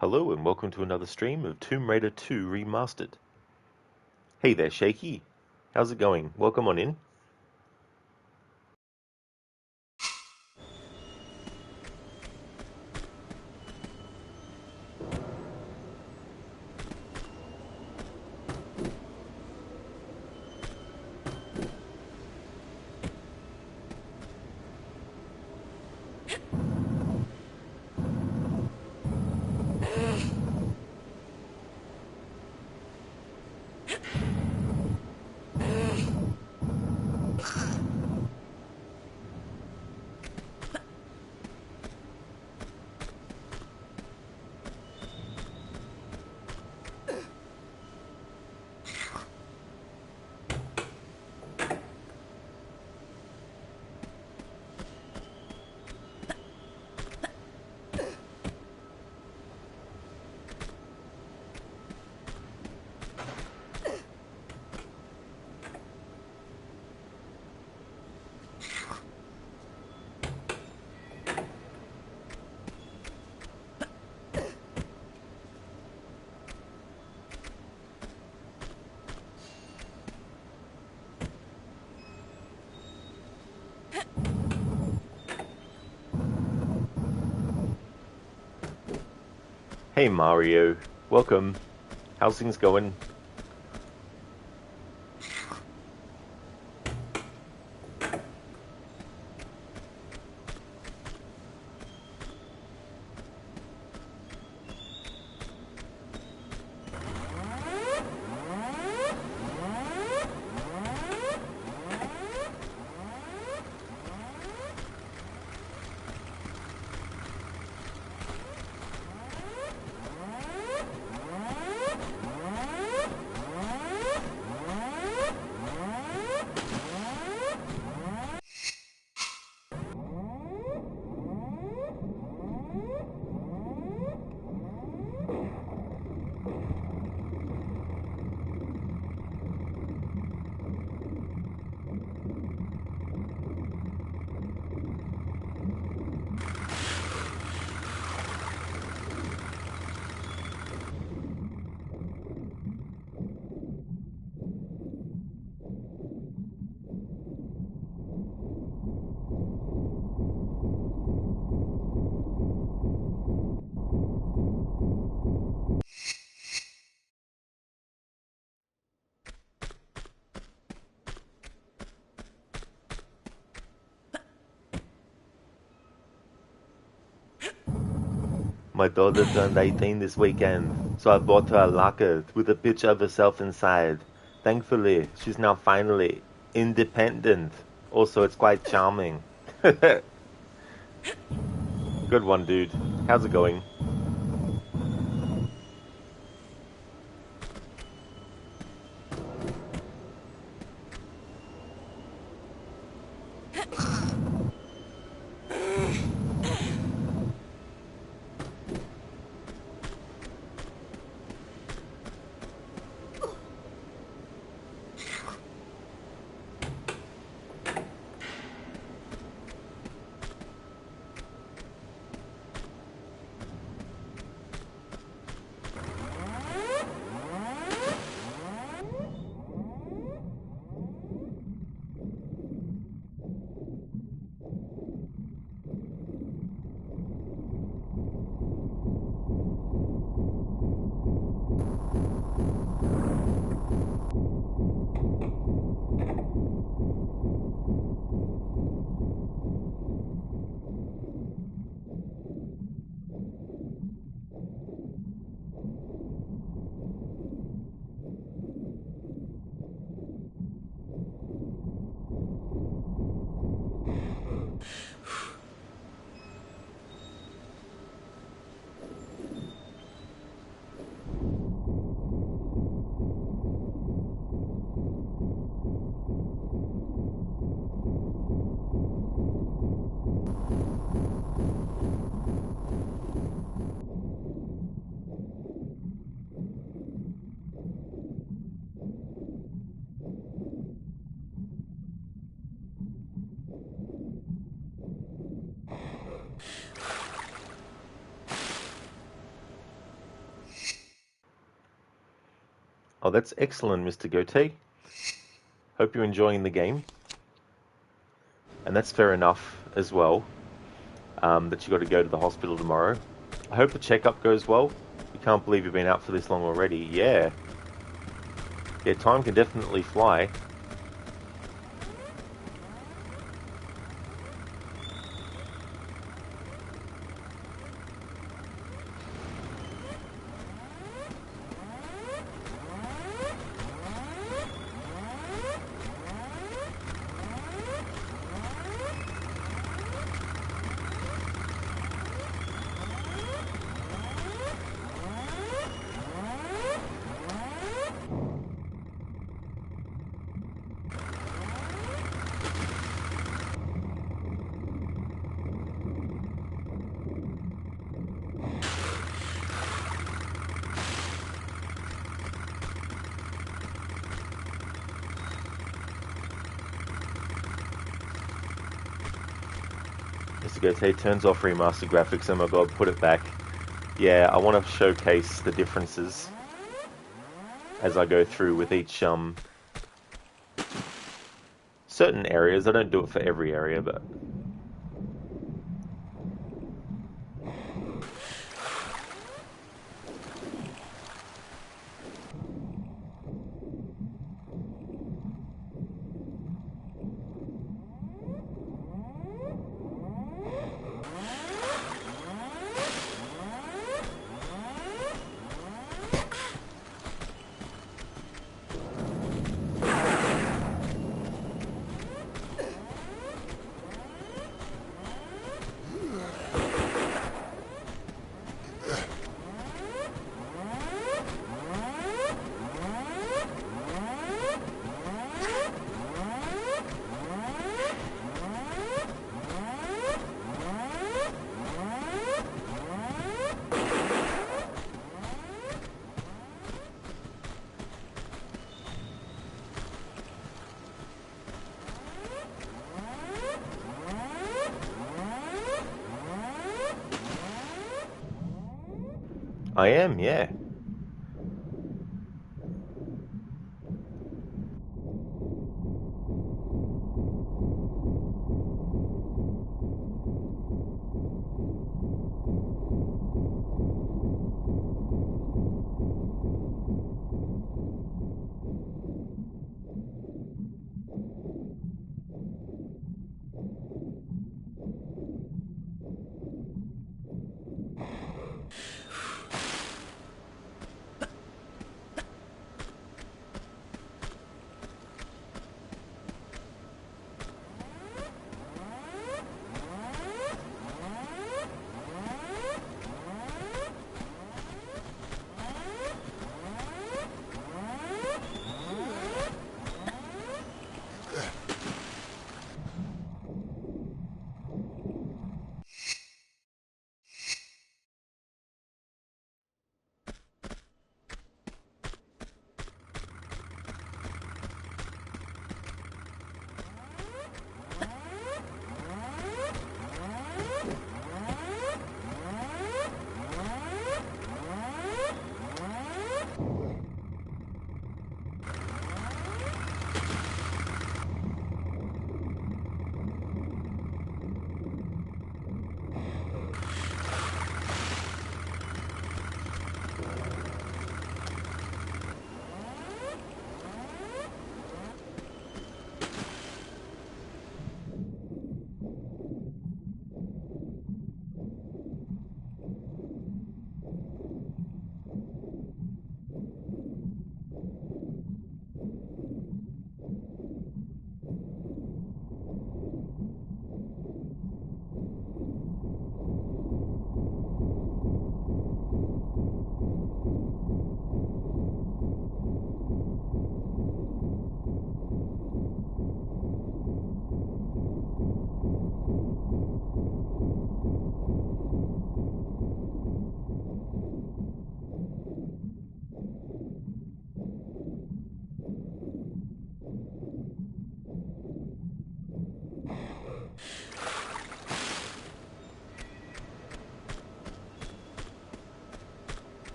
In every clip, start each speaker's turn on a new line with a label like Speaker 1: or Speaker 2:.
Speaker 1: Hello and welcome to another stream of Tomb Raider 2 Remastered. Hey there, Shaky. How's it going? Welcome on in. Hey Mario, welcome. How's things going? My daughter turned 18 this weekend, so I bought her a locker with a picture of herself inside. Thankfully, she's now finally independent. Also, it's quite charming. Good one, dude. How's it going? Oh, that's excellent, Mr. Gote. Hope you're enjoying the game. And that's fair enough as well, that you got to go to the hospital tomorrow. I hope the checkup goes well. You can't believe you've been out for this long already. Yeah. Yeah, time can definitely fly. Mr. Gote turns off remastered graphics. Oh my god, put it back. Yeah, I want to showcase the differences as I go through with each certain areas. I don't do it for every area, but I am, yeah.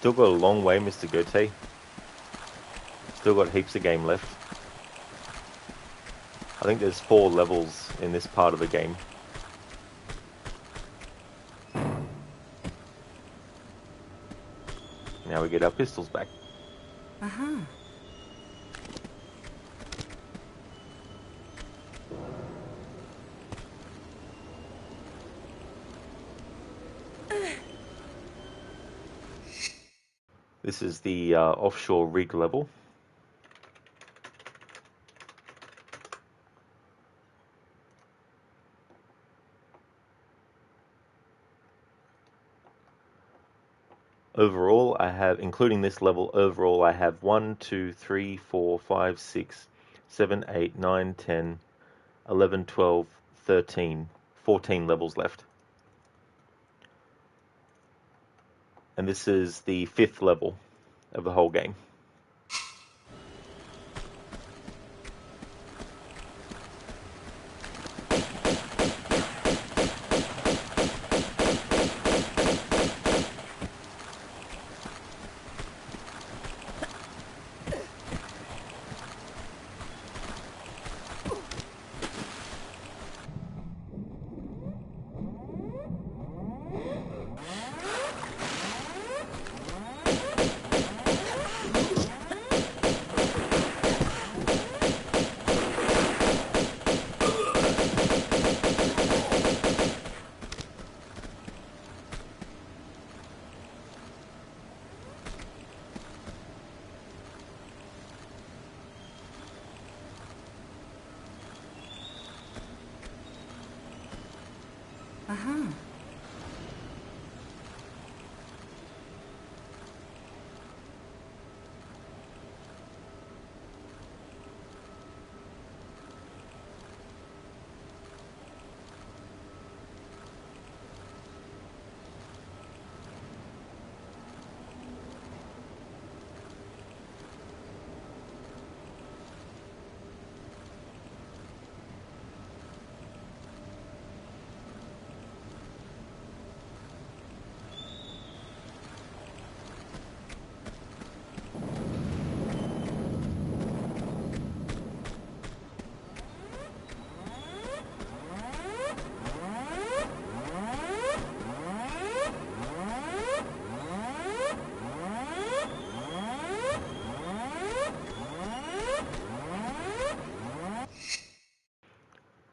Speaker 1: Still got a long way, Mr. Gote. Still got heaps of game left. I think there's 4 levels in this part of the game. Now we get our pistols back.
Speaker 2: Uh-huh.
Speaker 1: This is the offshore rig level. Overall, I have, including this level, overall I have 1, 2, 3, 4, 5, 6, 7, 8, 9, 10, 11, 12, 13, 14 levels left. And this is the 5th level of the whole game.
Speaker 2: Uh-huh.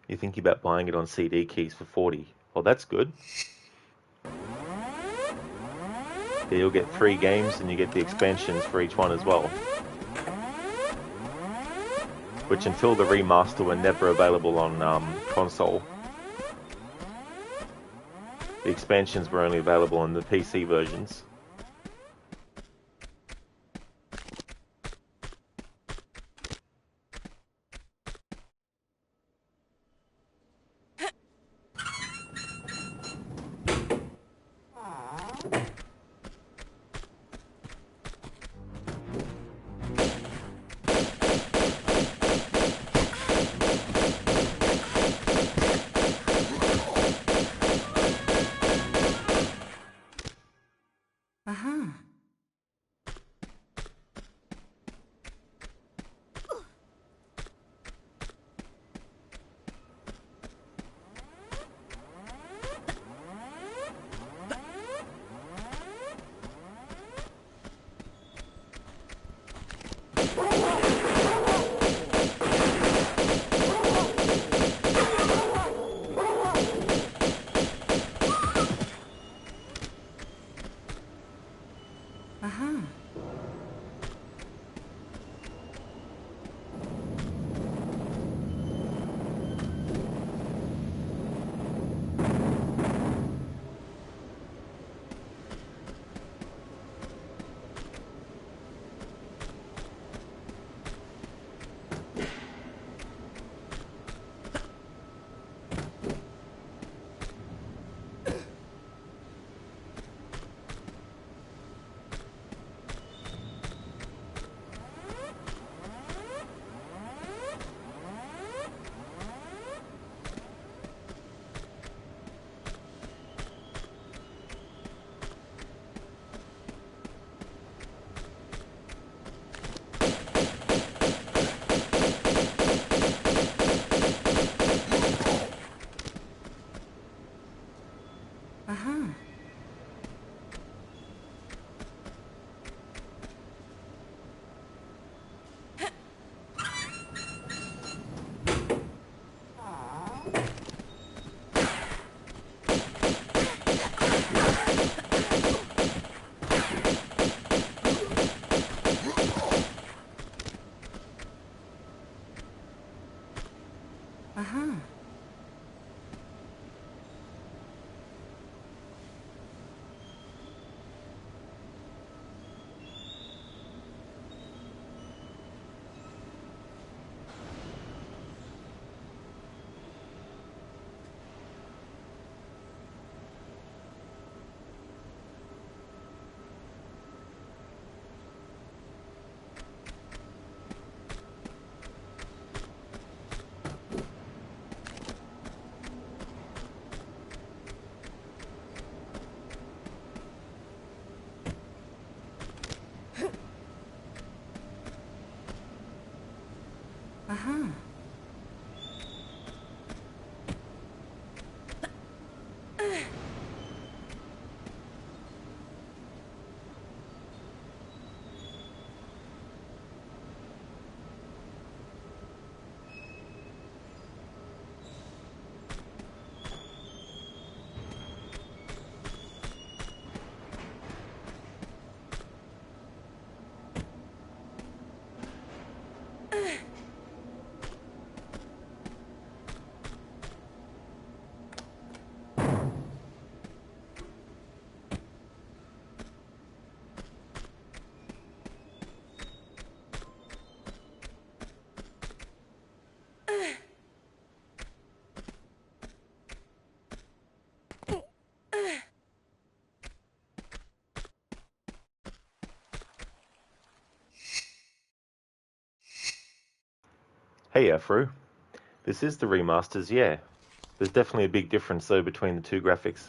Speaker 1: You're thinking about buying it on CD keys for 40. Well, that's good. You'll get 3 games and you get the expansions for each one as well. Which until the remaster were never available on console. The expansions were only available on the PC versions.
Speaker 2: Uh-huh. Uh-huh.
Speaker 1: Hey, Afro. This is the remasters, yeah. There's definitely a big difference, though, between the two graphics.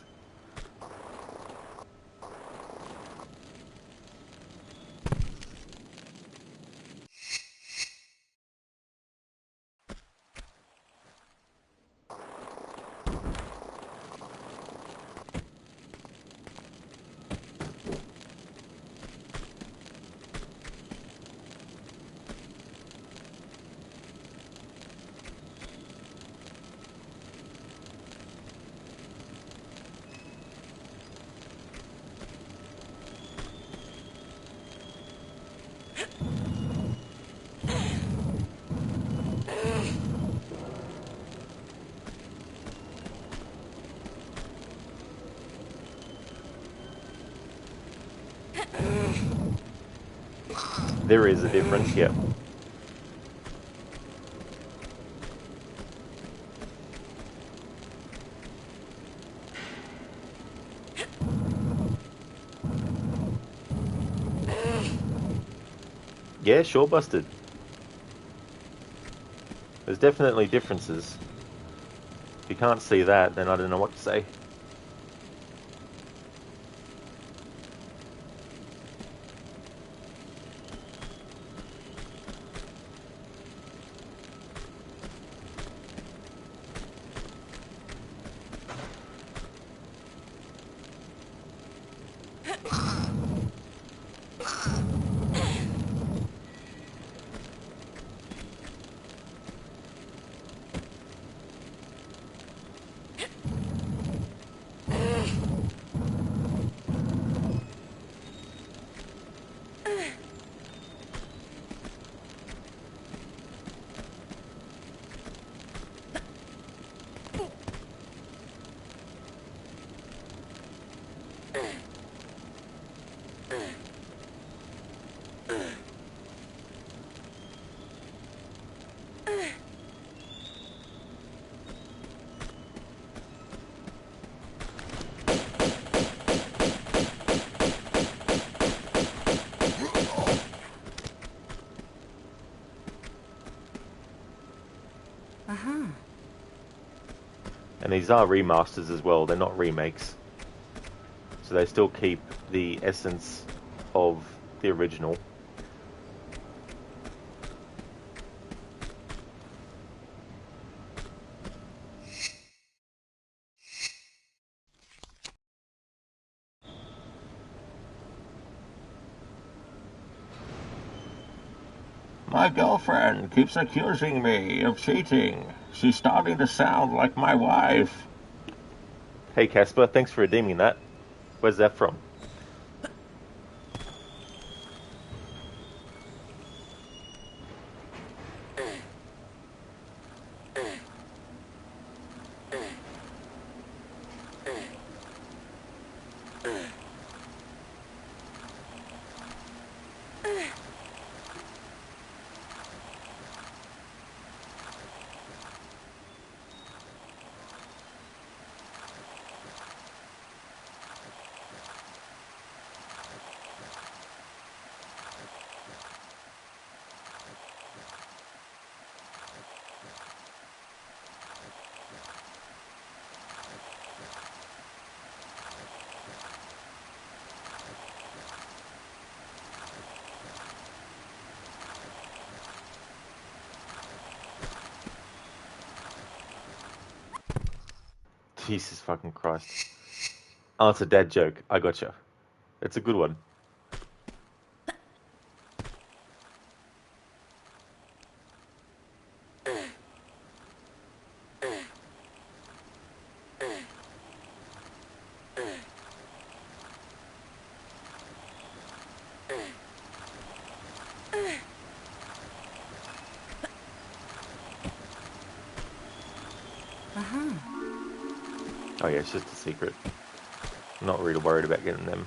Speaker 1: There is a difference, yep. Yeah, sure, Busted. There's definitely differences. If you can't see that, then I don't know what to say.
Speaker 2: Aha.
Speaker 1: And these are remasters as well, they're not remakes. So they still keep the essence of the original.
Speaker 3: My girlfriend keeps accusing me of cheating. She's starting to sound like my wife.
Speaker 1: Hey Casper, thanks for redeeming that. Where's that from? Jesus fucking Christ. Oh, it's a dad joke. I gotcha. It's a good one.
Speaker 2: Aha.
Speaker 1: Oh yeah, it's just a secret. I'm not really worried about getting them.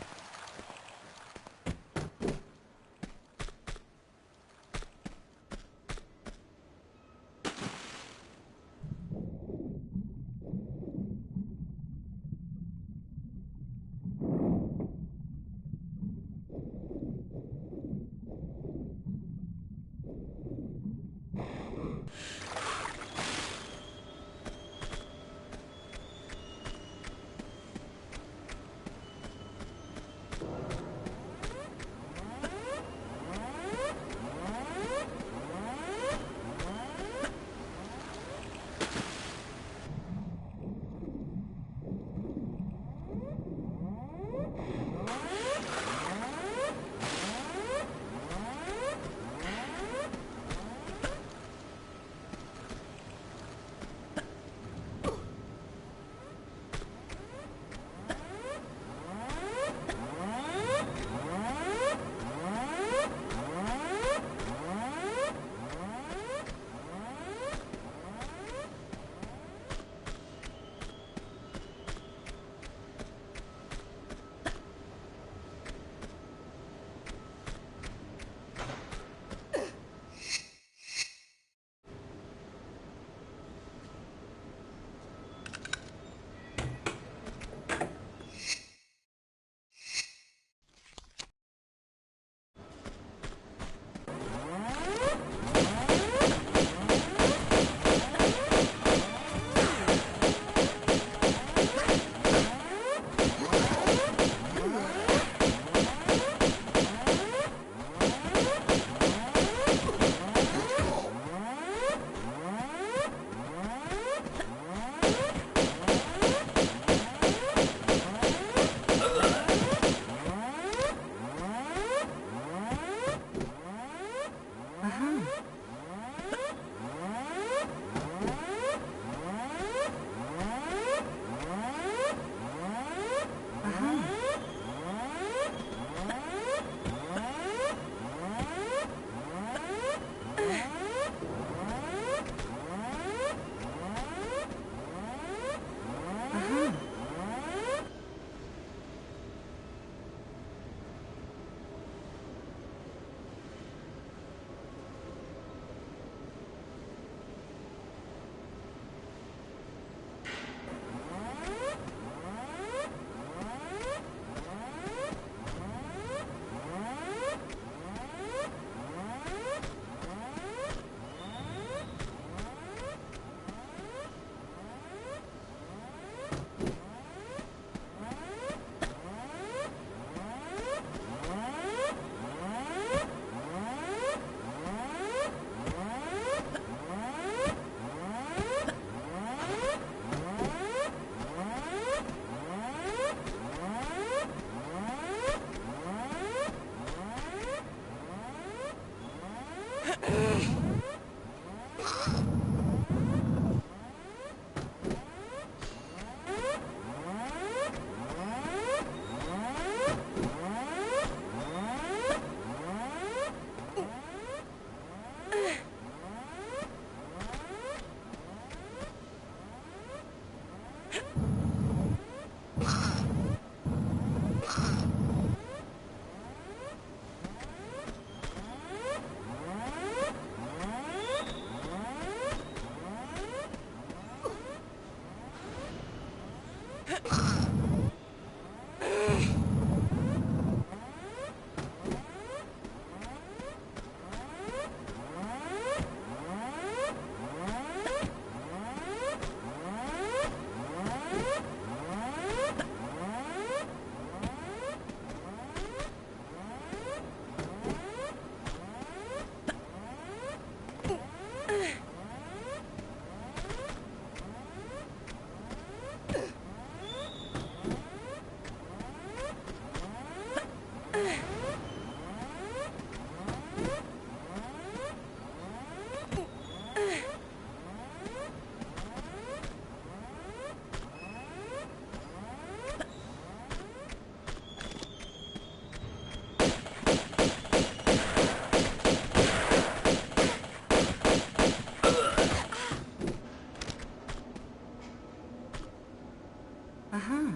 Speaker 2: Uh-huh.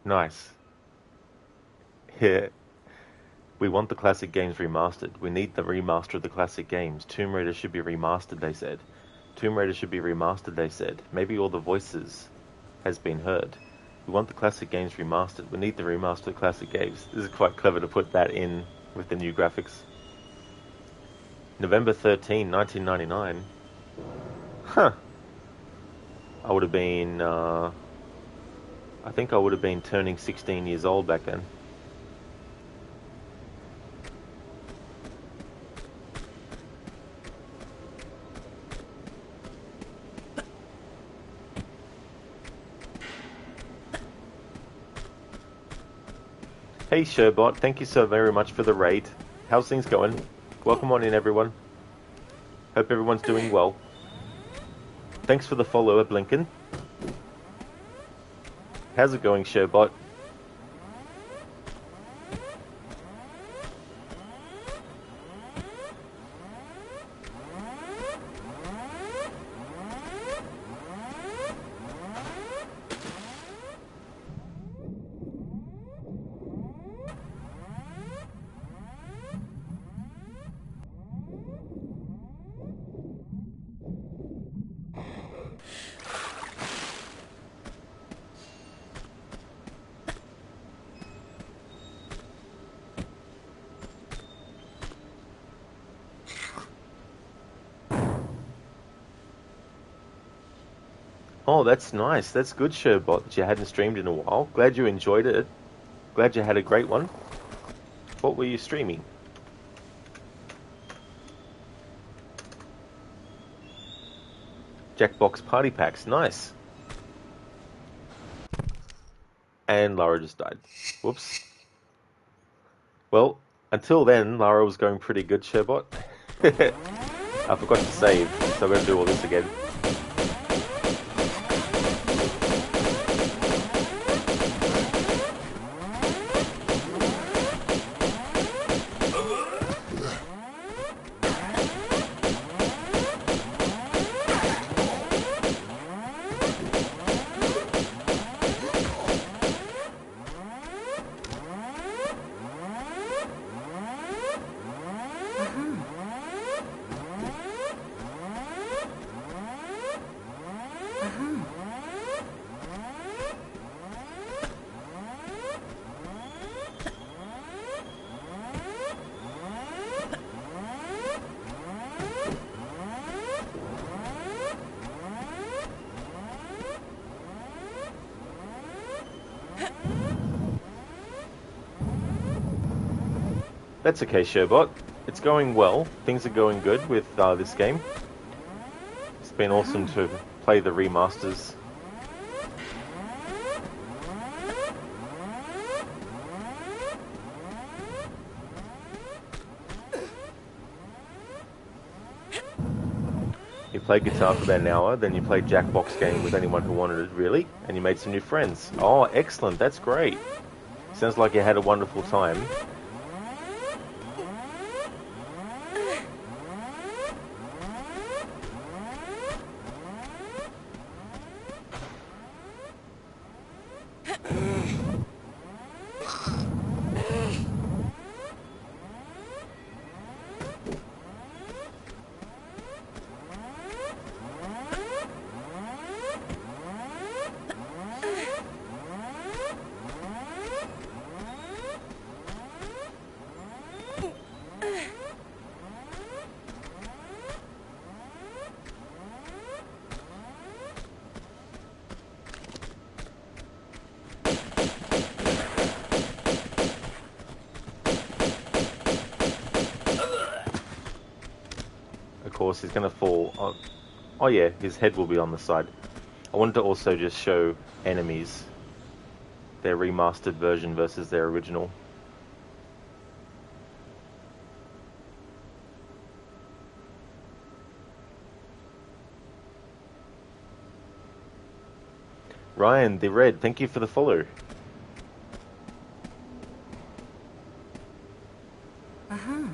Speaker 1: Nice. Yeah. We want the classic games remastered. We need the remaster of the classic games. Tomb Raider should be remastered, they said. Tomb Raider should be remastered, they said. Maybe all the voices has been heard. We want the classic games remastered. We need the remaster of the classic games. This is quite clever to put that in with the new graphics. November 13, 1999. Huh. I would have been, I think I would have been turning 16 years old back then. Hey Sherbot, thank you so very much for the raid. How's things going? Welcome on in, everyone. Hope everyone's doing well. Thanks for the follow, Blinken. How's it going, Sherbot? Oh, that's nice. That's good, Sherbot, that you hadn't streamed in a while. Glad you enjoyed it. Glad you had a great one. What were you streaming? Jackbox Party Packs. Nice. And Lara just died. Whoops. Well, until then, Lara was going pretty good, Sherbot. I forgot to save, so I'm going to do all this again. That's okay, Sherbot. It's going well. Things are going good with this game. It's been awesome to play the remasters. You played guitar for about an hour, then you played Jackbox game with anyone who wanted it, really, and you made some new friends. Oh, excellent, that's great. Sounds like you had a wonderful time. Of course, he's going to fall. Oh yeah, his head will be on the side. I wanted to also just show enemies, their remastered version versus their original. Ryan, the Red, thank you for the follow.
Speaker 2: Uh-huh.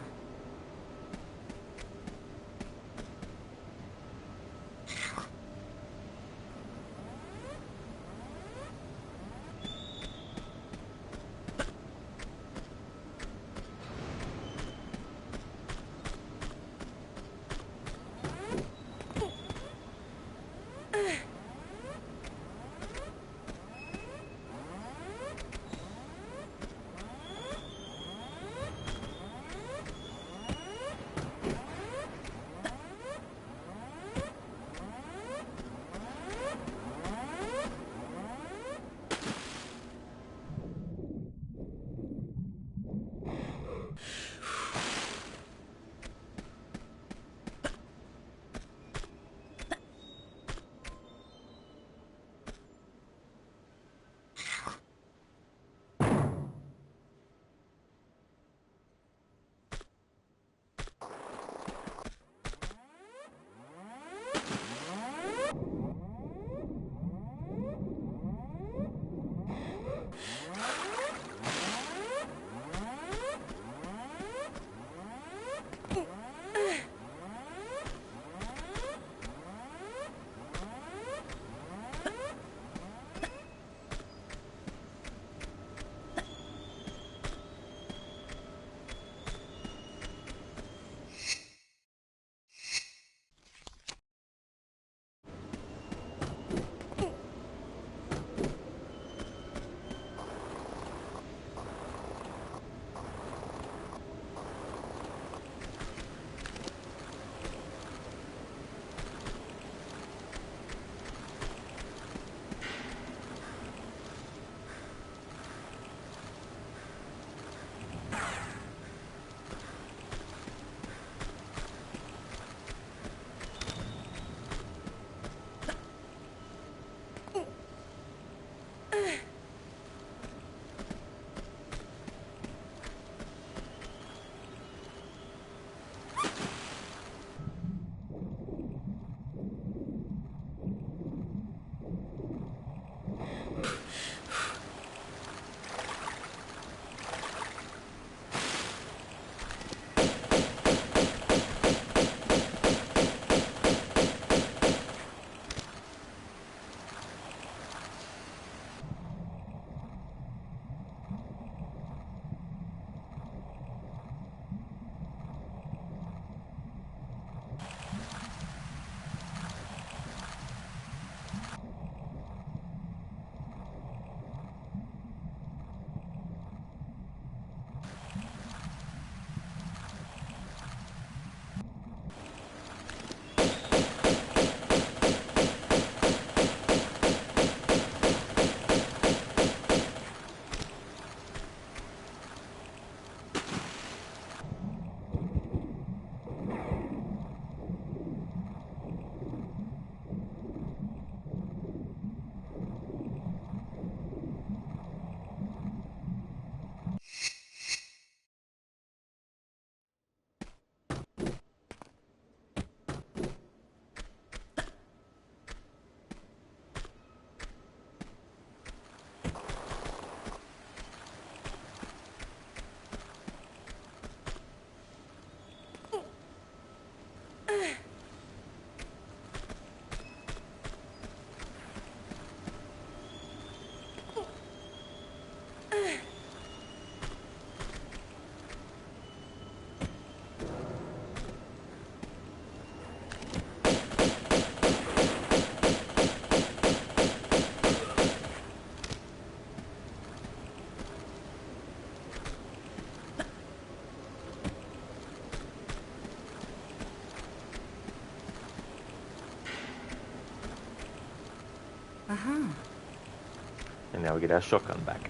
Speaker 1: now we get our shotgun back.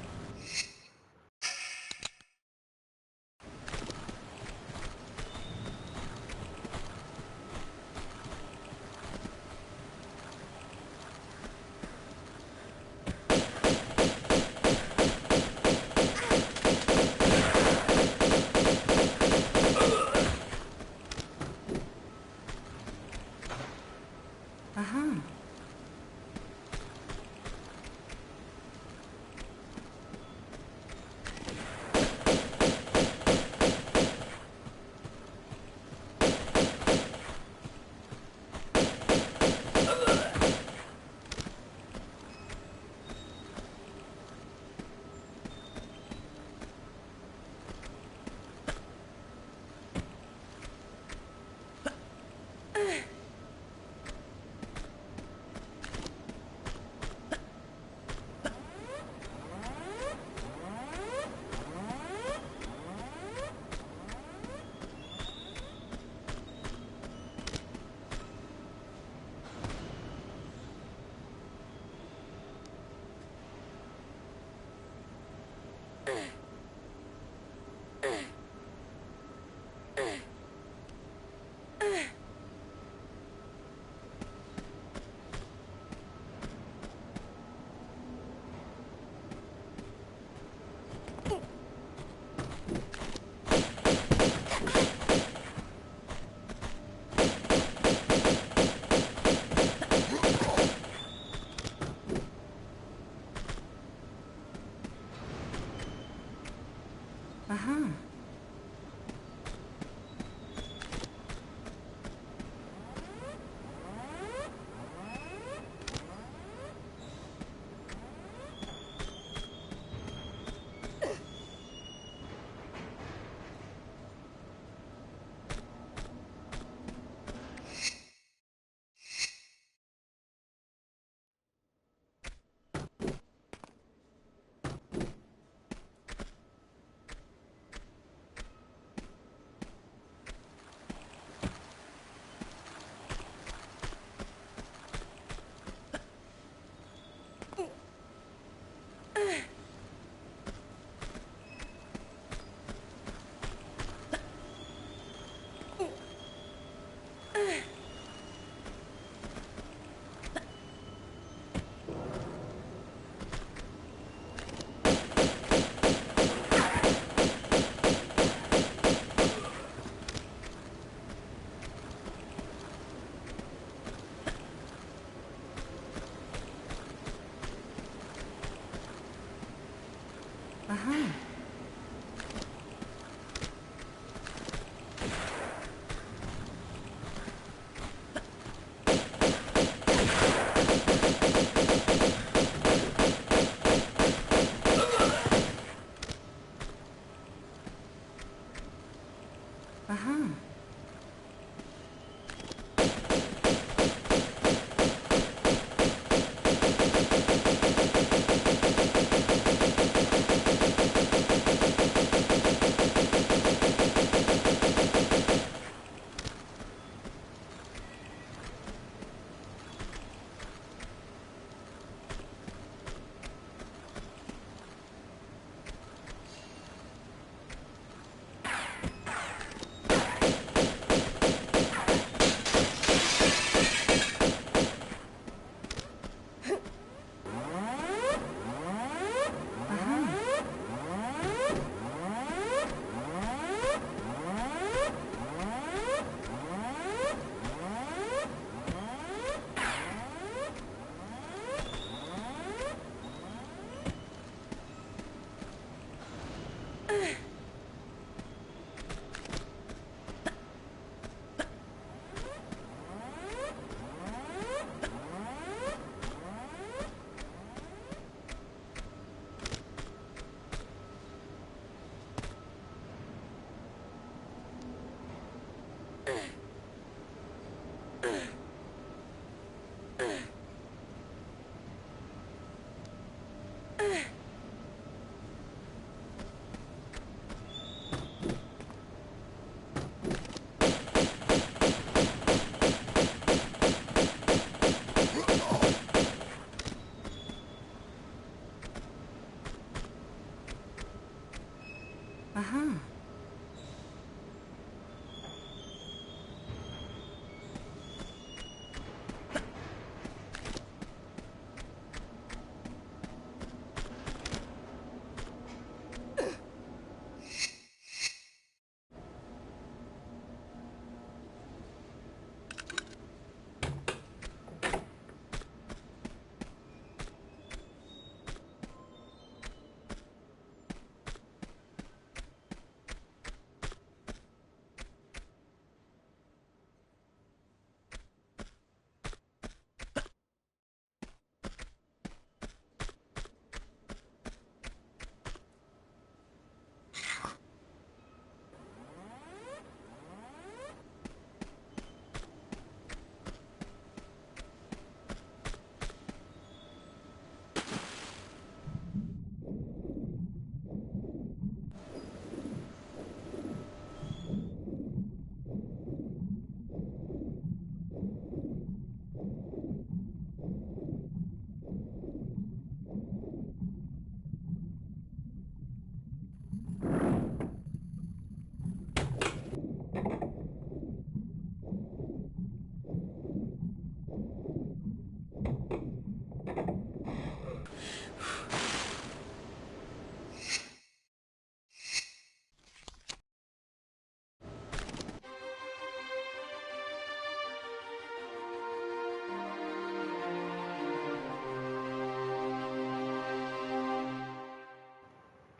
Speaker 2: Uh-huh. Uh-huh. Uh-huh. Uh-huh.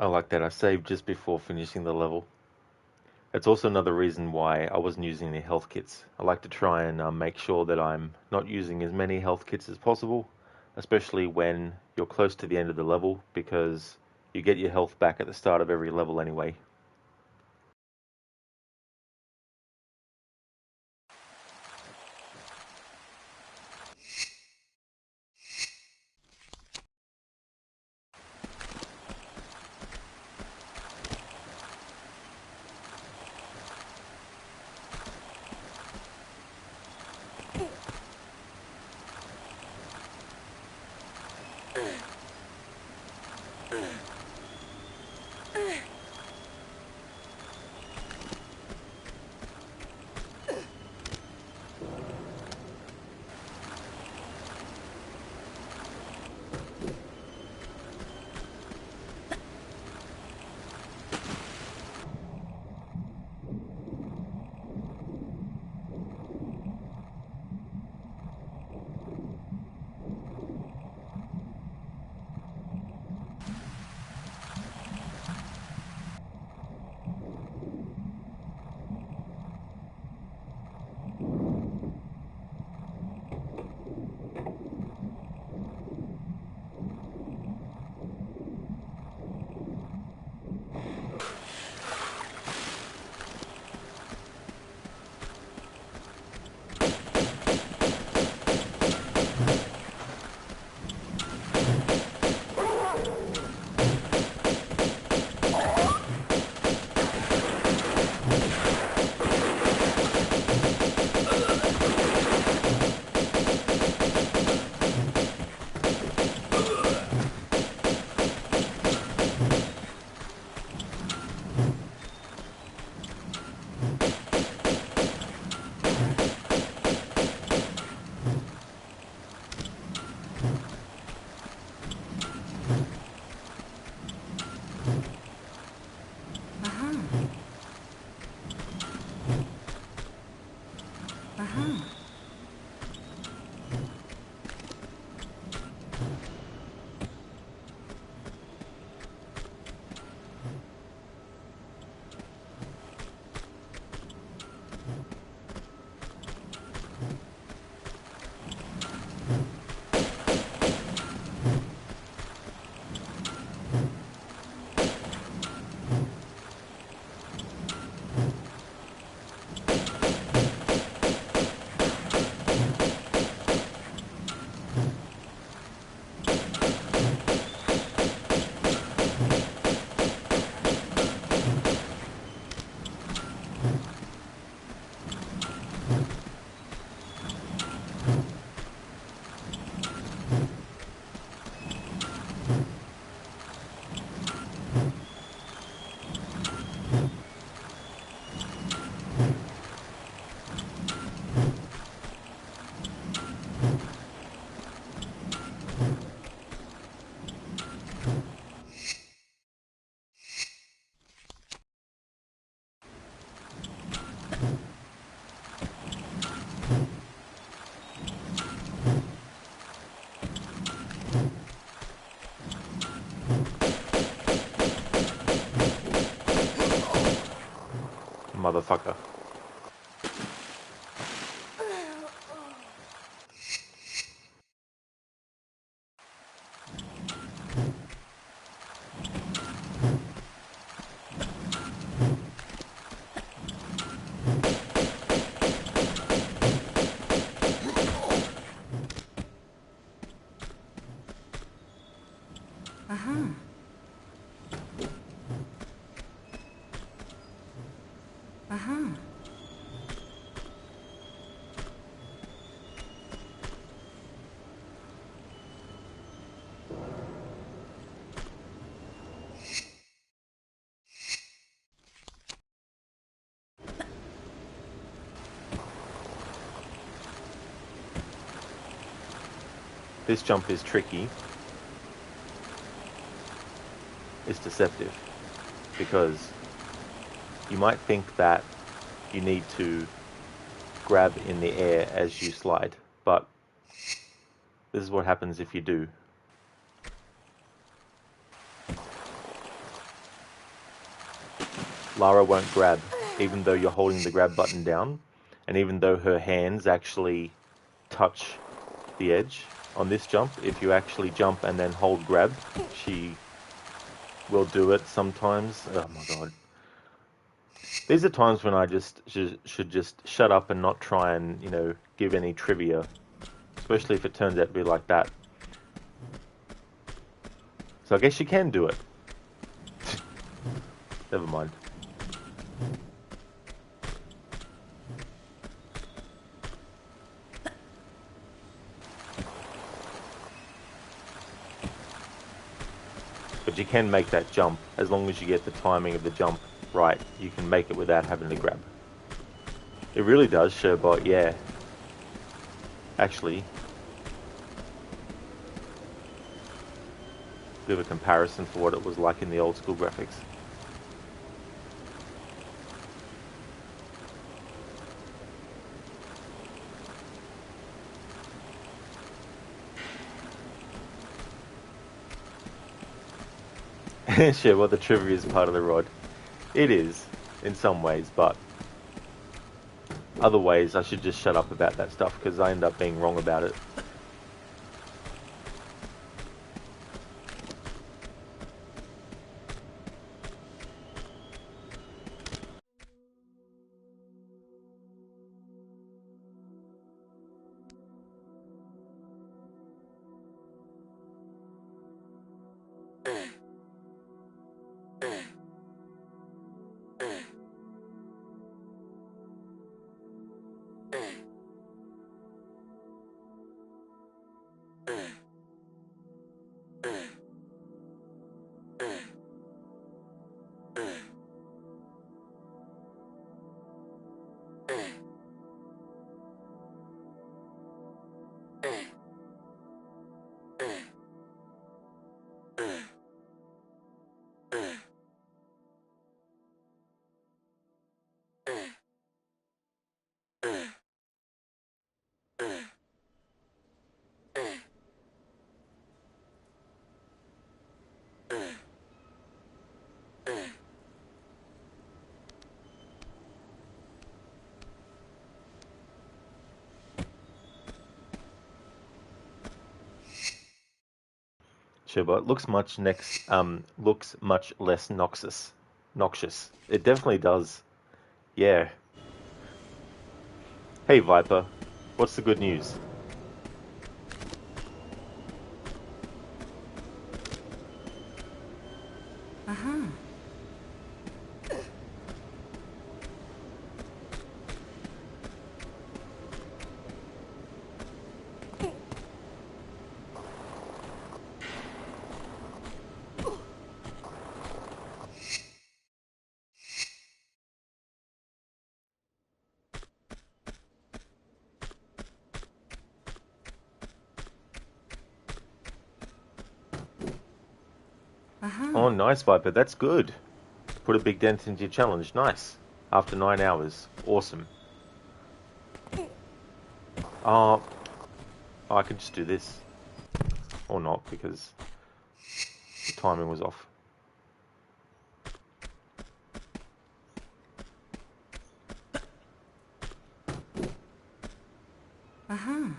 Speaker 1: I like that I saved just before finishing the level. It's also another reason why I wasn't using any health kits. I like to try and make sure that I'm not using as many health kits as possible, especially when you're close to the end of the level, because you get your health back at the start of every level anyway. Motherfucker. This jump is tricky. It's deceptive, because you might think that you need to grab in the air as you slide, but this is what happens if you do. Lara won't grab, even though you're holding the grab button down, and even though her hands actually touch the edge on this jump, if you actually jump and then hold grab, she will do it sometimes. Oh my god. These are times when I just should just shut up and not try and, give any trivia, especially if it turns out to be like that. So I guess you can do it. Never mind. But you can make that jump, as long as you get the timing of the jump right. You can make it without having to grab. It really does, Sherbot, yeah. Actually, bit of a comparison for what it was like in the old school graphics. Sure, well, the trivia is part of the rod. It is, in some ways, but other ways I should just shut up about that stuff because I end up being wrong about it. Sure, but it looks much less noxious. It definitely does. Yeah. Hey Viper, what's the good news?
Speaker 2: Uh-huh. Uh-huh.
Speaker 1: Oh, nice Viper, that's good. Put a big dent into your challenge. Nice. After 9 hours. Awesome. Oh, I could just do this. Or not, because the timing was off.
Speaker 2: Uh-huh.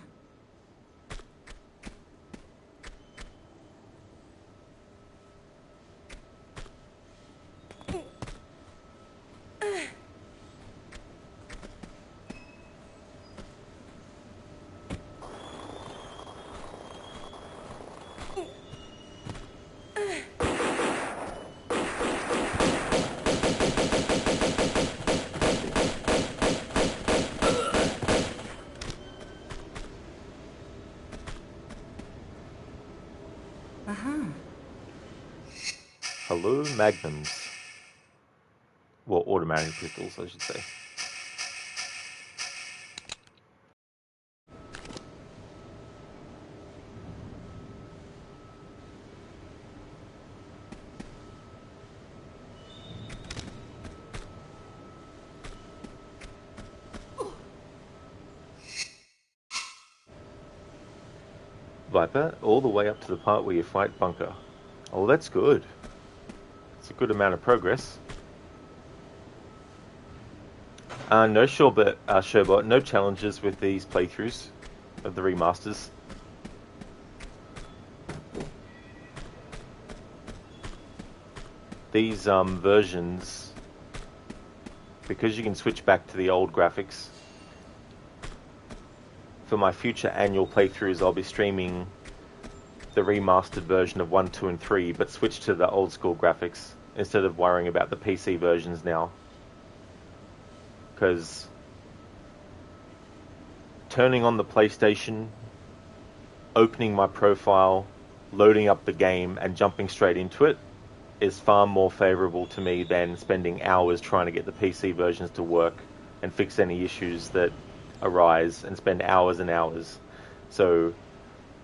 Speaker 2: Uh-huh.
Speaker 1: Hello, magnums. Well, automatic pistols, I should say. Viper, all the way up to the part where you fight Bunker. Oh, that's good. It's a good amount of progress. No, sure, but Sherbot, no challenges with these playthroughs of the remasters. These versions, because you can switch back to the old graphics. For my future annual playthroughs, I'll be streaming the remastered version of 1, 2, and 3, but switch to the old school graphics instead of worrying about the PC versions now. Because turning on the PlayStation, opening my profile, loading up the game, and jumping straight into it is far more favorable to me than spending hours trying to get the PC versions to work and fix any issues that arise and spend hours and hours. So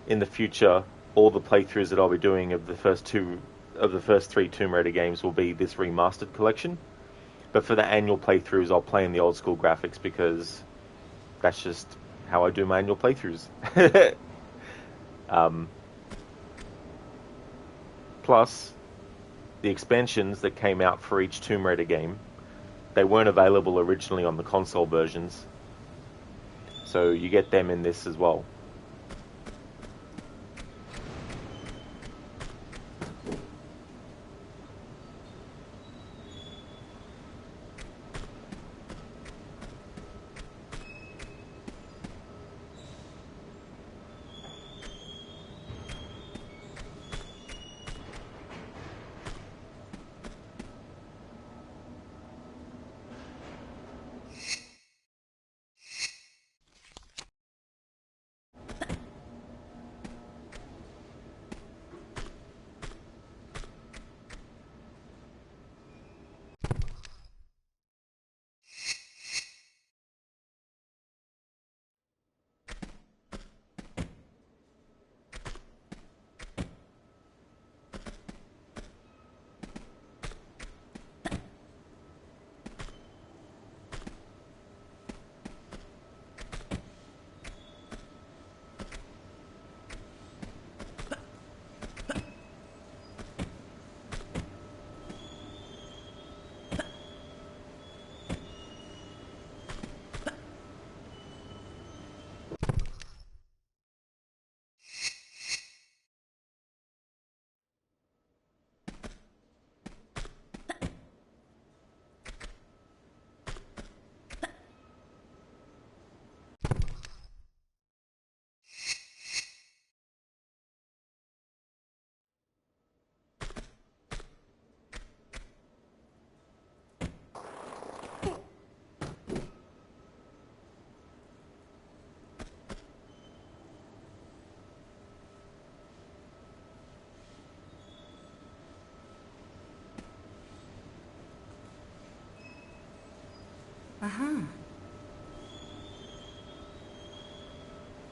Speaker 1: in the future, all the playthroughs that I'll be doing of the first three Tomb Raider games will be this remastered collection. But for the annual playthroughs, I'll play in the old school graphics because that's just how I do my annual playthroughs. Plus, the expansions that came out for each Tomb Raider game, they weren't available originally on the console versions. So you get them in this as well.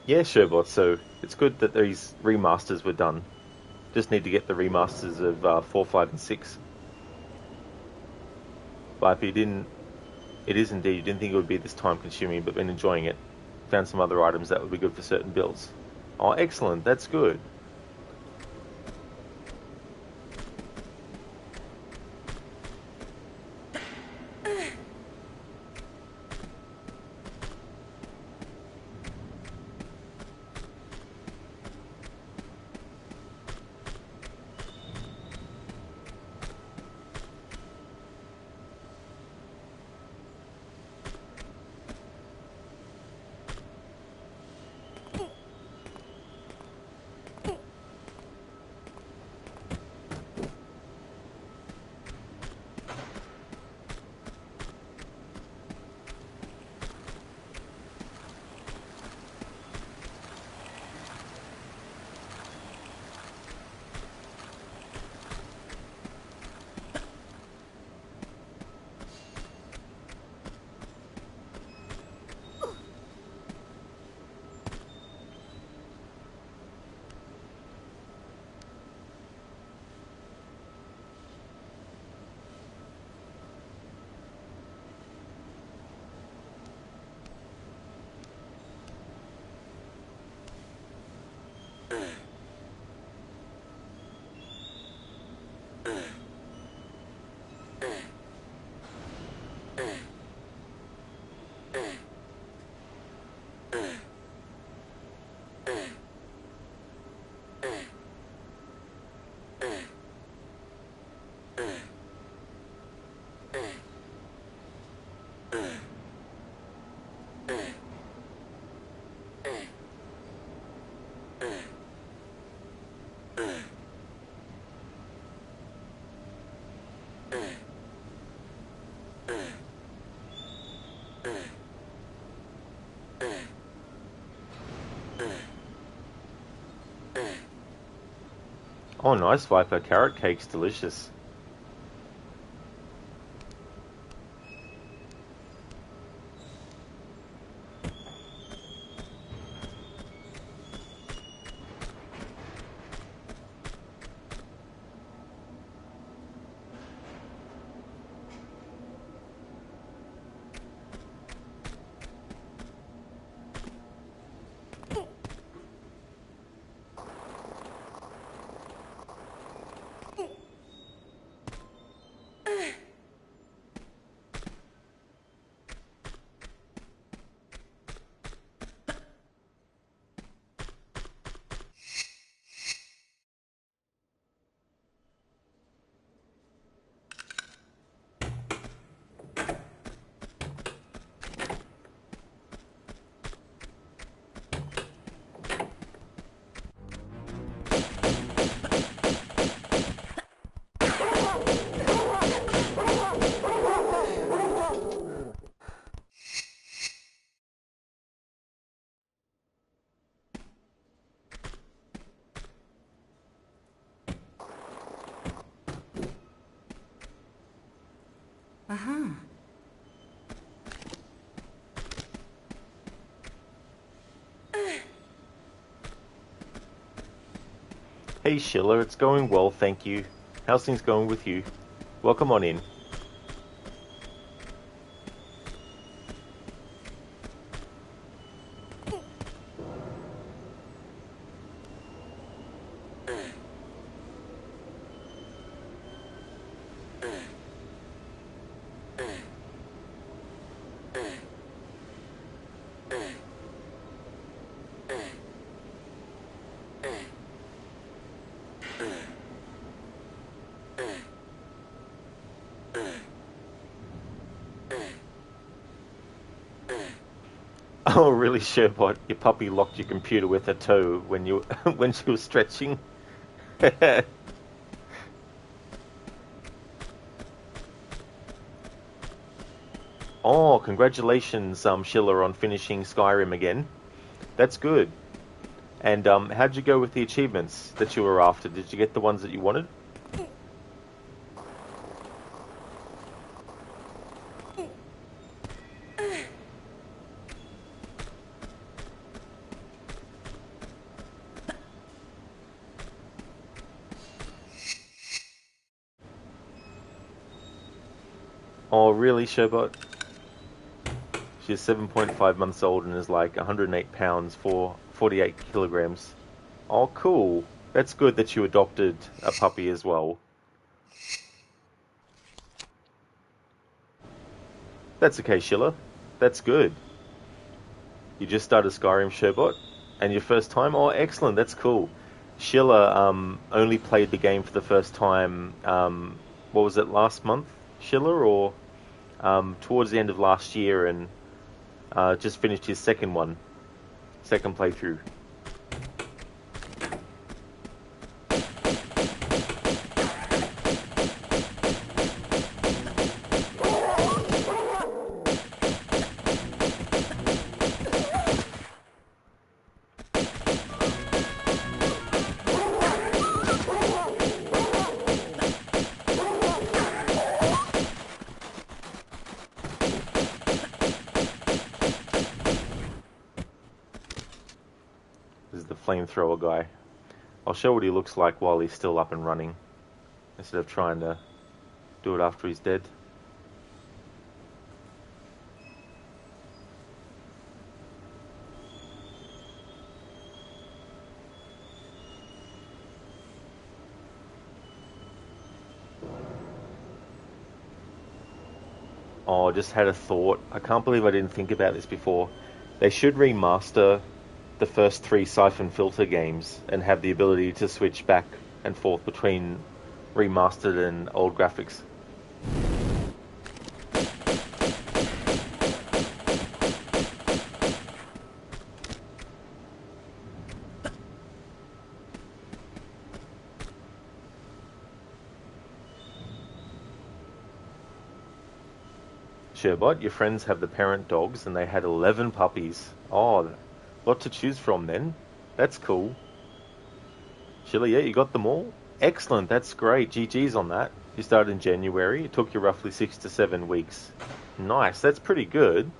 Speaker 1: Yeah, sure, boss. So it's good that these remasters were done. Just need to get the remasters of 4, 5, and 6. But if you didn't, it is indeed. You didn't think it would be this time consuming, but been enjoying it. Found some other items that would be good for certain builds. Oh, excellent. That's good. Oh, nice, Viper. Carrot cake's delicious.
Speaker 2: Uh-huh.
Speaker 1: Hey Sheila, it's going well, thank you. How's things going with you? Welcome on in. Oh, really, Sherbot? Your puppy locked your computer with her toe when you when she was stretching. Oh, congratulations, Sheila, on finishing Skyrim again. That's good. And how'd you go with the achievements that you were after? Did you get the ones that you wanted? Oh, really, Sherbot? She's 7.5 months old and is like 108 pounds for 48 kilograms. Oh, cool. That's good that you adopted a puppy as well. That's okay, Sheila. That's good. You just started Skyrim, Sherbot, and your first time? Oh, excellent. That's cool. Sheila only played the game for the first time, what was it, last month, Sheila, or towards the end of last year, and just finished his second playthrough. This is the flamethrower guy. I'll show what he looks like while he's still up and running, instead of trying to do it after he's dead. Oh, I just had a thought. I can't believe I didn't think about this before. They should remaster the first three Siphon Filter games and have the ability to switch back and forth between remastered and old graphics. Sherbot, your friends have the parent dogs and they had 11 puppies. Oh, lot to choose from then. That's cool. Chili, yeah, you got them all? Excellent, that's great. GG's on that. You started in January. It took you roughly 6 to 7 weeks. Nice, that's pretty good.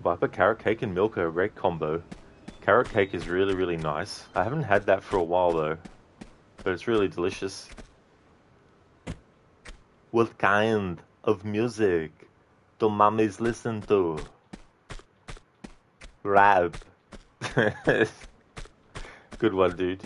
Speaker 1: Viper, carrot cake and milk are a great combo. Carrot cake is really, really nice. I haven't had that for a while though, but it's really delicious. What kind of music do mummies listen to? Rap. Good one, dude.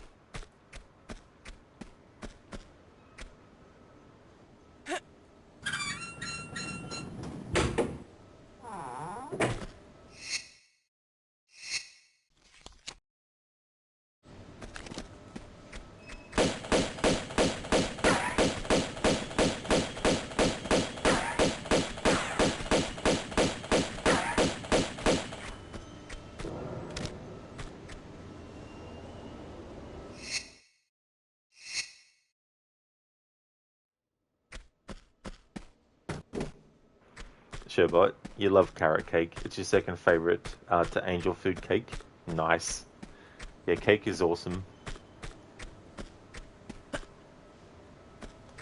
Speaker 1: Sherbot, you love carrot cake. It's your second favorite to angel food cake. Nice. Yeah, cake is awesome.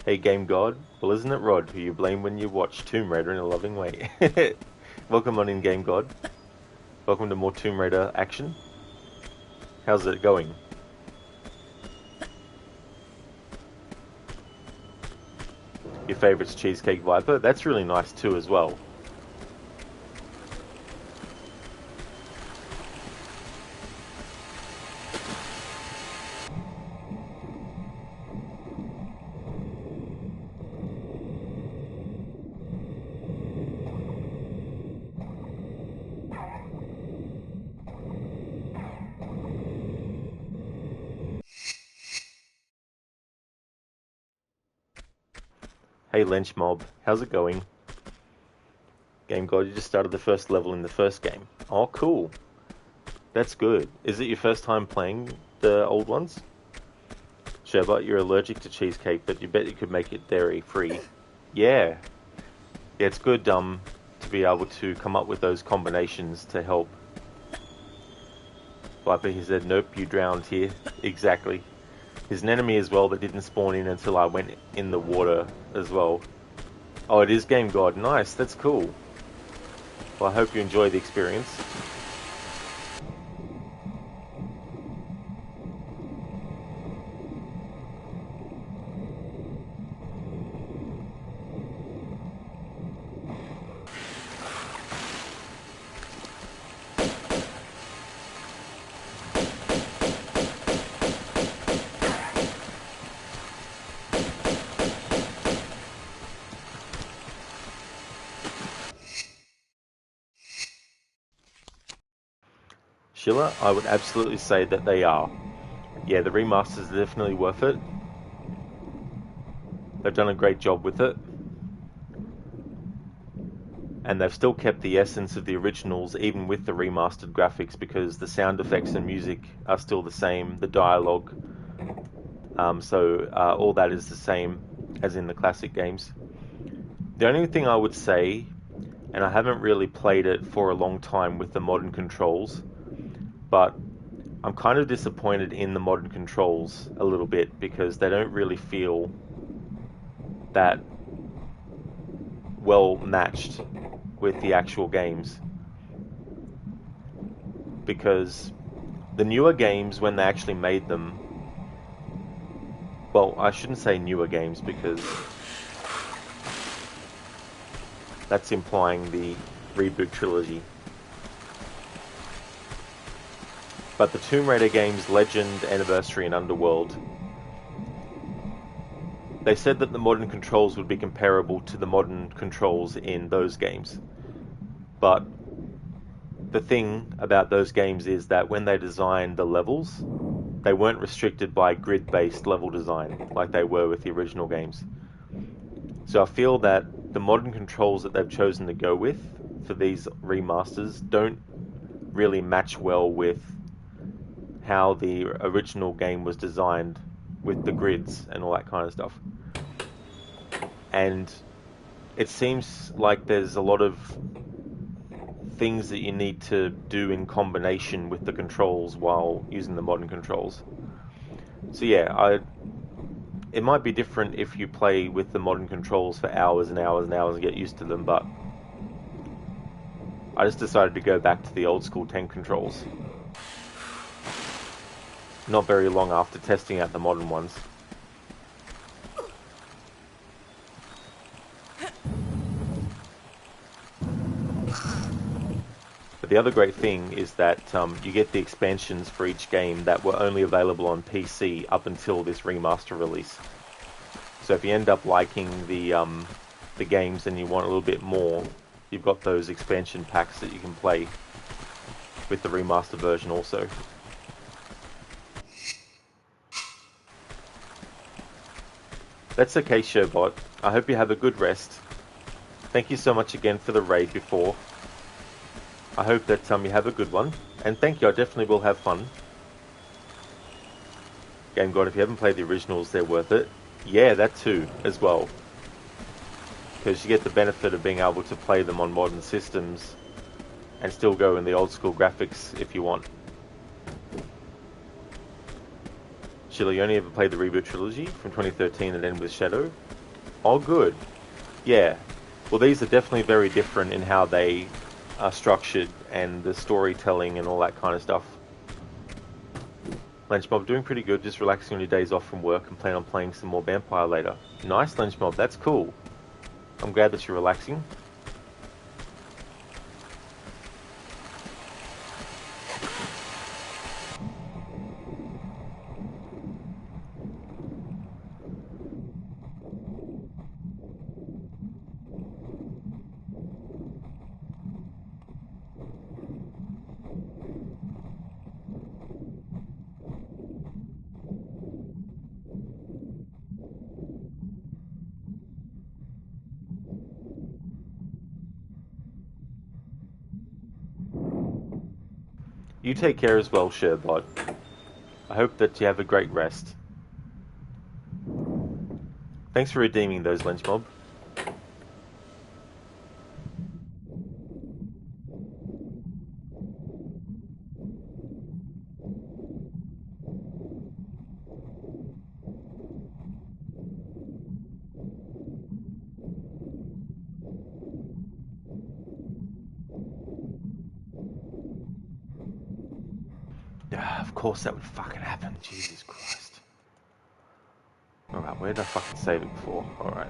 Speaker 1: Hey, Game God. Well, isn't it Rod who you blame when you watch Tomb Raider in a loving way? Welcome on in, Game God. Welcome to more Tomb Raider action. How's it going? Your favourite's Cheesecake Viper? That's really nice too as well. Hey Lynch Mob, how's it going? Game God, you just started the first level in the first game. Oh, cool. That's good. Is it your first time playing the old ones? Sherbot, you're allergic to cheesecake, but you bet you could make it dairy-free. Yeah. Yeah, it's good to be able to come up with those combinations to help. Viper, he said, nope, you drowned here. Exactly. There's an enemy as well that didn't spawn in until I went in the water as well. Oh, it is Game God. Nice, that's cool. Well, I hope you enjoy the experience. Sheila, I would absolutely say that they are. Yeah, the remasters are definitely worth it. They've done a great job with it. And they've still kept the essence of the originals, even with the remastered graphics, because the sound effects and music are still the same, the dialogue. So all that is the same as in the classic games. The only thing I would say, and I haven't really played it for a long time with the modern controls, but I'm kind of disappointed in the modern controls a little bit because they don't really feel that well matched with the actual games. Because the newer games, when they actually made them, well, I shouldn't say newer games because that's implying the reboot trilogy. But the Tomb Raider games, Legend, Anniversary, and Underworld, they said that the modern controls would be comparable to the modern controls in those games. But the thing about those games is that when they designed the levels, they weren't restricted by grid-based level design like they were with the original games. So I feel that the modern controls that they've chosen to go with for these remasters don't really match well with how the original game was designed with the grids and all that kind of stuff. And it seems like there's a lot of things that you need to do in combination with the controls while using the modern controls. So yeah, it might be different if you play with the modern controls for hours and hours and hours and get used to them, but I just decided to go back to the old school tank controls. Not very long after testing out the modern ones. But the other great thing is that you get the expansions for each game that were only available on PC up until this remaster release. So if you end up liking the games and you want a little bit more, you've got those expansion packs that you can play with the remaster version also. That's okay, Sherbot. I hope you have a good rest. Thank you so much again for the raid before. I hope that you have a good one. And thank you, I definitely will have fun. Game God, if you haven't played the originals, they're worth it. Yeah, that too, as well. Because you get the benefit of being able to play them on modern systems and still go in the old school graphics if you want. Sheila, you only ever played the reboot trilogy from 2013 and ended with Shadow? Oh, good. Yeah. Well, these are definitely very different in how they are structured and the storytelling and all that kind of stuff. Lenchmob, doing pretty good, just relaxing on your days off from work and plan on playing some more Vampire later. Nice, Lenchmob, that's cool. I'm glad that you're relaxing. You take care as well, Sherbot. I hope that you have a great rest. Thanks for redeeming those, Lenchmob. Of course that would fucking happen. Jesus Christ. Alright, where did I fucking save it before? Alright.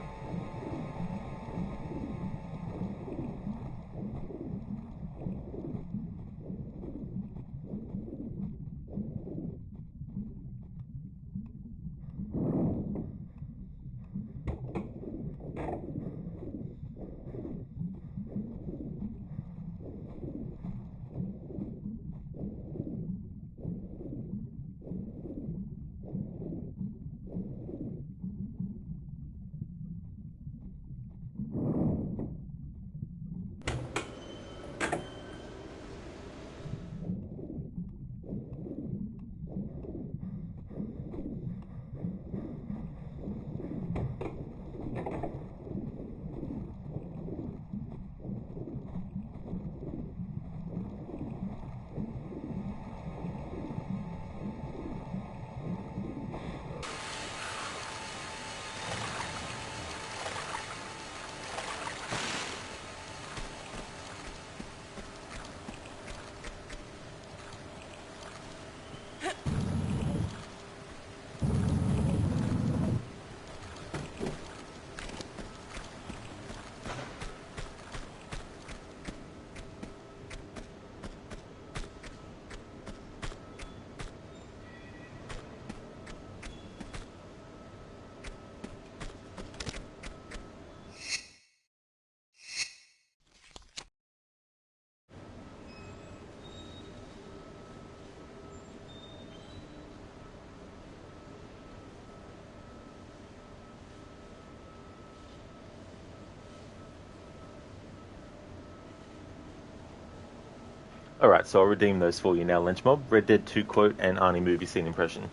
Speaker 1: Alright, so I'll redeem those for you now, Lynch Mob. Red Dead 2 quote and Arnie movie scene impression.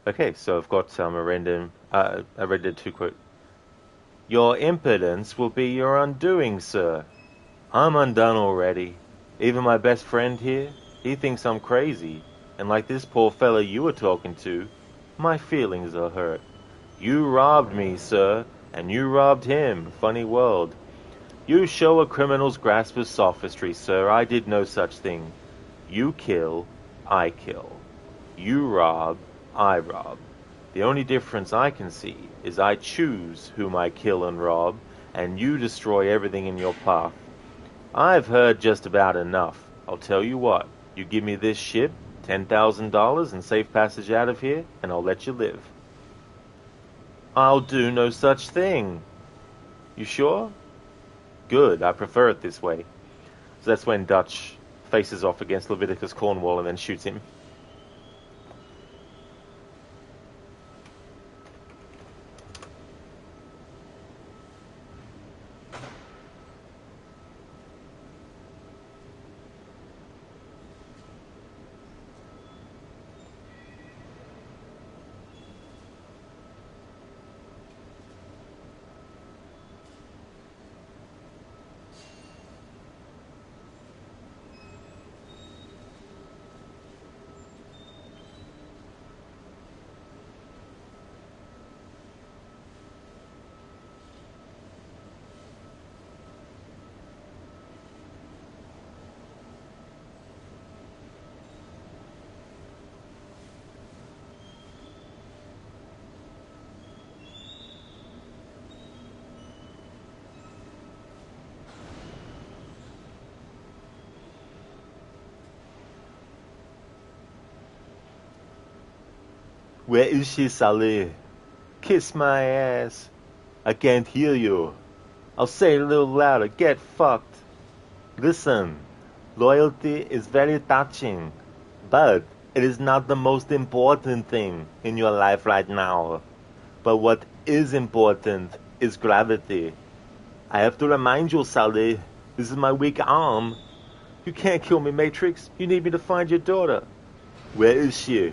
Speaker 1: Okay, so I've got a Red Dead 2 quote. Your impudence will be your undoing, sir. I'm undone already. Even my best friend here, he thinks I'm crazy. And like this poor fella you were talking to, my feelings are hurt. You robbed me, sir, and you robbed him. Funny world. You show a criminal's grasp of sophistry, sir. I did no such thing. You kill, I kill. You rob, I rob. The only difference I can see is I choose whom I kill and rob, and you destroy everything in your path. I've heard just about enough. I'll tell you what, you give me this ship, $10,000 and safe passage out of here, and I'll let you live. I'll do no such thing. You sure? Good, I prefer it this way. So that's when Dutch faces off against Leviticus Cornwall and then shoots him. Where is she, Saleh? Kiss my ass. I can't hear you. I'll say it a little louder. Get fucked. Listen, loyalty is very touching, but it is not the most important thing in your life right now. But what is important is gravity. I have to remind you, Saleh, this is my weak arm. You can't kill me, Matrix. You need me to find your daughter. Where is she?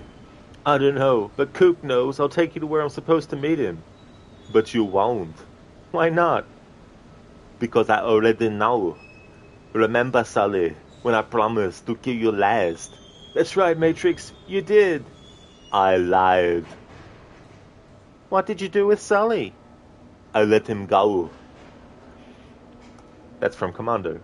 Speaker 1: I don't know, but Coop knows. I'll take you to where I'm supposed to meet him. But you won't. Why not? Because I already know. Remember, Saleh, when I promised to kill you last? That's right, Matrix. You did. I lied. What did you do with Sully? I let him go. That's from Commando.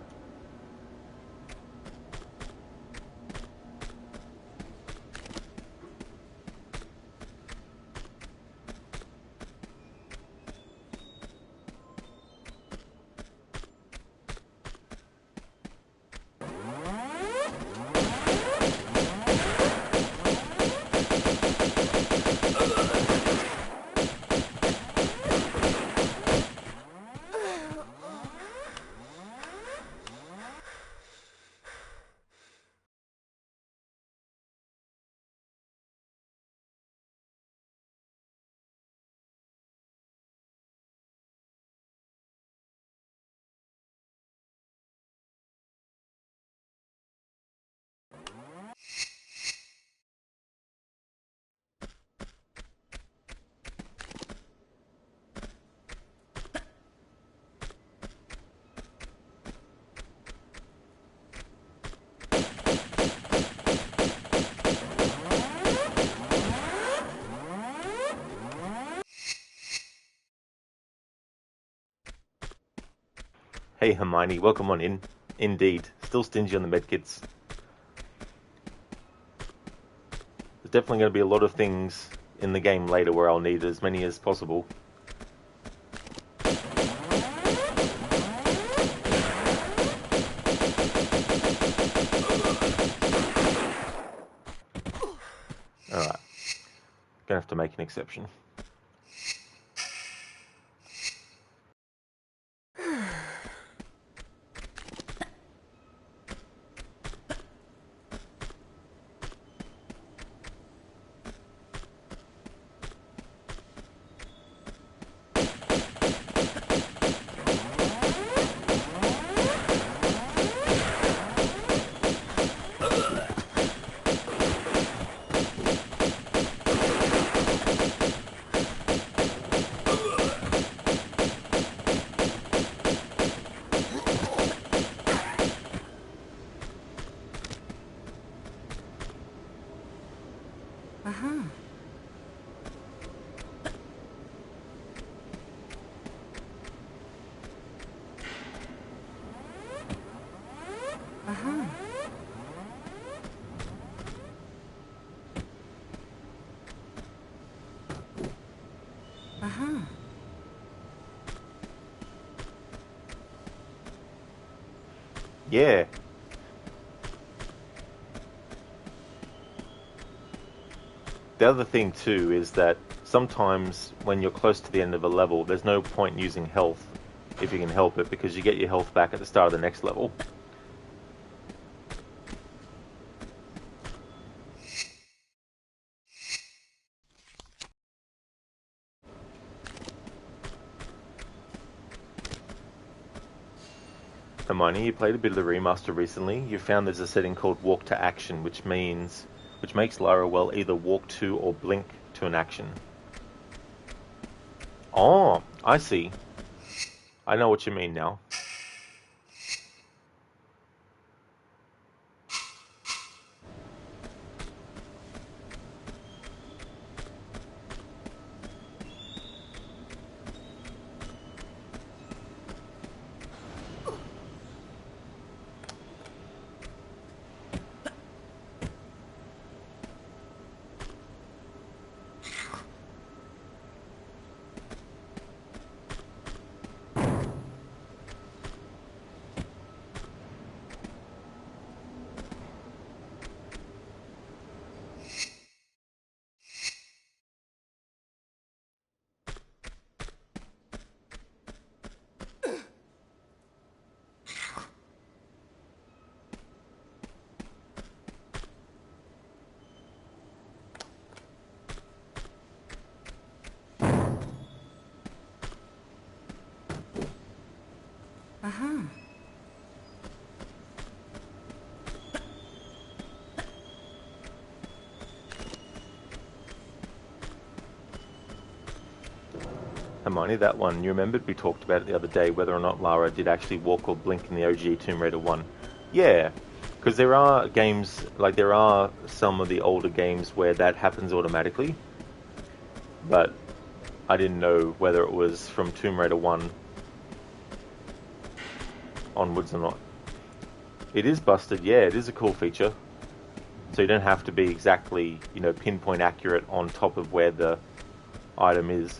Speaker 1: Hey Hermione, welcome on in. Indeed, still stingy on the medkits. There's definitely going to be a lot of things in the game later where I'll need as many as possible. Alright, gonna have to make an exception.
Speaker 2: Uh-huh. Uh-huh. Uh-huh.
Speaker 1: Yeah. The other thing too is that sometimes when you're close to the end of a level, there's no point using health if you can help it, because you get your health back at the start of the next level. Hermione, you played a bit of the remaster recently. You found there's a setting called walk to action, which makes Lara, well, either walk to or blink to an action. Oh, I see. I know what you mean now.
Speaker 2: Uh-huh.
Speaker 1: Hermione, that one, you remembered we talked about it the other day, whether or not Lara did actually walk or blink in the OG Tomb Raider 1. Yeah, because there are games, like there are some of the older games where that happens automatically, but I didn't know whether it was from Tomb Raider 1 onwards or not. It is busted, yeah, it is a cool feature. So you don't have to be exactly, pinpoint accurate on top of where the item is.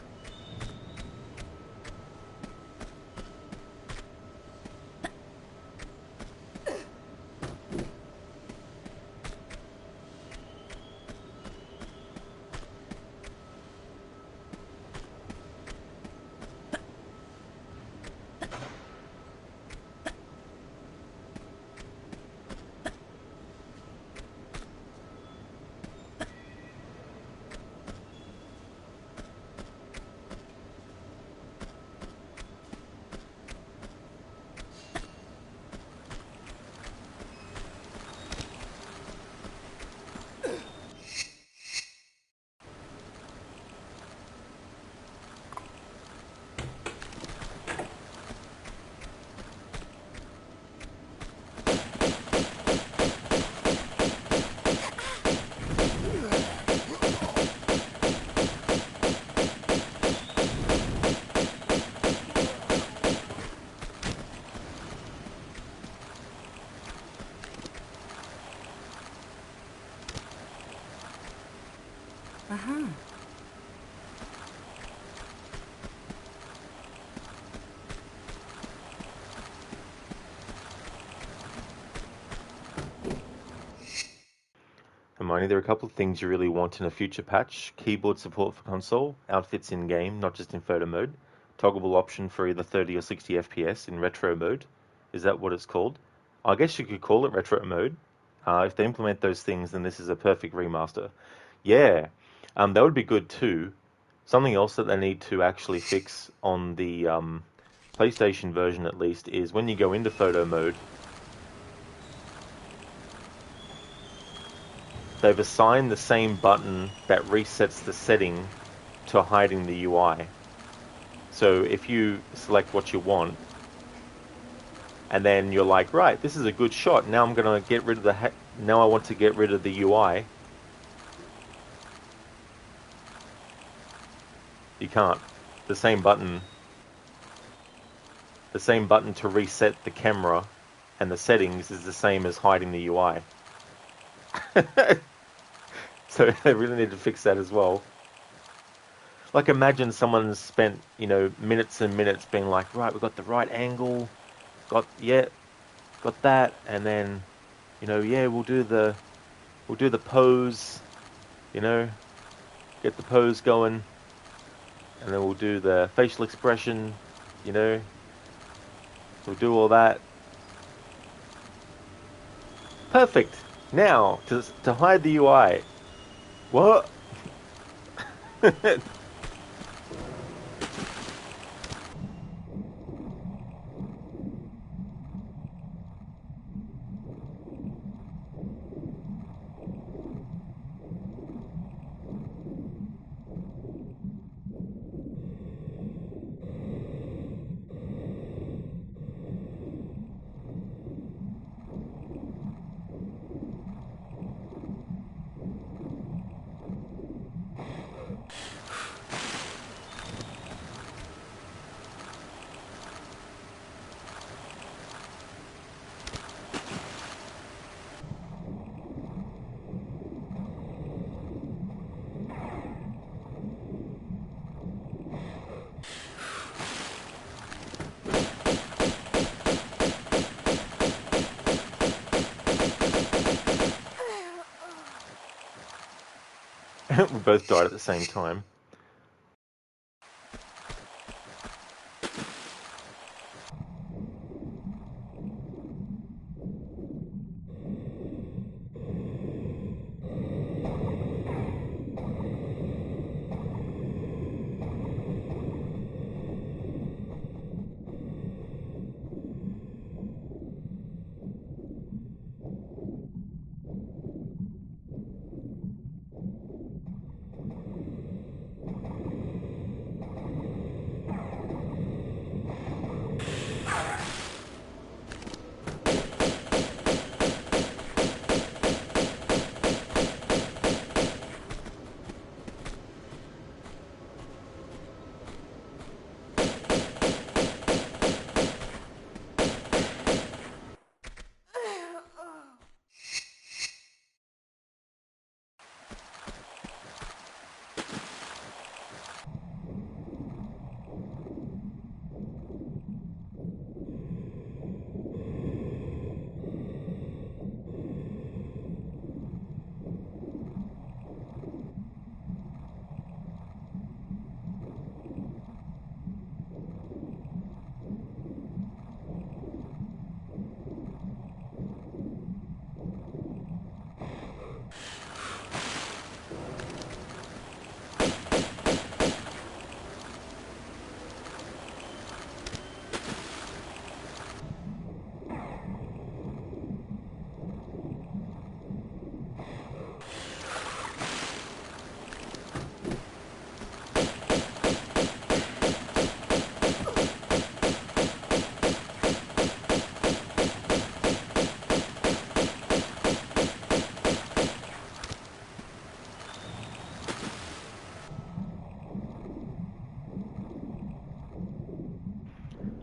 Speaker 1: Hermione, there are a couple of things you really want in a future patch. Keyboard support for console, outfits in-game, not just in photo mode. Toggleable option for either 30 or 60 FPS in retro mode. Is that what it's called? I guess you could call it retro mode. If they implement those things, then this is a perfect remaster. Yeah, that would be good too. Something else that they need to actually fix on the PlayStation version at least is when you go into photo mode, they've assigned the same button that resets the setting to hiding the UI. So if you select what you want, and then you're like, right, this is a good shot. Now I'm gonna get rid of the. Now I want to get rid of the UI. You can't. The same button. The same button to reset the camera and the settings is the same as hiding the UI. So they really need to fix that as well. Like imagine someone's spent, minutes and minutes being like, right, we've got the right angle, got that, and then, we'll do the pose, get the pose going, and then we'll do the facial expression, we'll do all that. Perfect. Now to hide the UI. What? We both died at the same time.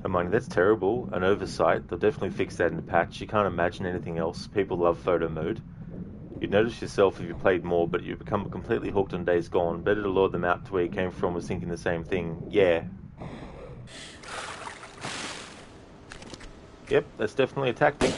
Speaker 1: Hermione, that's terrible. An oversight. They'll definitely fix that in the patch. You can't imagine anything else. People love photo mode. You'd notice yourself if you played more, but you become completely hooked on Days Gone. Better to lure them out to where you came from was thinking the same thing. Yeah. Yep, that's definitely a tactic.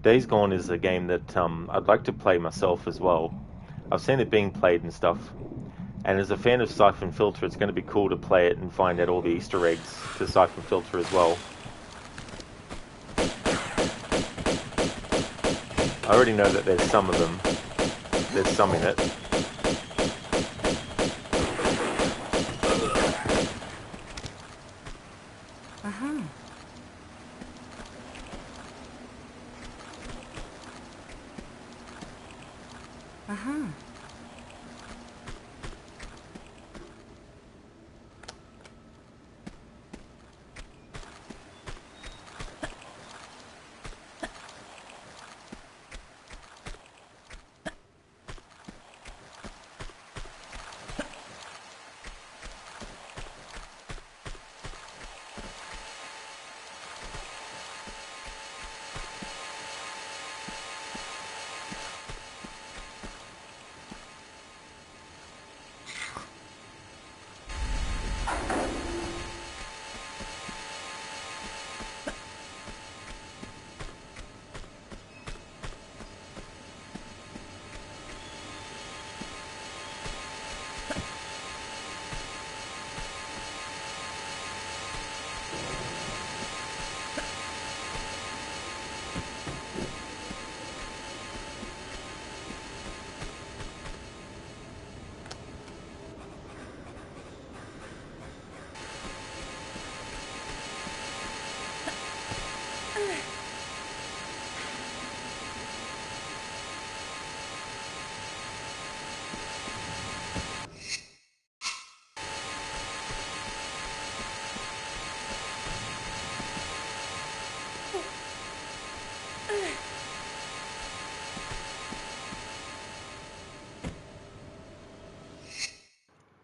Speaker 1: Days Gone is a game that I'd like to play myself as well. I've seen it being played and stuff. And as a fan of Siphon Filter, it's going to be cool to play it and find out all the Easter eggs to Siphon Filter as well. I already know that there's some of them. There's some in it.
Speaker 2: Uh-huh. Uh-huh.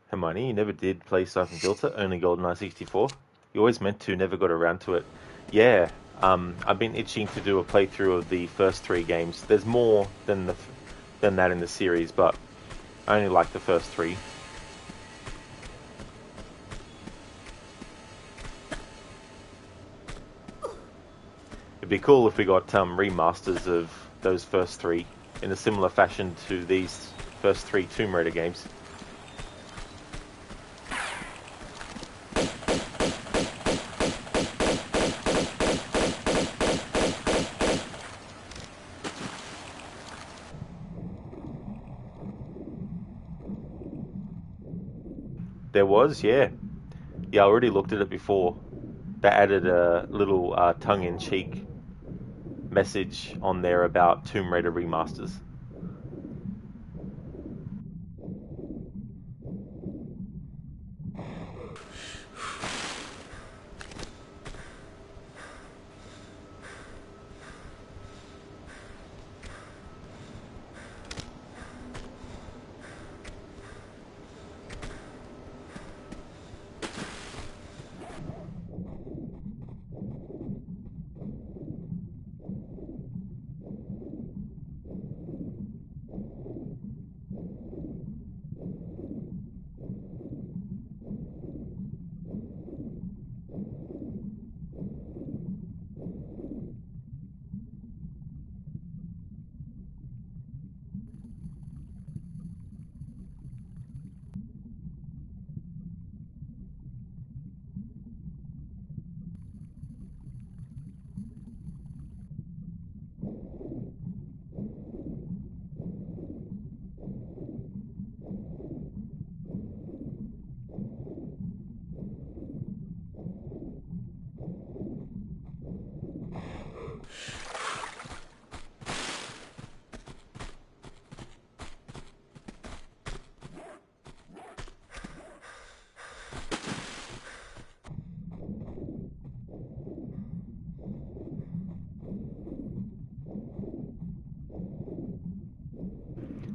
Speaker 1: Hermione, you never did play Siphon Filter, only GoldenEye 64. You always meant to, never got around to it. Yeah, I've been itching to do a playthrough of the first three games. There's more than that in the series, but I only like the first three. It'd be cool if we got remasters of those first three in a similar fashion to these first three Tomb Raider games. There was, yeah. Yeah, I already looked at it before. They added a little tongue-in-cheek message on there about Tomb Raider remasters.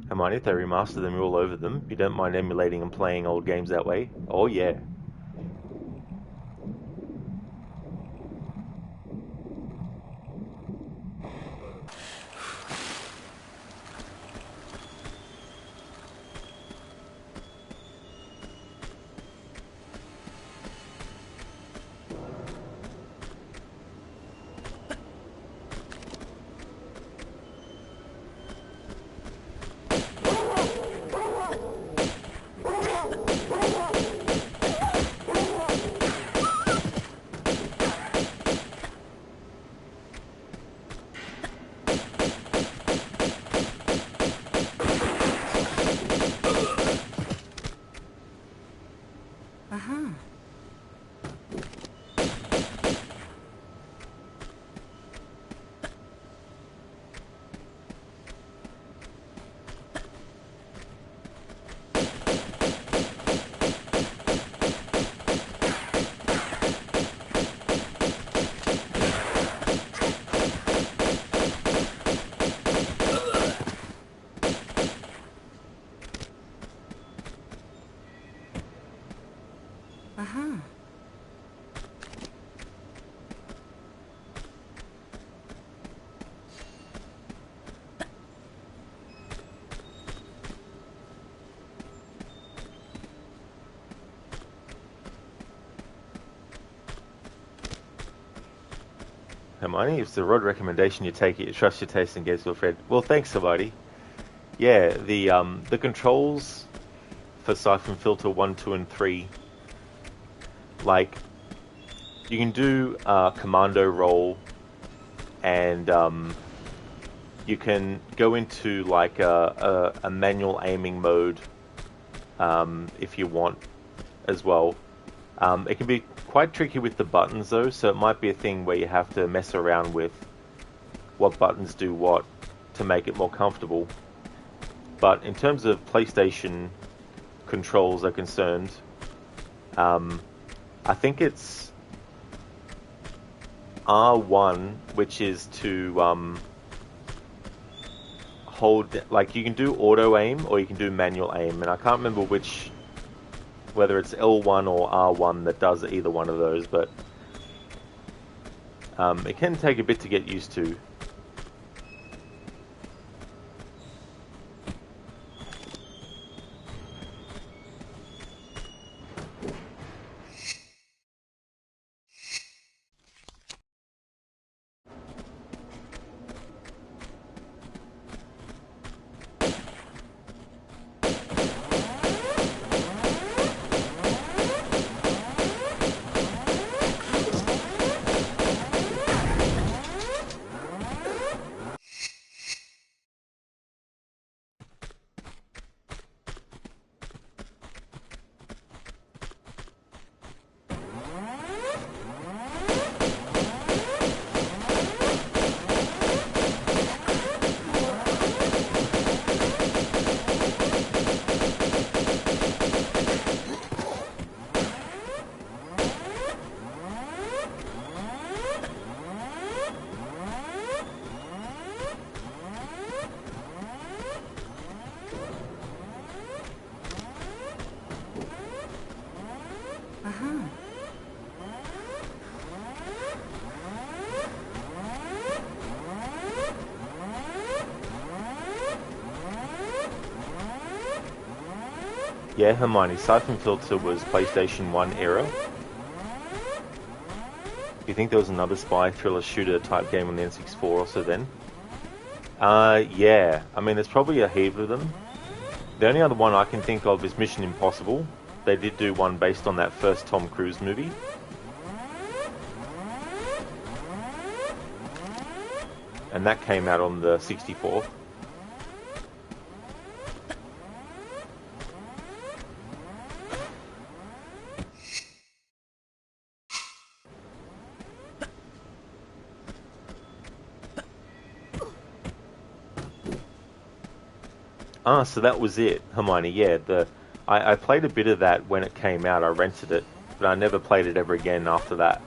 Speaker 1: Hermione, if they remaster them all over them, you don't mind emulating and playing old games that way? Oh yeah. Hermione. If it's a Rod recommendation, you take it. You trust your taste and gaze your friend. Well, thanks, Hermione. Yeah, the controls for Siphon Filter 1, 2, and 3, like, you can do commando roll, and you can go into like a manual aiming mode if you want as well. It can be quite tricky with the buttons though, so it might be a thing where you have to mess around with what buttons do what to make it more comfortable. But in terms of PlayStation controls are concerned, I think it's R1, which is to hold, like, you can do auto aim or you can do manual aim, and I can't remember whether it's L1 or R1 that does either one of those, but it can take a bit to get used to. Yeah, Hermione, Siphon Filter was PlayStation 1 era. You think there was another spy thriller shooter type game on the N64 also then? Yeah. I mean, there's probably a heap of them. The only other one I can think of is Mission Impossible. They did do one based on that first Tom Cruise movie. And that came out on the 64. Ah, so that was it, Hermione. Yeah, I played a bit of that when it came out. I rented it, but I never played it ever again after that.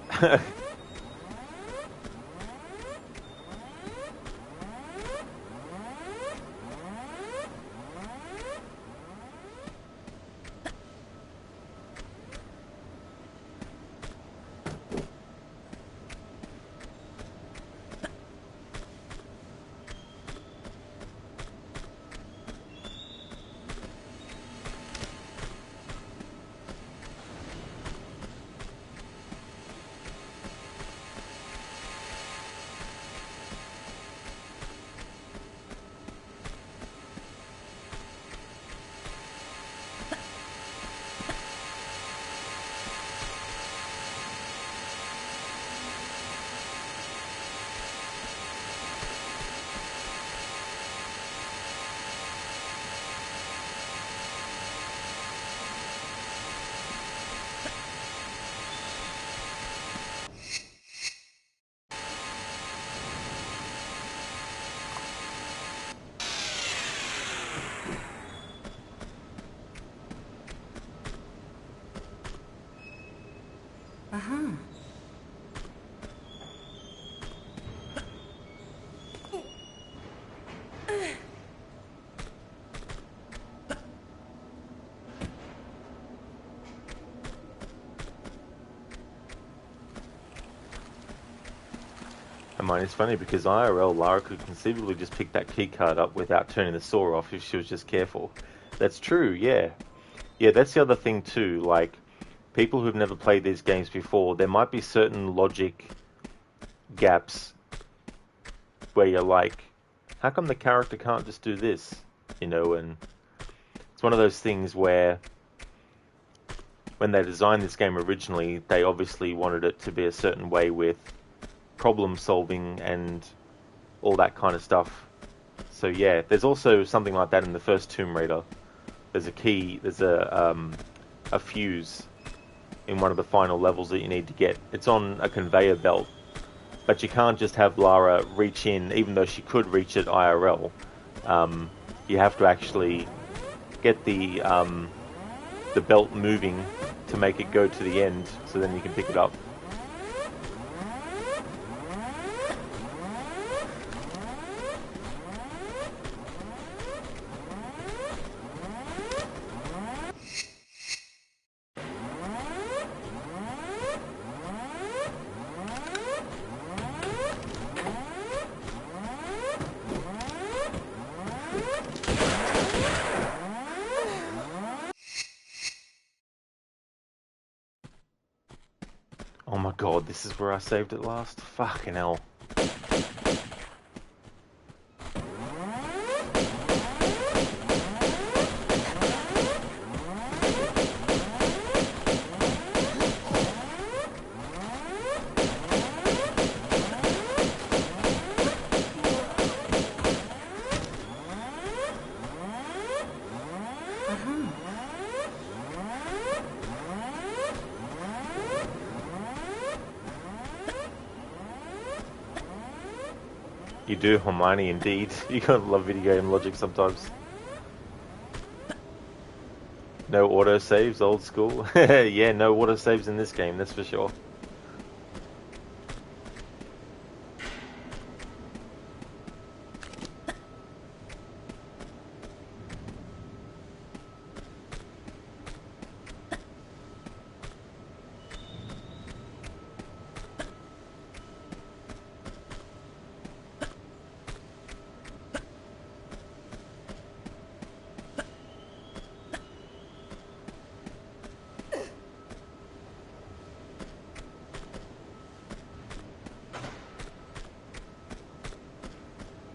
Speaker 1: I mean, it's funny because IRL, Lara could conceivably just pick that key card up without turning the saw off if she was just careful. That's true, yeah. Yeah, that's the other thing too, like, people who've never played these games before, there might be certain logic gaps where you're like, how come the character can't just do this? You know, and it's one of those things where when they designed this game originally, they obviously wanted it to be a certain way with problem solving and all that kind of stuff. So yeah, there's also something like that in the first Tomb Raider. There's a key, there's a fuse in one of the final levels that you need to get. It's on a conveyor belt, but you can't just have Lara reach in, even though she could reach it IRL. You have to actually get the belt moving to make it go to the end, so then you can pick it up. Oh my god, this is where I saved it last? Fucking hell. You do, Hermione, indeed. You gotta love video game logic sometimes. No autosaves, old school. Yeah, no autosaves in this game, that's for sure.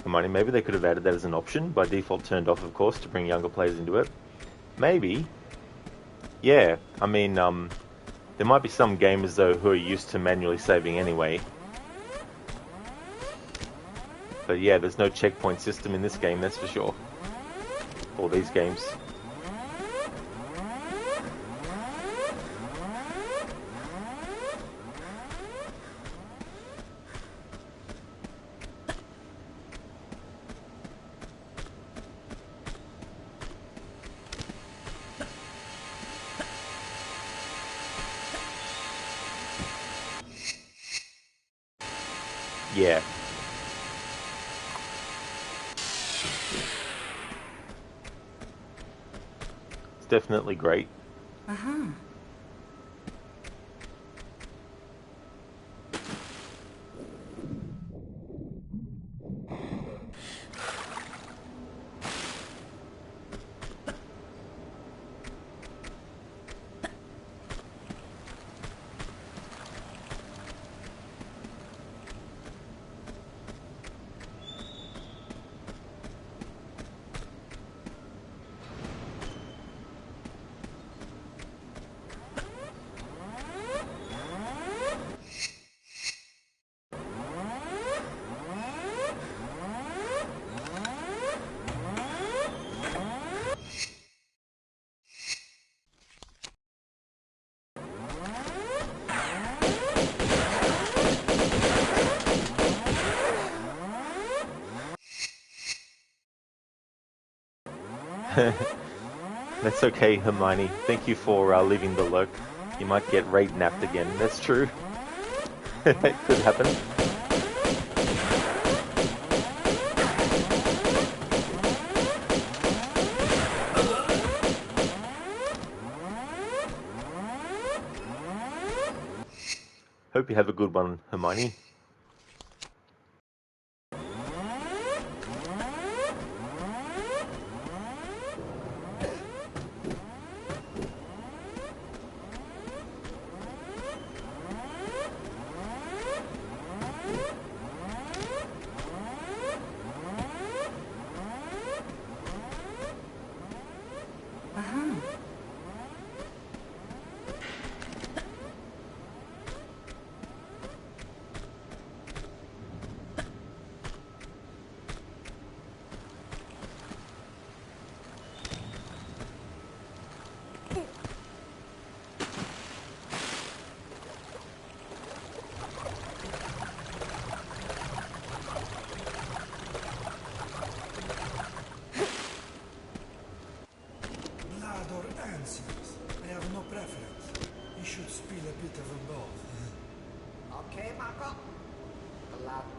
Speaker 1: Hermione, maybe they could have added that as an option, by default turned off, of course, to bring younger players into it. Maybe. Yeah, I mean, there might be some gamers, though, who are used to manually saving anyway. But yeah, there's no checkpoint system in this game, that's for sure. Or these games. Yeah. It's definitely great.
Speaker 2: Uh-huh.
Speaker 1: That's okay, Hermione. Thank you for leaving the lurk. You might get raid napped again. That's true. It could happen. Hope you have a good one, Hermione.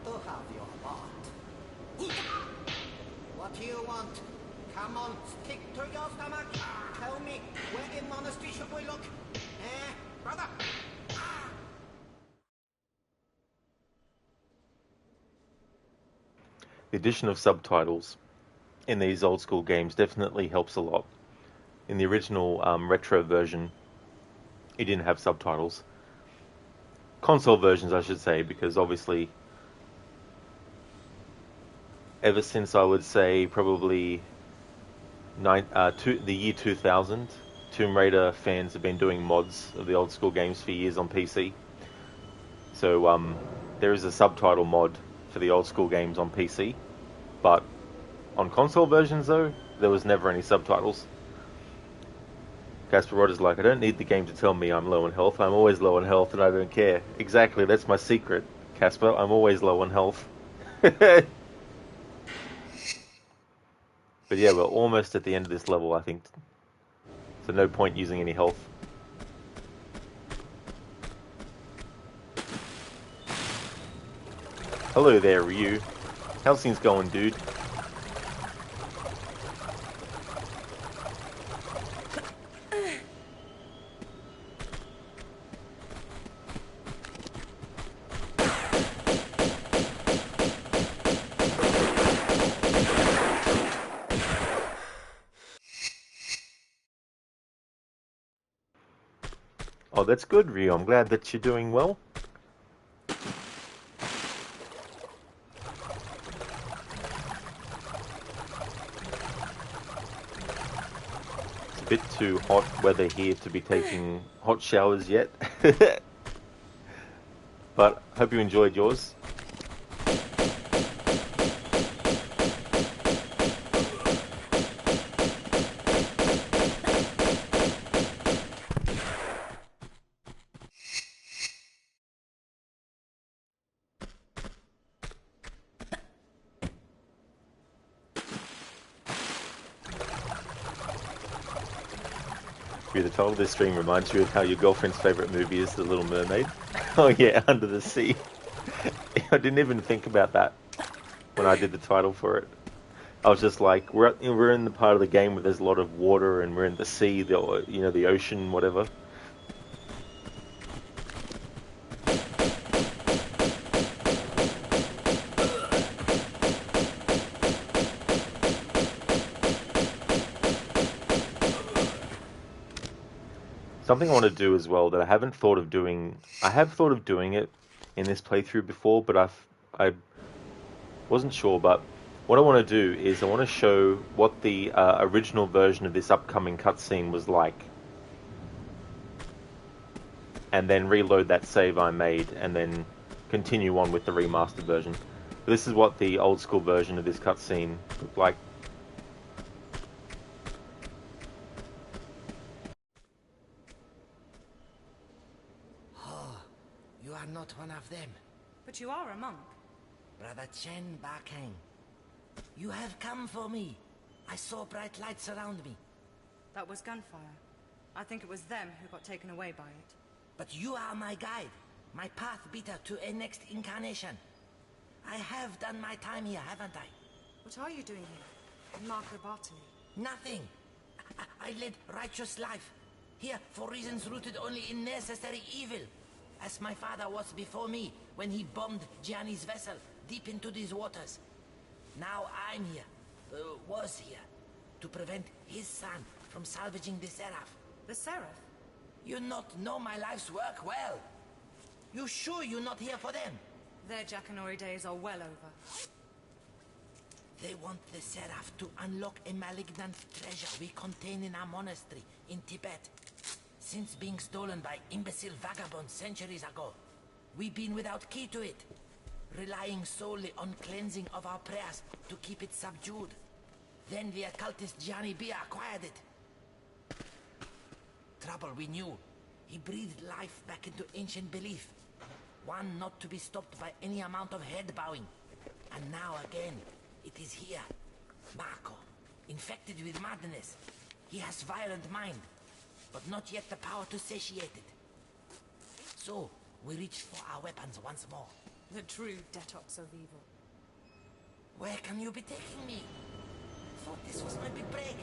Speaker 4: to have your heart. What do you want? Come on, stick to your stomach. Tell me, where in monastery should we look? Brother?
Speaker 1: The addition of subtitles in these old school games definitely helps a lot. In the original retro version, it didn't have subtitles. Console versions, I should say, because obviously, ever since I would say probably the year 2000, Tomb Raider fans have been doing mods of the old school games for years on PC. So there is a subtitle mod for the old school games on PC, but on console versions though, there was never any subtitles. Casper Rod is like, I don't need the game to tell me I'm low on health. I'm always low on health and I don't care. Exactly, that's my secret, Casper. I'm always low on health. But yeah, we're almost at the end of this level, I think. So no point using any health. Hello there, Ryu. How's things going, dude? Oh, that's good, Ryu. I'm glad that you're doing well. It's a bit too hot weather here to be taking hot showers yet. But hope you enjoyed yours. The title of this stream reminds you of how your girlfriend's favourite movie is The Little Mermaid. Oh yeah, Under the Sea. I didn't even think about that when I did the title for it. I was just like, we're in the part of the game where there's a lot of water and we're in the sea, the ocean, whatever. Something I want to do as well that I haven't thought of doing. I have thought of doing it in this playthrough before, but I wasn't sure. But what I want to do is I want to show what the original version of this upcoming cutscene was like, and then reload that save I made, and then continue on with the remastered version. This is what the old school version of this cutscene looked like.
Speaker 4: You are not one of them.
Speaker 2: But you are a monk.
Speaker 4: Brother Chen Bakang. You have come for me. I saw bright lights around me.
Speaker 2: That was gunfire. I think it was them who got taken away by it.
Speaker 4: But you are my guide, my path beater to a next incarnation. I have done my time here, haven't I?
Speaker 2: What are you doing here, in Marco Bartoli?
Speaker 4: Nothing. I led righteous life. Here for reasons rooted only in necessary evil. As my father was before me when he bombed Gianni's vessel deep into these waters. Now I'm here, was here, to prevent his son from salvaging the Seraph.
Speaker 2: The Seraph?
Speaker 4: You not know my life's work well. You sure you're not here for them?
Speaker 2: Their Jackanory days are well over.
Speaker 4: They want the Seraph to unlock a malignant treasure we contain in our monastery in Tibet. Since being stolen by imbecile vagabonds centuries ago, we've been without key to it, relying solely on cleansing of our prayers to keep it subdued. Then the occultist Gianni B acquired it. Trouble we knew. He breathed life back into ancient belief. One not to be stopped by any amount of head bowing. And now again, it is here. Marco, infected with madness. He has violent mind, but not yet the power to satiate it. So, we reached for our weapons once more.
Speaker 2: The true detox of evil.
Speaker 4: Where can you be taking me? Thought this was my big break.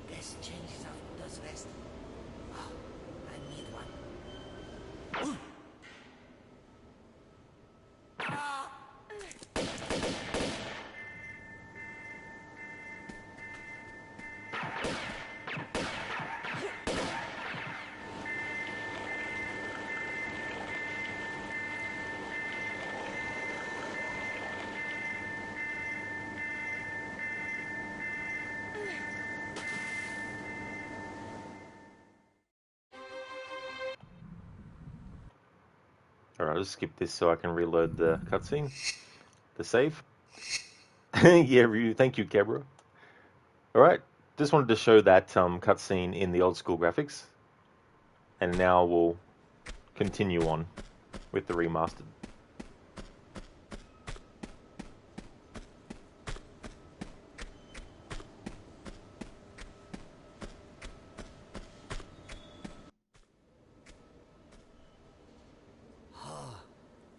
Speaker 4: Guess changes after does rest. Oh, I need one.
Speaker 1: Alright, I'll just skip this so I can reload the cutscene. The save. Yeah, thank you, Kebra. Alright, just wanted to show that cutscene in the old school graphics. And now we'll continue on with the remastered.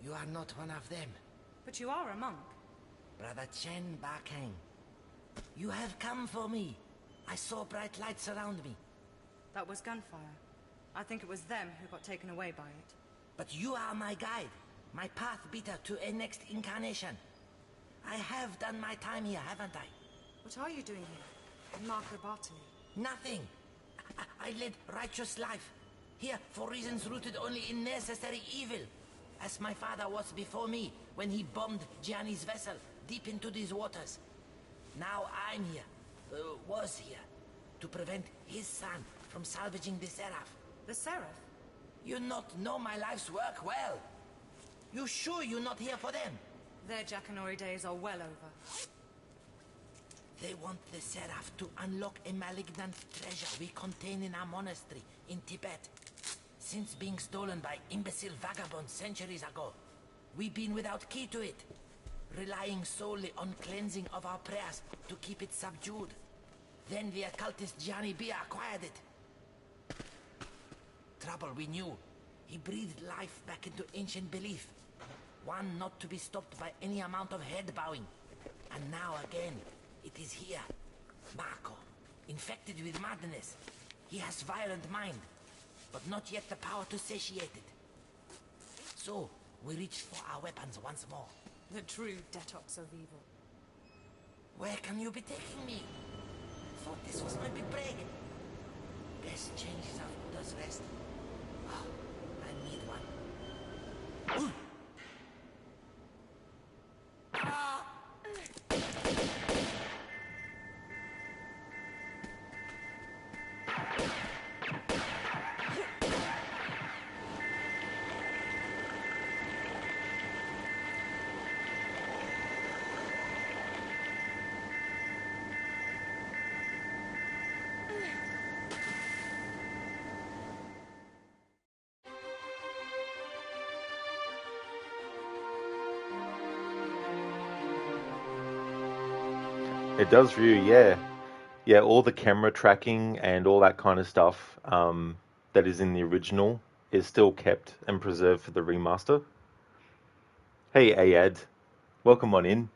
Speaker 4: You are not one of them.
Speaker 2: But you are a monk.
Speaker 4: Brother Chen Bakang. You have come for me. I saw bright lights around me.
Speaker 2: That was gunfire. I think it was them who got taken away by it.
Speaker 4: But you are my guide, my path beater to a next incarnation. I have done my time here, haven't I?
Speaker 2: What are you doing here? In Marco Bartoli?
Speaker 4: Nothing. I led righteous life. Here for reasons rooted only in necessary evil. As my father was before me when he bombed Gianni's vessel deep into these waters. Now I'm here, was here, to prevent his son from salvaging the Seraph.
Speaker 2: The Seraph?
Speaker 4: You not know my life's work well. You sure you're not here for them?
Speaker 2: Their Jackanory days are well over.
Speaker 4: They want the Seraph to unlock a malignant treasure we contain in our monastery in Tibet. Since being stolen by imbecile vagabonds centuries ago, we've been without key to it, relying solely on cleansing of our prayers to keep it subdued. Then the occultist Gianni B acquired it. Trouble we knew. He breathed life back into ancient belief. One not to be stopped by any amount of head bowing. And now again, it is here. Marco, infected with madness. He has violent mind, but not yet the power to satiate it. So, we reach for our weapons once more.
Speaker 2: The true detox of evil.
Speaker 4: Where can you be taking me? Thought this was my big break. Guess changes after does rest. Oh, I need one.
Speaker 1: It does Ryu, yeah. Yeah, all the camera tracking and all that kind of stuff that is in the original is still kept and preserved for the remaster. Hey, Ayad. Welcome on in.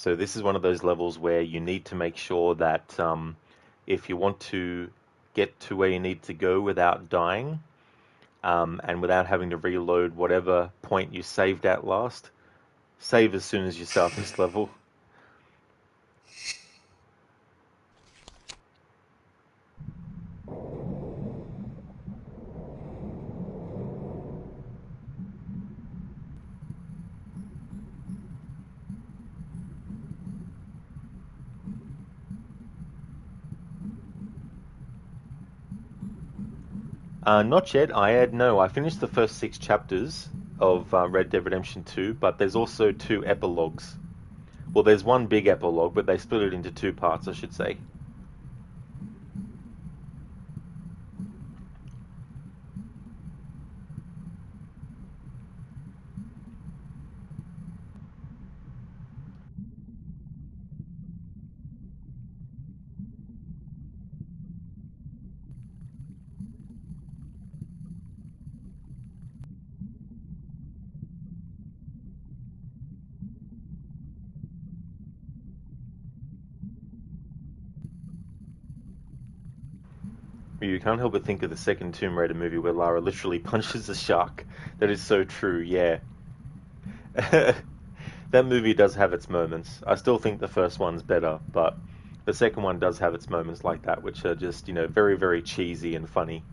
Speaker 1: So this is one of those levels where you need to make sure that if you want to get to where you need to go without dying, and without having to reload whatever point you saved at last, save as soon as you start this level. Not yet. I finished the first 6 chapters of Red Dead Redemption 2, but there's also 2 epilogues. Well, there's one big epilogue, but they split it into 2 parts, I should say. You can't help but think of the second Tomb Raider movie where Lara literally punches a shark. That is so true, yeah. That movie does have its moments. I still think the first one's better, but the second one does have its moments like that, which are just, very, very cheesy and funny.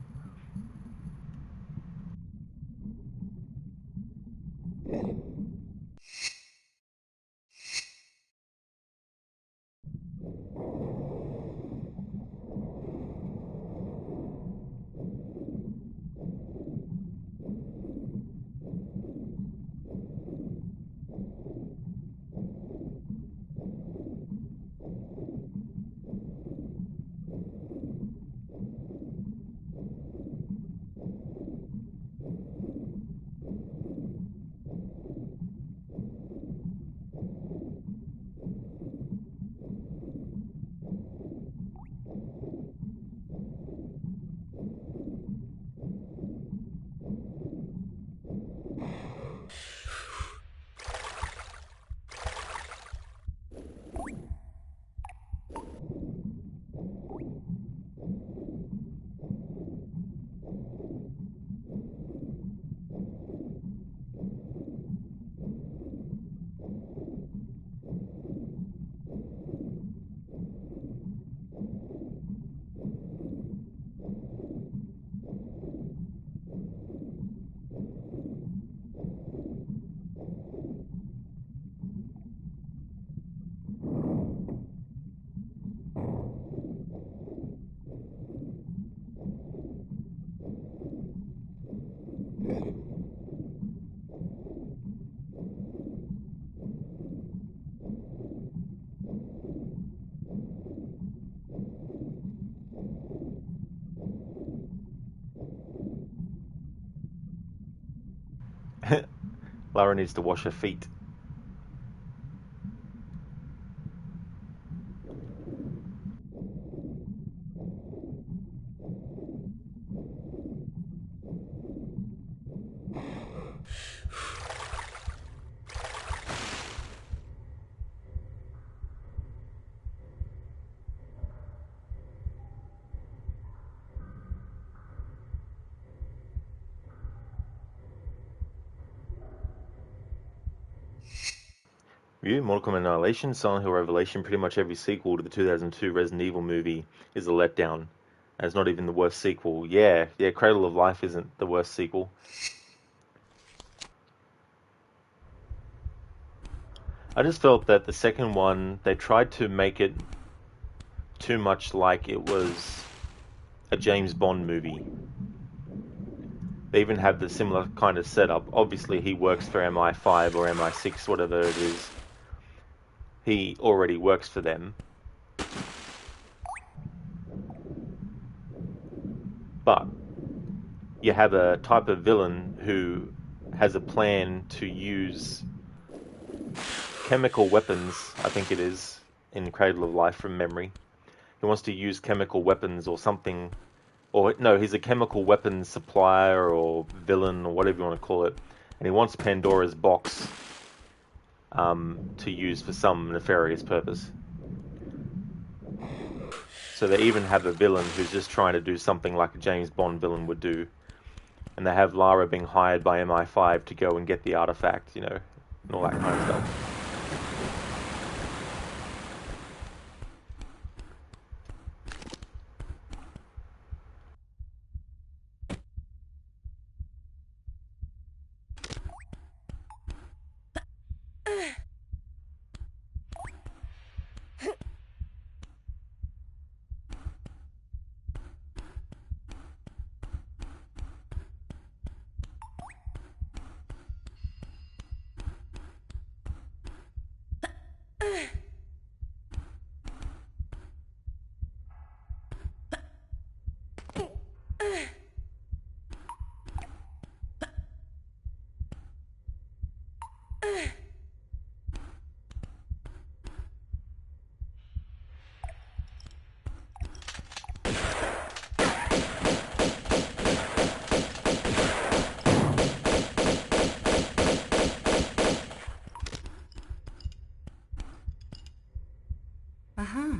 Speaker 1: Lara needs to wash her feet. Review: Mortal Kombat Annihilation, Silent Hill Revelation, pretty much every sequel to the 2002 Resident Evil movie is a letdown. And it's not even the worst sequel. Yeah, Cradle of Life isn't the worst sequel. I just felt that the second one, they tried to make it too much like it was a James Bond movie. They even have the similar kind of setup. Obviously, he works for MI5 or MI6, whatever it is. He already works for them. But you have a type of villain who has a plan to use chemical weapons, I think it is, in Cradle of Life from memory. He wants to use chemical weapons or something. Or, no, he's a chemical weapons supplier or villain or whatever you want to call it. And he wants Pandora's box to use for some nefarious purpose. So they even have a villain who's just trying to do something like a James Bond villain would do. And they have Lara being hired by MI5 to go and get the artifact, you know, and all that kind of stuff.
Speaker 2: Uh-huh.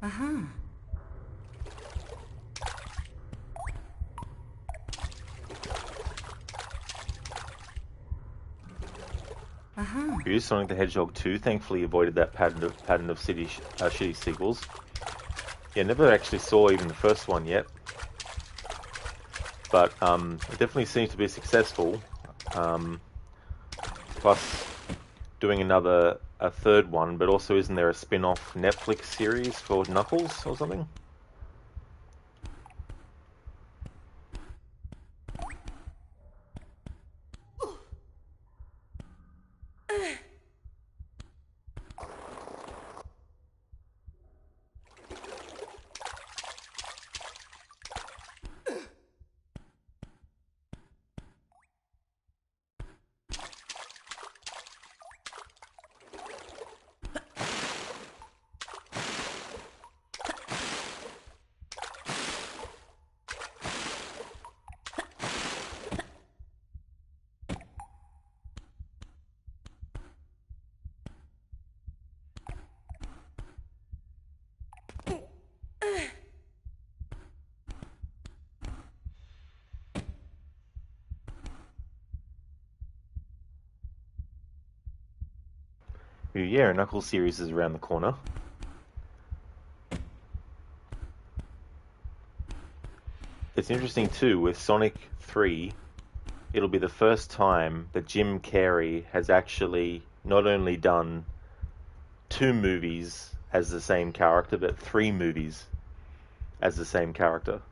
Speaker 2: Uh-huh. Uh-huh.
Speaker 1: Who is Sonic the Hedgehog 2 thankfully avoided that pattern of shitty sequels. Yeah, never actually saw even the first one yet. But it definitely seems to be successful. Plus, doing a third one, but also isn't there a spin-off Netflix series for Knuckles or something? Yeah, a Knuckles series is around the corner. It's interesting too, with Sonic 3, it'll be the first time that Jim Carrey has actually not only done 2 movies as the same character, but 3 movies as the same character.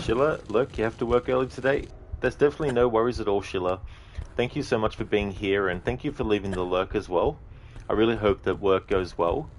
Speaker 1: Sheila, look, you have to work early today. There's definitely no worries at all, Sheila. Thank you so much for being here, and thank you for leaving the lurk as well. I really hope that work goes well.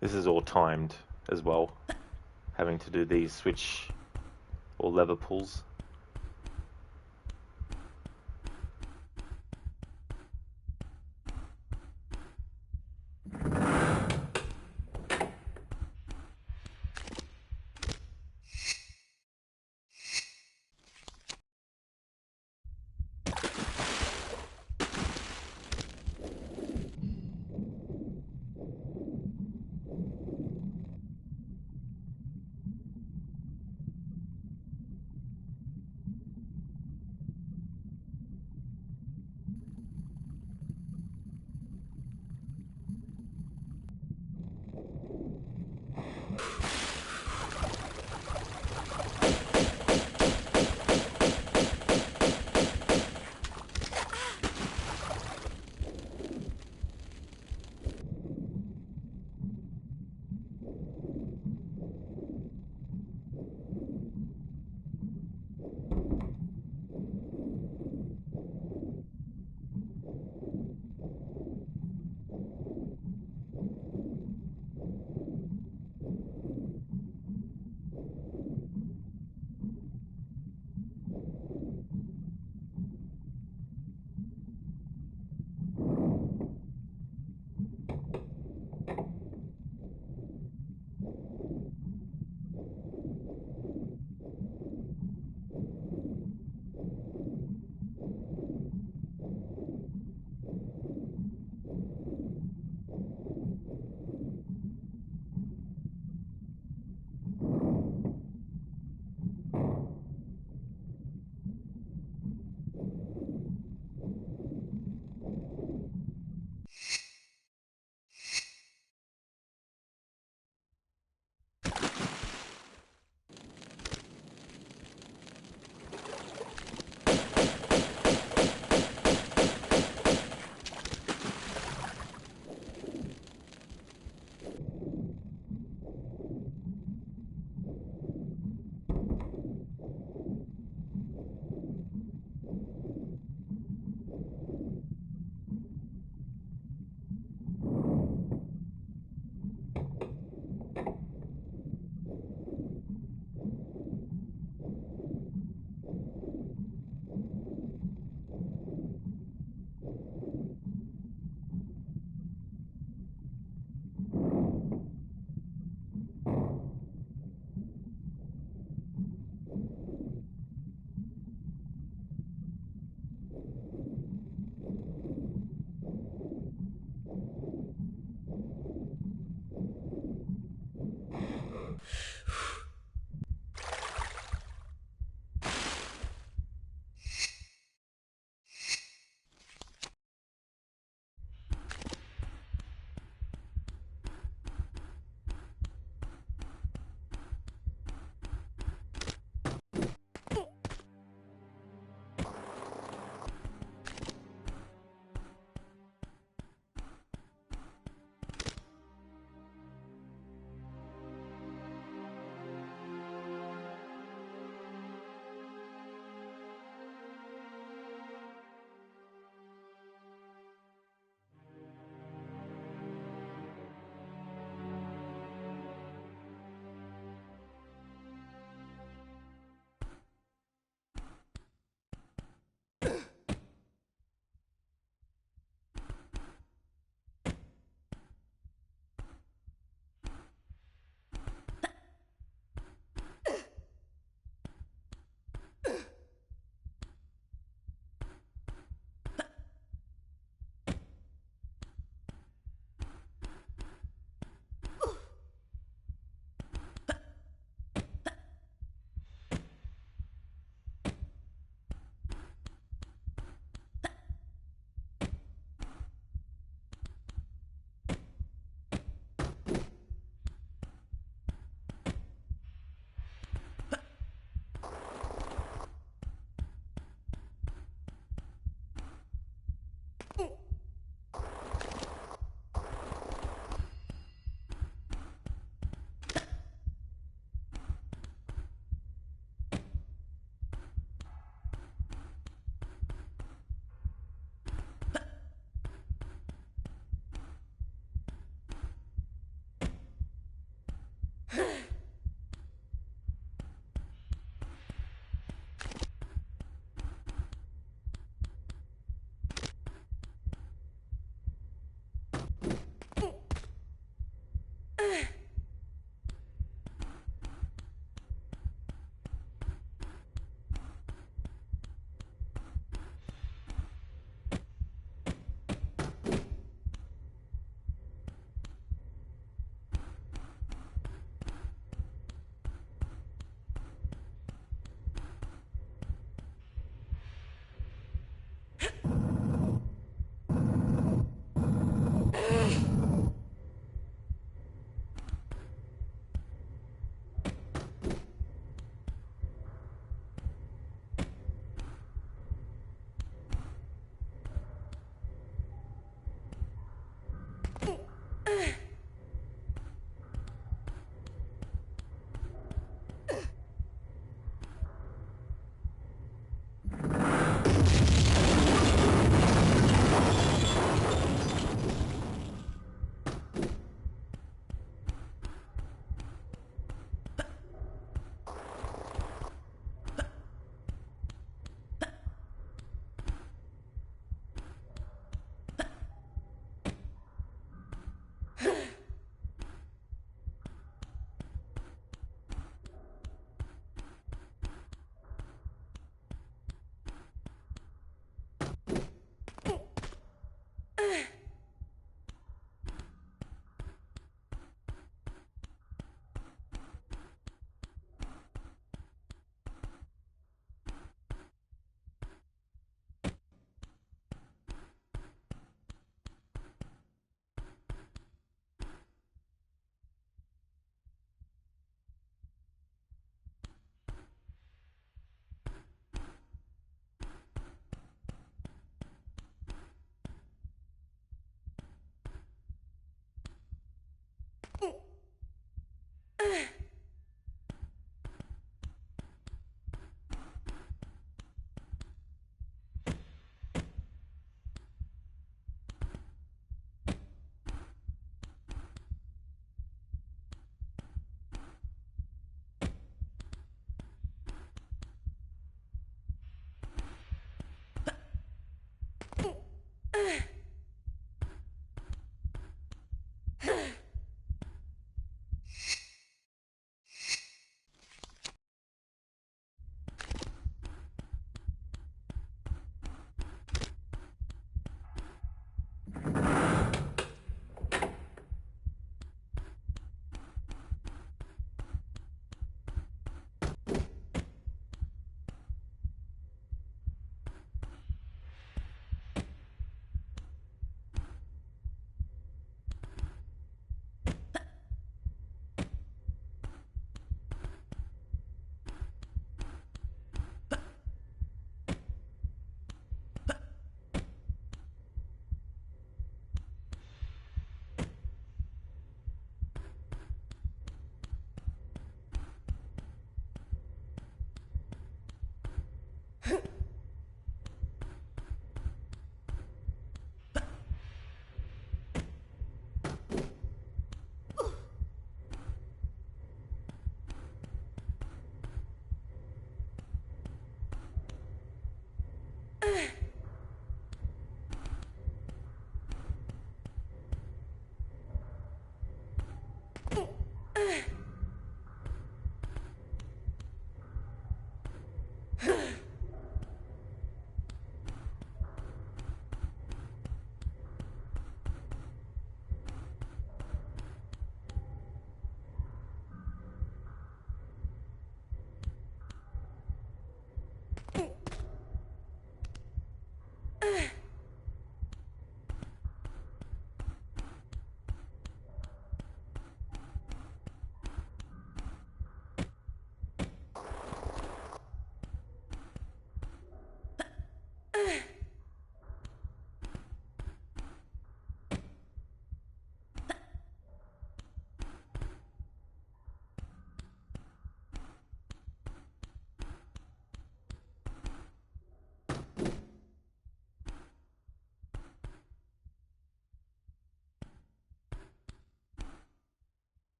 Speaker 1: This is all timed as well, having to do these switch or lever pulls.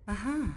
Speaker 2: Uh-huh.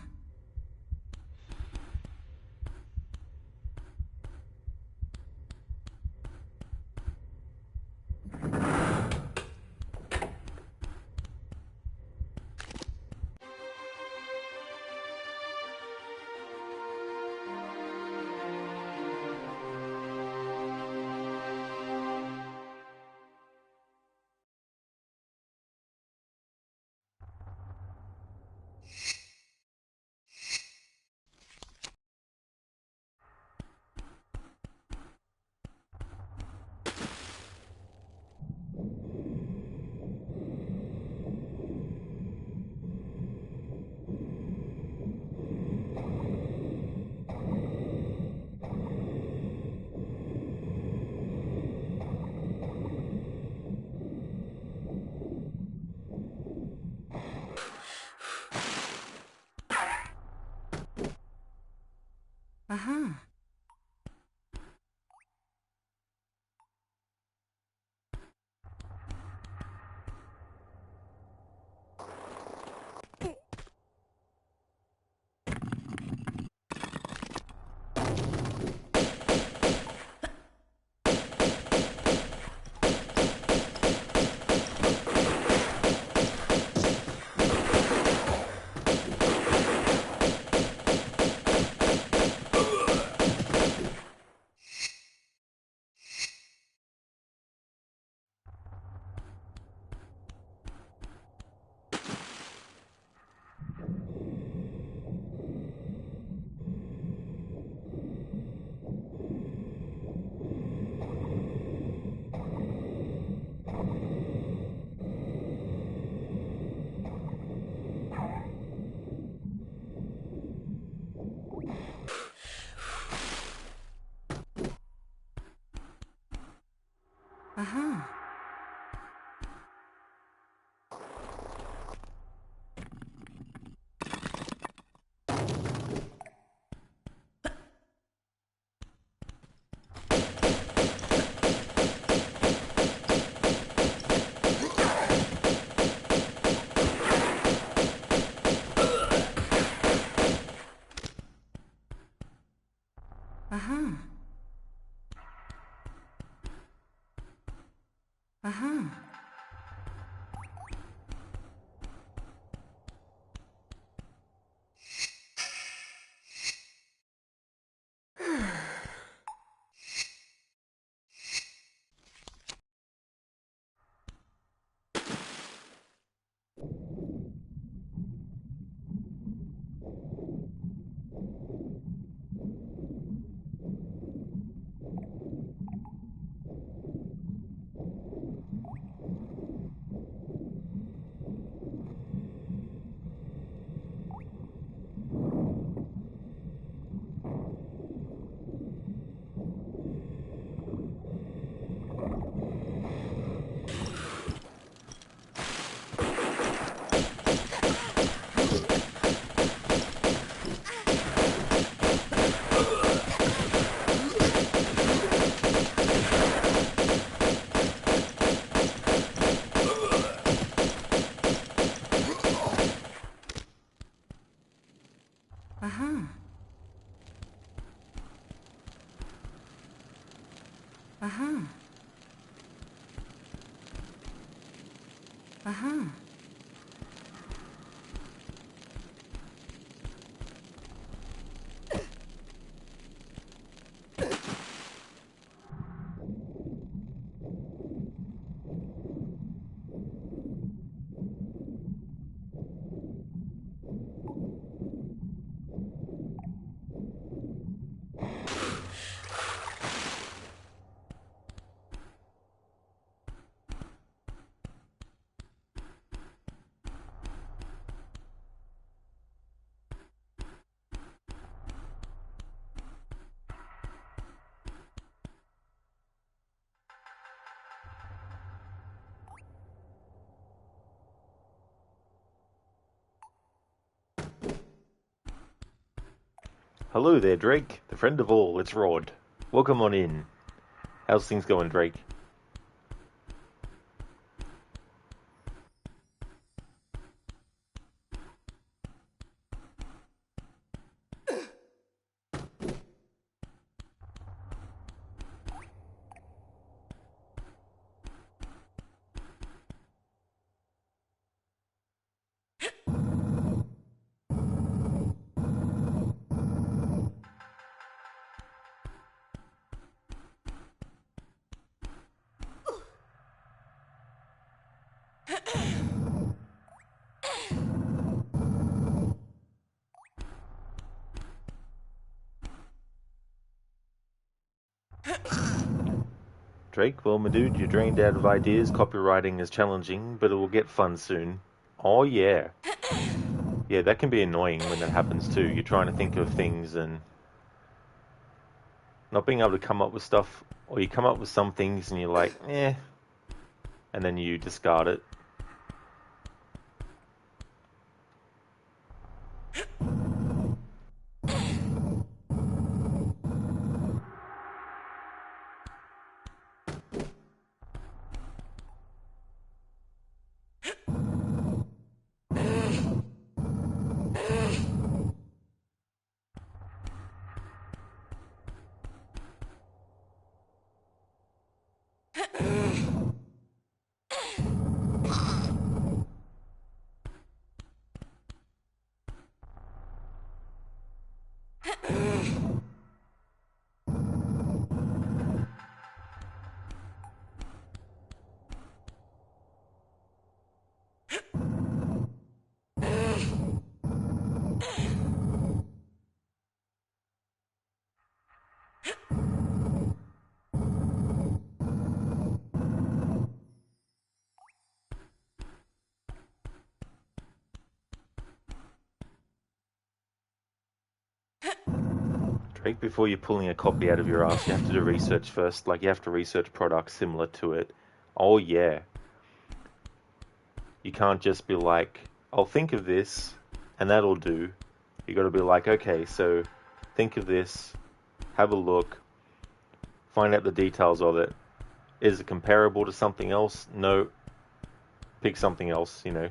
Speaker 2: Uh-huh. Uh-huh. Uh-huh. Uh-huh. Uh-huh. Uh-huh. Uh-huh.
Speaker 1: Hello there, Drake, the friend of all. It's Rod. Welcome on in. How's things going, Drake? Drake, well, my dude, you're drained out of ideas. Copywriting is challenging, but it will get fun soon. Oh, yeah. Yeah, that can be annoying when that happens too. You're trying to think of things and not being able to come up with stuff, or you come up with some things and you're like, eh, and then you discard it. Drake, before you're pulling a copy out of your ass, you have to do research first. Like, you have to research products similar to it. Oh, yeah. You can't just be like, I'll think of this, and that'll do. You got to be like, okay, so think of this, have a look, find out the details of it. Is it comparable to something else? No. Pick something else, you know.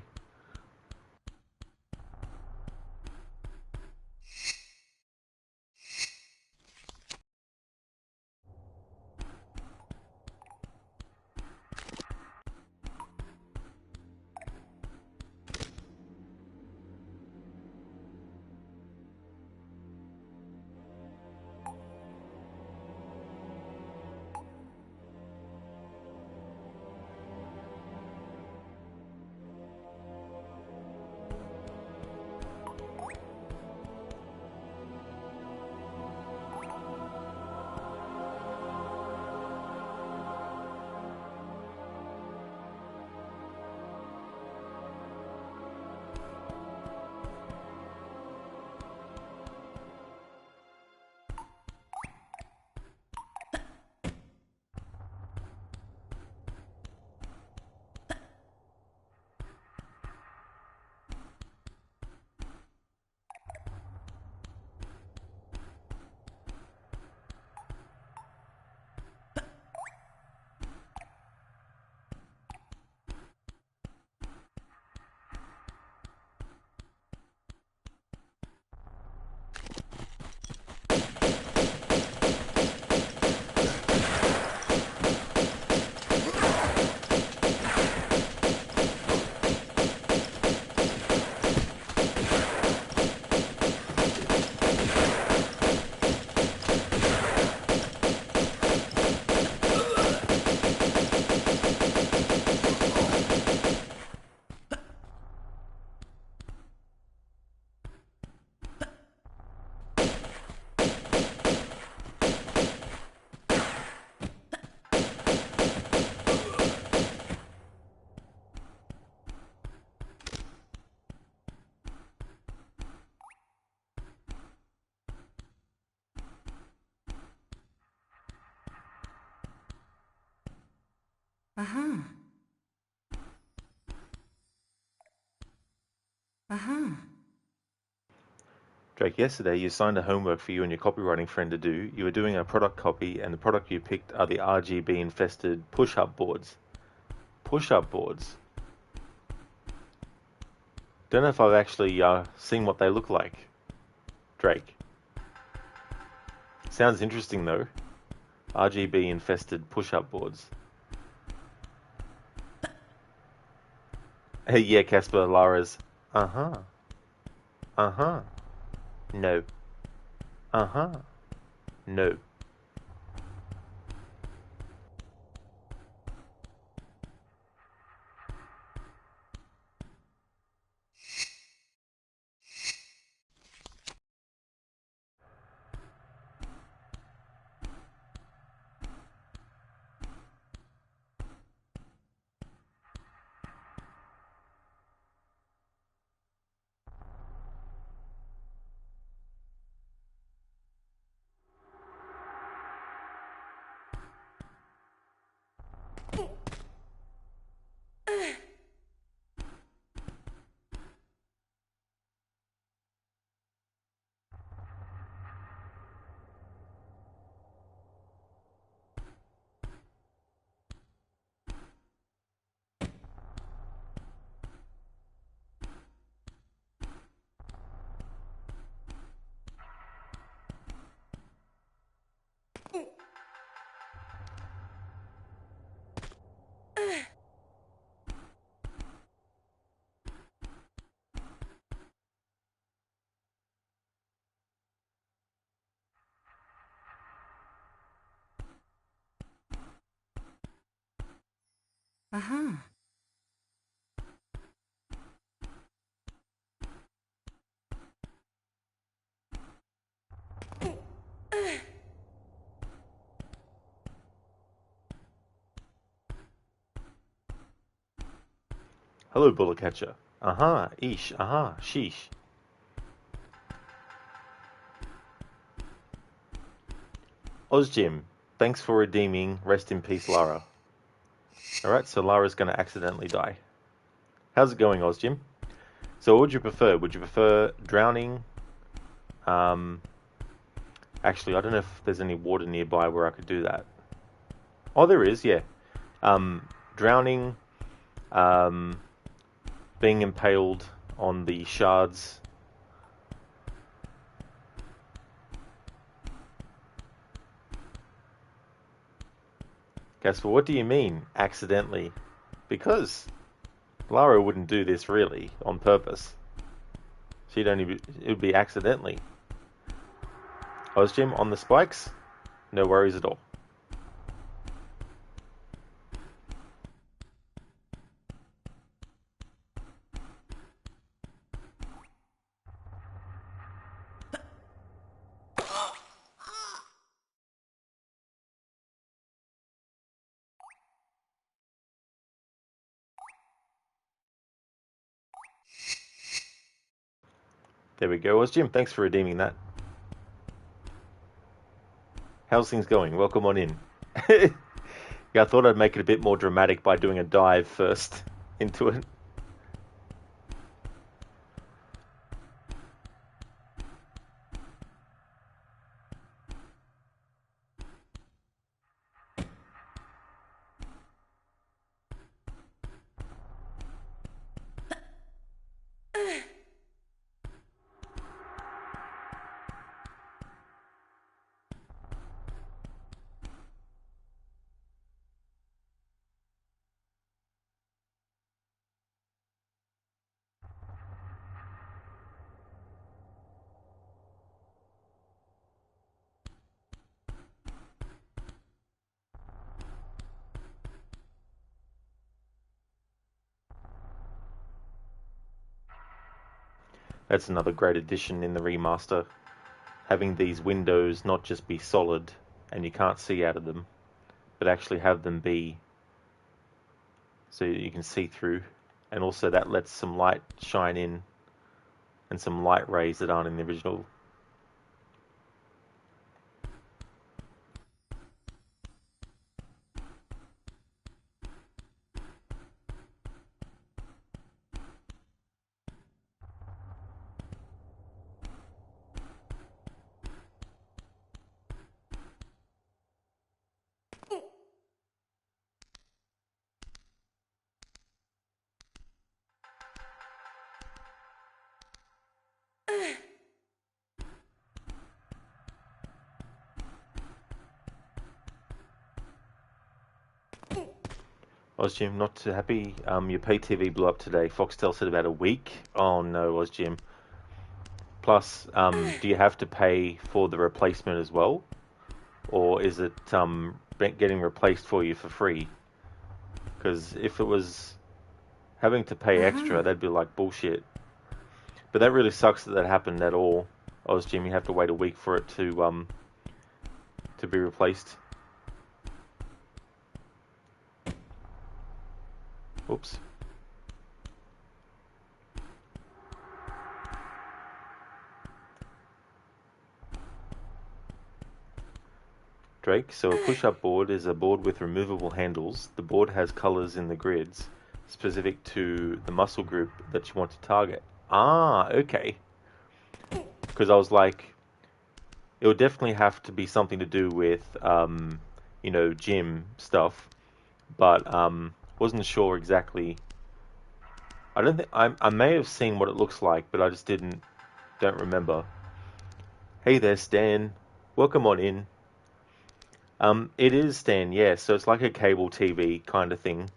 Speaker 2: Uh-huh. Uh-huh.
Speaker 1: Drake, yesterday you assigned a homework for you and your copywriting friend to do. You were doing a product copy, and the product you picked are the RGB-infested push-up boards. Push-up boards? Don't know if I've actually seen what they look like. Drake. Sounds interesting, though. RGB-infested push-up boards. Hey, yeah, Casper, Lara's. Uh-huh. Uh-huh. No. Uh-huh. No.
Speaker 2: Uh-huh.
Speaker 1: Hello, bullet catcher. Aha, ish, aha, sheesh. Ozjim, thanks for redeeming. Rest in peace, Lara. Alright, so Lara's going to accidentally die. How's it going, Ozjim? So what would you prefer? Would you prefer drowning? Actually, I don't know if there's any water nearby where I could do that. Oh, there is, yeah. Drowning, being impaled on the shards. Casper, what do you mean, accidentally? Because Lara wouldn't do this really on purpose. She'd only it would be accidentally. Ozjim on the spikes? No worries at all. There we go, Ozjim. Thanks for redeeming that. How's things going? Welcome on in. Yeah, I thought I'd make it a bit more dramatic by doing a dive first into it. That's another great addition in the remaster. Having these windows not just be solid and you can't see out of them, but actually have them be so you can see through. And also that lets some light shine in and some light rays that aren't in the original. Ozjim, not too happy. Your pay TV blew up today. Foxtel said about a week. Oh no, Ozjim. Plus, do you have to pay for the replacement as well? Or is it getting replaced for you for free? Because if it was having to pay extra, that'd be like bullshit. But that really sucks that happened at all. Ozjim, you have to wait a week for it to be replaced. Oops. Drake, so a push-up board is a board with removable handles. The board has colors in the grids specific to the muscle group that you want to target. Ah, okay. Because I was like, it would definitely have to be something to do with, gym stuff, but wasn't sure exactly. I don't think I may have seen what it looks like, but I just don't remember. Hey there, Stan. Welcome on in. It is, Stan, yeah, so it's like a cable TV kind of thing.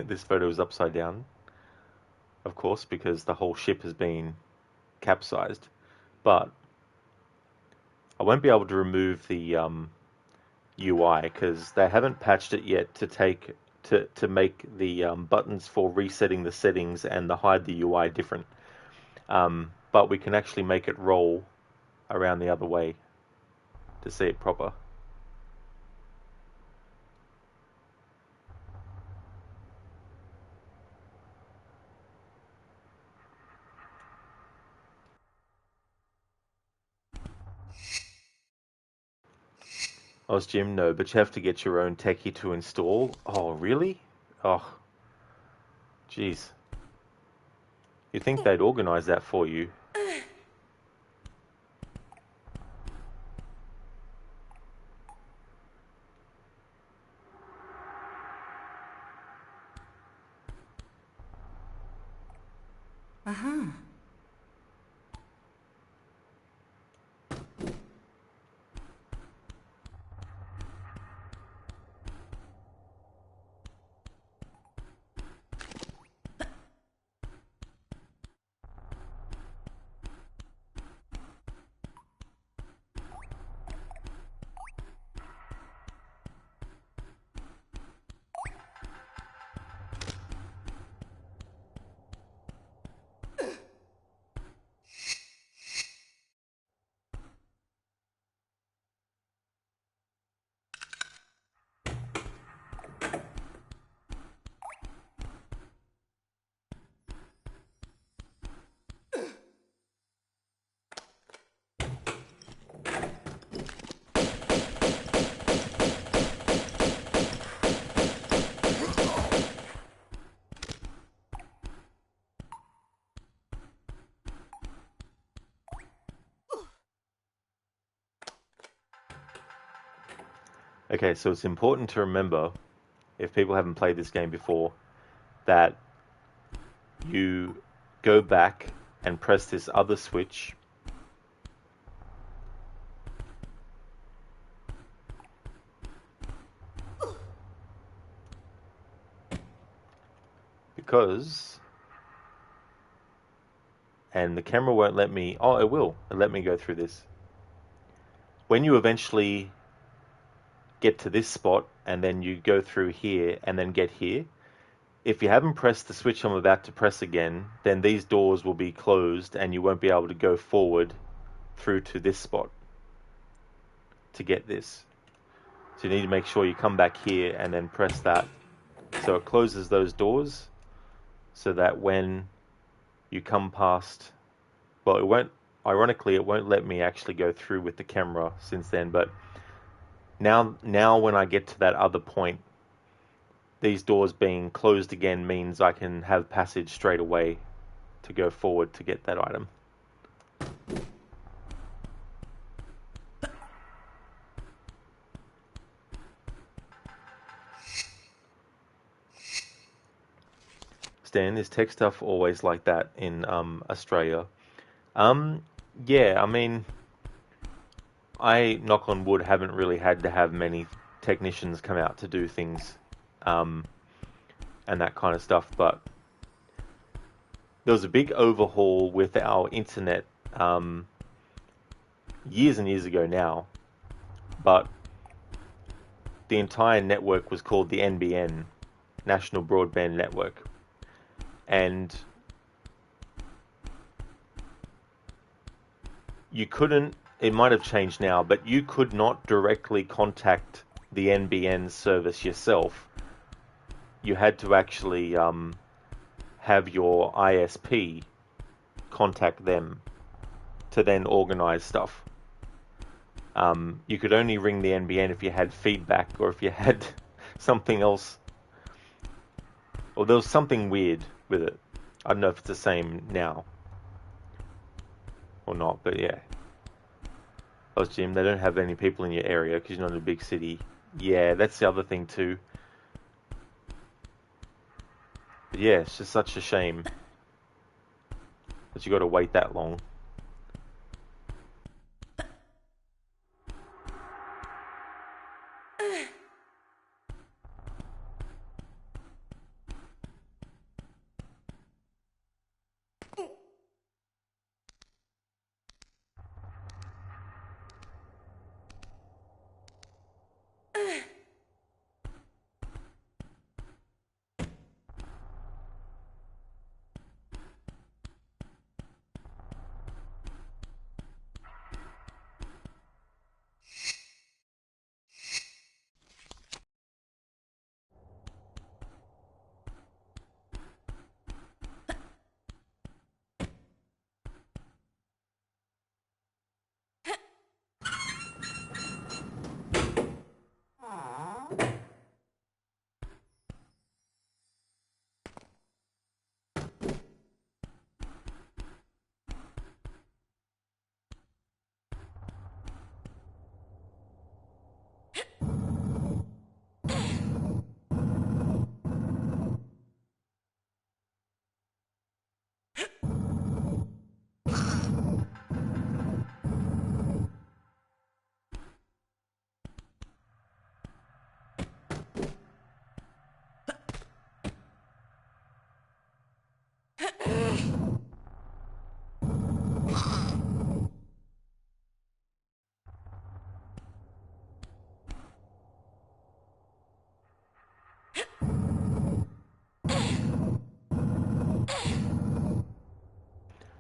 Speaker 1: This photo is upside down, of course, because the whole ship has been capsized. But I won't be able to remove the UI because they haven't patched it yet to make the buttons for resetting the settings and the hide the UI different. But we can actually make it roll around the other way to see it proper. Jim, no, but you have to get your own techie to install. Oh, really? Oh, jeez. You'd think they'd organize that for you.
Speaker 2: Uh-huh.
Speaker 1: Okay, so it's important to remember, if people haven't played this game before, that you go back and press this other switch because, and the camera won't let me, oh, it will, let me go through this. When you eventually get to this spot and then you go through here and then get here, if you haven't pressed the switch I'm about to press again, then these doors will be closed and you won't be able to go forward through to this spot to get this. So you need to make sure you come back here and then press that. So it closes those doors so that when you come past, well, it won't, ironically, it won't let me actually go through with the camera since then, but now when I get to that other point, these doors being closed again means I can have passage straight away to go forward to get that item. Stan, is tech stuff always like that in Australia? Yeah, I mean, I, knock on wood, haven't really had to have many technicians come out to do things and that kind of stuff, but there was a big overhaul with our internet years and years ago now, but the entire network was called the NBN, National Broadband Network, and you couldn't, it might have changed now, but you could not directly contact the NBN service yourself. You had to actually have your ISP contact them to then organize stuff. You could only ring the NBN if you had feedback or if you had something else. Or there was something weird with it. I don't know if it's the same now or not, but yeah. Oh, Jim, they don't have any people in your area because you're not in a big city. Yeah, that's the other thing too. But yeah, it's just such a shame that you got to wait that long.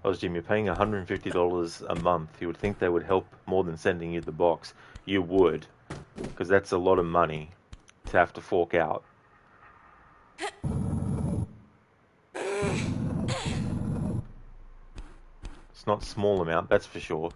Speaker 1: Oh, Jim, you're paying $150 a month. You would think they would help more than sending you the box. You would, because that's a lot of money to have to fork out. It's not a small amount, that's for sure.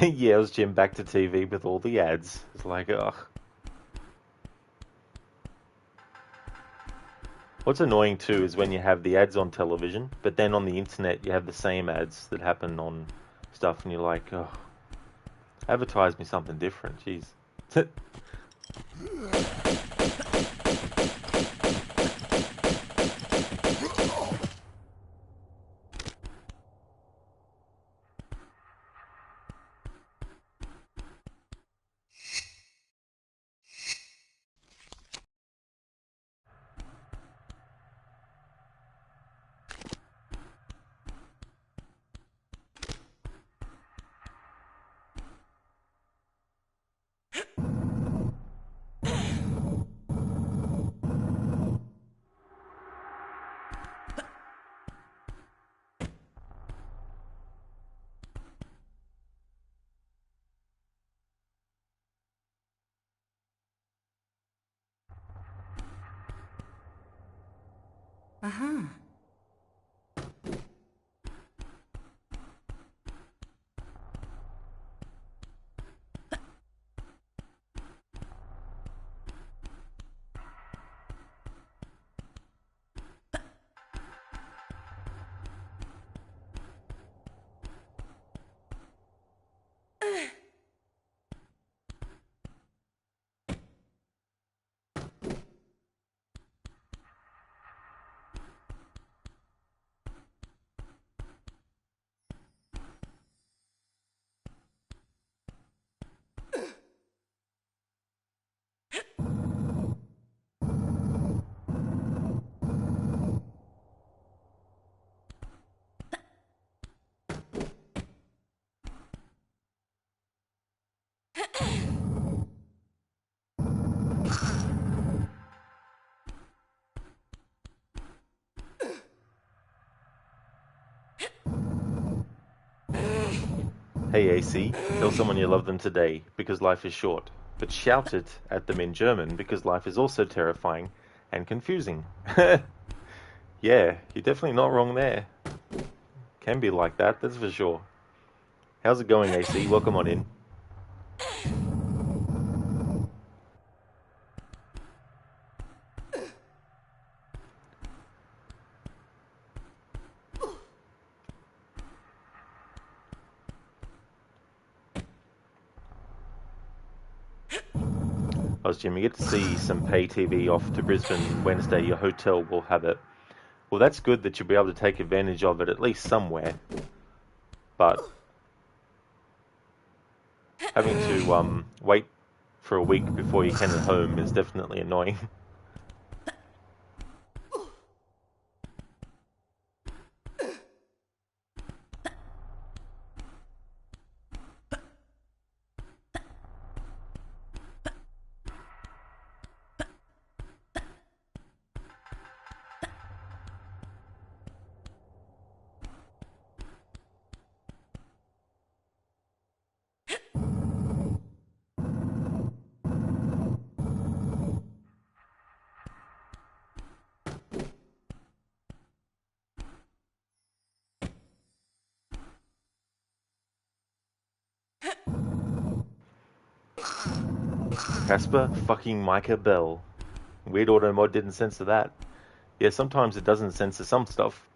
Speaker 1: Yeah, it was Jim back to TV with all the ads. It's like, ugh. What's annoying too is when you have the ads on television, but then on the internet you have the same ads that happen on stuff, and you're like, oh, advertise me something different, jeez.
Speaker 2: Uh-huh.
Speaker 1: Hey AC, tell someone you love them today, because life is short. But shout it at them in German, because life is also terrifying and confusing. Yeah, you're definitely not wrong there. Can be like that, that's for sure. How's it going, AC? Welcome on in. I was Jim. You get to see some pay TV off to Brisbane Wednesday. Your hotel will have it. Well, that's good that you'll be able to take advantage of it at least somewhere. But having to wait for a week before you can at home is definitely annoying. Casper fucking Micah Bell. Weird Auto Mod didn't censor that. Yeah, sometimes it doesn't censor some stuff.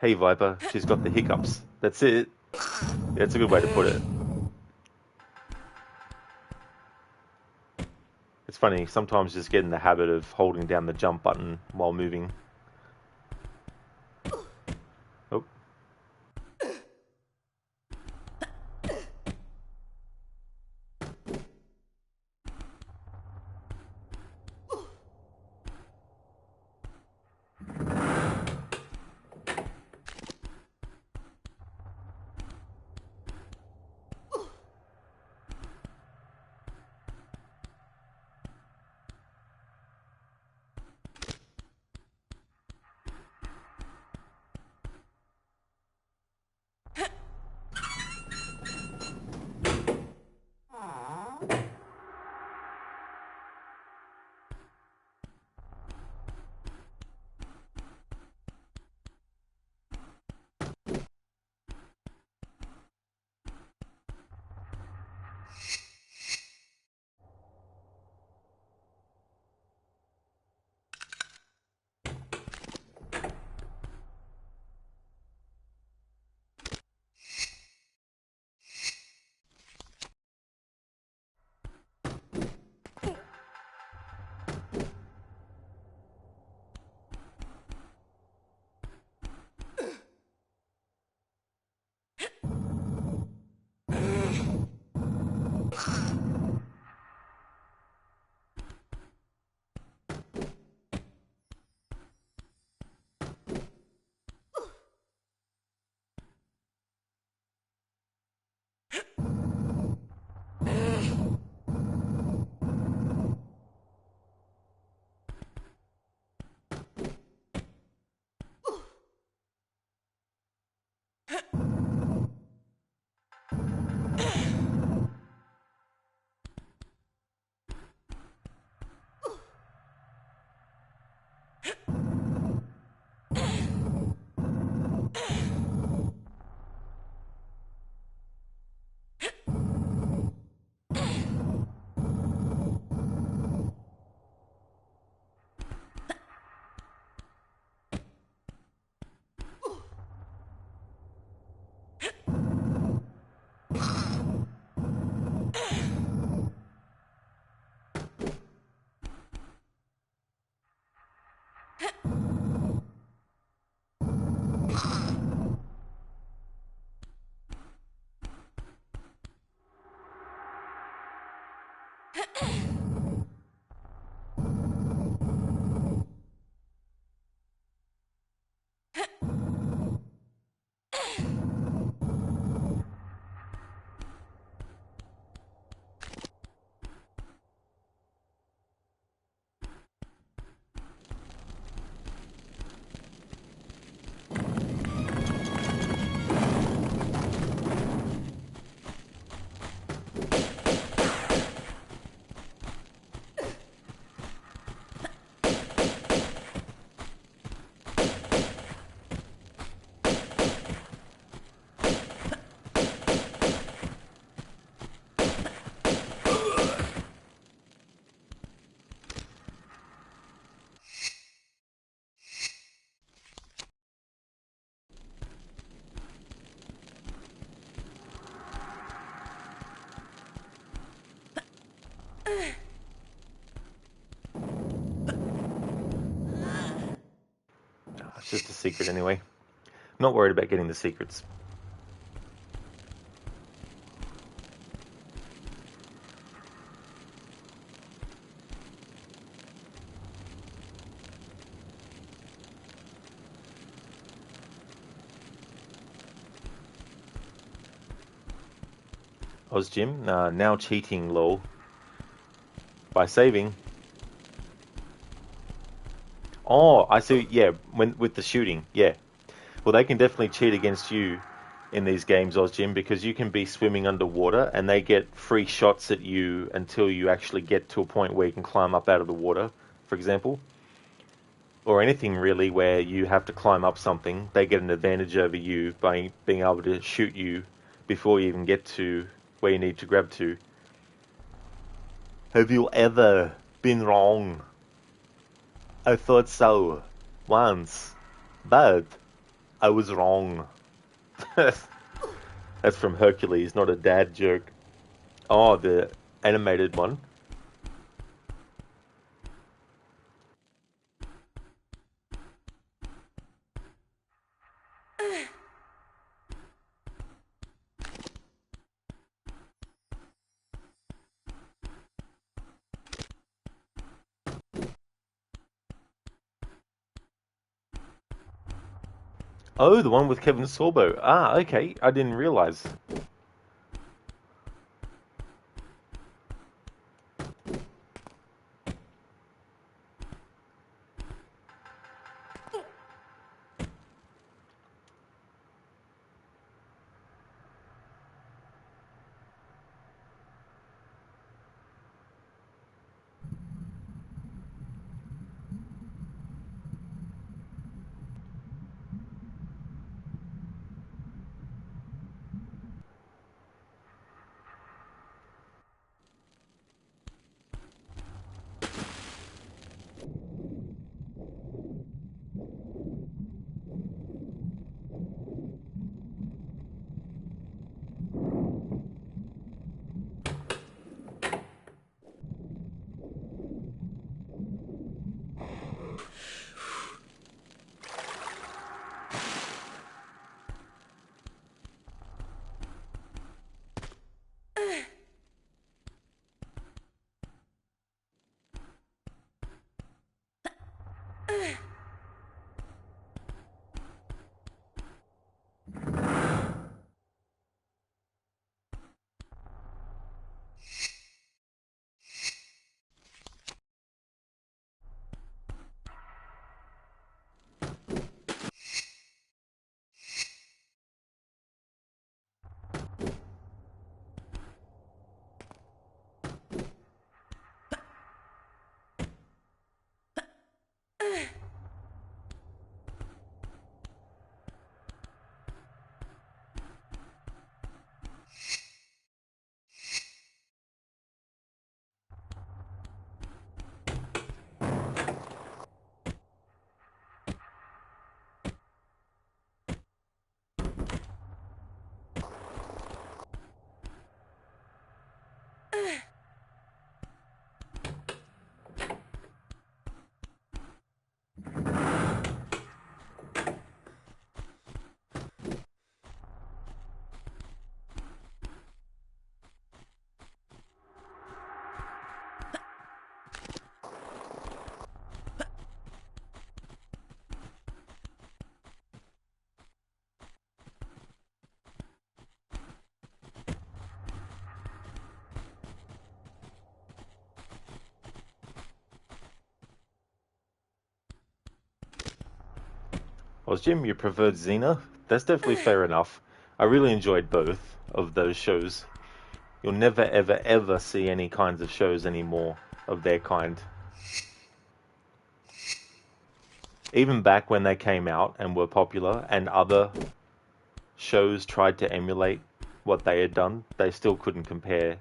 Speaker 1: Hey Viper, she's got the hiccups. That's it. That's a good way to put it. It's funny, sometimes just get in the habit of holding down the jump button while moving. Oh. It's just a secret anyway. Not worried about getting the secrets. Ozjim, now cheating, lol. By saving. Oh, I see. Yeah, with the shooting. Yeah. Well, they can definitely cheat against you in these games, Ozjim, because you can be swimming underwater and they get free shots at you until you actually get to a point where you can climb up out of the water, for example. Or anything really where you have to climb up something, they get an advantage over you by being able to shoot you before you even get to where you need to grab to. Have you ever been wrong? I thought so once, but I was wrong. That's from Hercules, not a dad joke. Oh, the animated one. Oh, the one with Kevin Sorbo. Ah, okay. I didn't realize. Well, Jim, you preferred Xena? That's definitely fair enough. I really enjoyed both of those shows. You'll never, ever, ever see any kinds of shows anymore of their kind. Even back when they came out and were popular, and other shows tried to emulate what they had done, they still couldn't compare.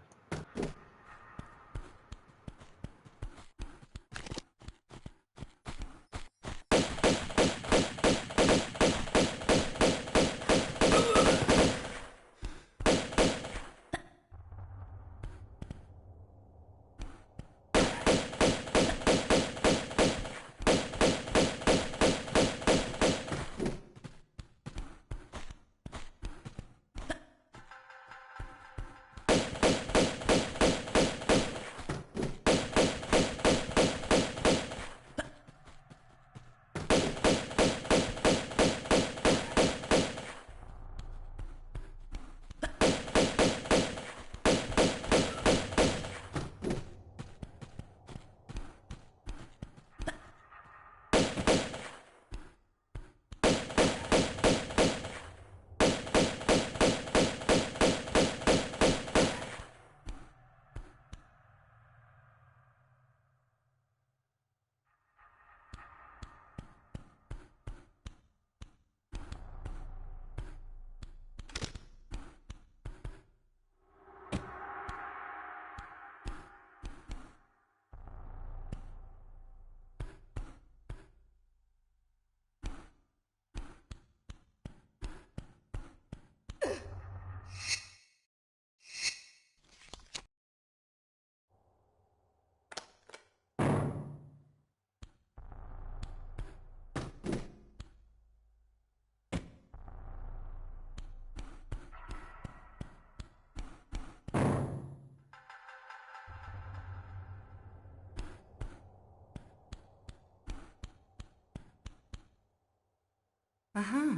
Speaker 2: Uh-huh.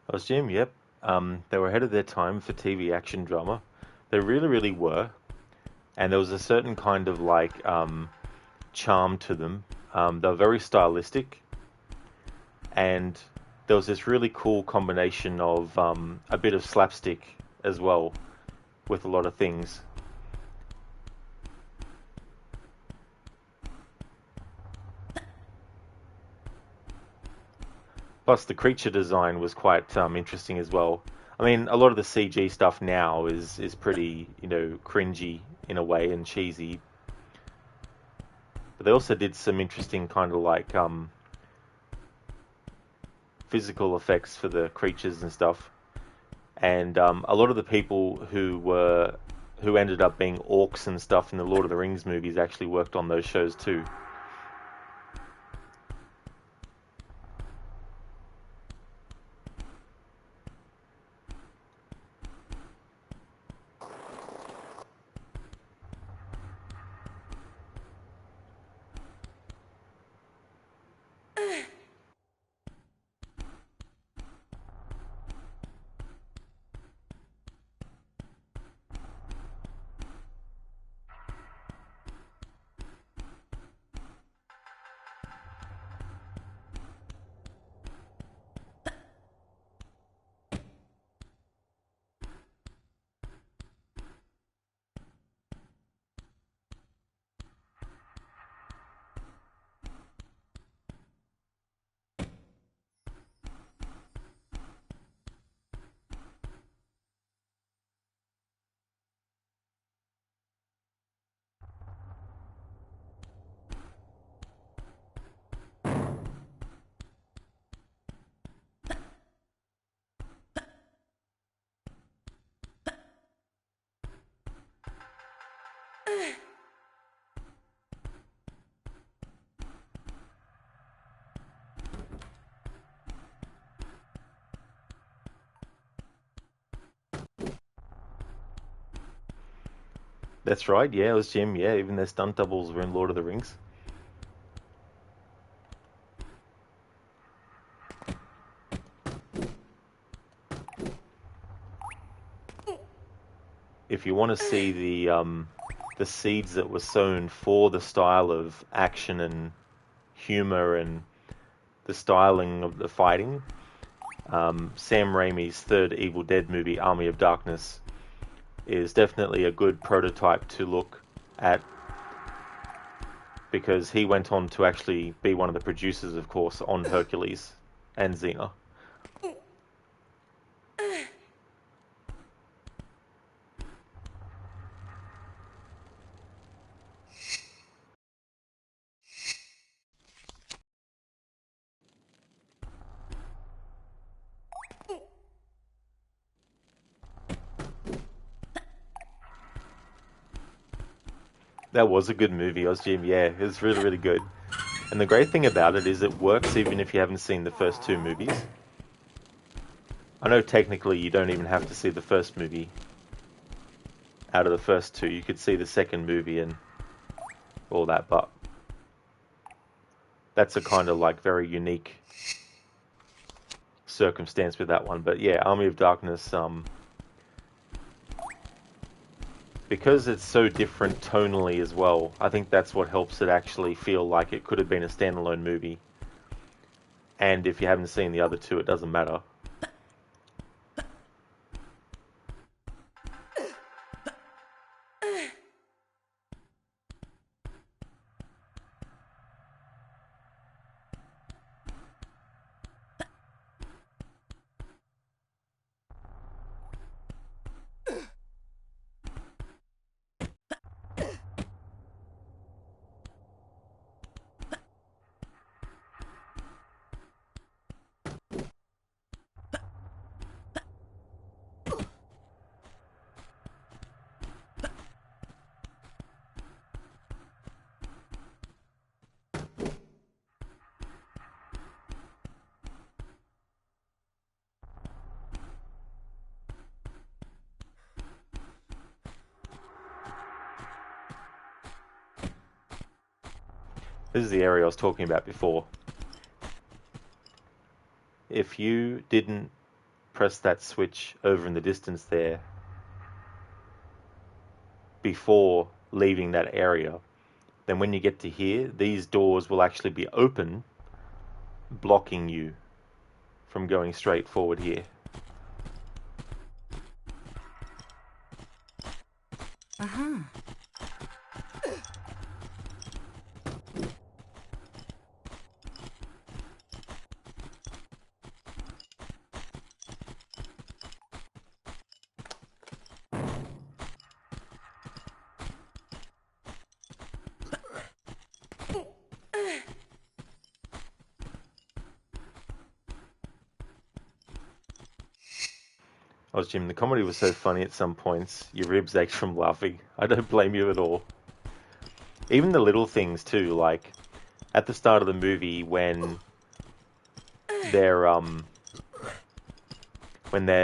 Speaker 1: I was Jim, yep. They were ahead of their time for TV action drama. They really, really were. And there was a certain kind of like charm to them. They were very stylistic, and there was this really cool combination of a bit of slapstick as well with a lot of things. Plus, the creature design was quite interesting as well. I mean, a lot of the CG stuff now is pretty, cringy in a way and cheesy. But they also did some interesting kind of like physical effects for the creatures and stuff. And a lot of the people who ended up being orcs and stuff in the Lord of the Rings movies actually worked on those shows too. That's right, yeah, it was Jim, yeah, even their stunt doubles were in Lord of the Rings. If you want to see the seeds that were sown for the style of action and humor and the styling of the fighting, Sam Raimi's third Evil Dead movie, Army of Darkness, is definitely a good prototype to look at, because he went on to actually be one of the producers, of course, on Hercules and Xena. That was a good movie, Ozjim. Yeah, it was really, really good. And the great thing about it is it works even if you haven't seen the first two movies. I know technically you don't even have to see the first movie out of the first two. You could see the second movie and all that, but that's a kind of like very unique circumstance with that one. But yeah, Army of Darkness, because it's so different tonally as well, I think that's what helps it actually feel like it could have been a standalone movie. And if you haven't seen the other two, it doesn't matter. This is the area I was talking about before. If you didn't press that switch over in the distance there before leaving that area, then when you get to here, these doors will actually be open, blocking you from going straight forward here.
Speaker 2: Uh-huh.
Speaker 1: Oh, Jim, the comedy was so funny at some points. Your ribs ached from laughing. I don't blame you at all. Even the little things too, like at the start of the movie when they're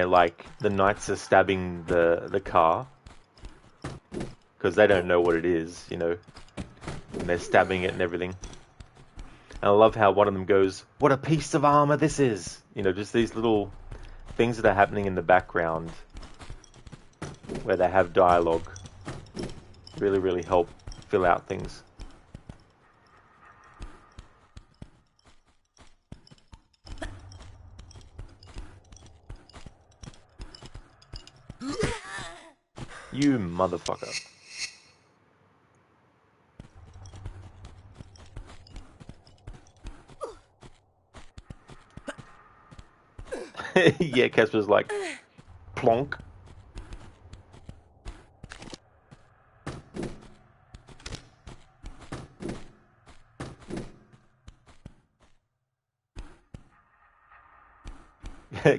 Speaker 1: like the knights are stabbing the car because they don't know what it is, you know, and they're stabbing it and everything. And I love how one of them goes, "What a piece of armor this is!" You know, just these little things that are happening in the background where they have dialogue really, really help fill out things. You motherfucker. Yeah, Casper's like, plonk.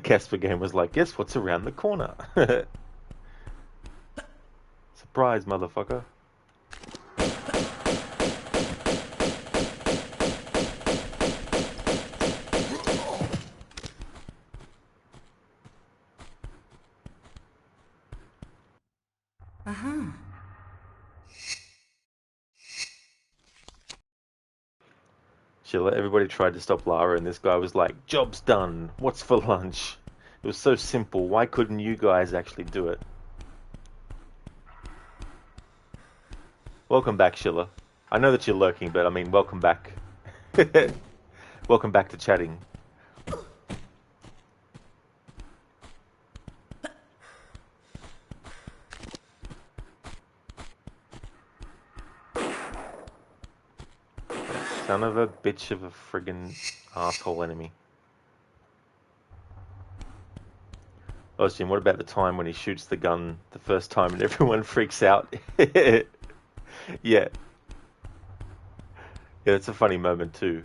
Speaker 1: Casper game was like, guess what's around the corner? Surprise, motherfucker.
Speaker 2: Uh-huh.
Speaker 1: Sheila, everybody tried to stop Lara, and this guy was like, job's done. What's for lunch? It was so simple. Why couldn't you guys actually do it? Welcome back, Sheila. I know that you're lurking, but I mean, welcome back. Welcome back to chatting. Son of a bitch of a friggin' asshole enemy. Oh, Jim, what about the time when he shoots the gun the first time and everyone freaks out? Yeah. Yeah, it's a funny moment too.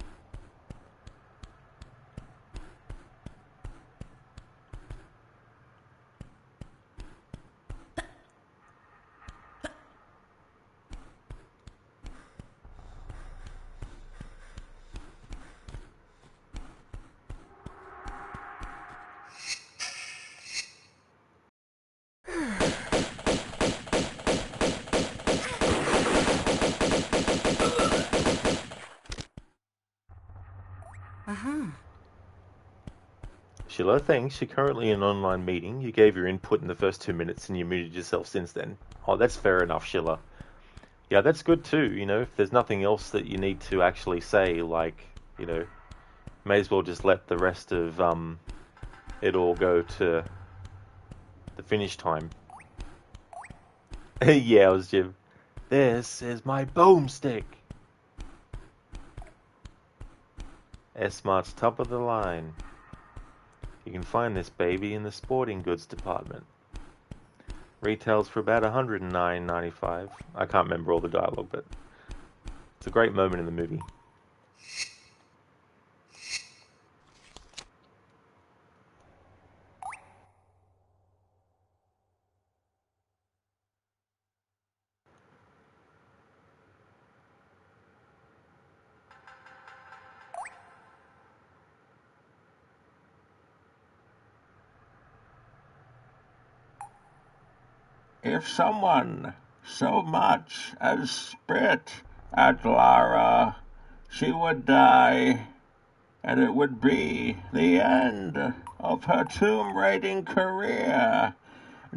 Speaker 2: Uh-huh.
Speaker 1: Sheila, thanks. You're currently in an online meeting. You gave your input in the first 2 minutes and you muted yourself since then. Oh, that's fair enough, Sheila. Yeah, that's good too. You know, if there's nothing else that you need to actually say, like, you know, may as well just let the rest of it all go to the finish time. Yeah, it was Jim. This is my boomstick. S-Mart's top of the line. You can find this baby in the sporting goods department. Retails for about $109.95. I can't remember all the dialogue, but it's a great moment in the movie.
Speaker 3: If someone so much as spit at Lara, she would die, and it would be the end of her tomb raiding career.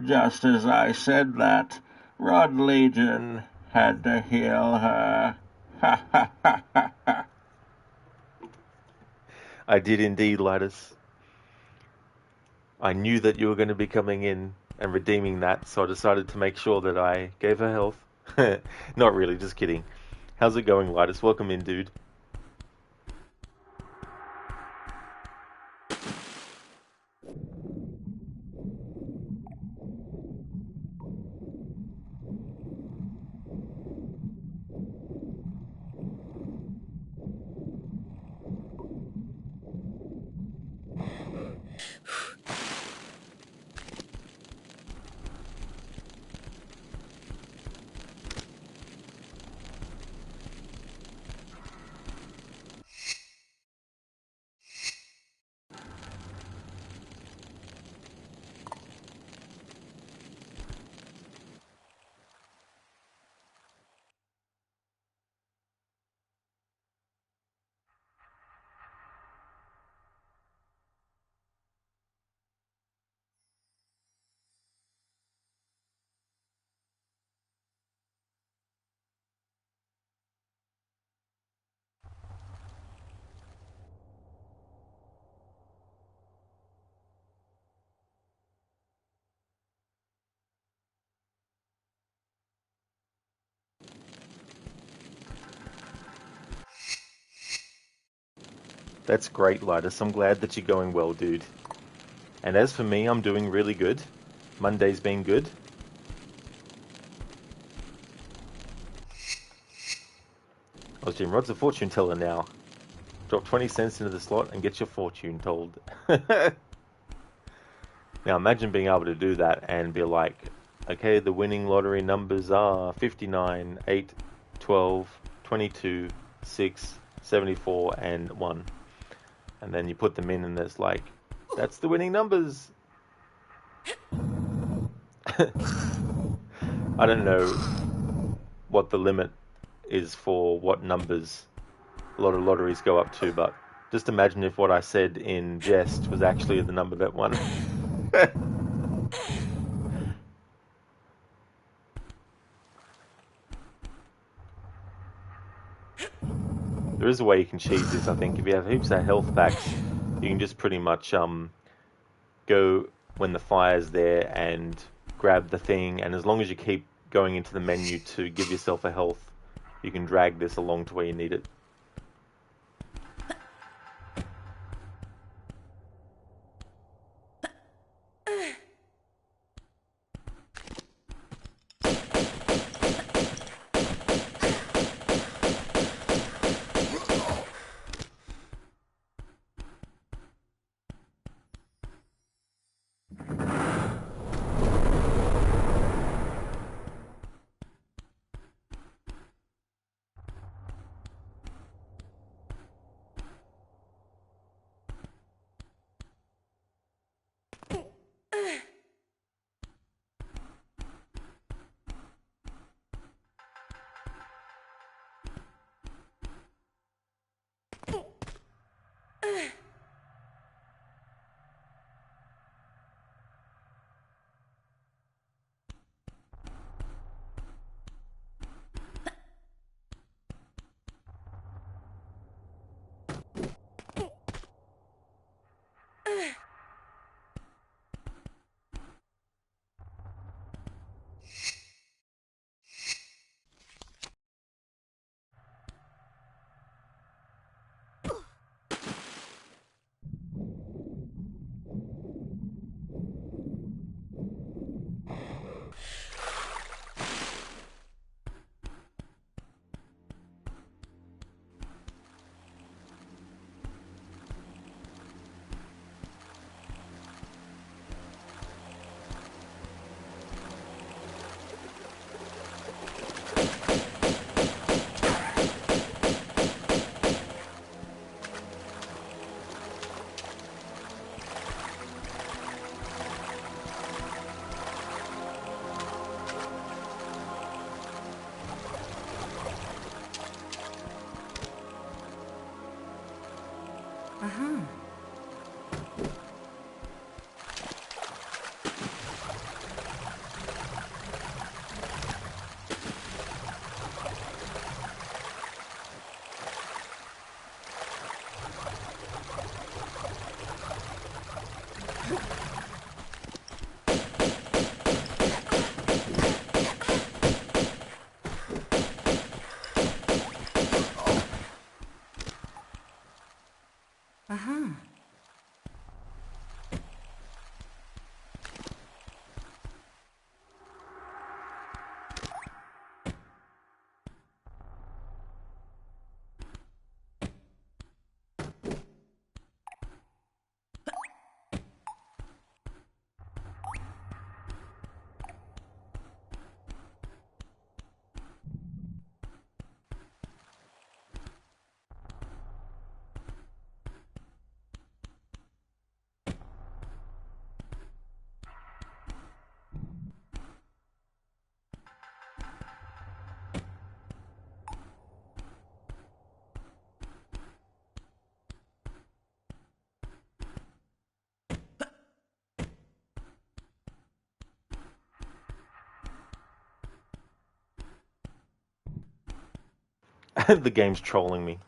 Speaker 3: Just as I said that, Rod Legion had to heal her. Ha ha ha ha ha.
Speaker 1: I did indeed, Lidus. I knew that you were going to be coming in and redeeming that, so I decided to make sure that I gave her health. Not really, just kidding. How's it going, Lidus? Welcome in, dude. That's great, Lidus. I'm glad that you're going well, dude. And as for me, I'm doing really good. Monday's been good. I was doing Rod's a fortune teller now. Drop 20 cents into the slot and get your fortune told. Now imagine being able to do that and be like, okay, the winning lottery numbers are 59, 8, 12, 22, 6, 74, and 1. And then you put them in and it's like, that's the winning numbers. I don't know what the limit is for what numbers a lot of lotteries go up to, but just imagine if what I said in jest was actually the number that won. There is a way you can cheese this, I think. If you have heaps of health packs, you can just pretty much go when the fire's there and grab the thing, and as long as you keep going into the menu to give yourself a health, you can drag this along to where you need it.
Speaker 2: Uh-huh. Uh-huh.
Speaker 1: The game's trolling me.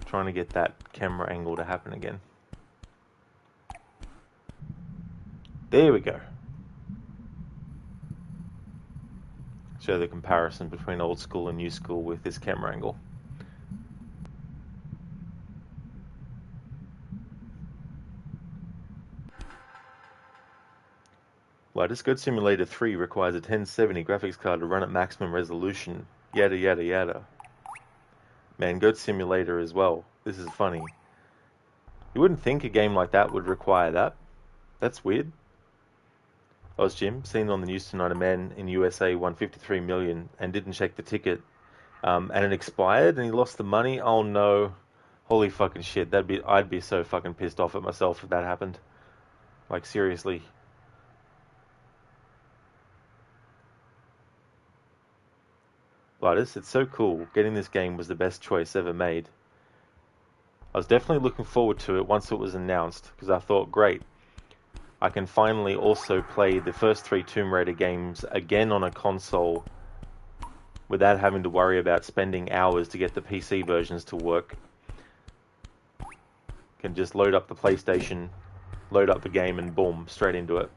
Speaker 1: Trying to get that camera angle to happen again. There we go. Show the comparison between old school and new school with this camera angle. Lightest Goat Simulator 3 requires a 1070 graphics card to run at maximum resolution. Yada yada yada. Man, Goat Simulator as well. This is funny. You wouldn't think a game like that would require that. That's weird. I was Jim, seen on the news tonight a man in USA won 53 million and didn't check the ticket. And it expired and he lost the money. Oh no. Holy fucking shit. I'd be so fucking pissed off at myself if that happened. Like seriously. Glidus, it's so cool. Getting this game was the best choice ever made. I was definitely looking forward to it once it was announced, because I thought, great, I can finally also play the first 3 Tomb Raider games again on a console without having to worry about spending hours to get the PC versions to work. Can just load up the PlayStation, load up the game, and boom, straight into it.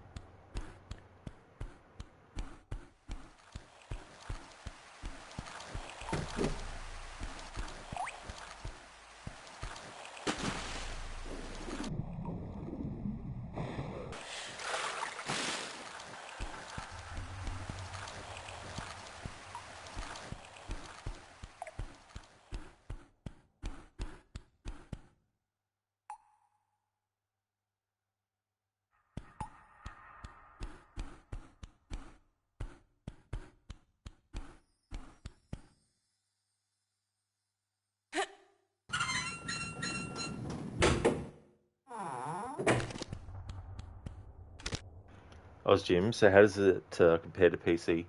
Speaker 1: Oz Jim, so how does it compare to PC?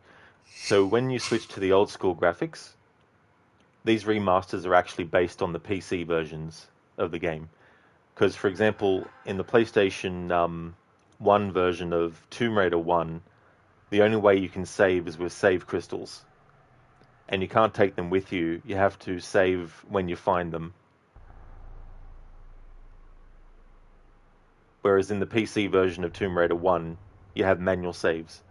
Speaker 1: So when you switch to the old school graphics, these remasters are actually based on the PC versions of the game. Because, for example, in the PlayStation 1 version of Tomb Raider 1, the only way you can save is with save crystals. And you can't take them with you. You have to save when you find them. Whereas in the PC version of Tomb Raider 1, you have manual saves.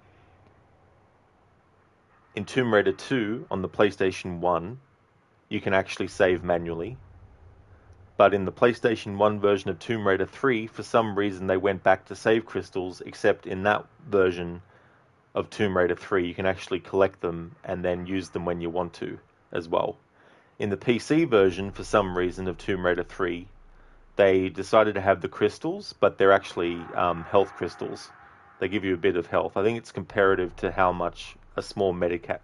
Speaker 1: In Tomb Raider 2 on the PlayStation 1, you can actually save manually. But in the PlayStation 1 version of Tomb Raider 3, for some reason they went back to save crystals, except in that version of Tomb Raider 3, you can actually collect them and then use them when you want to as well. In the PC version, for some reason, of Tomb Raider 3, they decided to have the crystals, but they're actually health crystals. They give you a bit of health. I think it's comparative to how much a small Medipack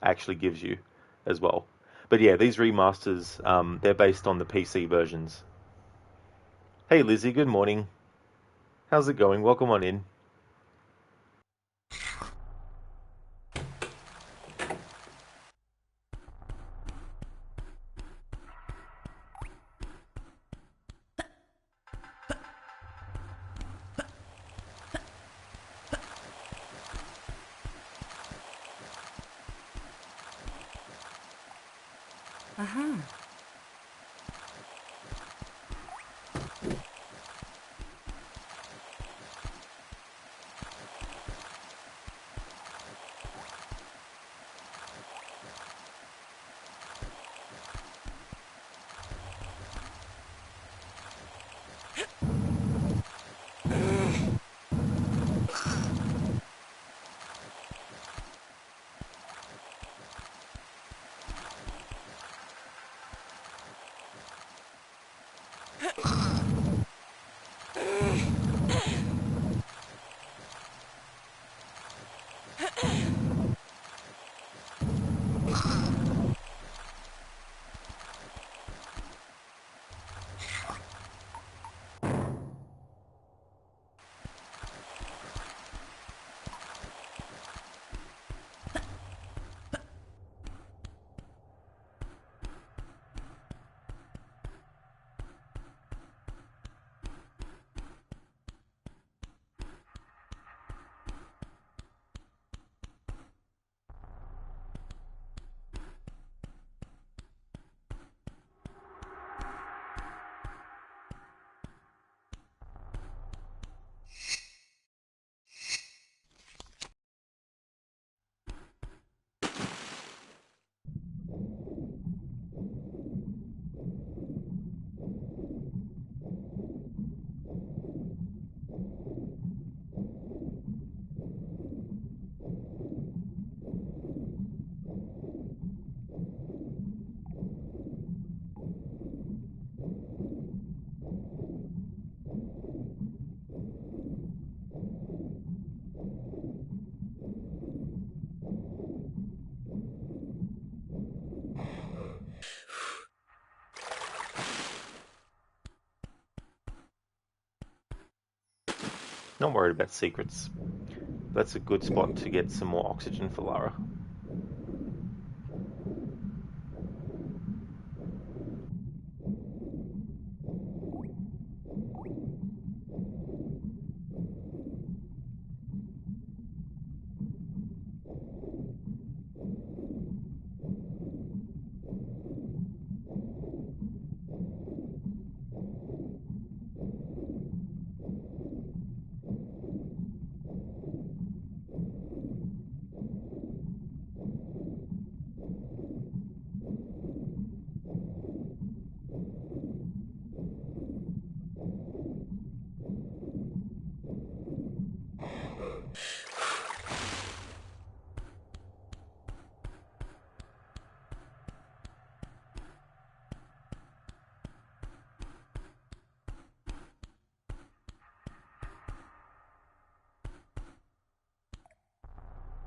Speaker 1: actually gives you as well. But yeah, these remasters, they're based on the PC versions. Hey Lizzie, good morning. How's it going? Welcome on in.
Speaker 2: Uh-huh.
Speaker 1: Not worried about secrets. That's a good spot to get some more oxygen for Lara.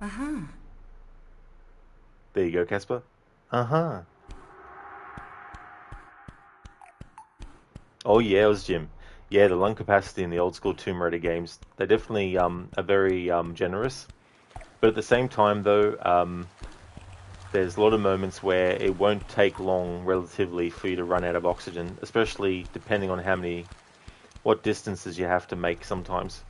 Speaker 2: Uh-huh.
Speaker 1: There you go, Casper. Uh-huh. Oh yeah, it was Jim. Yeah, the lung capacity in the old school Tomb Raider games, they definitely are very generous. But at the same time, though, there's a lot of moments where it won't take long, relatively, for you to run out of oxygen, especially depending on what distances you have to make sometimes.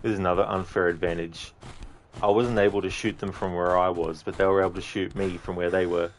Speaker 1: This is another unfair advantage. I wasn't able to shoot them from where I was, but they were able to shoot me from where they were.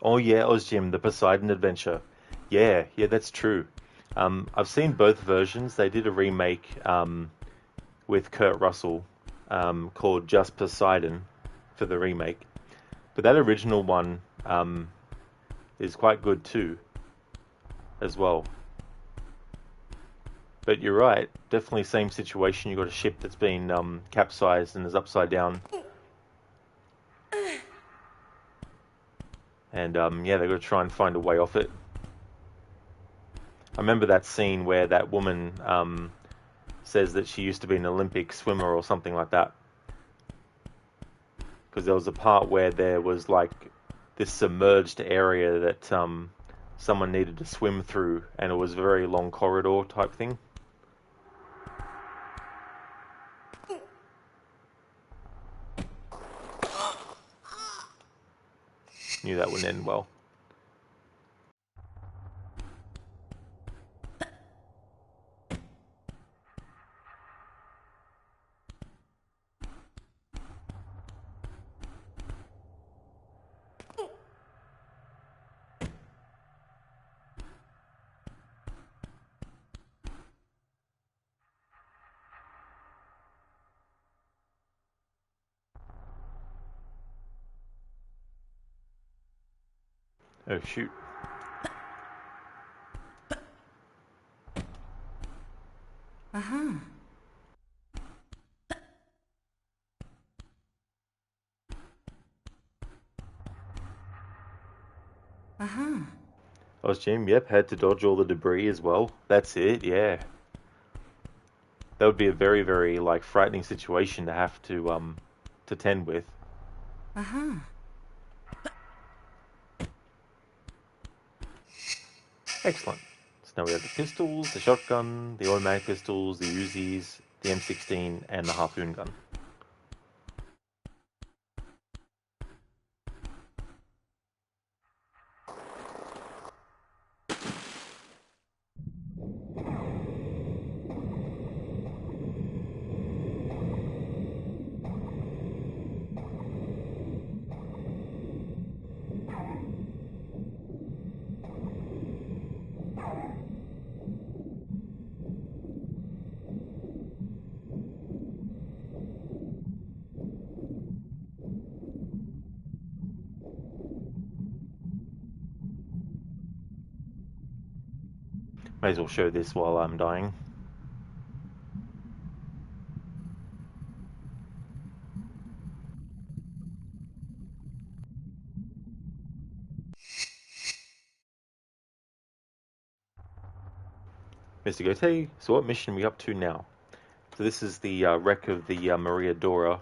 Speaker 1: Oh yeah, Ozjim, the Poseidon Adventure. Yeah, that's true. I've seen both versions. They did a remake with Kurt Russell called Just Poseidon for the remake. But that original one is quite good too, as well. But you're right, definitely same situation. You've got a ship that's been capsized and is upside down. And yeah, they've got to try and find a way off it. I remember that scene where that woman says that she used to be an Olympic swimmer or something like that. Because there was a part where there was like this submerged area that someone needed to swim through, and it was a very long corridor type thing. Knew that wouldn't end well. Oh shoot.
Speaker 2: Uh-huh. Uh-huh.
Speaker 1: Oh, Jim, yep, had to dodge all the debris as well. That's it, yeah. That would be a very, very like frightening situation to have to tend with.
Speaker 2: Uh-huh.
Speaker 1: Excellent. So now we have the pistols, the shotgun, the automatic pistols, the Uzis, the M16, and the harpoon gun. May as well show this while I'm dying. Mr. Gote, so what mission are we up to now? So this is the wreck of the Maria Doria.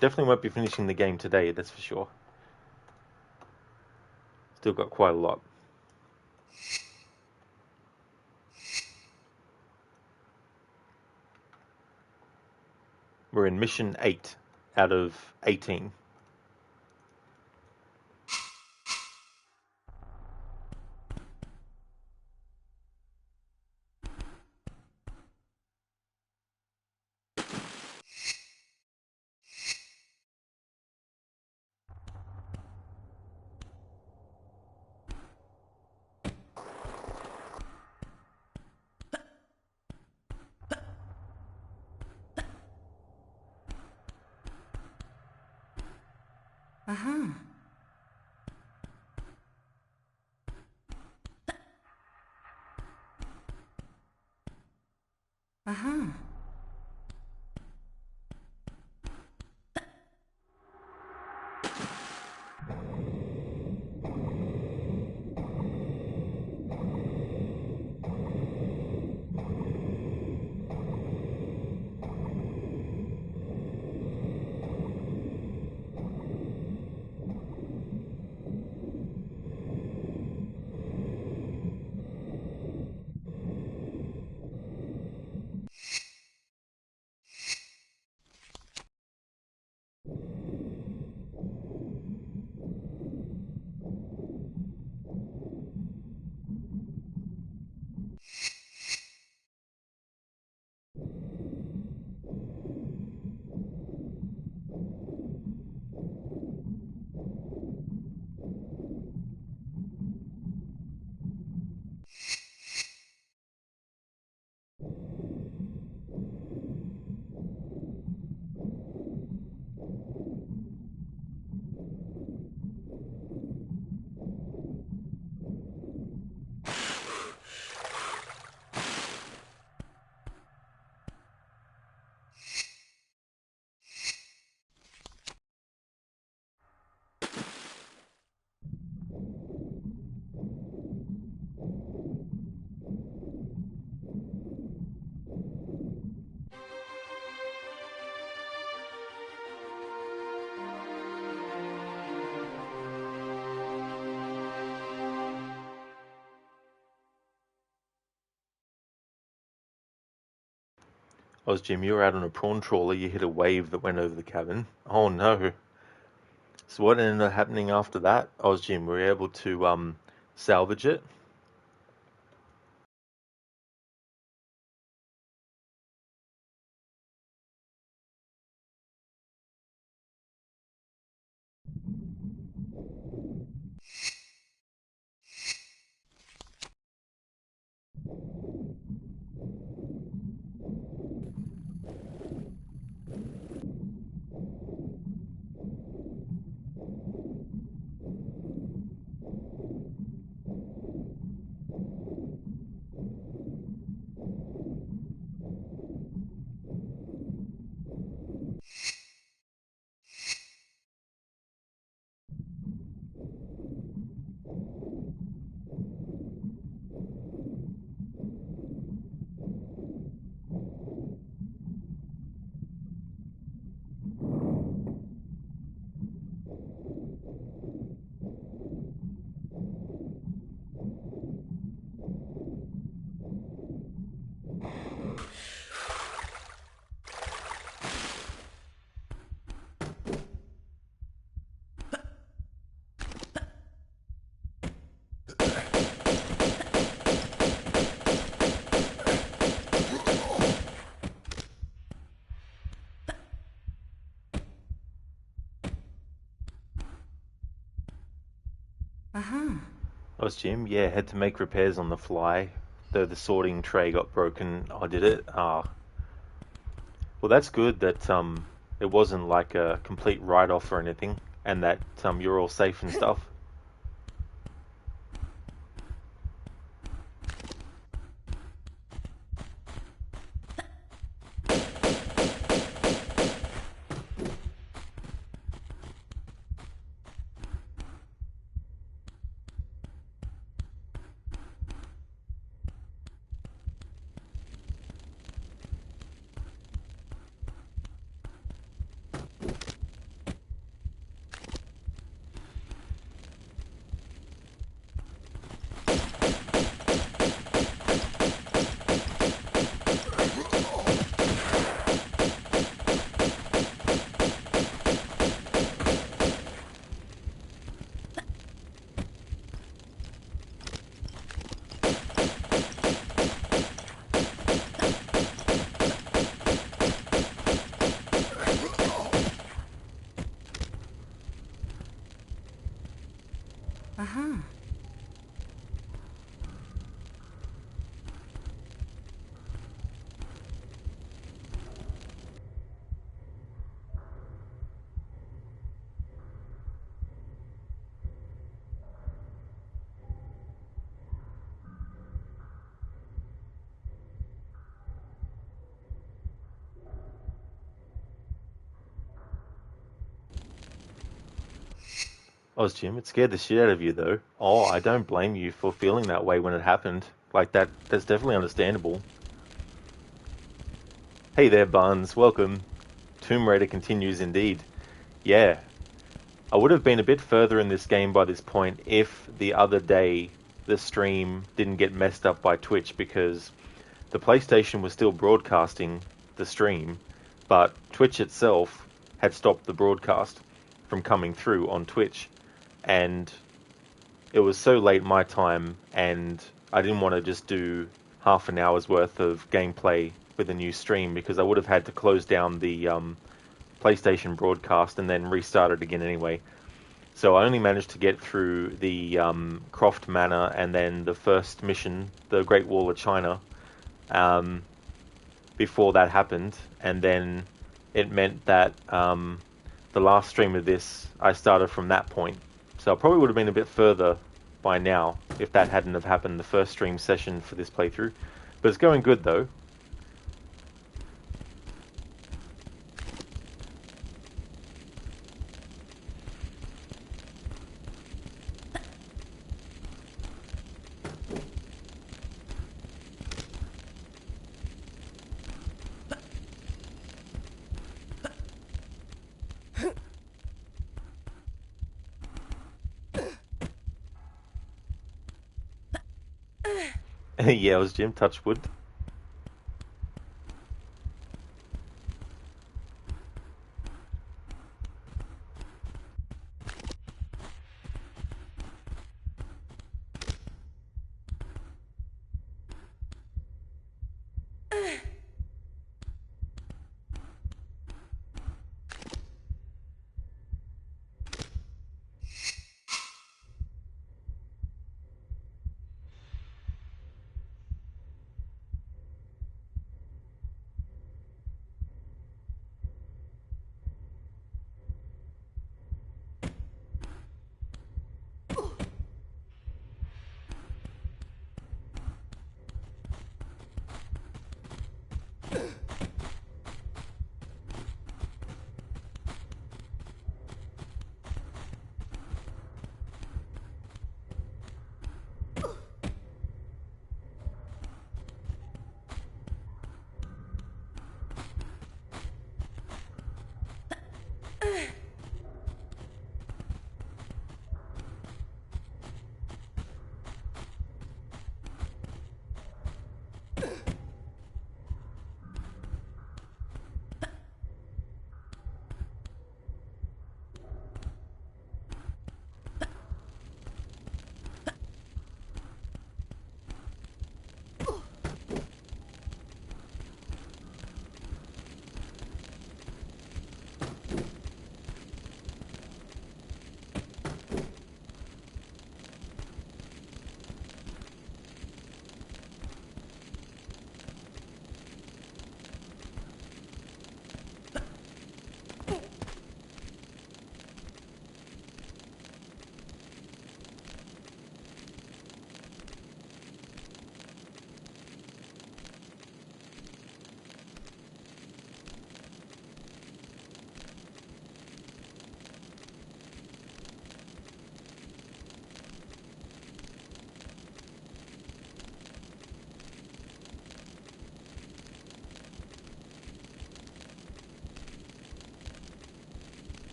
Speaker 1: Definitely won't be finishing the game today, that's for sure. Still got quite a lot. We're in mission 8 out of 18.
Speaker 2: Uh-huh. Uh-huh.
Speaker 1: Oh, Jim, you were out on a prawn trawler, you hit a wave that went over the cabin. Oh no. So what ended up happening after that? Oh, Jim, were you able to salvage it?
Speaker 2: Uh-huh.
Speaker 1: Oh, Jim, yeah, had to make repairs on the fly. Though the sorting tray got broken, I did it. Well, that's good that it wasn't like a complete write-off or anything, and that you're all safe and stuff.
Speaker 2: Uh-huh.
Speaker 1: Jim, it scared the shit out of you, though. Oh, I don't blame you for feeling that way when it happened. Like, that's definitely understandable. Hey there, Barnes. Welcome. Tomb Raider continues indeed. Yeah. I would have been a bit further in this game by this point if the other day the stream didn't get messed up by Twitch, because the PlayStation was still broadcasting the stream, but Twitch itself had stopped the broadcast from coming through on Twitch. And it was so late my time, and I didn't want to just do half an hour's worth of gameplay with a new stream, because I would have had to close down the PlayStation broadcast and then restart it again anyway. So I only managed to get through the Croft Manor and then the first mission, the Great Wall of China, before that happened. And then it meant that the last stream of this, I started from that point. So I probably would have been a bit further by now if that hadn't have happened, the first stream session for this playthrough. But it's going good, though. Yeah, it was Jim Touchwood.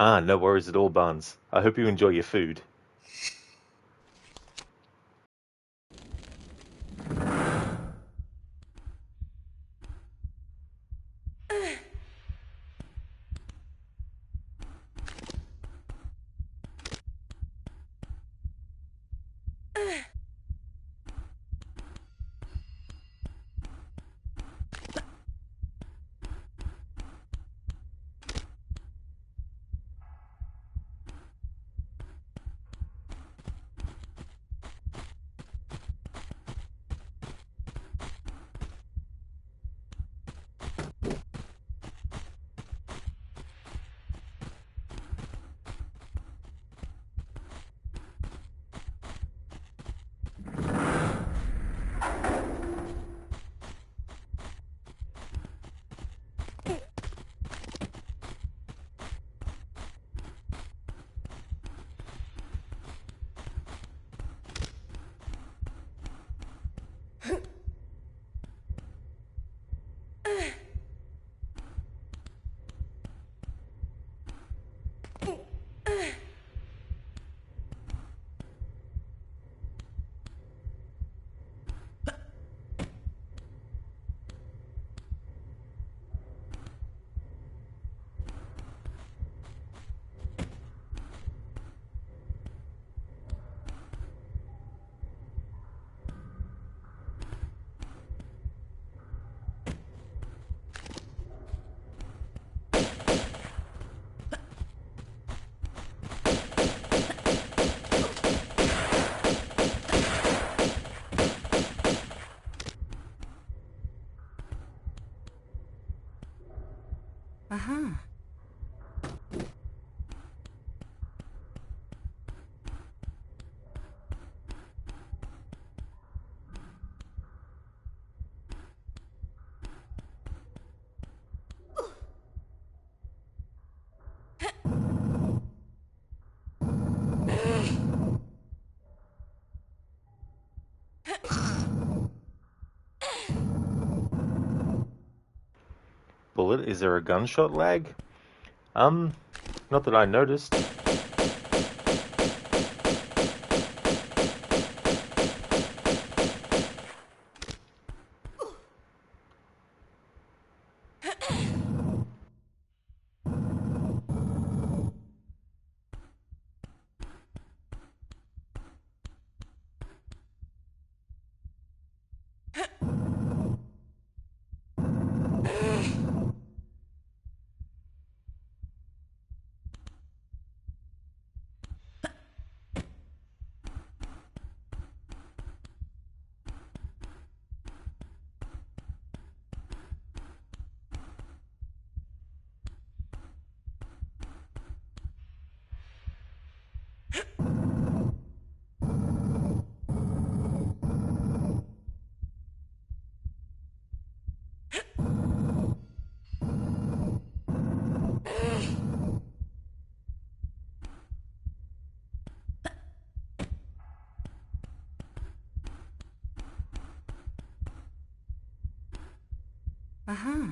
Speaker 1: Ah, no worries at all, Barnes. I hope you enjoy your food. Bullet, is there a gunshot lag? Not that I noticed.
Speaker 2: Uh-huh.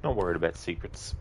Speaker 1: Not worried about secrets.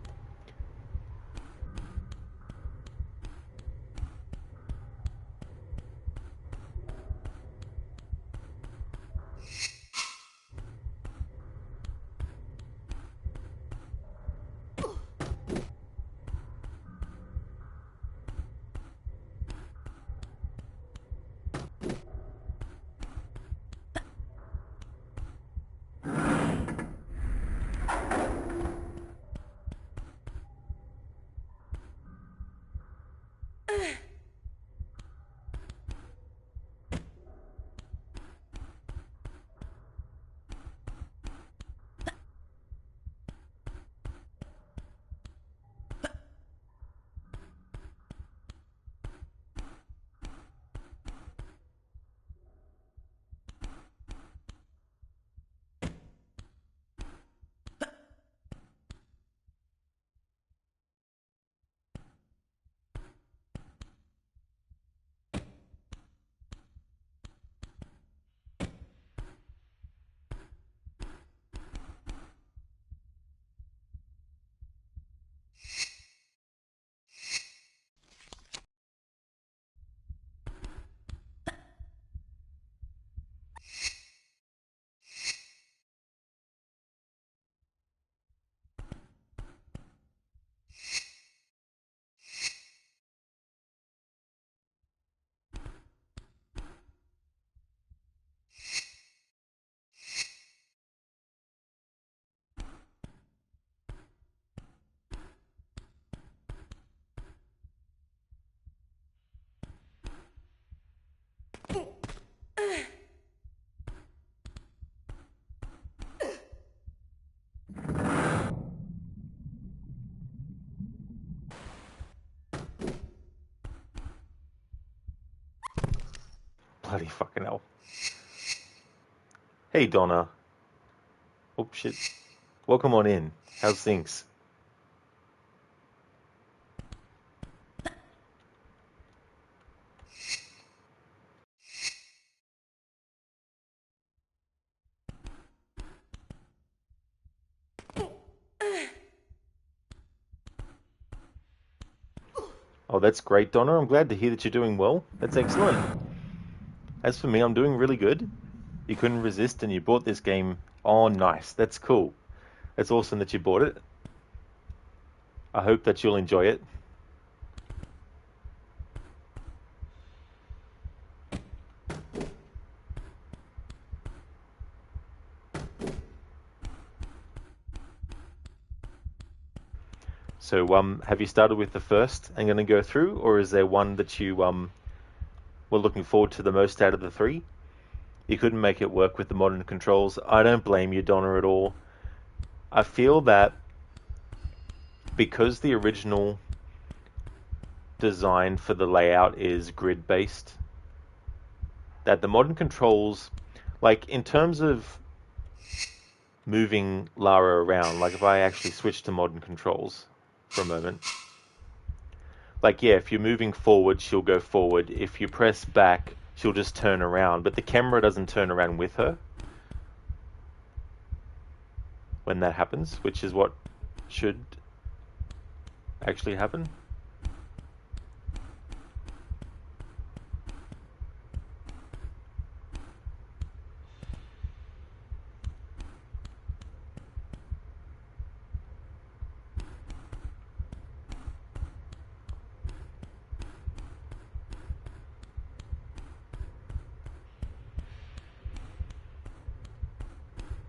Speaker 1: Bloody fucking hell. Hey, Donna. Oh, shit. Welcome on in. How's things? Oh, that's great, Donna. I'm glad to hear that you're doing well. That's excellent. As for me, I'm doing really good. You couldn't resist and you bought this game. Oh, nice. That's cool. It's awesome that you bought it. I hope that you'll enjoy it. So, have you started with the first and going to go through, or is there one that you were looking forward to the most out of the three? You couldn't make it work with the modern controls. I don't blame you, Donna, at all. I feel that because the original design for the layout is grid-based, that the modern controls, like in terms of moving Lara around, like if I actually switch to modern controls for a moment, like yeah, if you're moving forward, she'll go forward. If you press back, she'll just turn around, but the camera doesn't turn around with her when that happens, which is what should actually happen.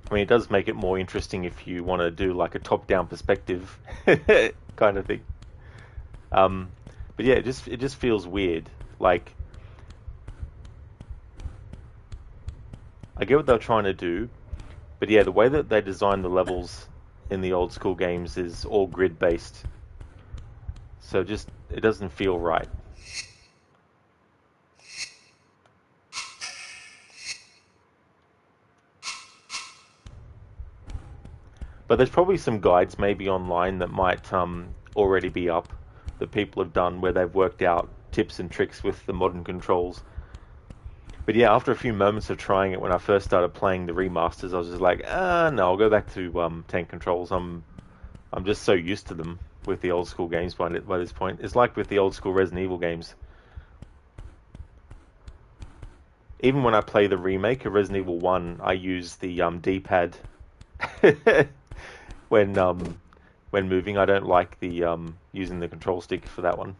Speaker 1: I mean, it does make it more interesting if you want to do like a top-down perspective kind of thing. But yeah, it just feels weird. Like, I get what they're trying to do, but yeah, the way that they design the levels in the old school games is all grid-based. So just, it doesn't feel right. But there's probably some guides maybe online that might already be up that people have done where they've worked out tips and tricks with the modern controls. But yeah, after a few moments of trying it when I first started playing the remasters, I was just like, no, I'll go back to tank controls. I'm just so used to them with the old school games by this point. It's like with the old school Resident Evil games. Even when I play the remake of Resident Evil 1, I use the D-pad when moving. I don't like the using the control stick for that one.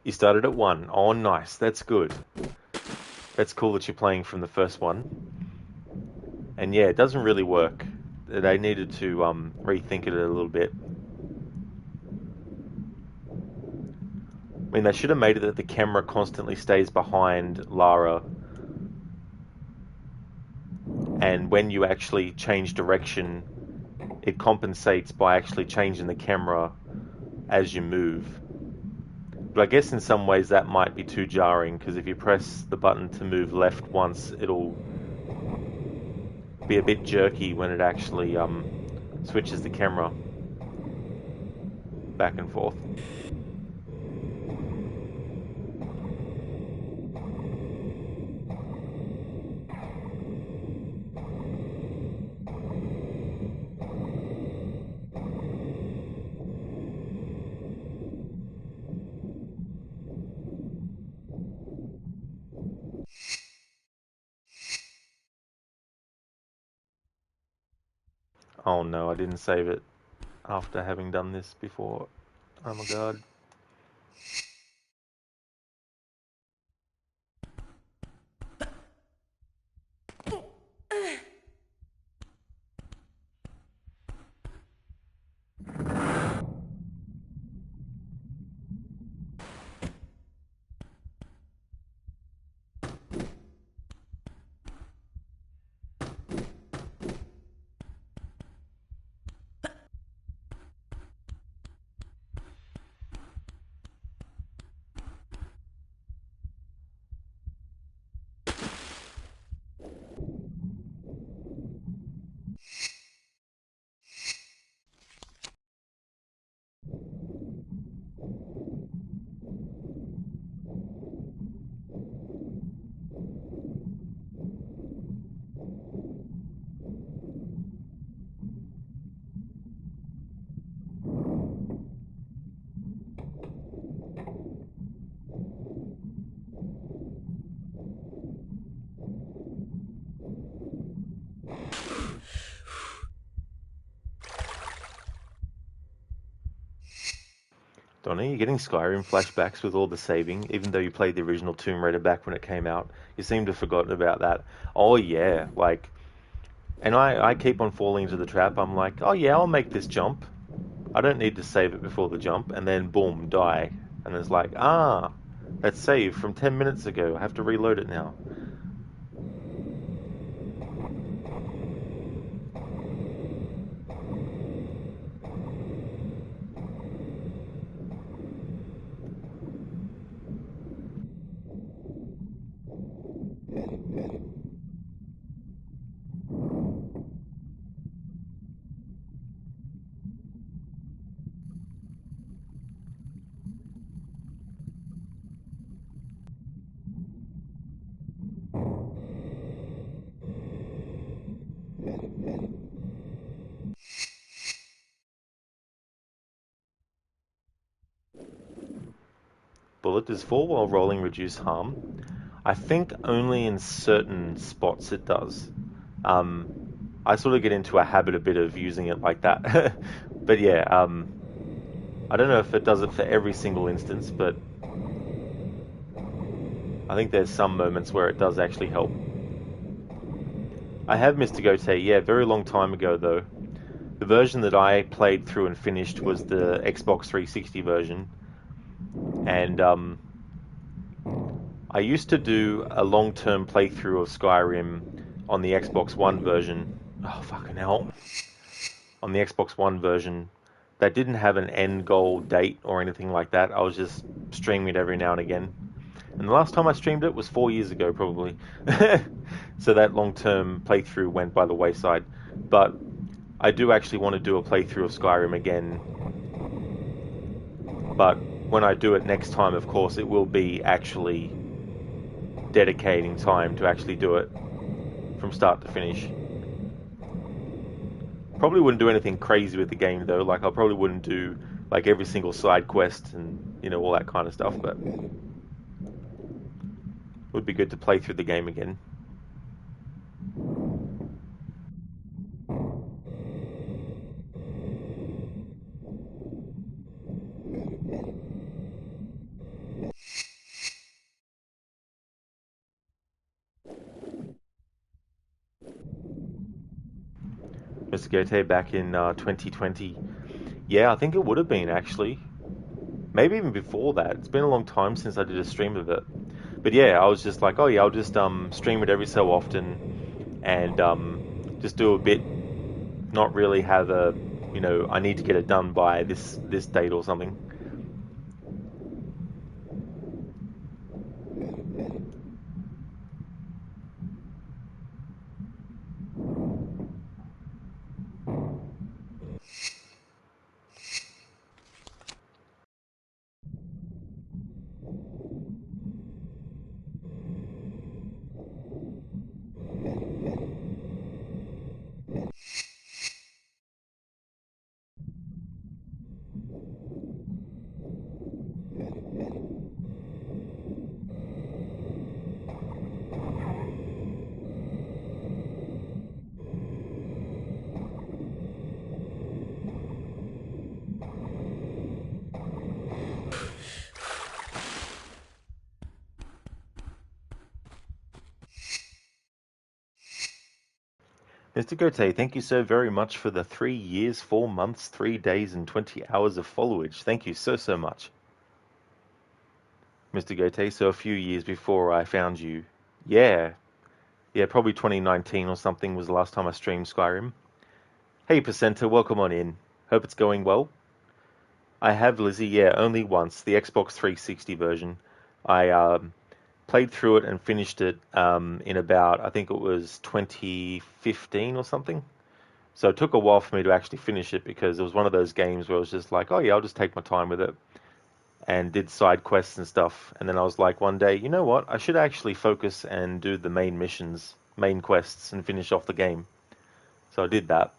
Speaker 1: You started at 1. Oh, nice. That's good. That's cool that you're playing from the first one. And yeah, it doesn't really work. They needed to rethink it a little bit. I mean, they should have made it that the camera constantly stays behind Lara, and when you actually change direction, it compensates by actually changing the camera as you move. But I guess in some ways that might be too jarring, because if you press the button to move left once, it'll be a bit jerky when it actually switches the camera back and forth. Oh no, I didn't save it after having done this before. Oh my god. Donna, you're getting Skyrim flashbacks with all the saving, even though you played the original Tomb Raider back when it came out. You seem to have forgotten about that. Oh yeah, like, and I keep on falling into the trap. I'm like, oh yeah, I'll make this jump. I don't need to save it before the jump, and then boom, die. And it's like, that's saved from 10 minutes ago. I have to reload it now. Bullet does 4 while rolling reduce harm. I think only in certain spots it does. I sort of get into a habit a bit of using it like that. But yeah, I don't know if it does it for every single instance, but I think there's some moments where it does actually help. I have Mr. Gote, yeah, very long time ago though. The version that I played through and finished was the Xbox 360 version. And I used to do a long-term playthrough of Skyrim on the Xbox One version. Oh, fucking hell. On the Xbox One version that didn't have an end goal date or anything like that. I was just streaming it every now and again. And the last time I streamed it was 4 years ago, probably. So that long-term playthrough went by the wayside. But I do actually want to do a playthrough of Skyrim again. But when I do it next time, of course, it will be actually dedicating time to actually do it from start to finish. Probably wouldn't do anything crazy with the game though. Like I probably wouldn't do like every single side quest and all that kind of stuff, but it would be good to play through the game again. Mr. Gote back in 2020. Yeah, I think it would have been actually. Maybe even before that. It's been a long time since I did a stream of it. But yeah, I was just like, oh yeah, I'll just stream it every so often and just do a bit, not really have a, I need to get it done by this date or something. Mr. Gote, thank you so very much for the 3 years, 4 months, 3 days, and 20 hours of followage. Thank you so much. Mr. Gote, so a few years before I found you. Yeah, probably 2019 or something was the last time I streamed Skyrim. Hey, Placenta, welcome on in. Hope it's going well. I have, Lizzie, yeah, only once, the Xbox 360 version. I played through it and finished it in about, I think it was 2015 or something. So it took a while for me to actually finish it because it was one of those games where I was just like, oh yeah, I'll just take my time with it. And did side quests and stuff. And then I was like one day, you know what? I should actually focus and do the main missions, main quests, and finish off the game. So I did that.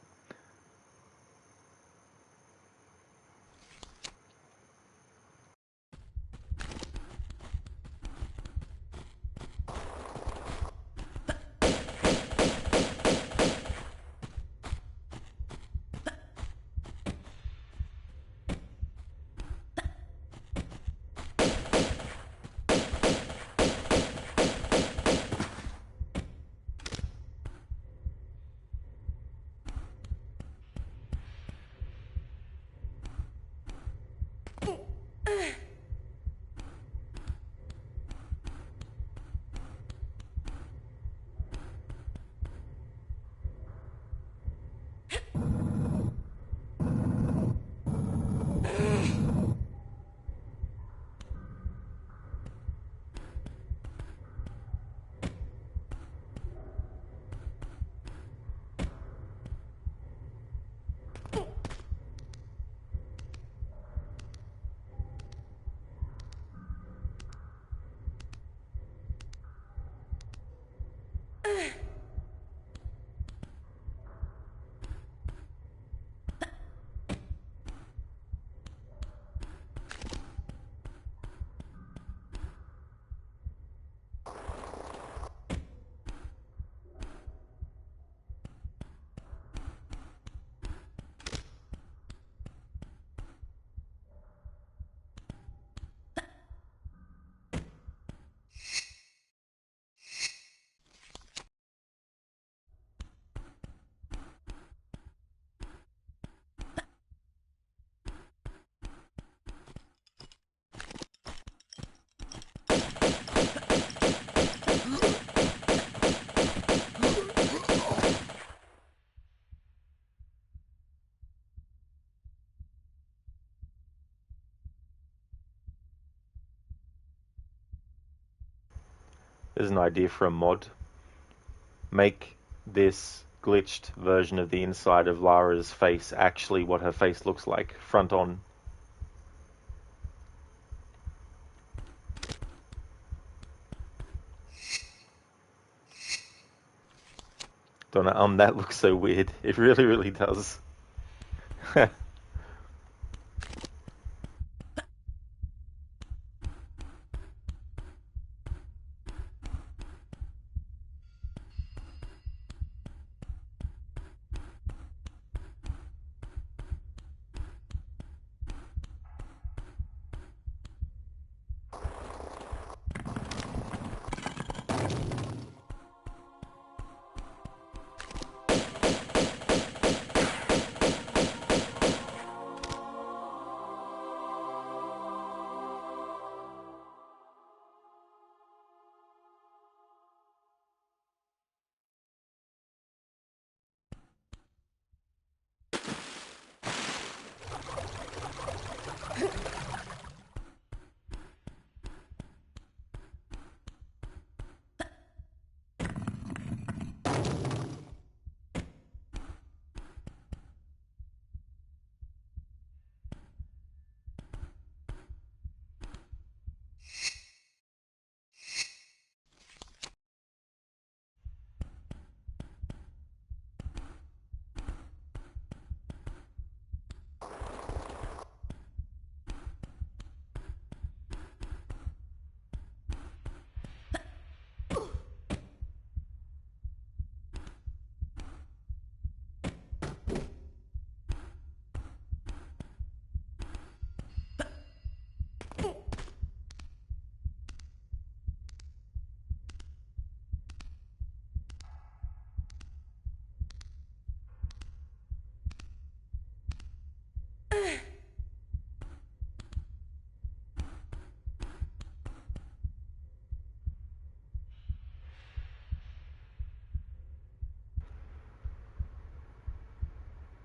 Speaker 1: There's an idea for a mod. Make this glitched version of the inside of Lara's face actually what her face looks like, front on. Donna, that looks so weird. It really, really does.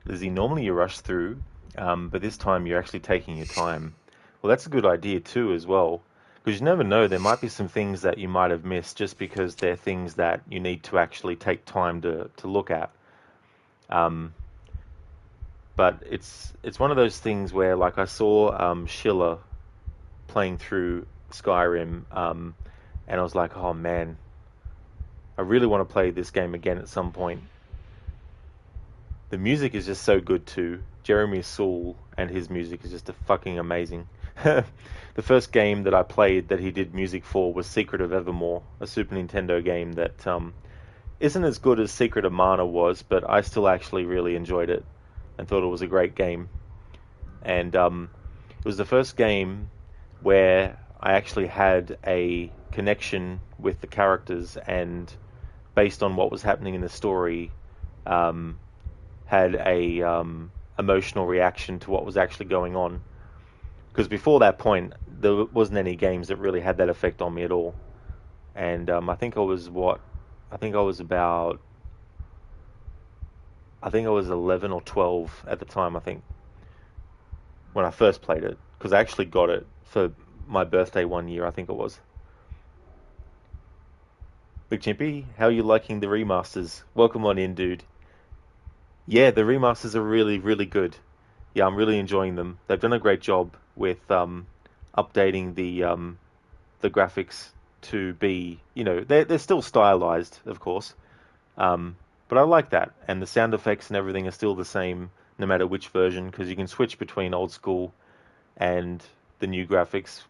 Speaker 1: Lizzie, normally you rush through, but this time you're actually taking your time. Well, that's a good idea too, as well, because you never know. There might be some things that you might have missed just because they're things that you need to actually take time to look at. Um, but it's one of those things where, like, I saw Schiller playing through Skyrim, and I was like, oh man, I really want to play this game again at some point. The music is just so good too. Jeremy Soule and his music is just fucking amazing. The first game that I played that he did music for was Secret of Evermore, a Super Nintendo game that isn't as good as Secret of Mana was, but I still actually really enjoyed it and thought it was a great game. And it was the first game where I actually had a connection with the characters, and based on what was happening in the story, had a emotional reaction to what was actually going on. Because before that point, there wasn't any games that really had that effect on me at all. And I think I was I think I was 11 or 12 at the time, I think, when I first played it. Because I actually got it for my birthday one year, I think it was. Big Chimpy, how are you liking the remasters? Welcome on in, dude. Yeah, the remasters are really, really good. Yeah, I'm really enjoying them. They've done a great job with updating the graphics to be, they're still stylized, of course, but I like that. And the sound effects and everything are still the same, no matter which version, because you can switch between old school and the new graphics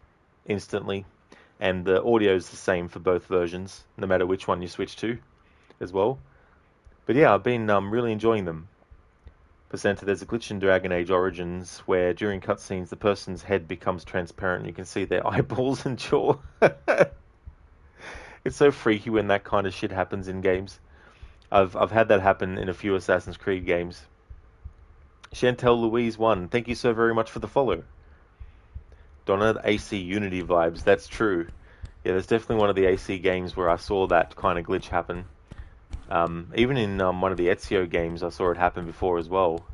Speaker 1: instantly. And the audio is the same for both versions, no matter which one you switch to, as well. But yeah, I've been really enjoying them. Presenter, there's a glitch in Dragon Age Origins where during cutscenes the person's head becomes transparent and you can see their eyeballs and jaw. It's so freaky when that kind of shit happens in games. I've had that happen in a few Assassin's Creed games. Chantel Louise 1, thank you so very much for the follow. Donna, AC Unity vibes, that's true. Yeah, there's definitely one of the AC games where I saw that kind of glitch happen. Even in one of the Ezio games, I saw it happen before as well.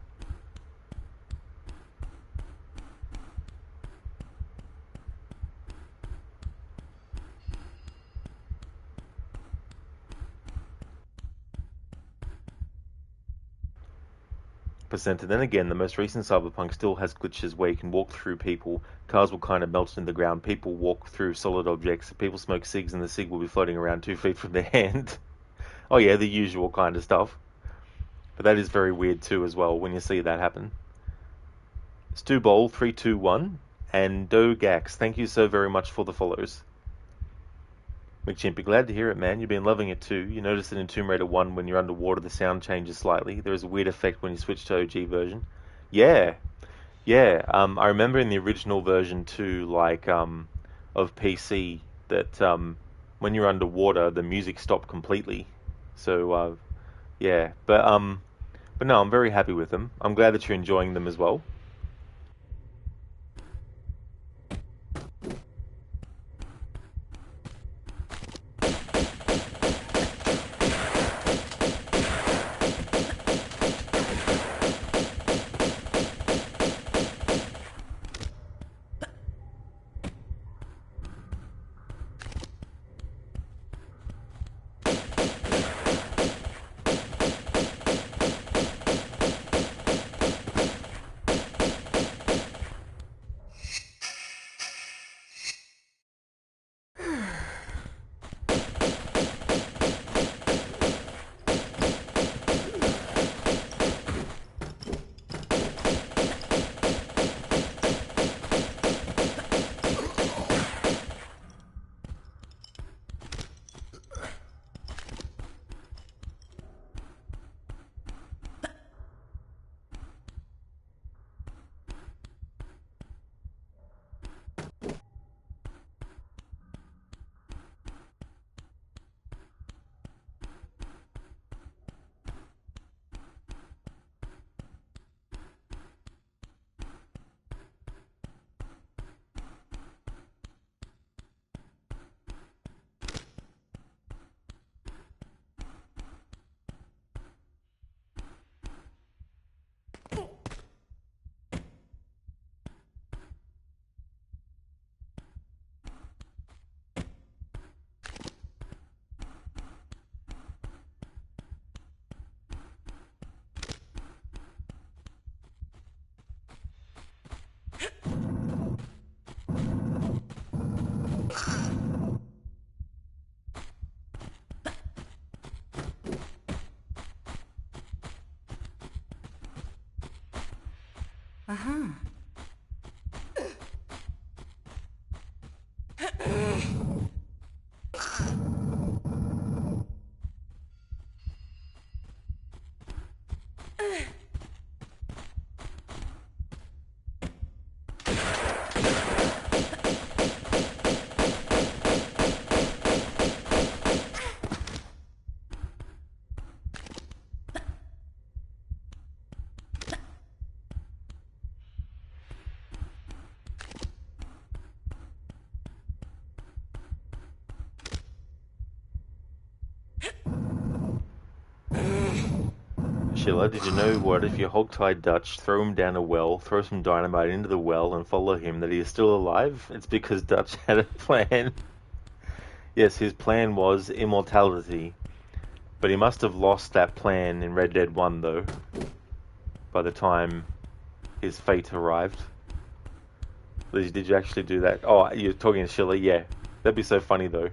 Speaker 1: And then again, the most recent Cyberpunk still has glitches where you can walk through people, cars will kind of melt into the ground, people walk through solid objects, people smoke cigs and the cig will be floating around 2 feet from their hand. Oh yeah, the usual kind of stuff. But that is very weird too as well when you see that happen. Stu Bowl 321 and Dogax, thank you so very much for the follows. McChimpy, glad to hear it, man. You've been loving it too. You notice it in Tomb Raider 1 when you're underwater, the sound changes slightly. There is a weird effect when you switch to OG version. Yeah, yeah. I remember in the original version too, like of PC, that when you're underwater, the music stopped completely. So yeah, but no, I'm very happy with them. I'm glad that you're enjoying them as well.
Speaker 2: Uh-huh.
Speaker 1: Sheila, did you know what if you hog-tie Dutch, throw him down a well, throw some dynamite into the well, and follow him, that he is still alive? It's because Dutch had a plan. Yes, his plan was immortality, but he must have lost that plan in Red Dead 1, though, by the time his fate arrived. Liz, did you actually do that? Oh, you're talking to Sheila? Yeah. That'd be so funny, though.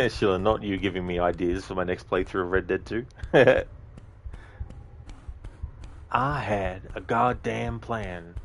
Speaker 1: Sheila, not you giving me ideas for my next playthrough of Red Dead 2. I had a goddamn plan.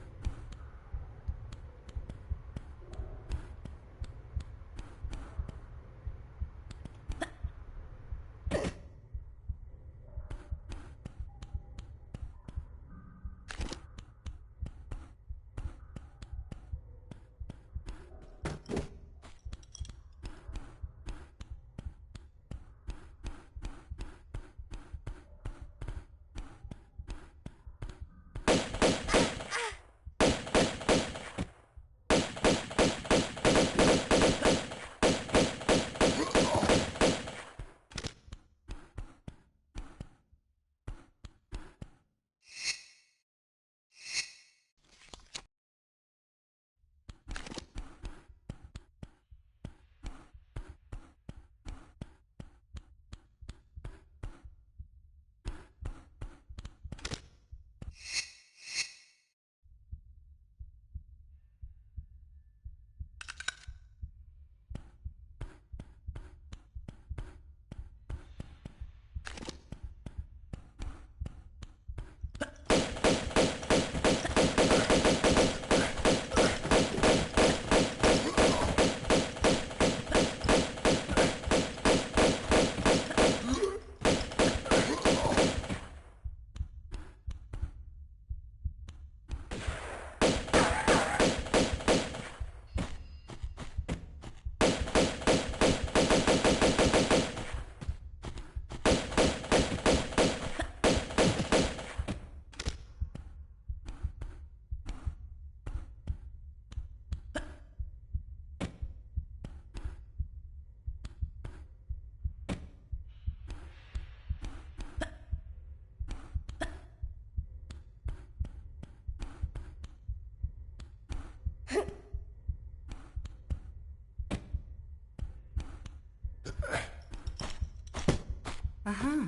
Speaker 2: Uh-huh.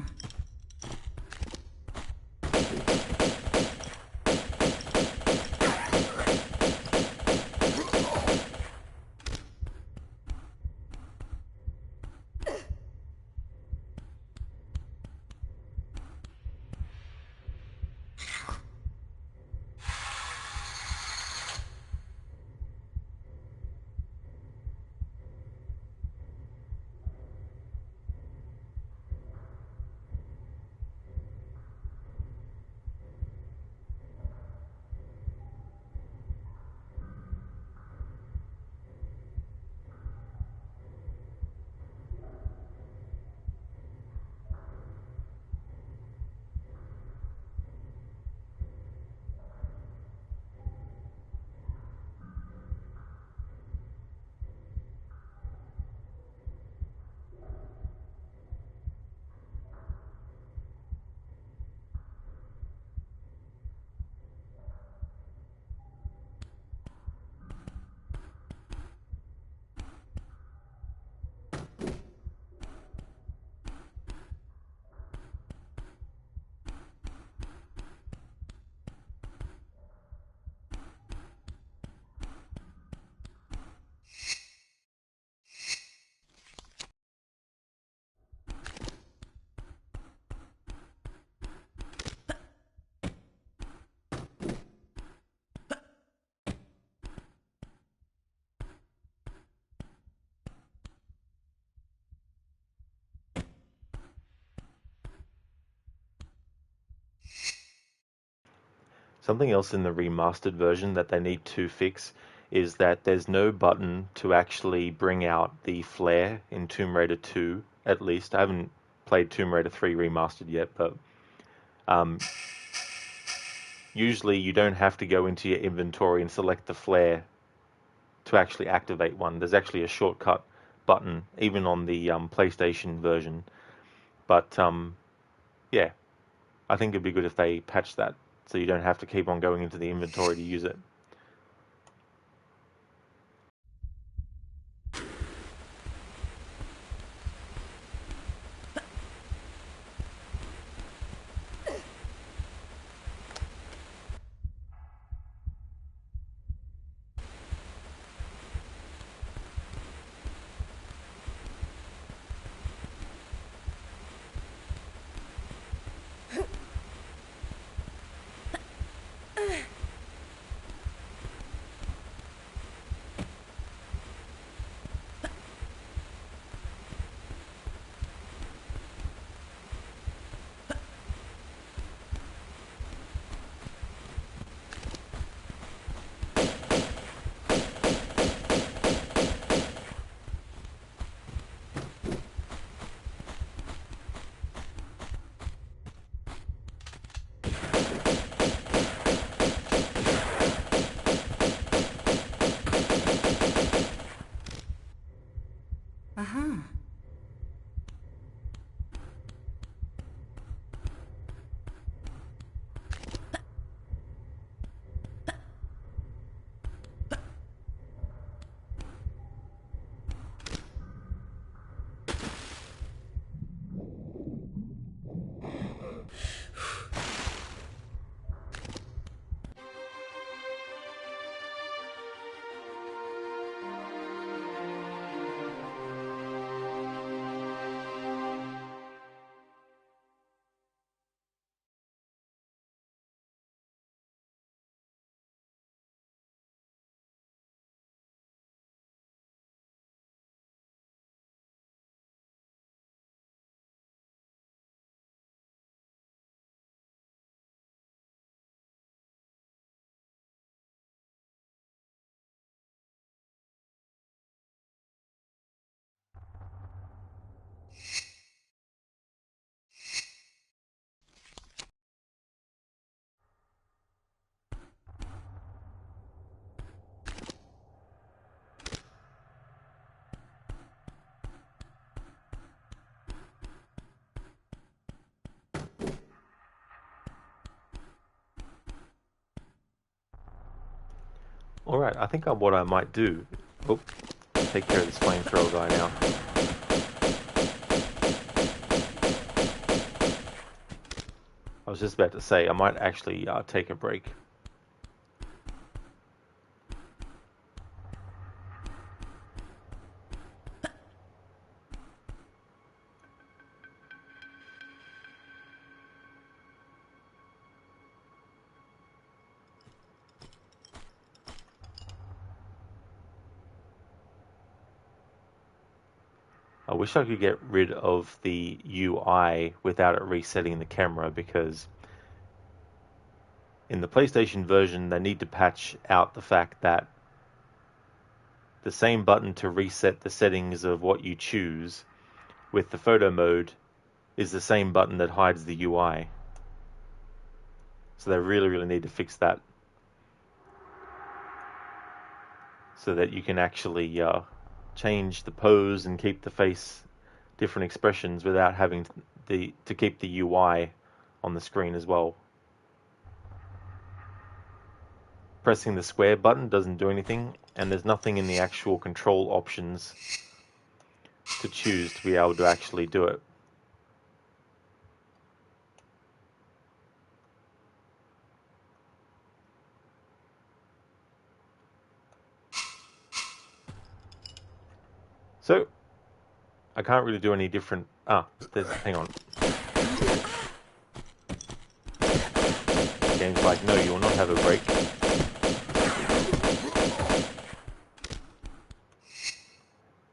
Speaker 1: Something else in the remastered version that they need to fix is that there's no button to actually bring out the flare in Tomb Raider 2, at least. I haven't played Tomb Raider 3 remastered yet, but usually you don't have to go into your inventory and select the flare to actually activate one. There's actually a shortcut button, even on the PlayStation version. But yeah, I think it'd be good if they patch that so you don't have to keep on going into the inventory to use it.
Speaker 2: Uh-huh.
Speaker 1: Alright, I think what I might do... Oh, take care of this flamethrower guy now. I was just about to say, I might actually take a break. I wish I could get rid of the UI without it resetting the camera, because in the PlayStation version they need to patch out the fact that the same button to reset the settings of what you choose with the photo mode is the same button that hides the UI. So they really need to fix that, so that you can actually change the pose and keep the face different expressions without having to keep the UI on the screen as well. Pressing the square button doesn't do anything, and there's nothing in the actual control options to choose to be able to actually do it. So I can't really do any different. Hang on. Game's like, no, you will not have a break.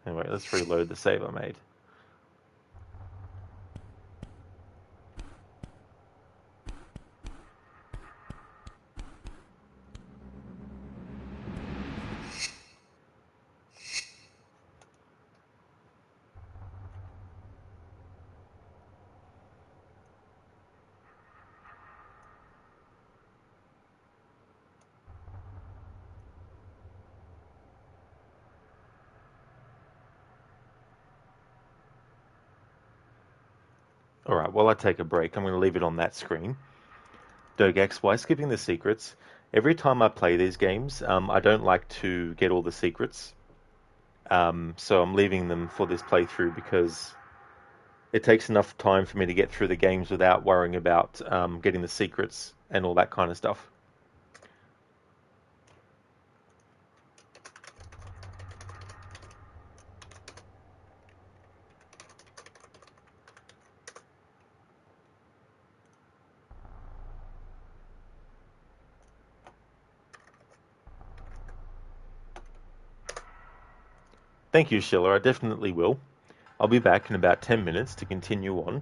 Speaker 1: Anyway, let's reload the save I made. Alright, while I take a break, I'm going to leave it on that screen. Dogex, why skipping the secrets? Every time I play these games, I don't like to get all the secrets. So I'm leaving them for this playthrough because it takes enough time for me to get through the games without worrying about getting the secrets and all that kind of stuff. Thank you, Sheila. I definitely will. I'll be back in about 10 minutes to continue on.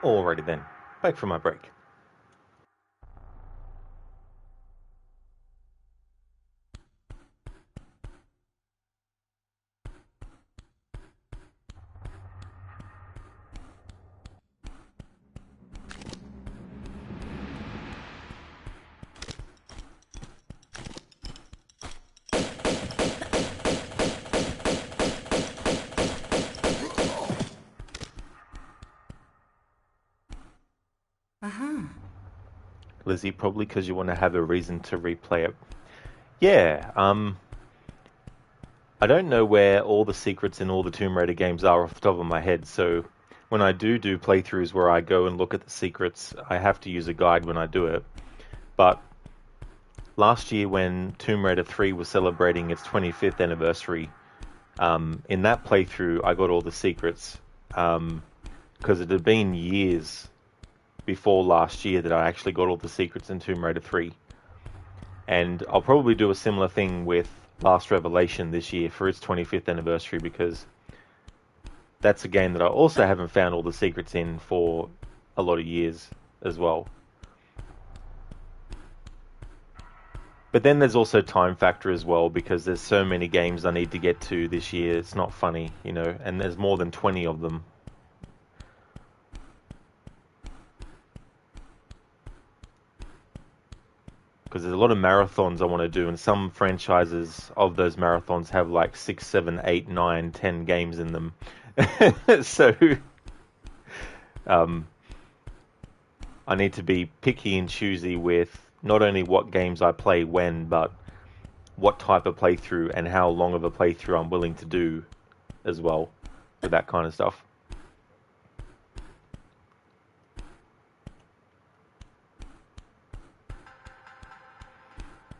Speaker 1: Alrighty then, back from my break. Lizzie, probably because you want to have a reason to replay it. Yeah, I don't know where all the secrets in all the Tomb Raider games are off the top of my head, so when I do playthroughs where I go and look at the secrets, I have to use a guide when I do it. But last year when Tomb Raider 3 was celebrating its 25th anniversary, in that playthrough I got all the secrets, because it had been years before last year that I actually got all the secrets in Tomb Raider 3. And I'll probably do a similar thing with Last Revelation this year for its 25th anniversary, because that's a game that I also haven't found all the secrets in for a lot of years as well. But then there's also time factor as well, because there's so many games I need to get to this year. It's not funny, you know, and there's more than 20 of them. Because there's a lot of marathons I want to do, and some franchises of those marathons have like 6, 7, 8, 9, 10 games in them. So I need to be picky and choosy with not only what games I play when, but what type of playthrough and how long of a playthrough I'm willing to do as well with that kind of stuff.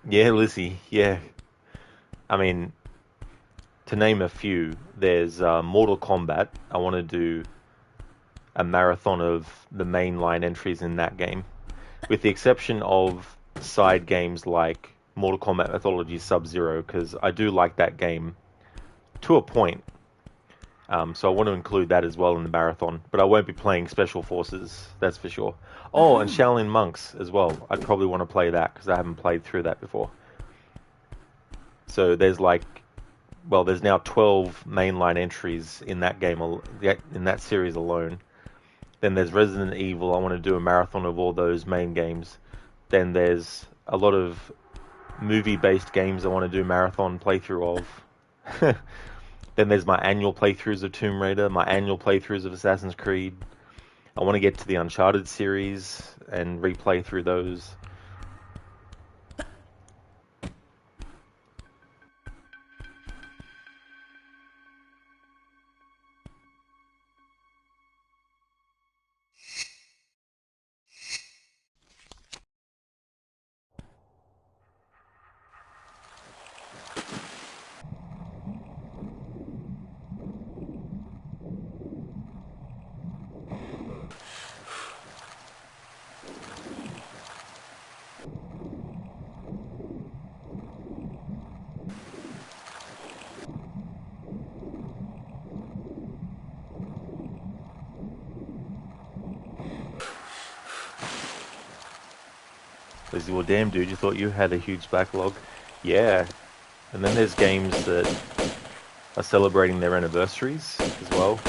Speaker 1: Yeah, Lizzie, yeah. I mean, to name a few, there's Mortal Kombat. I want to do a marathon of the mainline entries in that game, with the exception of side games like Mortal Kombat Mythology Sub-Zero, because I do like that game to a point. So I want to include that as well in the marathon, but I won't be playing Special Forces, that's for sure. Oh, and Shaolin Monks as well. I'd probably want to play that because I haven't played through that before. So there's there's now 12 mainline entries in that game, in that series alone. Then there's Resident Evil. I want to do a marathon of all those main games. Then there's a lot of movie-based games I want to do marathon playthrough of. Then there's my annual playthroughs of Tomb Raider, my annual playthroughs of Assassin's Creed. I want to get to the Uncharted series and replay through those. Lizzie, well, damn, dude, you thought you had a huge backlog? Yeah. And then there's games that are celebrating their anniversaries as well.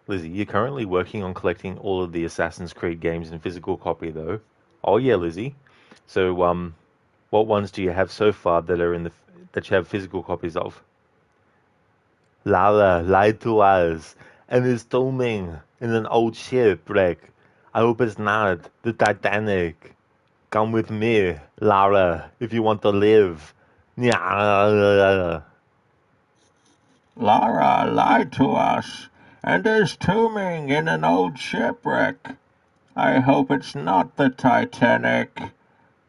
Speaker 1: Lizzie, you're currently working on collecting all of the Assassin's Creed games in physical copy, though. Oh yeah, Lizzie. So, what ones do you have so far that are that you have physical copies of? Lara lied to us and is tombing in an old shipwreck. I hope it's not the Titanic. Come with me, Lara, if you want to live. Yeah.
Speaker 3: Lara lied to us and is tombing in an old shipwreck. I hope it's not the Titanic.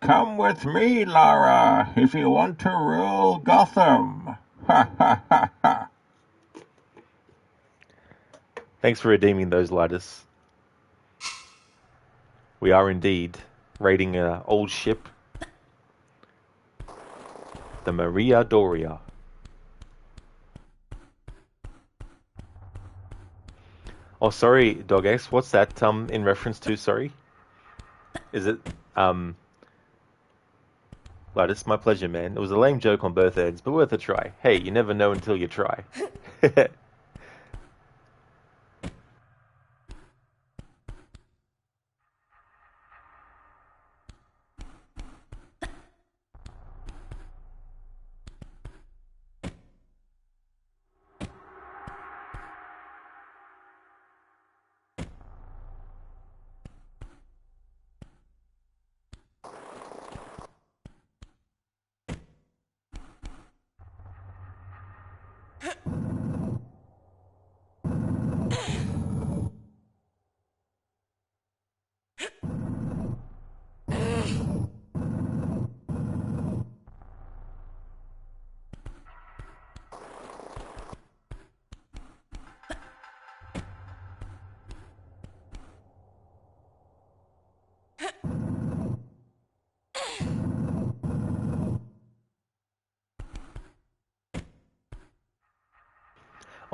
Speaker 3: Come with me, Lara, if you want to rule Gotham. Ha ha ha ha.
Speaker 1: Thanks for redeeming those, Lidus. We are indeed raiding an old ship, the Maria Doria. Oh, sorry, Dog X. What's that in reference to? Sorry, is it Lidus? My pleasure, man. It was a lame joke on both ends, but worth a try. Hey, you never know until you try.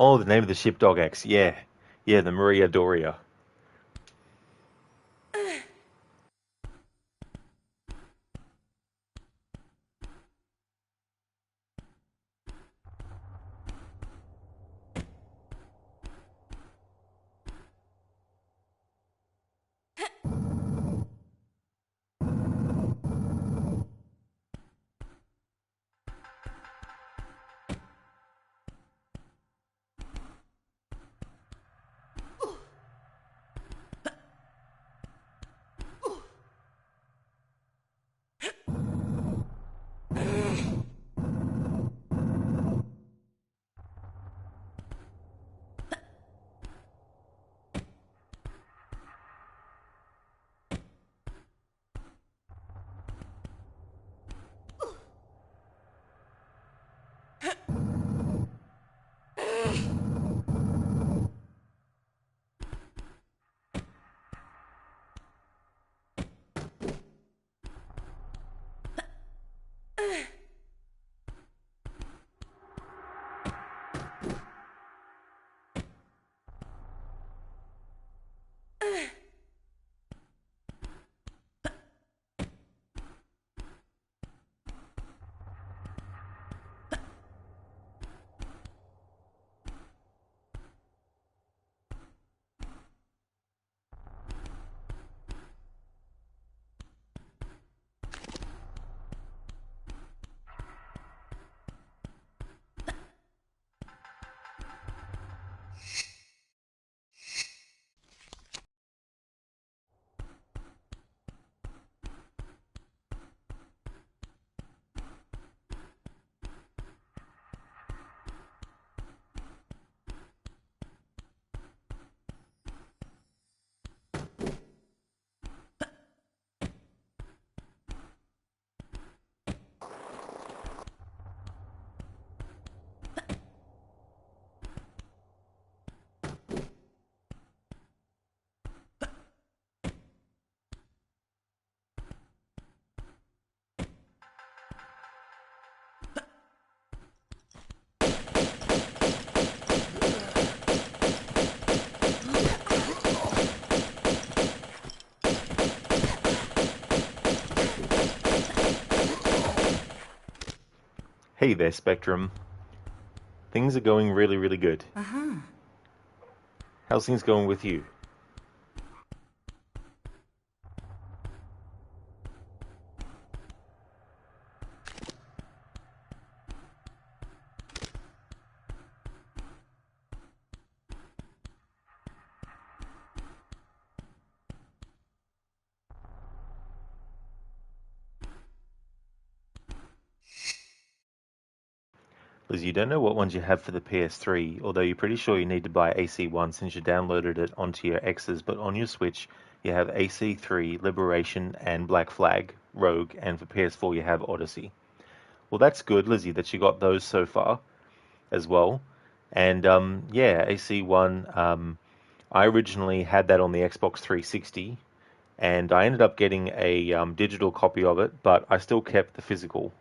Speaker 1: Oh, the name of the ship, Dog X. Yeah, yeah, the Maria Doria. Hey there, Spectrum. Things are going really, really good.
Speaker 2: Uh-huh.
Speaker 1: How's things going with you? Liz, you don't know what ones you have for the PS3, although you're pretty sure you need to buy AC1 since you downloaded it onto your X's, but on your Switch you have AC3, Liberation, and Black Flag, Rogue, and for PS4 you have Odyssey. Well, that's good, Lizzie, that you got those so far as well. And yeah, AC1, I originally had that on the Xbox 360, and I ended up getting a digital copy of it, but I still kept the physical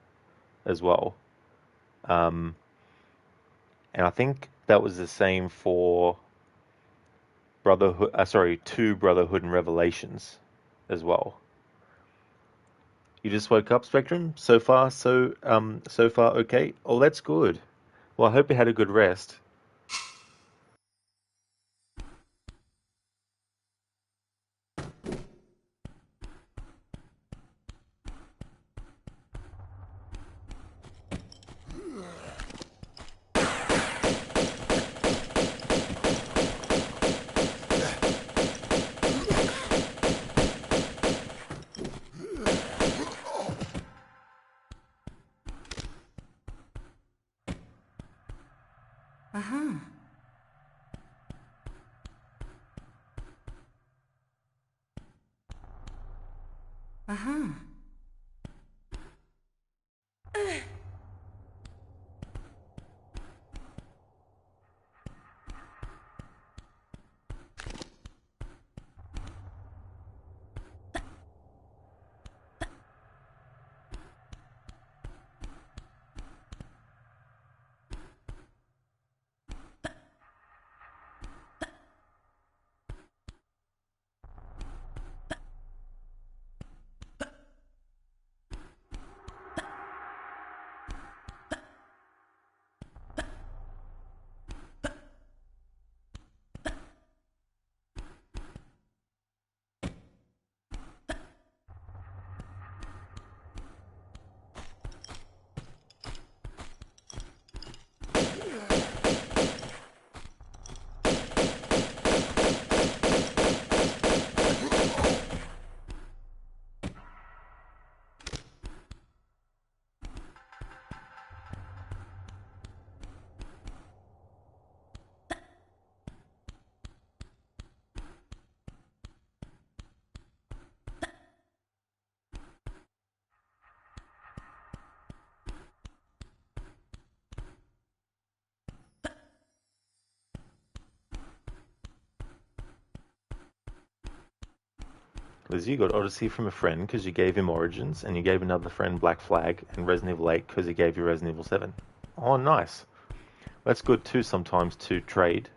Speaker 1: as well. Um, and I think that was the same for two Brotherhood and Revelations as well. You just woke up, Spectrum? So far okay. Oh, that's good. Well, I hope you had a good rest.
Speaker 2: Uh-huh. Uh-huh.
Speaker 1: Liz, you got Odyssey from a friend because you gave him Origins, and you gave another friend Black Flag and Resident Evil 8 because he gave you Resident Evil 7. Oh, nice. That's good too sometimes to trade.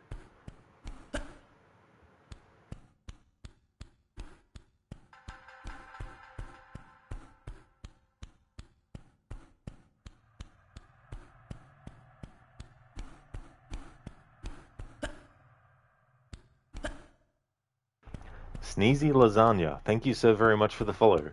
Speaker 1: Sneezy Lasagna, thank you so very much for the follow.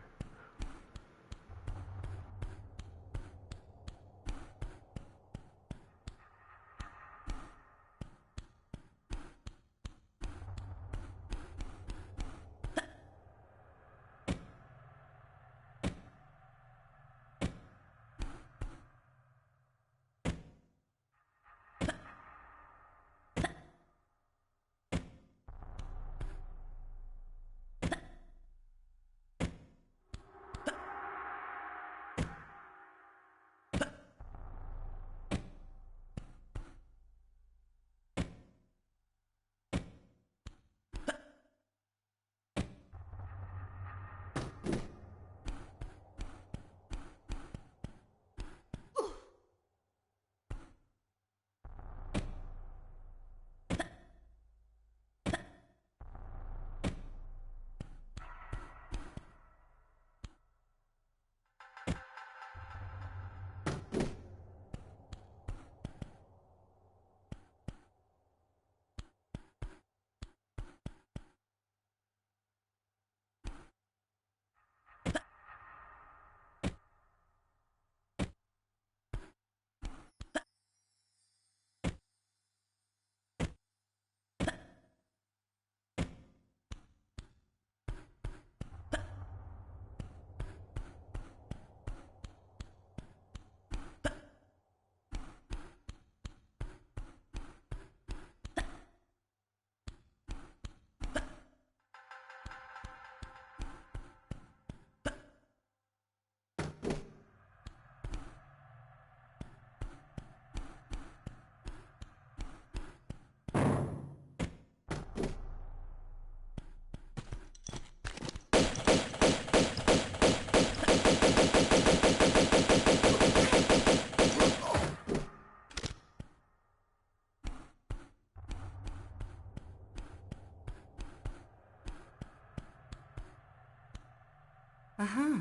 Speaker 2: Uh-huh.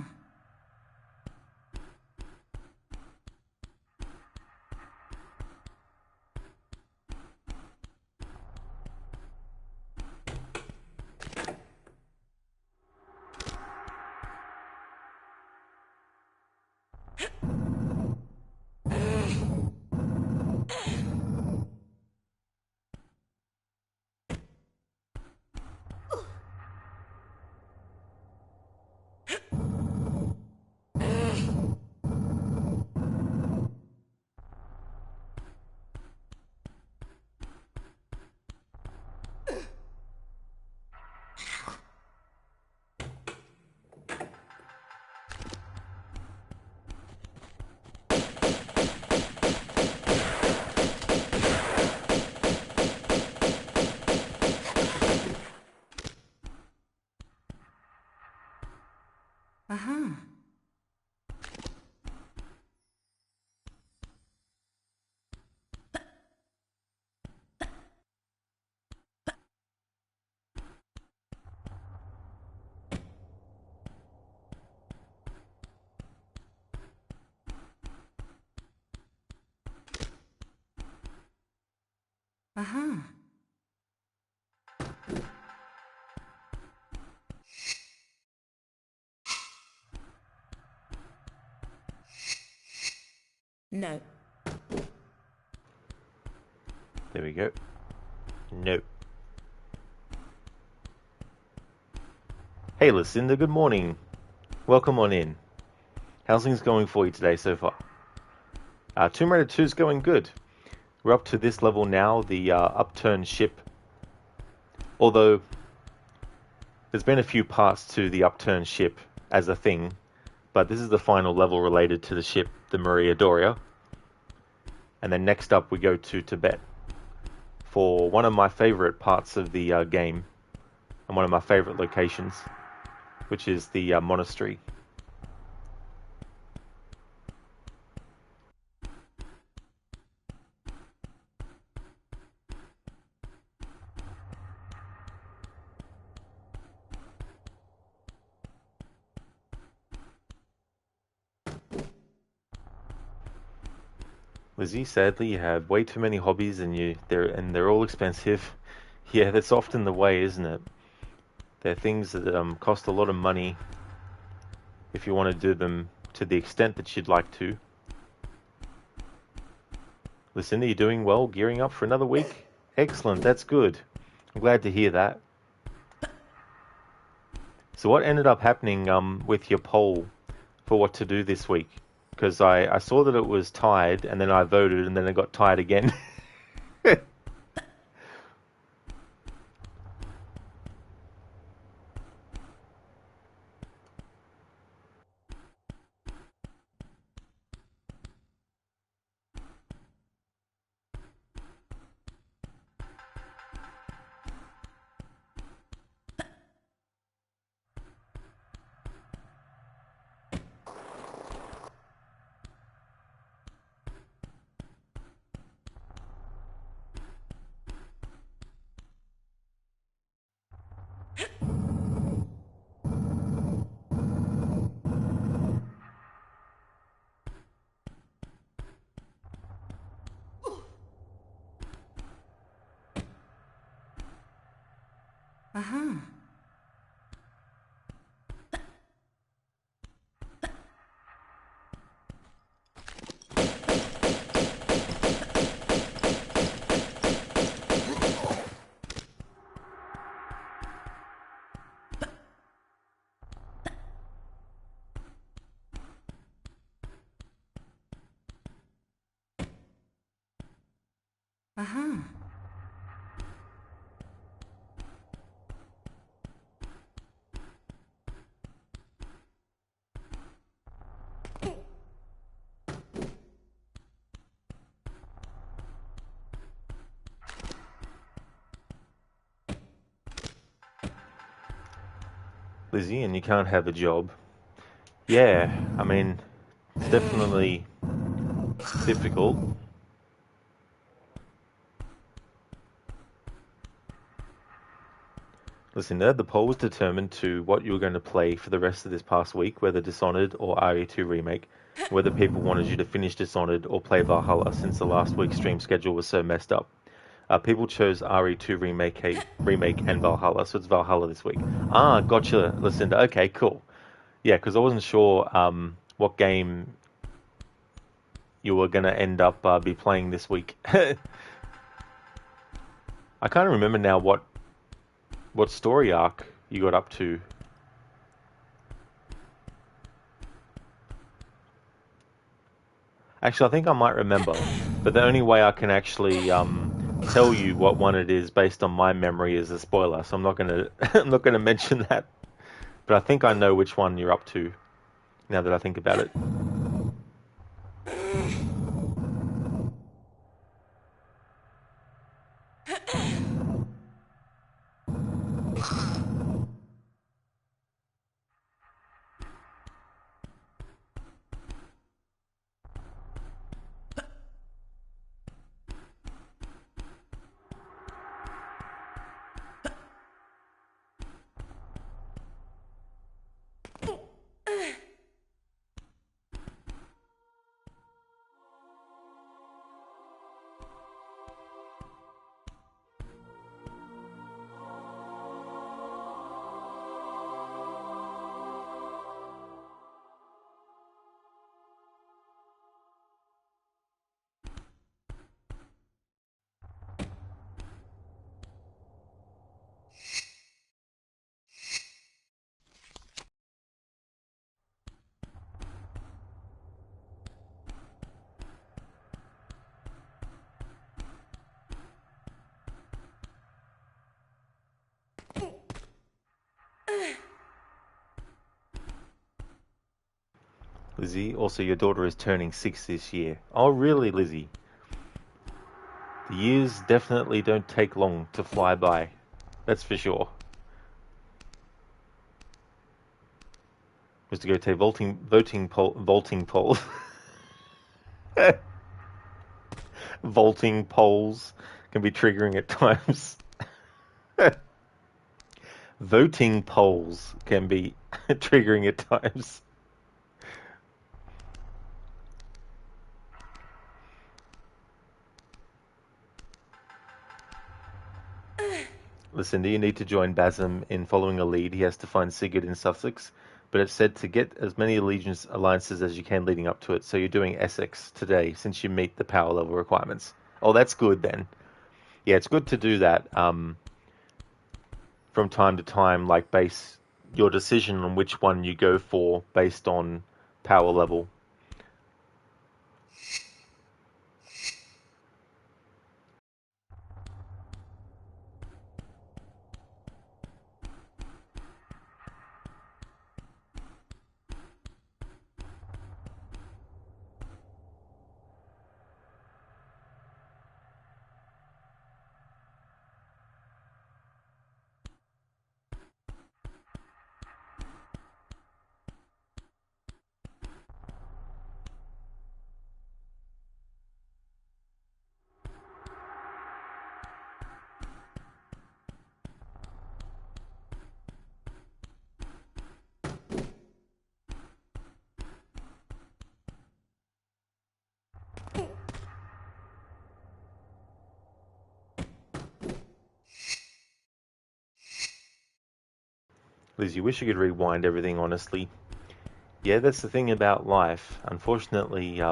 Speaker 2: Uh-huh. Uh-huh. No.
Speaker 1: There we go. No. Hey Lucinda, good morning. Welcome on in. How's things going for you today so far? Tomb Raider 2 is going good. We're up to this level now, the upturned ship. Although, there's been a few parts to the upturned ship as a thing, but this is the final level related to the ship, the Maria Doria. And then next up we go to Tibet for one of my favorite parts of the game, and one of my favorite locations, which is the monastery. Lizzie, sadly, you have way too many hobbies, and they're all expensive. Yeah, that's often the way, isn't it? They're things that cost a lot of money if you want to do them to the extent that you'd like to. Lucinda, you're doing well, gearing up for another week? Excellent, that's good. I'm glad to hear that. So what ended up happening with your poll for what to do this week? Because I saw that it was tied, and then I voted, and then it got tied again.
Speaker 2: Uh-huh. Uh-huh.
Speaker 1: Lizzie, and you can't have a job. Yeah, I mean, it's definitely difficult. Listen, the poll was determined to what you were going to play for the rest of this past week, whether Dishonored or RE2 Remake, whether people wanted you to finish Dishonored or play Valhalla since the last week's stream schedule was so messed up. People chose RE2 remake and Valhalla, so it's Valhalla this week. Ah, gotcha, Lucinda. Okay, cool. Yeah, because I wasn't sure what game you were going to end up be playing this week. I can't remember now what story arc you got up to. Actually, I think I might remember, but the only way I can actually tell you what one it is based on my memory is a spoiler, so I'm not gonna I'm not gonna mention that. But I think I know which one you're up to now that I think about it. Lizzie, also your daughter is turning 6 this year. Oh, really, Lizzie? The years definitely don't take long to fly by. That's for sure. Mr. Gote, vaulting polls. Vaulting polls can be triggering at times. Voting polls can be triggering at times. Listen, do you need to join Basim in following a lead? He has to find Sigurd in Sussex, but it's said to get as many alliances as you can leading up to it. So you're doing Essex today since you meet the power level requirements. Oh, that's good then. Yeah, it's good to do that from time to time, like base your decision on which one you go for based on power level. Liz, you wish you could rewind everything, honestly. Yeah, that's the thing about life. Unfortunately,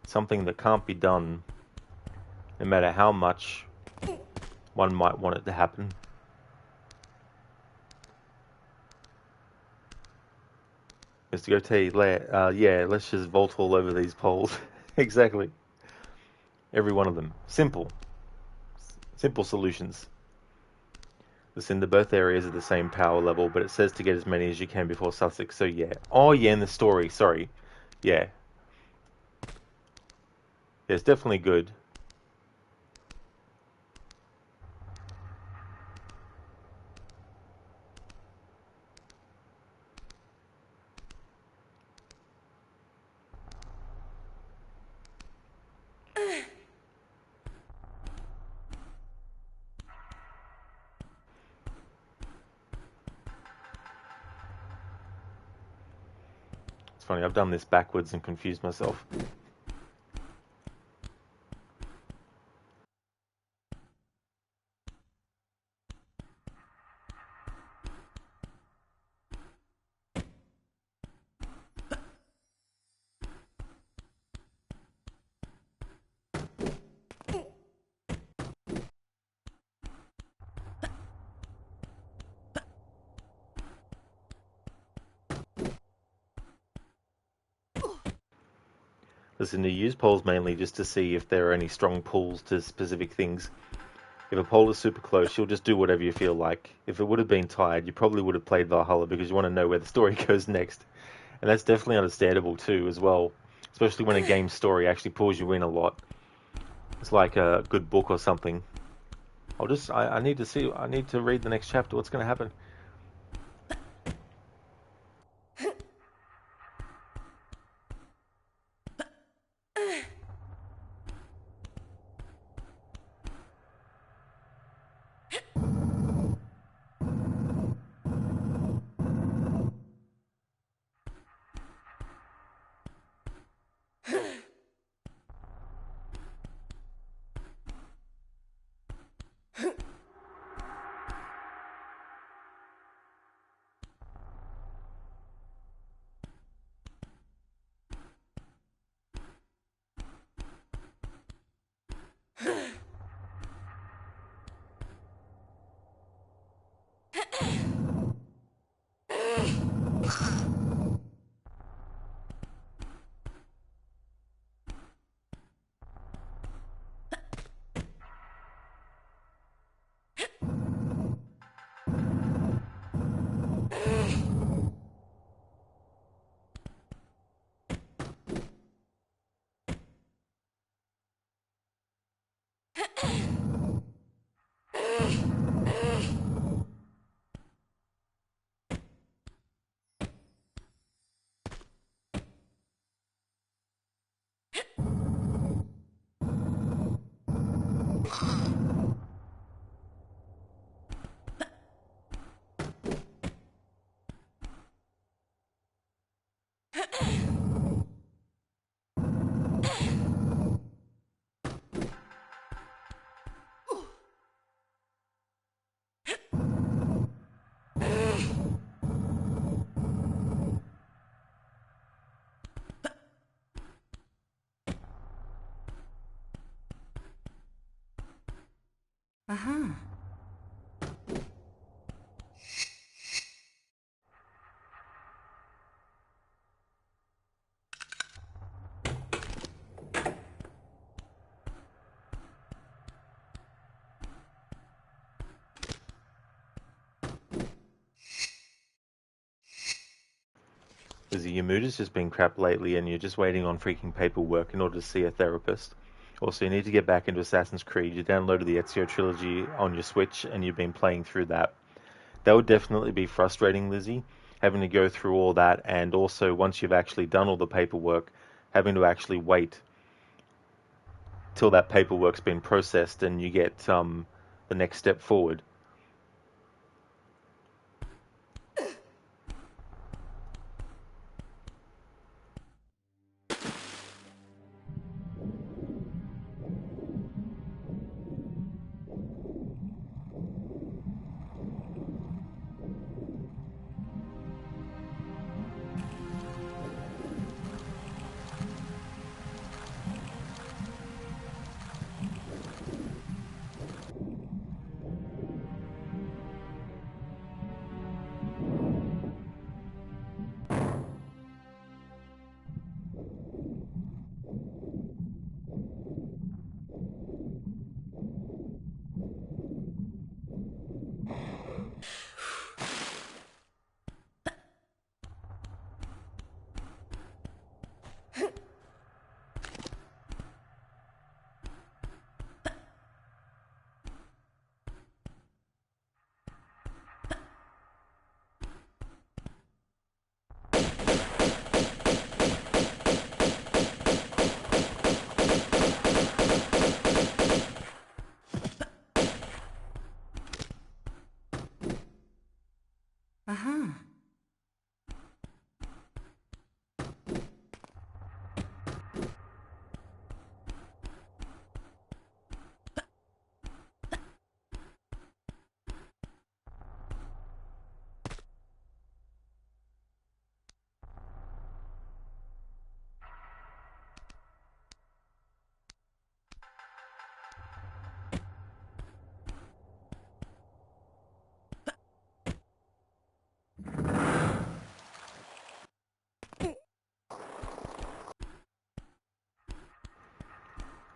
Speaker 1: something that can't be done, no matter how much one might want it to happen. Mr. Gote, yeah, let's just vault all over these poles. Exactly. Every one of them. Simple. Simple solutions. Listen, the both areas are the same power level, but it says to get as many as you can before Sussex, so yeah. Oh, yeah, in the story, sorry. Yeah. Yeah, it's definitely good. funny. I've done this backwards and confused myself. Listen, you use poles mainly just to see if there are any strong pulls to specific things. If a pole is super close, you'll just do whatever you feel like. If it would have been tied, you probably would have played Valhalla because you want to know where the story goes next. And that's definitely understandable too, as well. Especially when a game's story actually pulls you in a lot. It's like a good book or something. I need to read the next chapter. What's going to happen?
Speaker 2: Uh-huh.
Speaker 1: Lizzie, your mood has just been crap lately and you're just waiting on freaking paperwork in order to see a therapist. Also, you need to get back into Assassin's Creed. You downloaded the Ezio Trilogy on your Switch and you've been playing through that. That would definitely be frustrating, Lizzie, having to go through all that, and also once you've actually done all the paperwork, having to actually wait till that paperwork's been processed and you get the next step forward.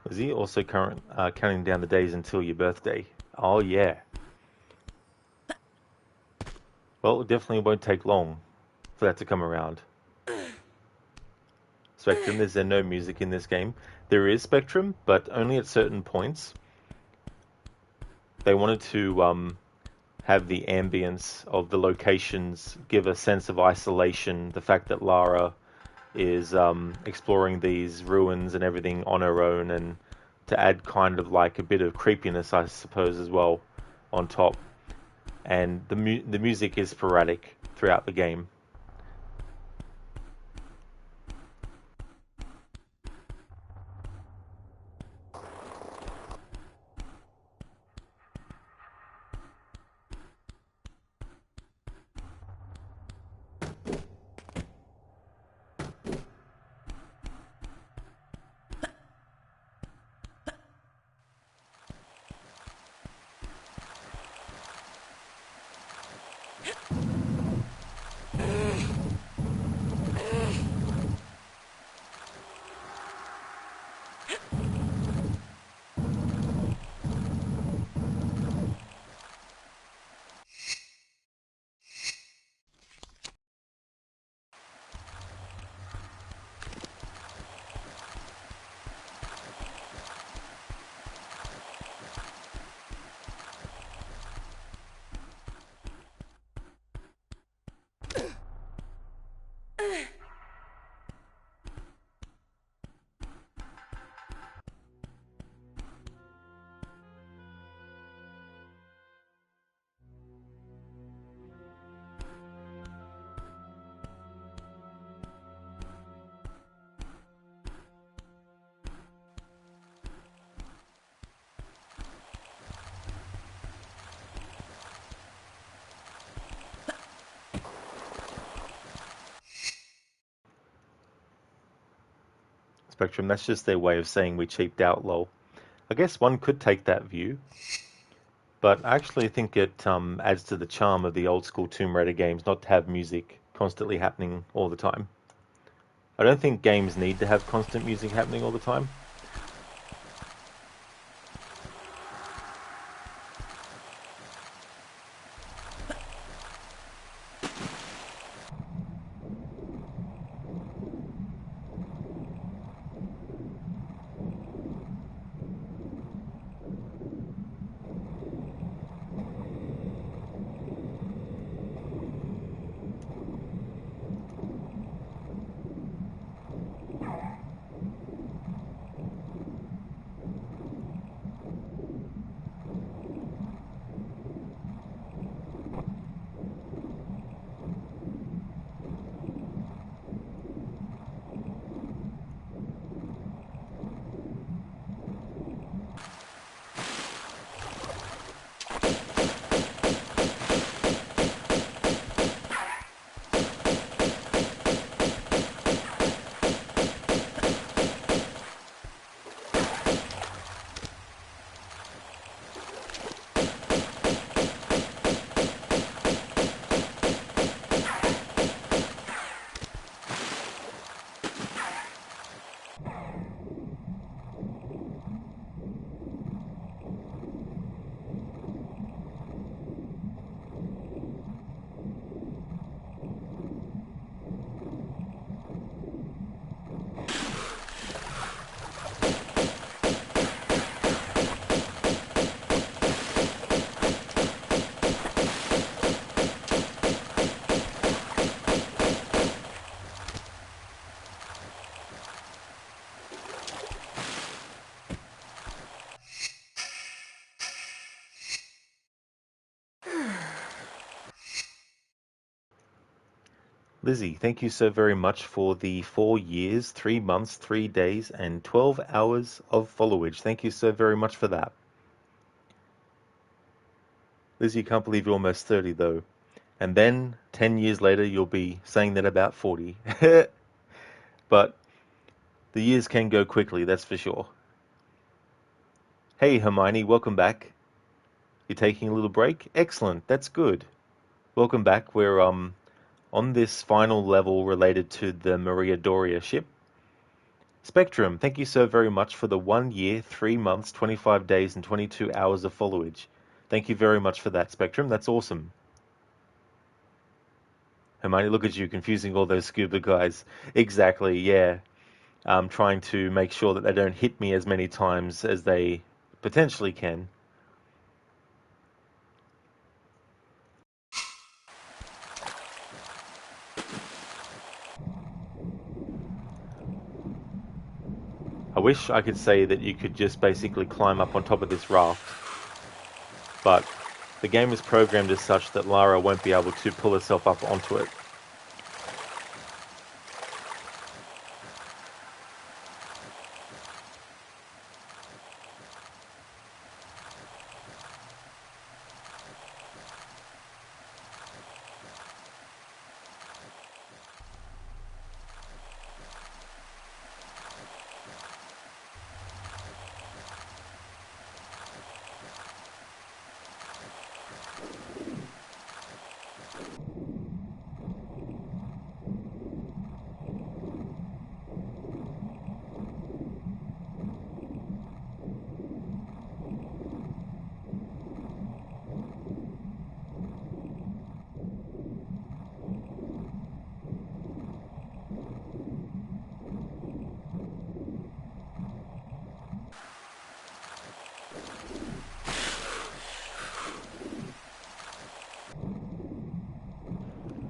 Speaker 1: Lizzie, also counting down the days until your birthday. Oh, yeah. Well, it definitely won't take long for that to come around. Spectrum, there's no music in this game. There is Spectrum, but only at certain points. They wanted to have the ambience of the locations give a sense of isolation. The fact that Lara is exploring these ruins and everything on her own, and to add kind of like a bit of creepiness, I suppose, as well on top. And the music is sporadic throughout the game. Spectrum, that's just their way of saying we cheaped out, lol. I guess one could take that view, but I actually think it adds to the charm of the old school Tomb Raider games not to have music constantly happening all the time. I don't think games need to have constant music happening all the time. Lizzie, thank you so very much for the 4 years, 3 months, 3 days, and 12 hours of followage. Thank you so very much for that. Lizzie, you can't believe you're almost 30, though. And then, 10 years later, you'll be saying that about 40. But the years can go quickly, that's for sure. Hey, Hermione, welcome back. You're taking a little break? Excellent, that's good. Welcome back. We're on this final level related to the Maria Doria ship. Spectrum, thank you so very much for the 1 year, 3 months, 25 days, and 22 hours of followage. Thank you very much for that, Spectrum. That's awesome. Hermione, look at you confusing all those scuba guys. Exactly, yeah. Trying to make sure that they don't hit me as many times as they potentially can. I wish I could say that you could just basically climb up on top of this raft, but the game is programmed as such that Lara won't be able to pull herself up onto it.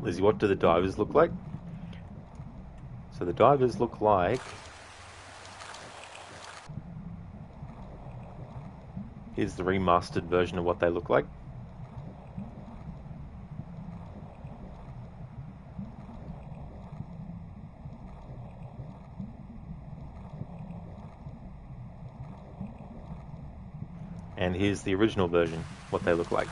Speaker 1: Lizzie, what do the divers look like? So the divers look like... Here's the remastered version of what they look like. And here's the original version, what they look like.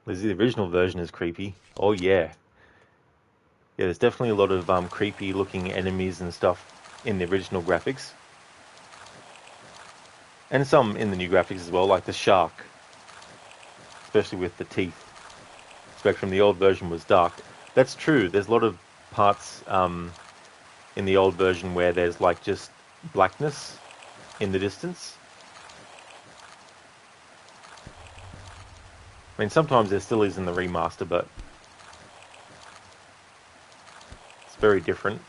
Speaker 1: Lizzie, the original version is creepy. Oh yeah. Yeah, there's definitely a lot of creepy looking enemies and stuff in the original graphics. And some in the new graphics as well, like the shark. Especially with the teeth. Spectrum, the old version was dark. That's true, there's a lot of parts in the old version where there's like just blackness in the distance. I mean, sometimes there still is in the remaster, but it's very different.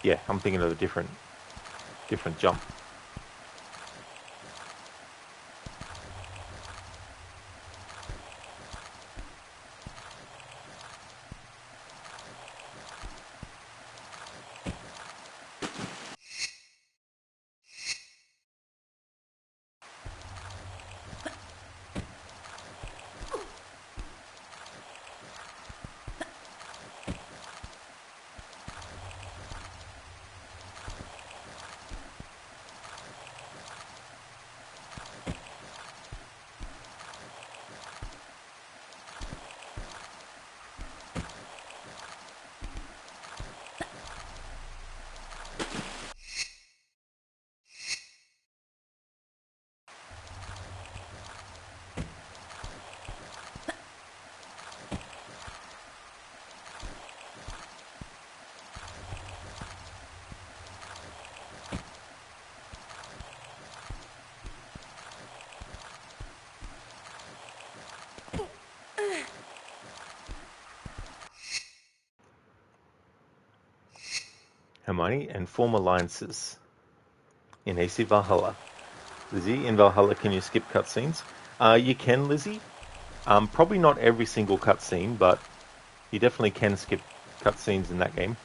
Speaker 1: yeah, I'm thinking of a different jump. Hermione, and form alliances in AC Valhalla. Lizzie, in Valhalla, can you skip cutscenes? You can, Lizzie. Probably not every single cutscene, but you definitely can skip cutscenes in that game.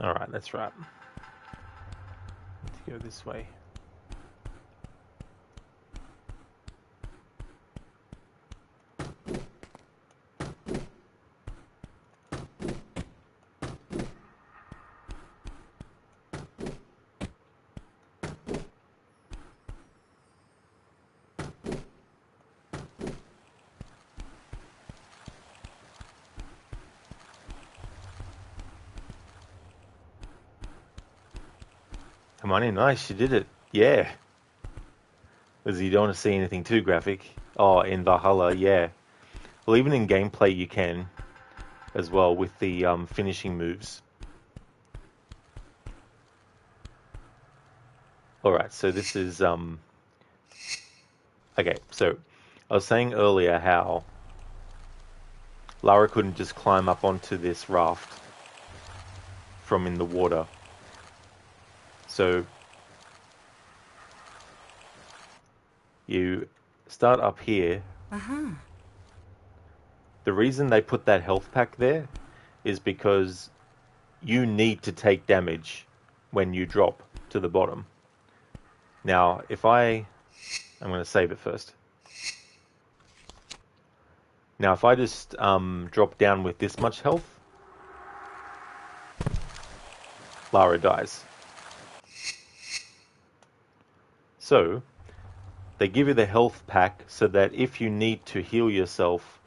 Speaker 1: Alright, that's right. Let's go this way. Hermione, nice, you did it. Yeah. Because you don't want to see anything too graphic. Oh, in Valhalla, yeah. Well, even in gameplay you can, as well, with the finishing moves. Alright, so this is... Okay, so I was saying earlier how Lara couldn't just climb up onto this raft from in the water. So you start up here. The reason they put that health pack there is because you need to take damage when you drop to the bottom. Now, I'm going to save it first. Now, if I just drop down with this much health, Lara dies. So, they give you the health pack so that if you need to heal yourself,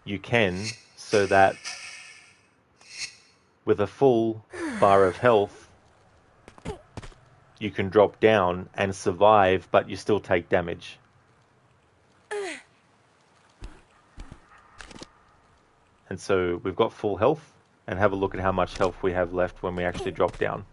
Speaker 1: you can, so that with a full bar of health, you can drop down and survive, but you still take damage. And so we've got full health, and have a look at how much health we have left when we actually drop down.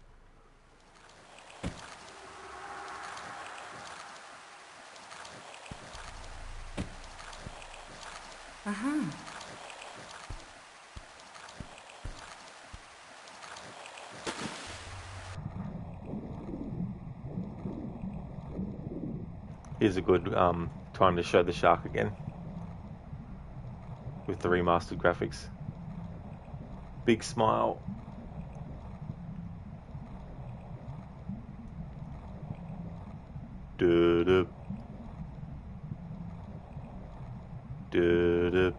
Speaker 1: Here's a good time to show the shark again with the remastered graphics. Big smile. Du-du. Du-du.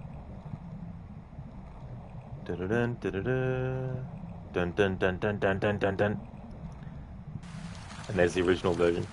Speaker 1: Dun-dun, dun-dun, dun dun dun dun dun dun dun dun. And there's the original version.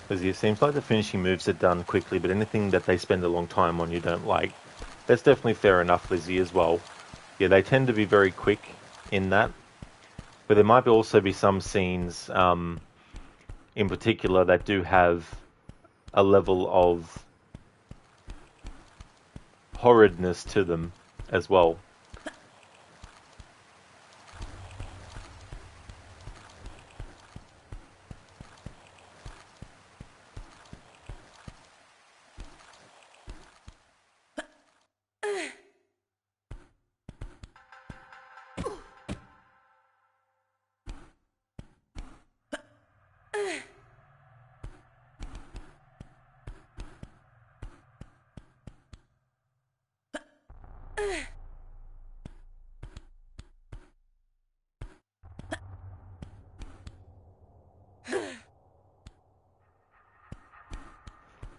Speaker 1: Because it seems like the finishing moves are done quickly, but anything that they spend a long time on you don't like. That's definitely fair enough, Lizzie, as well. Yeah, they tend to be very quick in that. But there might also be some scenes in particular that do have a level of horridness to them as well.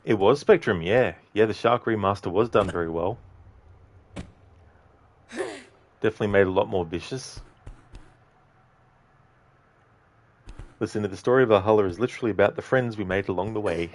Speaker 1: It was Spectrum, yeah. Yeah, the Shark remaster was done very well. Definitely made a lot more vicious. Listen, the story of Valhalla is literally about the friends we made along the way.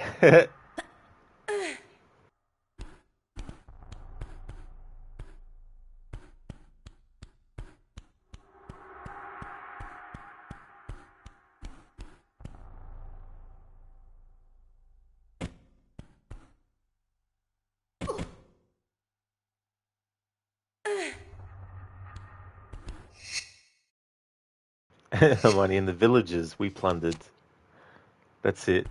Speaker 1: Money in the villages we plundered. That's it.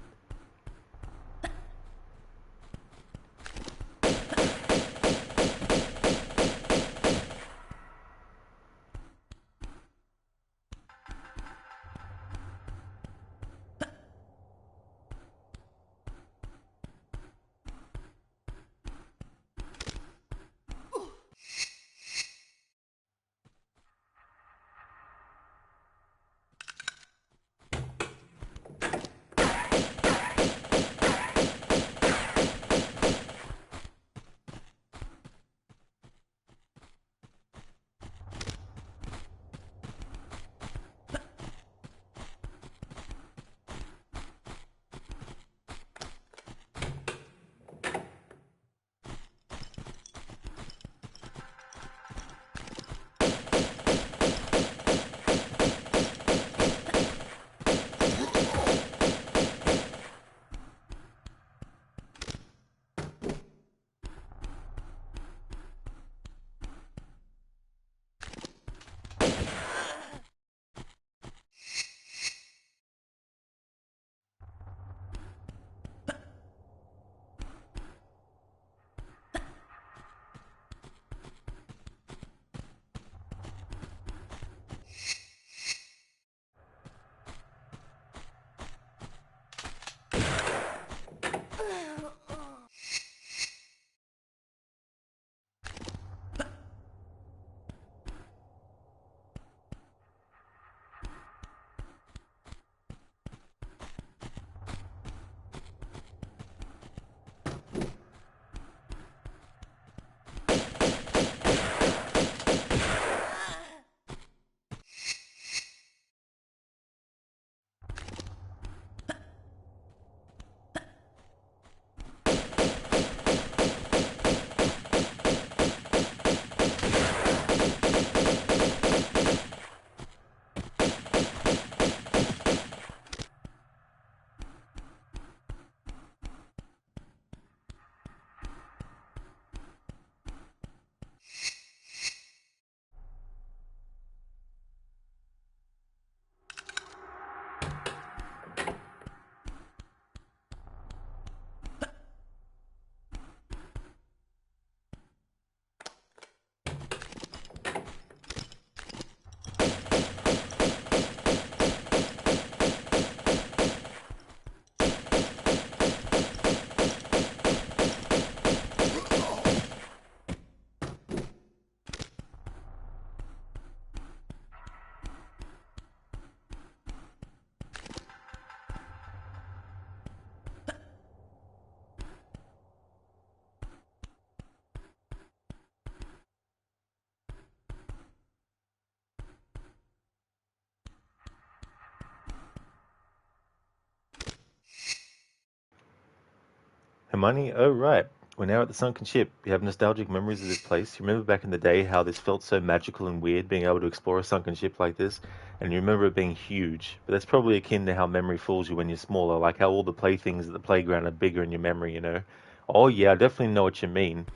Speaker 1: Hermione, oh right. We're now at the sunken ship. You have nostalgic memories of this place. You remember back in the day how this felt so magical and weird, being able to explore a sunken ship like this, and you remember it being huge. But that's probably akin to how memory fools you when you're smaller, like how all the playthings at the playground are bigger in your memory, you know? Oh yeah, I definitely know what you mean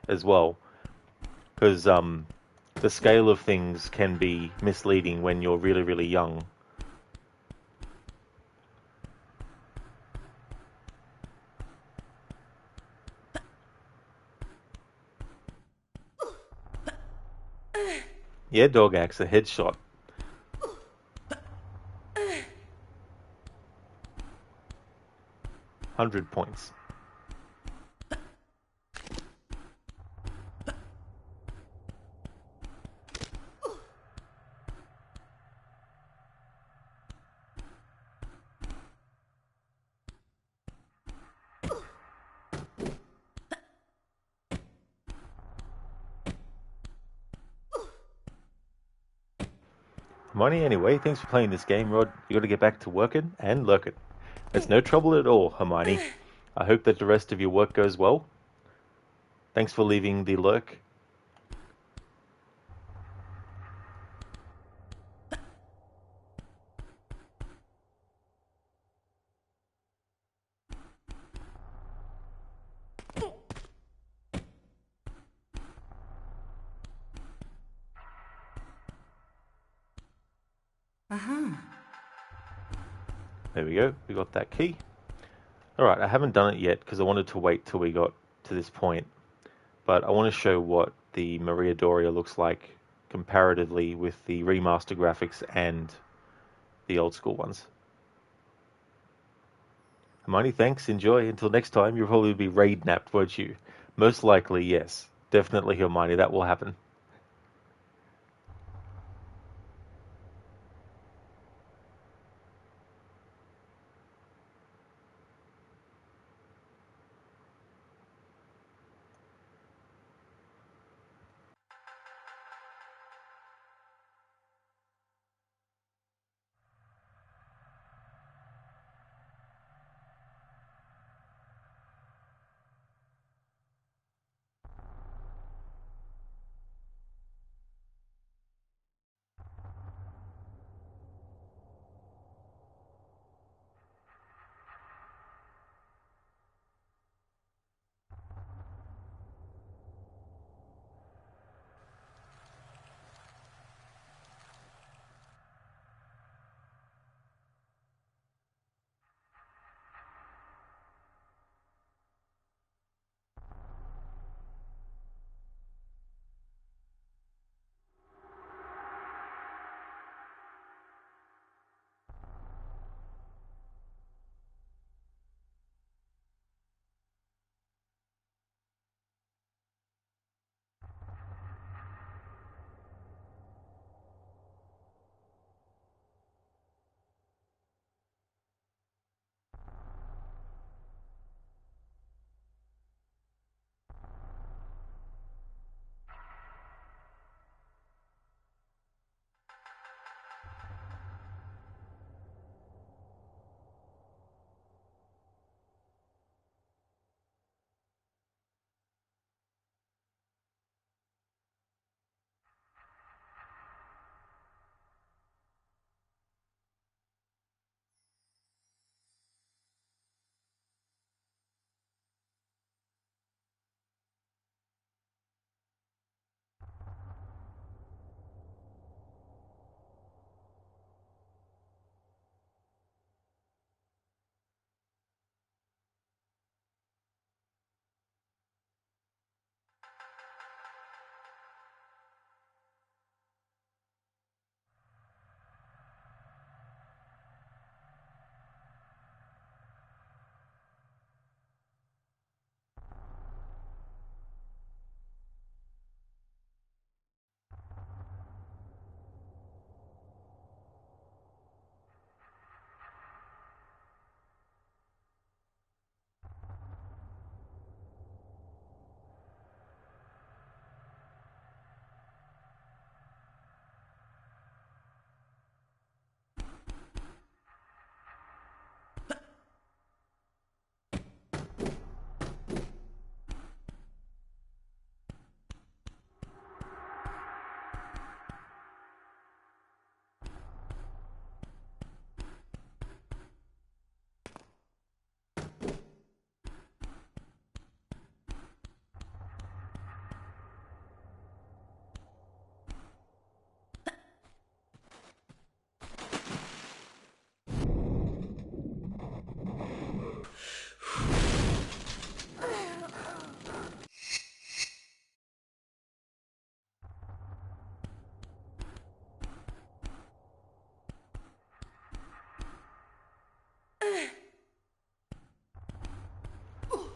Speaker 1: as well. Because the scale of things can be misleading when you're really, really young. Yeah, dog axe, a headshot. 100 points. Hermione, anyway, thanks for playing this game. Rod, you got to get back to working and lurking. It's no trouble at all, Hermione. I hope that the rest of your work goes well. Thanks for leaving the lurk. There we go. We got that key. Alright, I haven't done it yet because I wanted to wait till we got to this point. But I want to show what the Maria Doria looks like comparatively with the remaster graphics and the old school ones. Hermione, thanks. Enjoy. Until next time, you'll probably be raid napped, won't you? Most likely, yes. Definitely, Hermione. That will happen.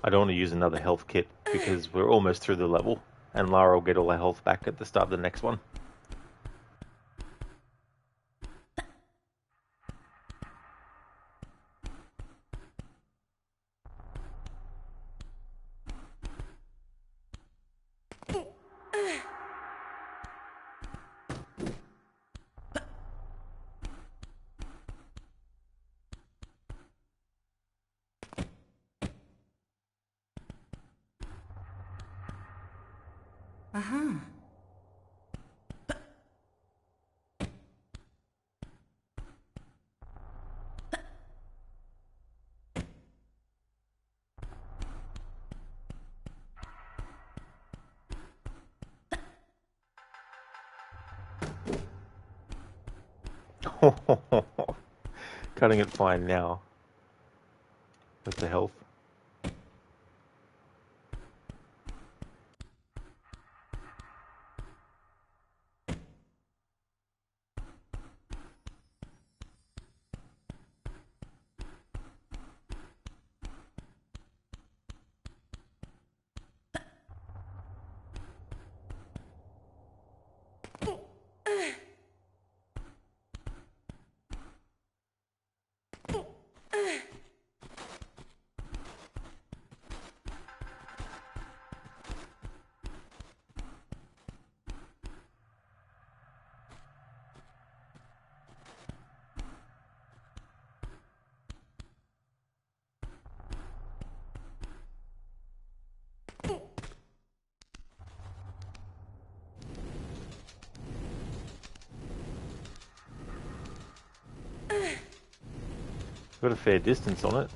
Speaker 1: I don't want to use another health kit because we're almost through the level, and Lara will get all her health back at the start of the next one.
Speaker 2: Uh-huh.
Speaker 1: Cutting it fine now. With the health. Got a fair distance on it.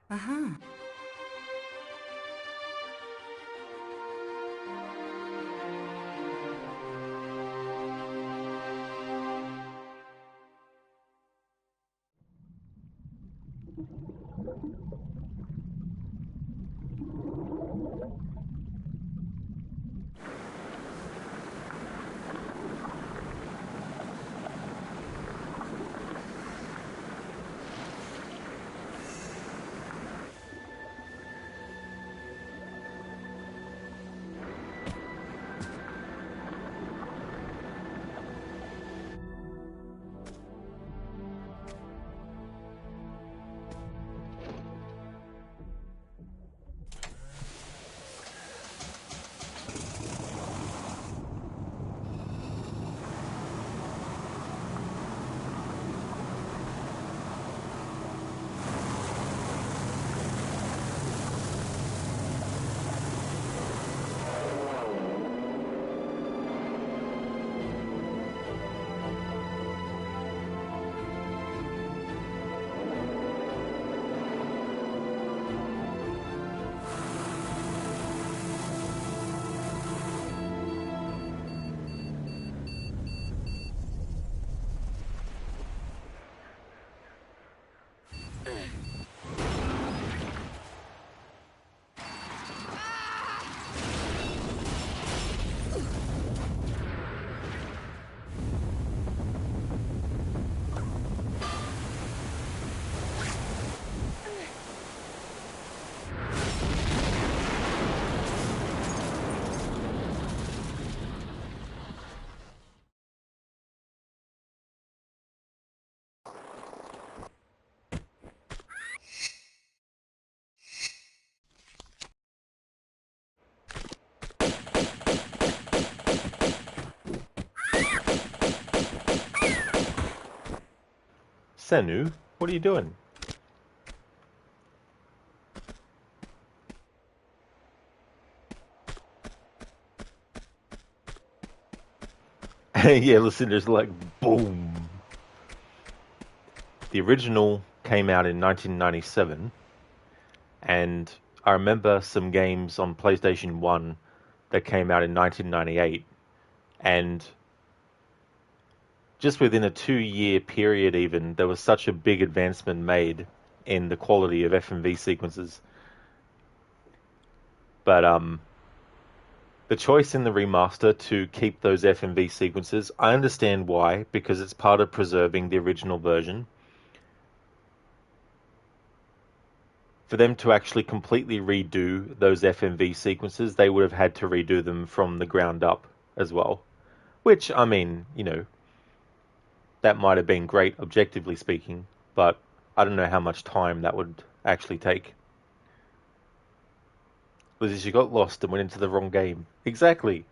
Speaker 2: Uh-huh.
Speaker 1: Senu, what are you doing? Yeah, Lucinda's like, boom. The original came out in 1997, and I remember some games on PlayStation 1 that came out in 1998, and just within a 2-year period even, there was such a big advancement made in the quality of FMV sequences. But the choice in the remaster to keep those FMV sequences, I understand why, because it's part of preserving the original version. For them to actually completely redo those FMV sequences, they would have had to redo them from the ground up as well. Which, I mean, you know, that might have been great, objectively speaking, but I don't know how much time that would actually take. Was she got lost and went into the wrong game. Exactly.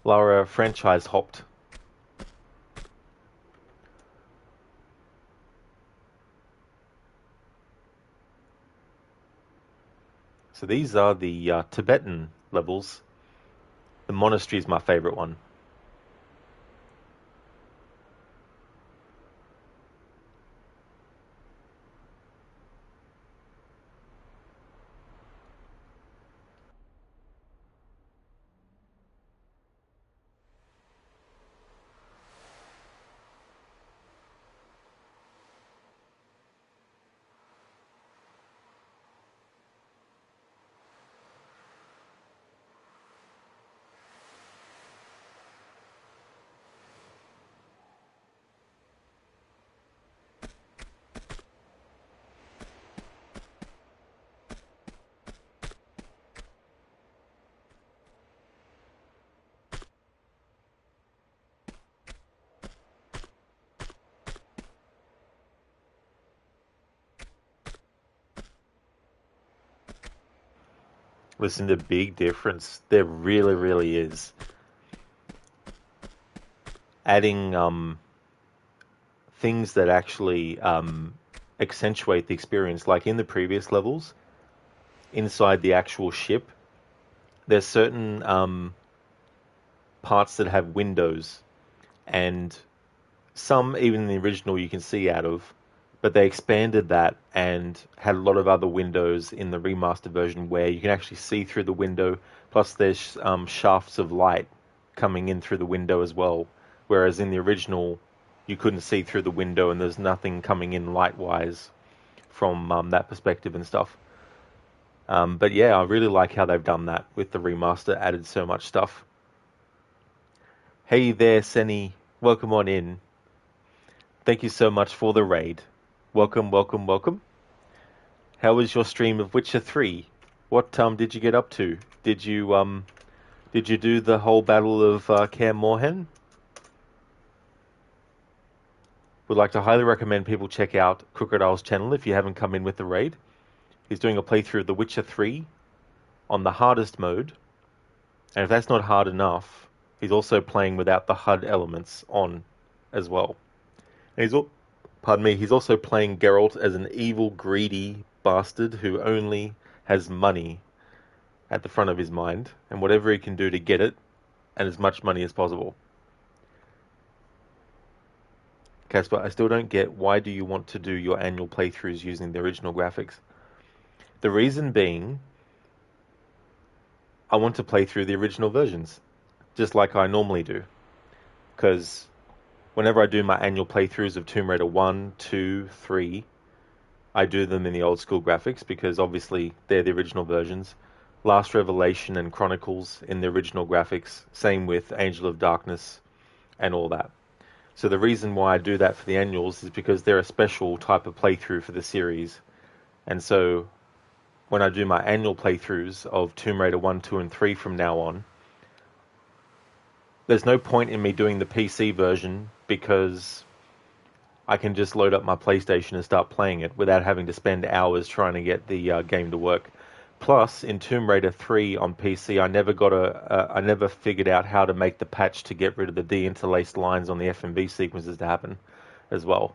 Speaker 1: Lara franchise hopped. So these are the Tibetan levels. The monastery is my favorite one. Listen, the big difference. There really, really is. Adding things that actually accentuate the experience, like in the previous levels, inside the actual ship, there's certain parts that have windows, and some, even in the original, you can see out of, but they expanded that and had a lot of other windows in the remastered version where you can actually see through the window, plus there's shafts of light coming in through the window as well, whereas in the original you couldn't see through the window and there's nothing coming in light-wise from that perspective and stuff. But yeah, I really like how they've done that with the remaster, added so much stuff. Hey there, Seni. Welcome on in. Thank you so much for the raid. Welcome, welcome, welcome. How was your stream of Witcher 3? What did you get up to? Did you do the whole battle of Kaer Morhen? Would like to highly recommend people check out Crocodile's channel if you haven't come in with the raid. He's doing a playthrough of The Witcher 3 on the hardest mode. And if that's not hard enough, he's also playing without the HUD elements on as well. And he's also playing Geralt as an evil, greedy bastard who only has money at the front of his mind, and whatever he can do to get it, and as much money as possible. Casper, I still don't get, why do you want to do your annual playthroughs using the original graphics? The reason being, I want to play through the original versions, just like I normally do. Because whenever I do my annual playthroughs of Tomb Raider 1, 2, 3, I do them in the old school graphics because obviously they're the original versions. Last Revelation and Chronicles in the original graphics. Same with Angel of Darkness and all that. So the reason why I do that for the annuals is because they're a special type of playthrough for the series. And so when I do my annual playthroughs of Tomb Raider 1, 2, and 3 from now on, there's no point in me doing the PC version because I can just load up my PlayStation and start playing it without having to spend hours trying to get the game to work. Plus, in Tomb Raider 3 on PC, I never figured out how to make the patch to get rid of the deinterlaced lines on the FMV sequences to happen as well.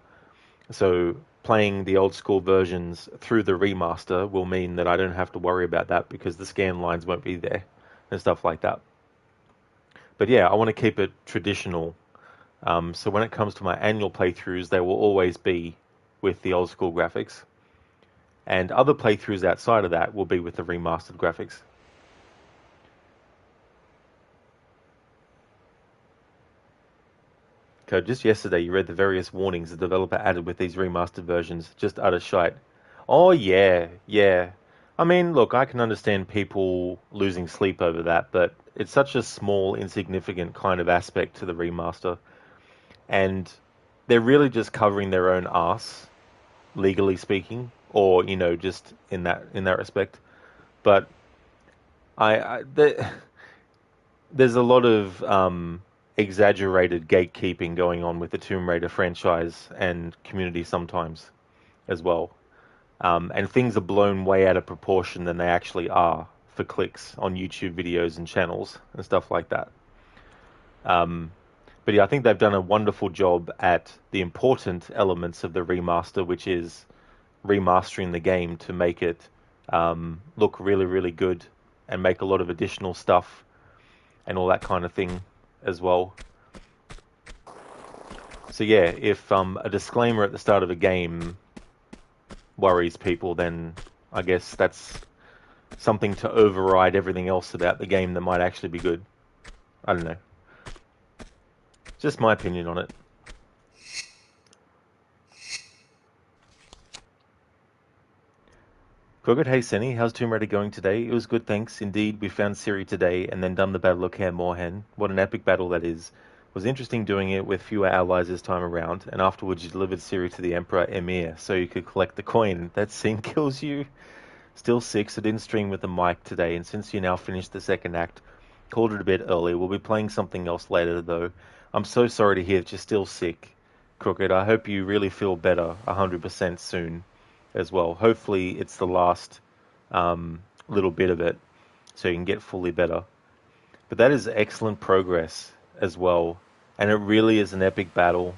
Speaker 1: So playing the old school versions through the remaster will mean that I don't have to worry about that because the scan lines won't be there and stuff like that. But yeah, I want to keep it traditional. So when it comes to my annual playthroughs, they will always be with the old school graphics. And other playthroughs outside of that will be with the remastered graphics. Okay, just yesterday you read the various warnings the developer added with these remastered versions. Just utter shite. Oh yeah, yeah. I mean, look, I can understand people losing sleep over that, but it's such a small, insignificant kind of aspect to the remaster. And they're really just covering their own arse, legally speaking, or, just in that respect. But there's a lot of exaggerated gatekeeping going on with the Tomb Raider franchise and community sometimes as well. And things are blown way out of proportion than they actually are for clicks on YouTube videos and channels and stuff like that. But yeah, I think they've done a wonderful job at the important elements of the remaster, which is remastering the game to make it look really, really good and make a lot of additional stuff and all that kind of thing as well. So yeah, if a disclaimer at the start of a game worries people, then I guess that's something to override everything else about the game that might actually be good. I don't know. Just my opinion on it. Crooked, hey Senny, how's Tomb Raider going today? It was good, thanks. Indeed, we found Ciri today and then done the Battle of Kaer Morhen. What an epic battle that is. It was interesting doing it with fewer allies this time around, and afterwards you delivered Ciri to the Emperor Emir so you could collect the coin. That scene kills you. Still sick, so didn't stream with the mic today, and since you now finished the second act, called it a bit early. We'll be playing something else later, though. I'm so sorry to hear that you're still sick, Crooked. I hope you really feel better 100% soon as well. Hopefully it's the last little bit of it so you can get fully better. But that is excellent progress as well. And it really is an epic battle.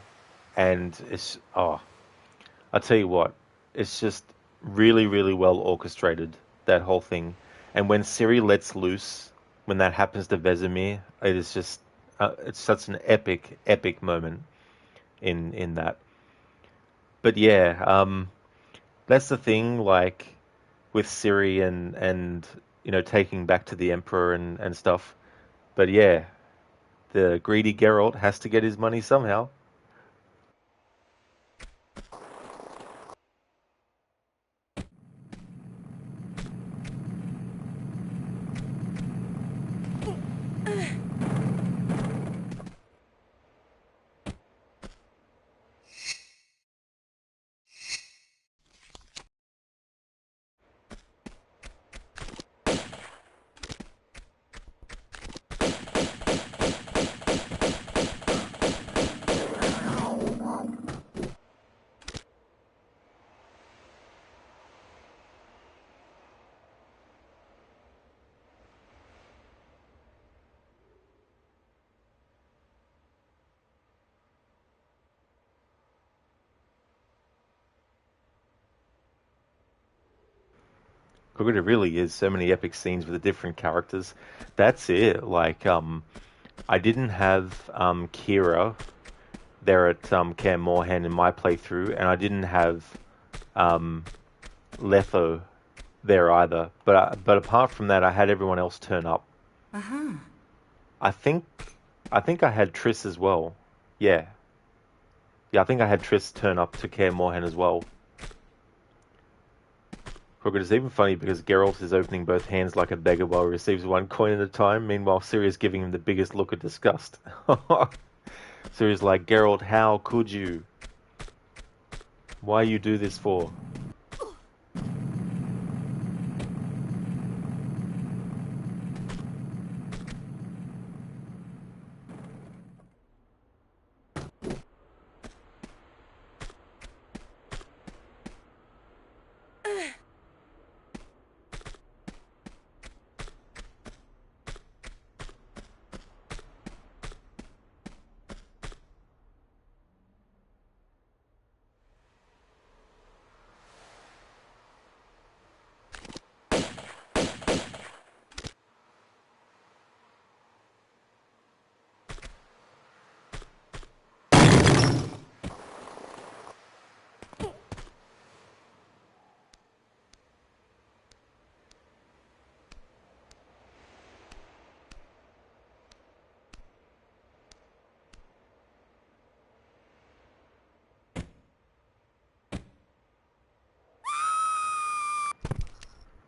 Speaker 1: And I'll tell you what, it's just really, really well orchestrated, that whole thing. And when Ciri lets loose, when that happens to Vesemir, it is just, it's such an epic, epic moment in that. But yeah, that's the thing, like, with Ciri and taking back to the Emperor and stuff. But yeah, the greedy Geralt has to get his money somehow. It really is so many epic scenes with the different characters. That's it. Like, I didn't have Kira there at Kaer Morhen in my playthrough, and I didn't have Letho there either. But apart from that, I had everyone else turn up.
Speaker 2: Uh-huh.
Speaker 1: I think I had Triss as well. Yeah, I think I had Triss turn up to Kaer Morhen as well. Crooked is even funny because Geralt is opening both hands like a beggar while he receives one coin at a time. Meanwhile, Ciri is giving him the biggest look of disgust. Ciri's like, Geralt, how could you? Why you do this for?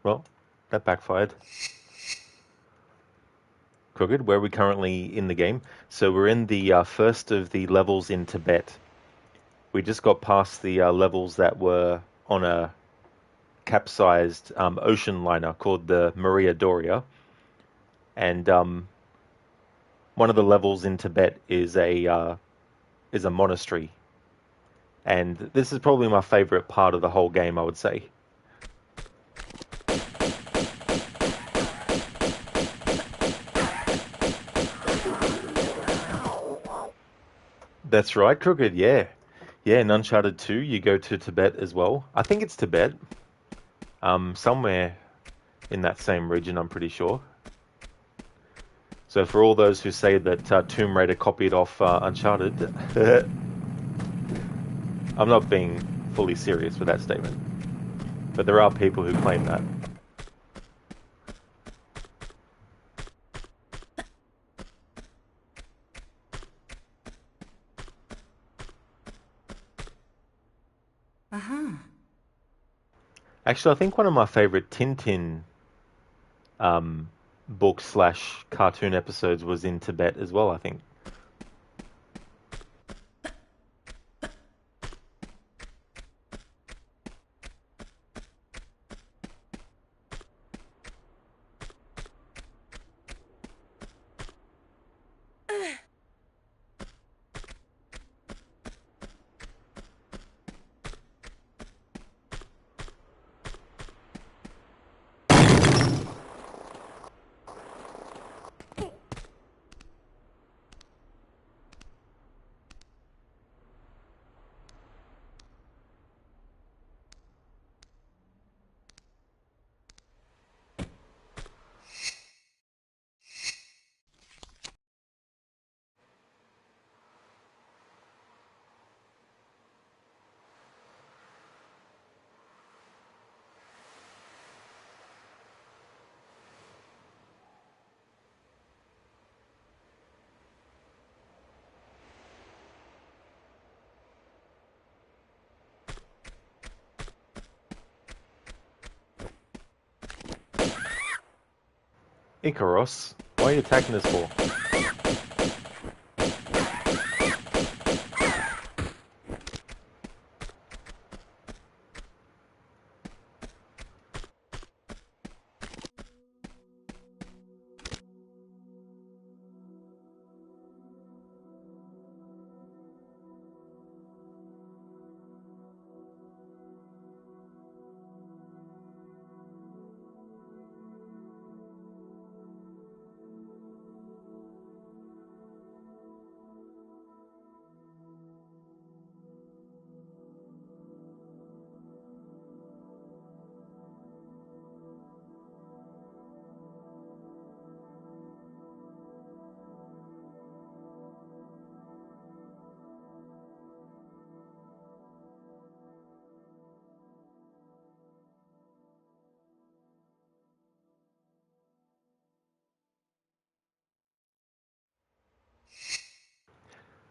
Speaker 1: Well, that backfired. Crooked, where are we currently in the game? So we're in the first of the levels in Tibet. We just got past the levels that were on a capsized ocean liner called the Maria Doria. And one of the levels in Tibet is a monastery. And this is probably my favorite part of the whole game, I would say. That's right, Crooked, yeah. Yeah, in Uncharted 2, you go to Tibet as well. I think it's Tibet. Somewhere in that same region, I'm pretty sure. So for all those who say that Tomb Raider copied off Uncharted, I'm not being fully serious with that statement. But there are people who claim that. Actually, I think one of my favorite Tintin book / cartoon episodes was in Tibet as well, I think. Icaros, why are you attacking us for?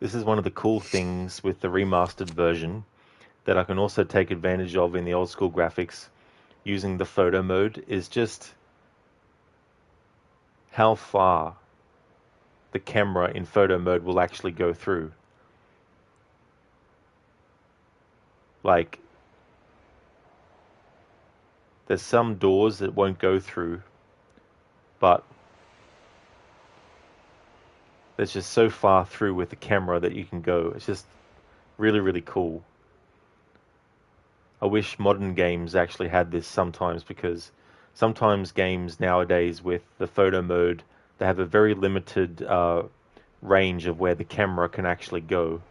Speaker 1: This is one of the cool things with the remastered version that I can also take advantage of in the old school graphics using the photo mode is just how far the camera in photo mode will actually go through. Like, there's some doors that won't go through, but there's just so far through with the camera that you can go. It's just really, really cool. I wish modern games actually had this sometimes, because sometimes games nowadays with the photo mode, they have a very limited range of where the camera can actually go.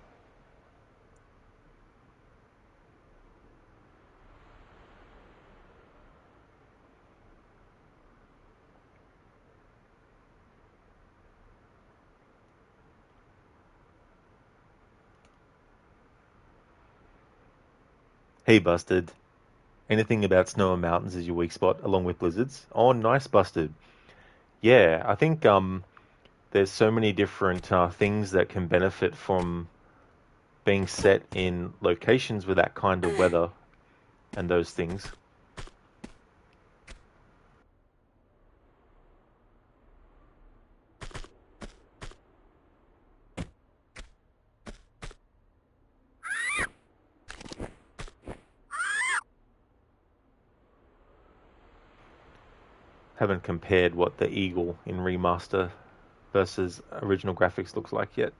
Speaker 1: Hey, Busted. Anything about snow and mountains is your weak spot, along with blizzards? Oh, nice, Busted. Yeah, I think there's so many different things that can benefit from being set in locations with that kind of weather and those things. haven't compared what the eagle in remaster versus original graphics looks like yet.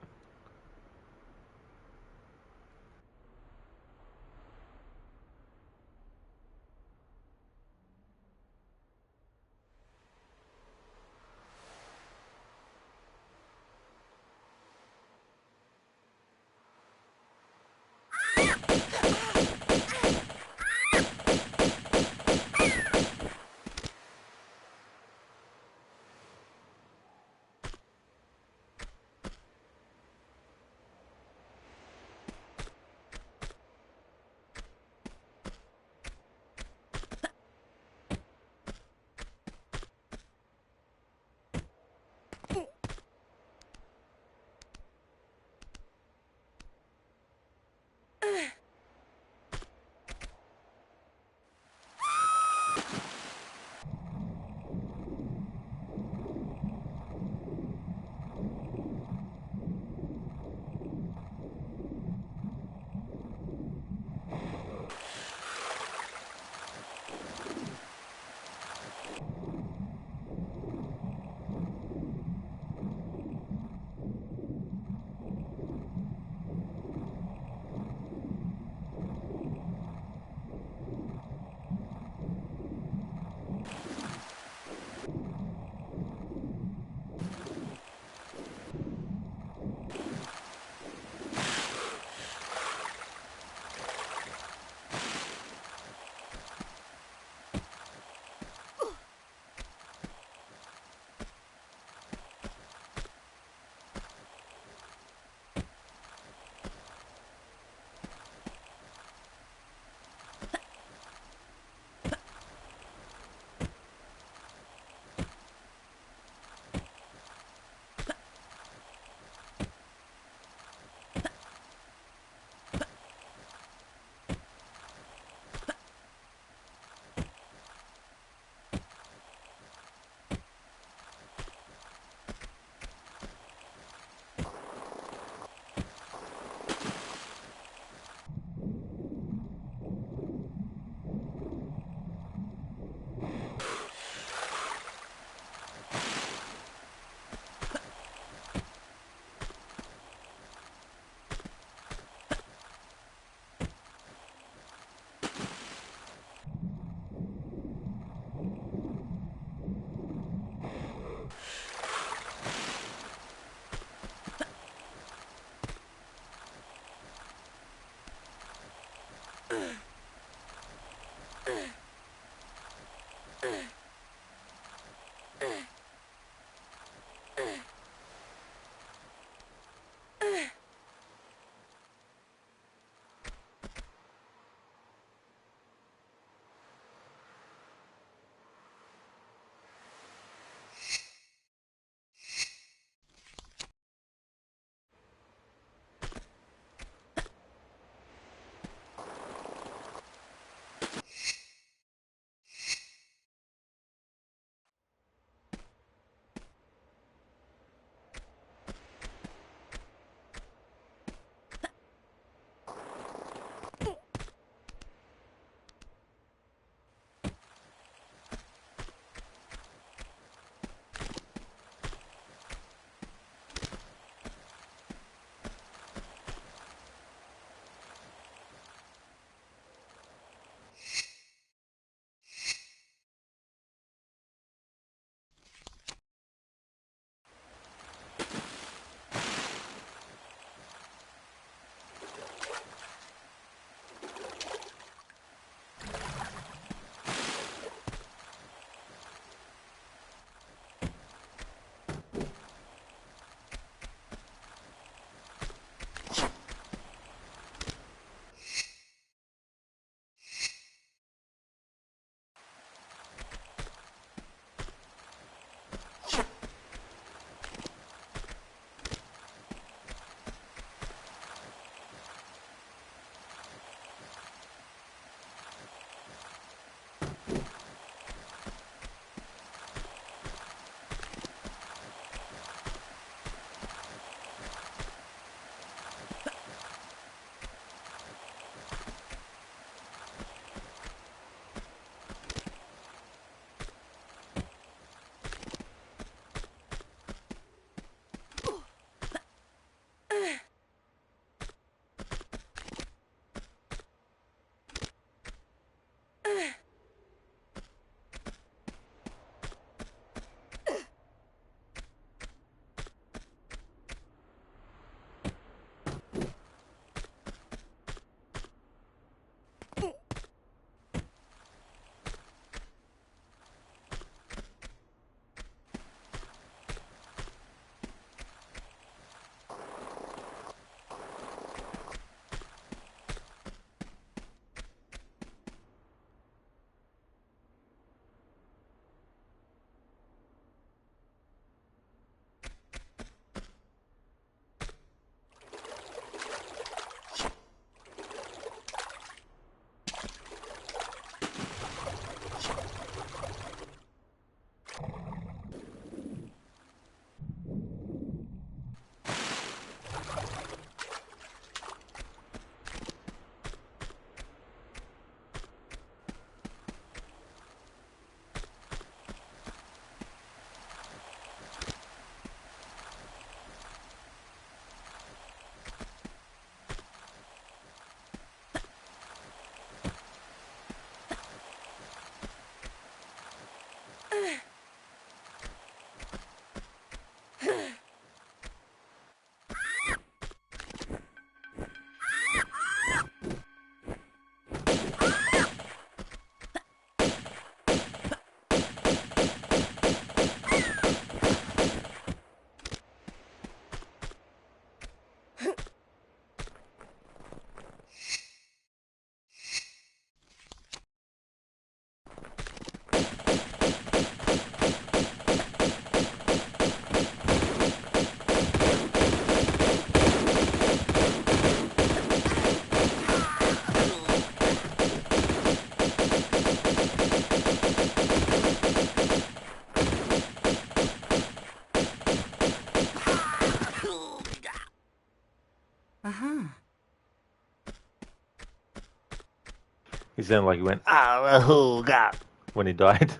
Speaker 1: He sounded like he went, ah, oh, God, when he died.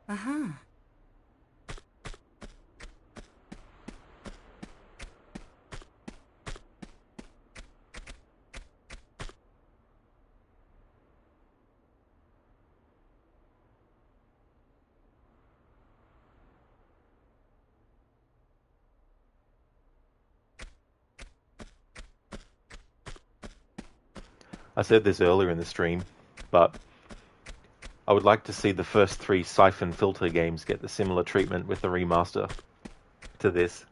Speaker 2: Uh-huh.
Speaker 1: I said this earlier in the stream, but I would like to see the first 3 Siphon Filter games get the similar treatment with the remaster to this.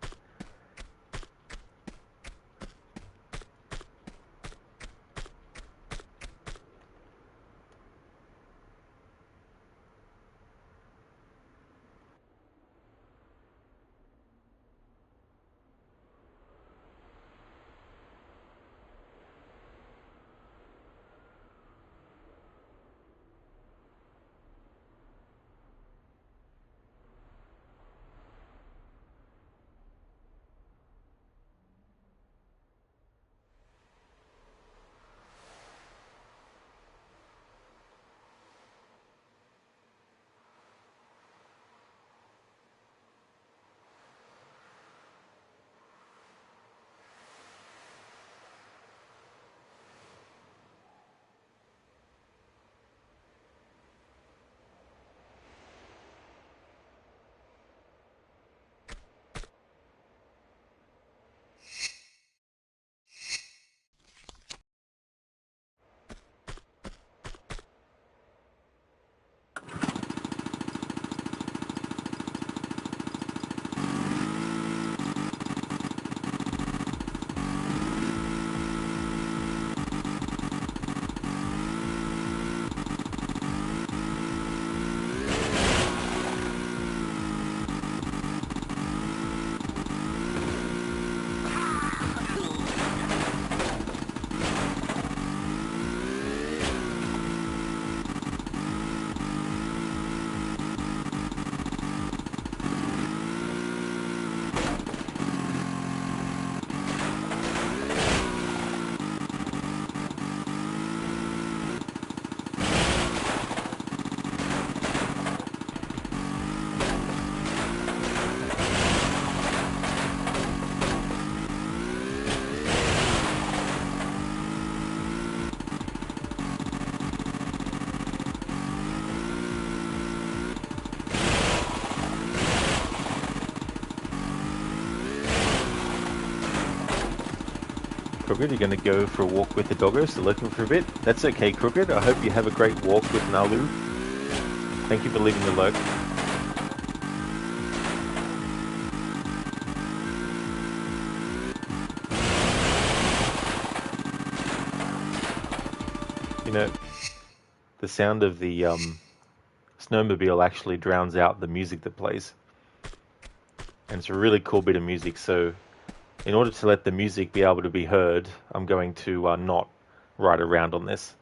Speaker 1: Crooked, you're going to go for a walk with the doggo, so lurking for a bit. That's okay, Crooked. I hope you have a great walk with Nalu. Thank you for leaving the lurk. You know, the sound of the snowmobile actually drowns out the music that plays. And it's a really cool bit of music, so in order to let the music be able to be heard, I'm going to not ride around on this.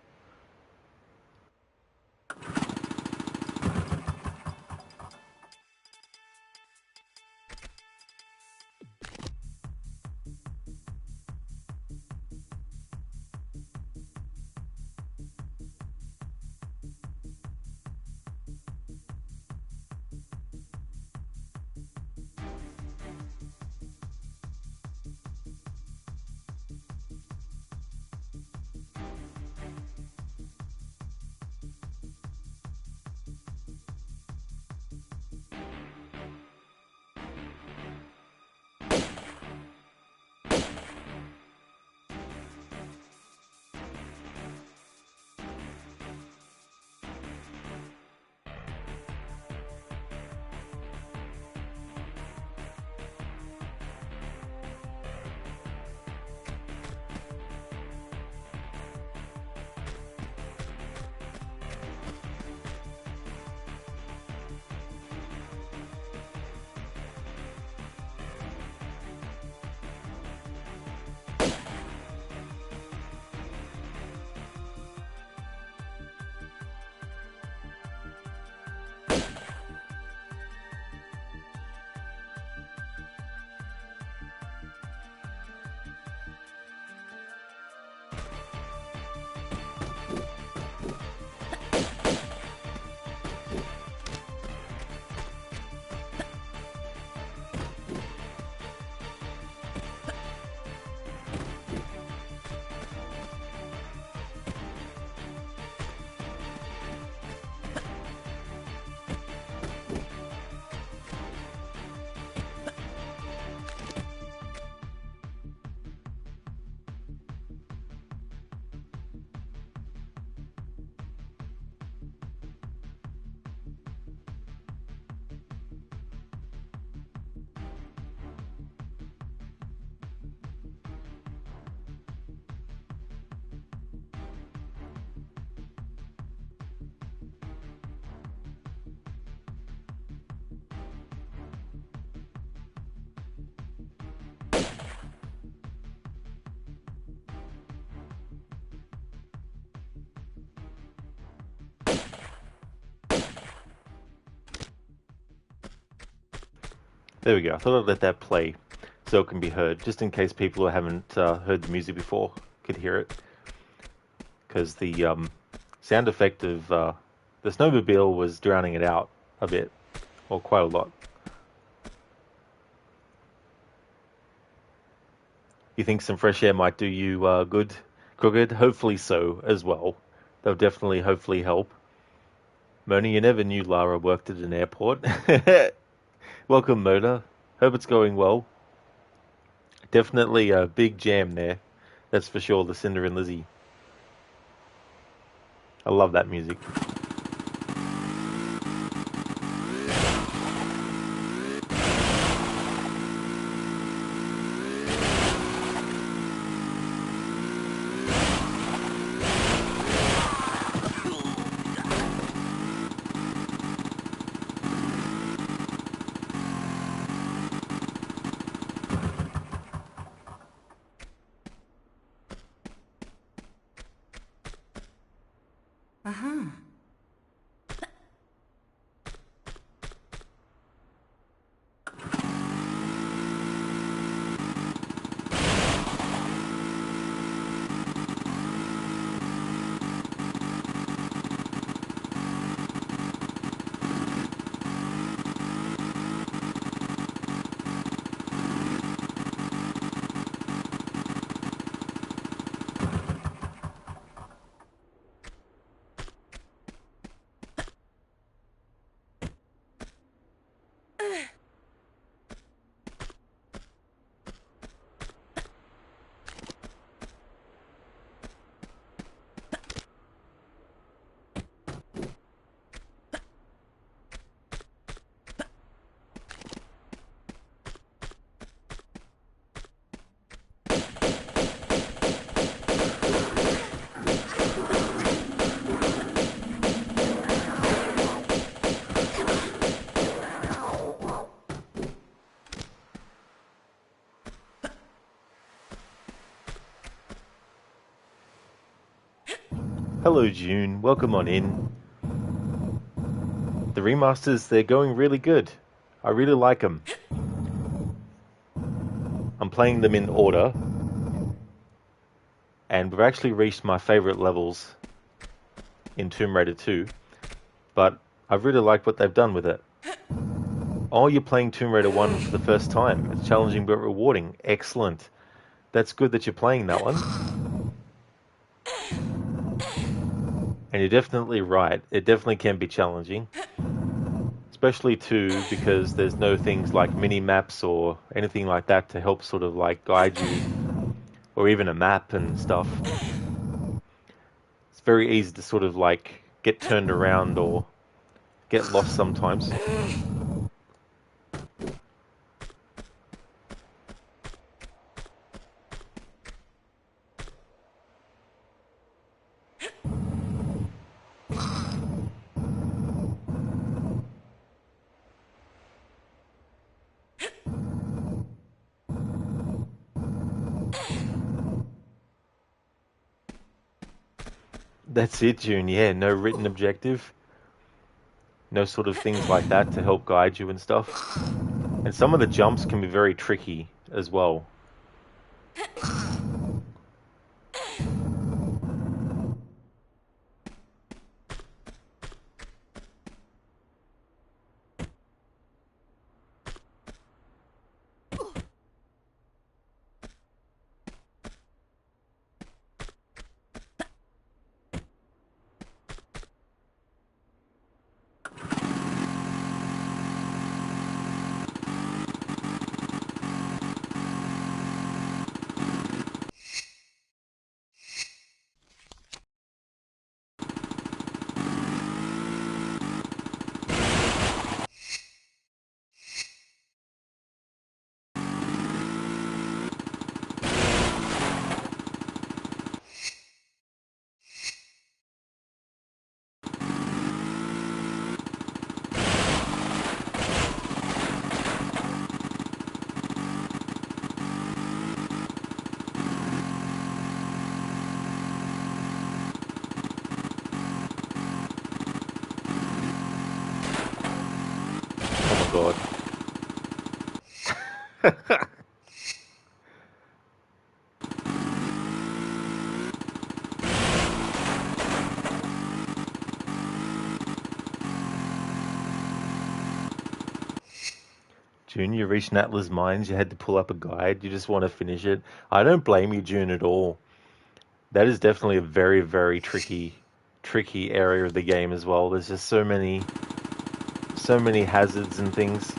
Speaker 1: There we go. I thought I'd let that play so it can be heard, just in case people who haven't heard the music before could hear it. Because the sound effect of the snowmobile was drowning it out a bit, or quite a lot. You think some fresh air might do you good, Crooked? Hopefully so as well. They'll definitely, hopefully help. Mona, you never knew Lara worked at an airport. Welcome, Mona. Hope it's going well. Definitely a big jam there. That's for sure, the Cinder and Lizzie. I love that music.
Speaker 2: Uh-huh.
Speaker 1: Hello, June. Welcome on in. The remasters, they're going really good. I really like them. I'm playing them in order, and we've actually reached my favorite levels in Tomb Raider 2, but I really like what they've done with it. Oh, you're playing Tomb Raider 1 for the first time. It's challenging but rewarding. Excellent. That's good that you're playing that one. And you're definitely right. It definitely can be challenging. Especially too because there's no things like mini maps or anything like that to help sort of like guide you, or even a map and stuff. It's very easy to sort of like get turned around or get lost sometimes. That's it, June. Yeah, no written objective. No sort of things like that to help guide you and stuff. And some of the jumps can be very tricky as well. Oh my god. June, you reached Natla's Mines, you had to pull up a guide, you just want to finish it. I don't blame you, June, at all. That is definitely a very, very tricky area of the game as well. There's just so many hazards and things.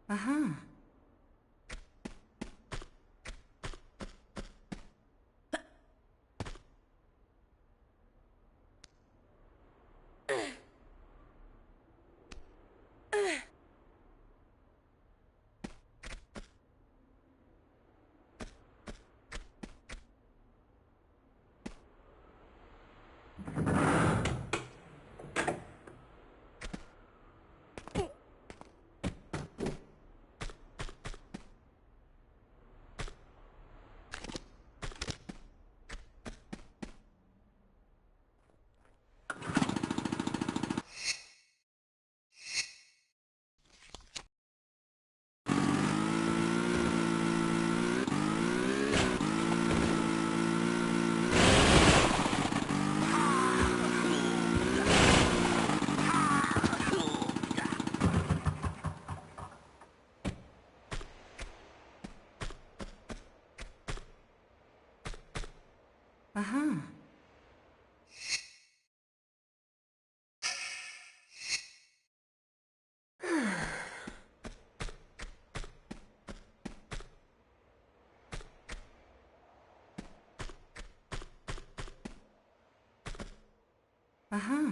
Speaker 2: Uh-huh. Uh-huh. Uh-huh.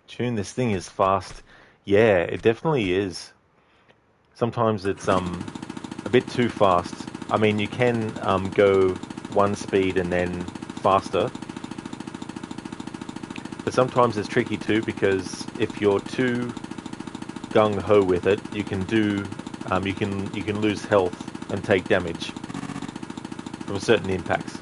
Speaker 1: June, this thing is fast. Yeah, it definitely is. Sometimes it's a bit too fast. I mean, you can go one speed and then faster, but sometimes it's tricky too because if you're too gung ho with it, you can lose health and take damage from certain impacts.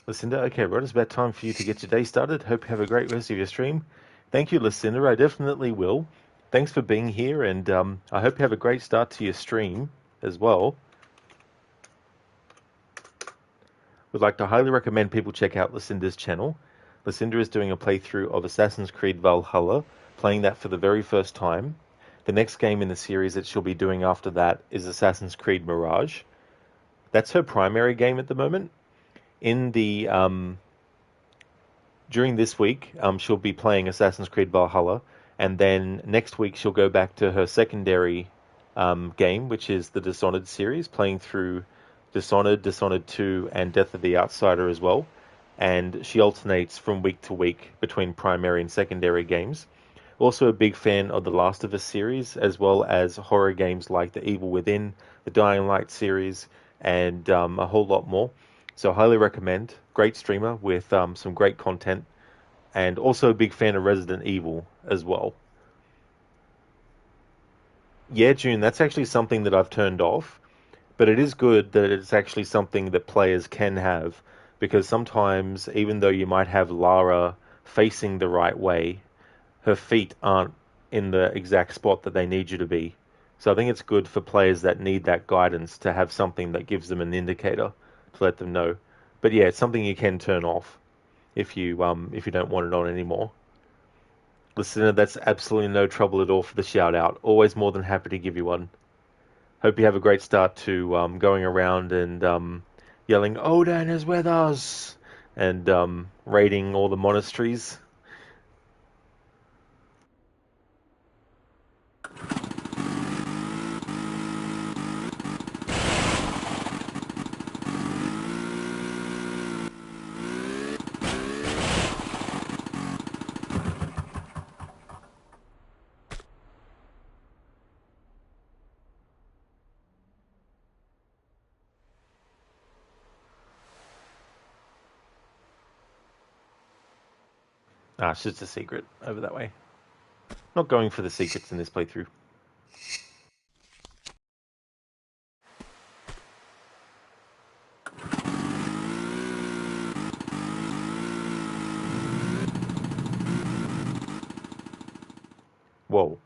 Speaker 1: Lucinda, okay, Rod, it's about time for you to get your day started. Hope you have a great rest of your stream. Thank you, Lucinda. I definitely will. Thanks for being here, and I hope you have a great start to your stream as well. Would like to highly recommend people check out Lucinda's channel. Lucinda is doing a playthrough of Assassin's Creed Valhalla, playing that for the very first time. The next game in the series that she'll be doing after that is Assassin's Creed Mirage. That's her primary game at the moment. In the during this week, she'll be playing Assassin's Creed Valhalla, and then next week she'll go back to her secondary game, which is the Dishonored series, playing through Dishonored, Dishonored 2, and Death of the Outsider as well. And she alternates from week to week between primary and secondary games. Also a big fan of the Last of Us series, as well as horror games like The Evil Within, the Dying Light series, and a whole lot more. So highly recommend. Great streamer with some great content, and also a big fan of Resident Evil as well. Yeah, June, that's actually something that I've turned off, but it is good that it's actually something that players can have, because sometimes, even though you might have Lara facing the right way, her feet aren't in the exact spot that they need you to be. So I think it's good for players that need that guidance to have something that gives them an indicator to let them know. But yeah, it's something you can turn off if you don't want it on anymore. Listener, that's absolutely no trouble at all for the shout out. Always more than happy to give you one. Hope you have a great start to going around and yelling, Odin is with us! And raiding all the monasteries. Ah, it's just a secret over that way. Not going for the secrets in this playthrough. Whoa.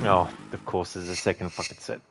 Speaker 1: Oh, of course, there's a second fucking set.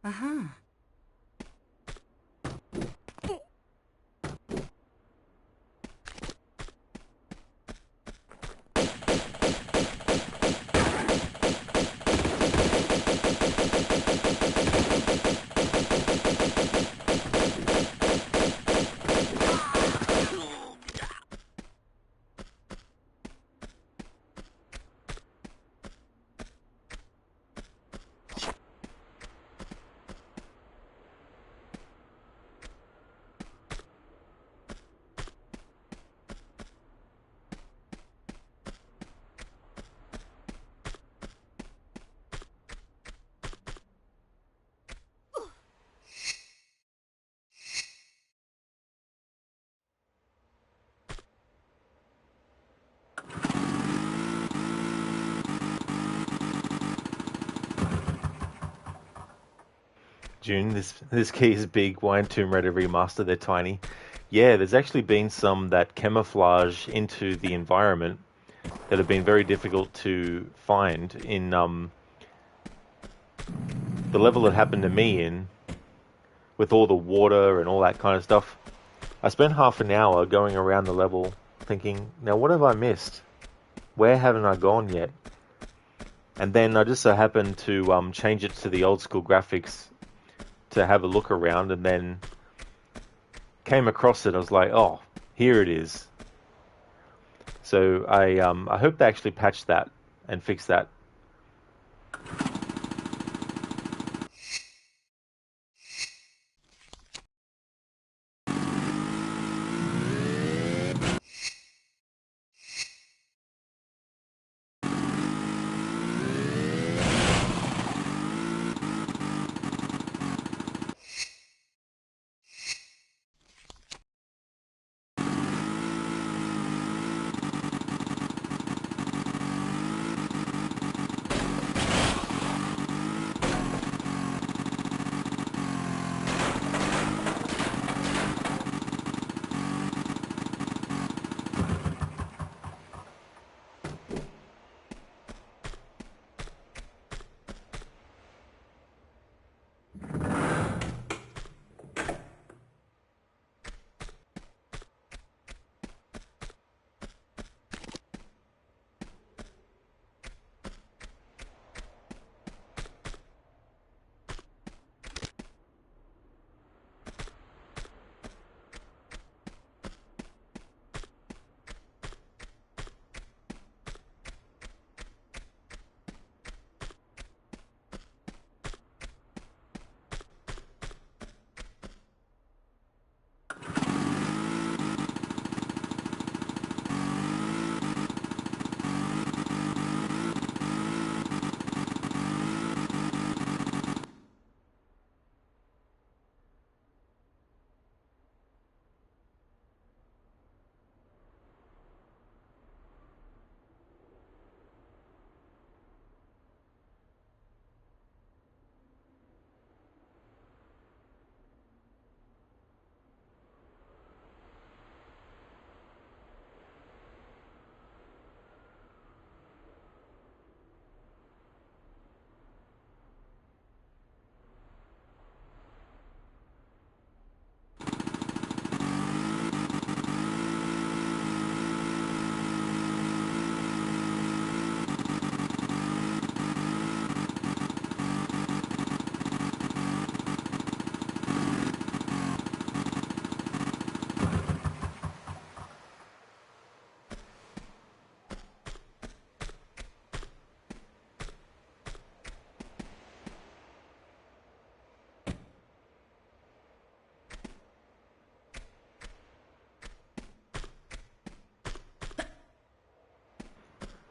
Speaker 2: Uh-huh.
Speaker 1: June, this key is big. Why in Tomb Raider Remastered they're tiny? Yeah, there's actually been some that camouflage into the environment that have been very difficult to find in the level that happened to me in, with all the water and all that kind of stuff. I spent half an hour going around the level thinking, now what have I missed? Where haven't I gone yet? And then I just so happened to change it to the old school graphics to have a look around, and then came across it. I was like, oh, here it is. So I hope they actually patch that and fix that.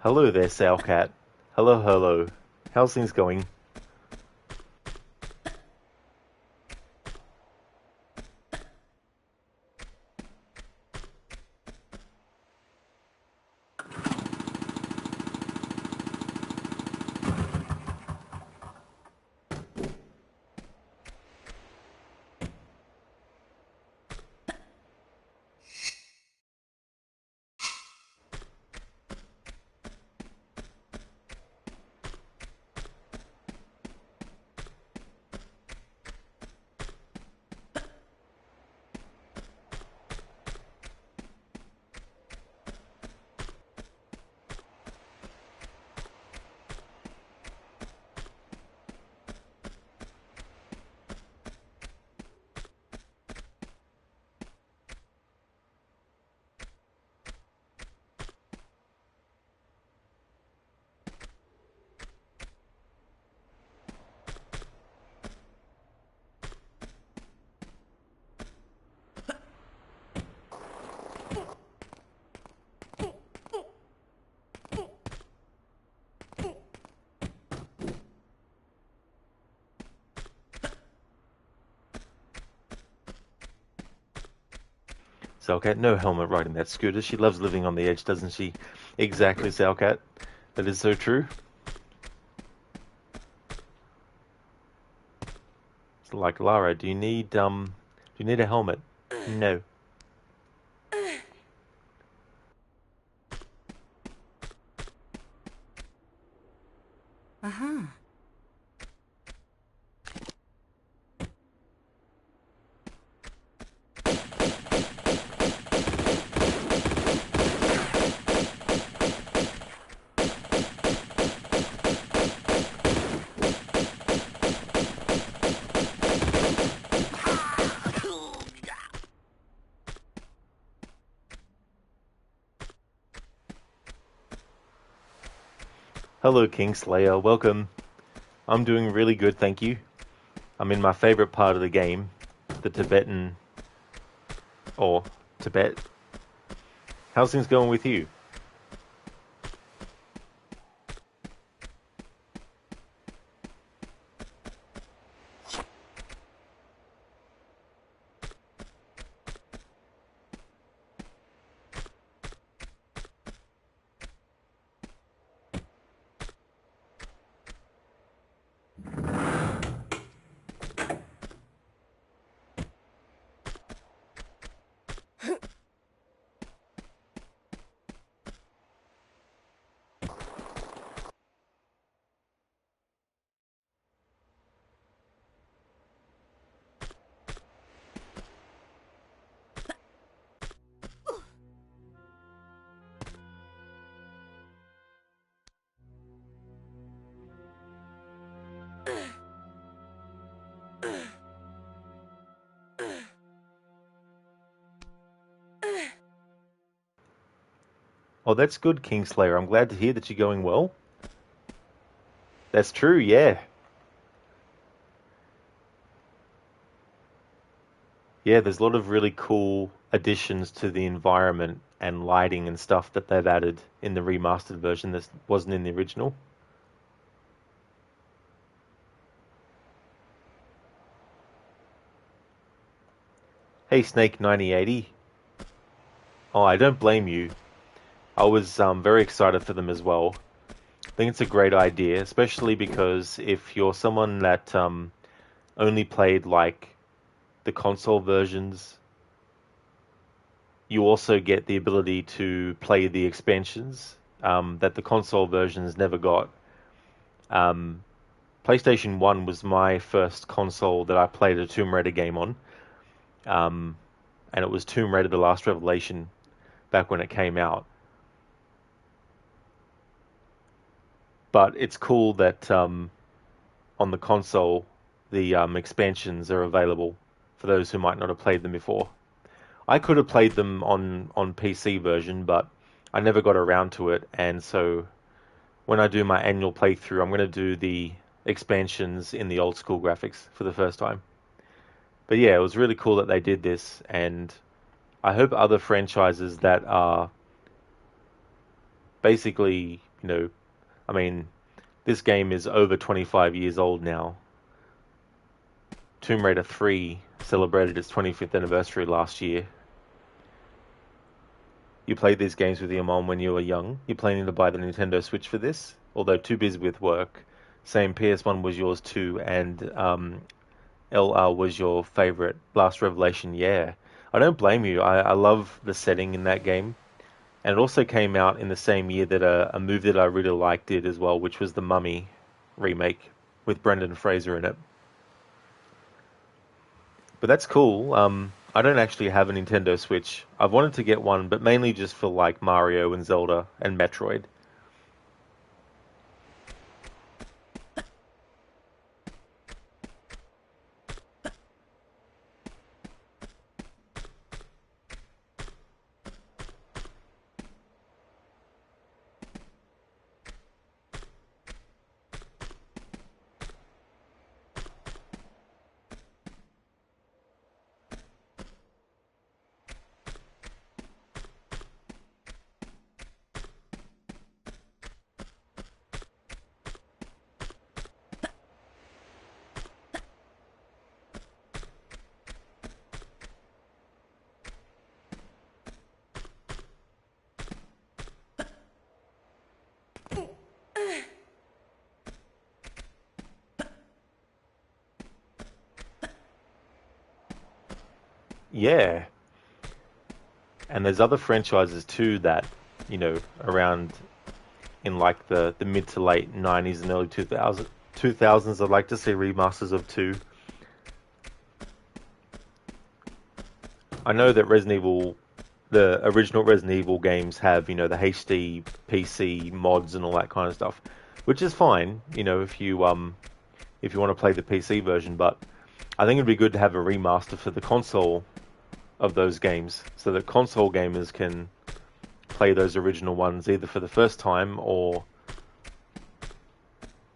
Speaker 1: Hello there, Sowcat. Hello, hello. How's things going? Salcat, no helmet riding that scooter. She loves living on the edge, doesn't she? Exactly, Salcat. That is so true. It's like Lara, do you need a helmet? No.
Speaker 2: Uh-huh.
Speaker 1: Hello, Kingslayer. Welcome. I'm doing really good, thank you. I'm in my favorite part of the game, the Tibetan... or Tibet. How's things going with you? Oh, that's good, Kingslayer. I'm glad to hear that you're going well. That's true, yeah. Yeah, there's a lot of really cool additions to the environment and lighting and stuff that they've added in the remastered version that wasn't in the original. Hey, Snake 9080. Oh, I don't blame you. I was very excited for them as well. I think it's a great idea, especially because if you're someone that only played like the console versions, you also get the ability to play the expansions that the console versions never got. PlayStation 1 was my first console that I played a Tomb Raider game on. And it was Tomb Raider: The Last Revelation back when it came out. But it's cool that on the console, the expansions are available for those who might not have played them before. I could have played them on PC version, but I never got around to it, and so when I do my annual playthrough, I'm going to do the expansions in the old school graphics for the first time. But yeah, it was really cool that they did this, and I hope other franchises that are basically, I mean, this game is over 25 years old now. Tomb Raider 3 celebrated its 25th anniversary last year. You played these games with your mom when you were young. You're planning to buy the Nintendo Switch for this, although too busy with work. Same, PS1 was yours too, and LR was your favorite. Last Revelation, yeah. I don't blame you. I love the setting in that game. And it also came out in the same year that a movie that I really liked did as well, which was the Mummy remake with Brendan Fraser in it. But that's cool. I don't actually have a Nintendo Switch. I've wanted to get one, but mainly just for like Mario and Zelda and Metroid. Yeah, and there's other franchises too that, around in like the mid to late 90s and early 2000s, I'd like to see remasters of too. I know that the original Resident Evil games have, the HD PC mods and all that kind of stuff, which is fine, if you want to play the PC version, but I think it'd be good to have a remaster for the console of those games so that console gamers can play those original ones either for the first time or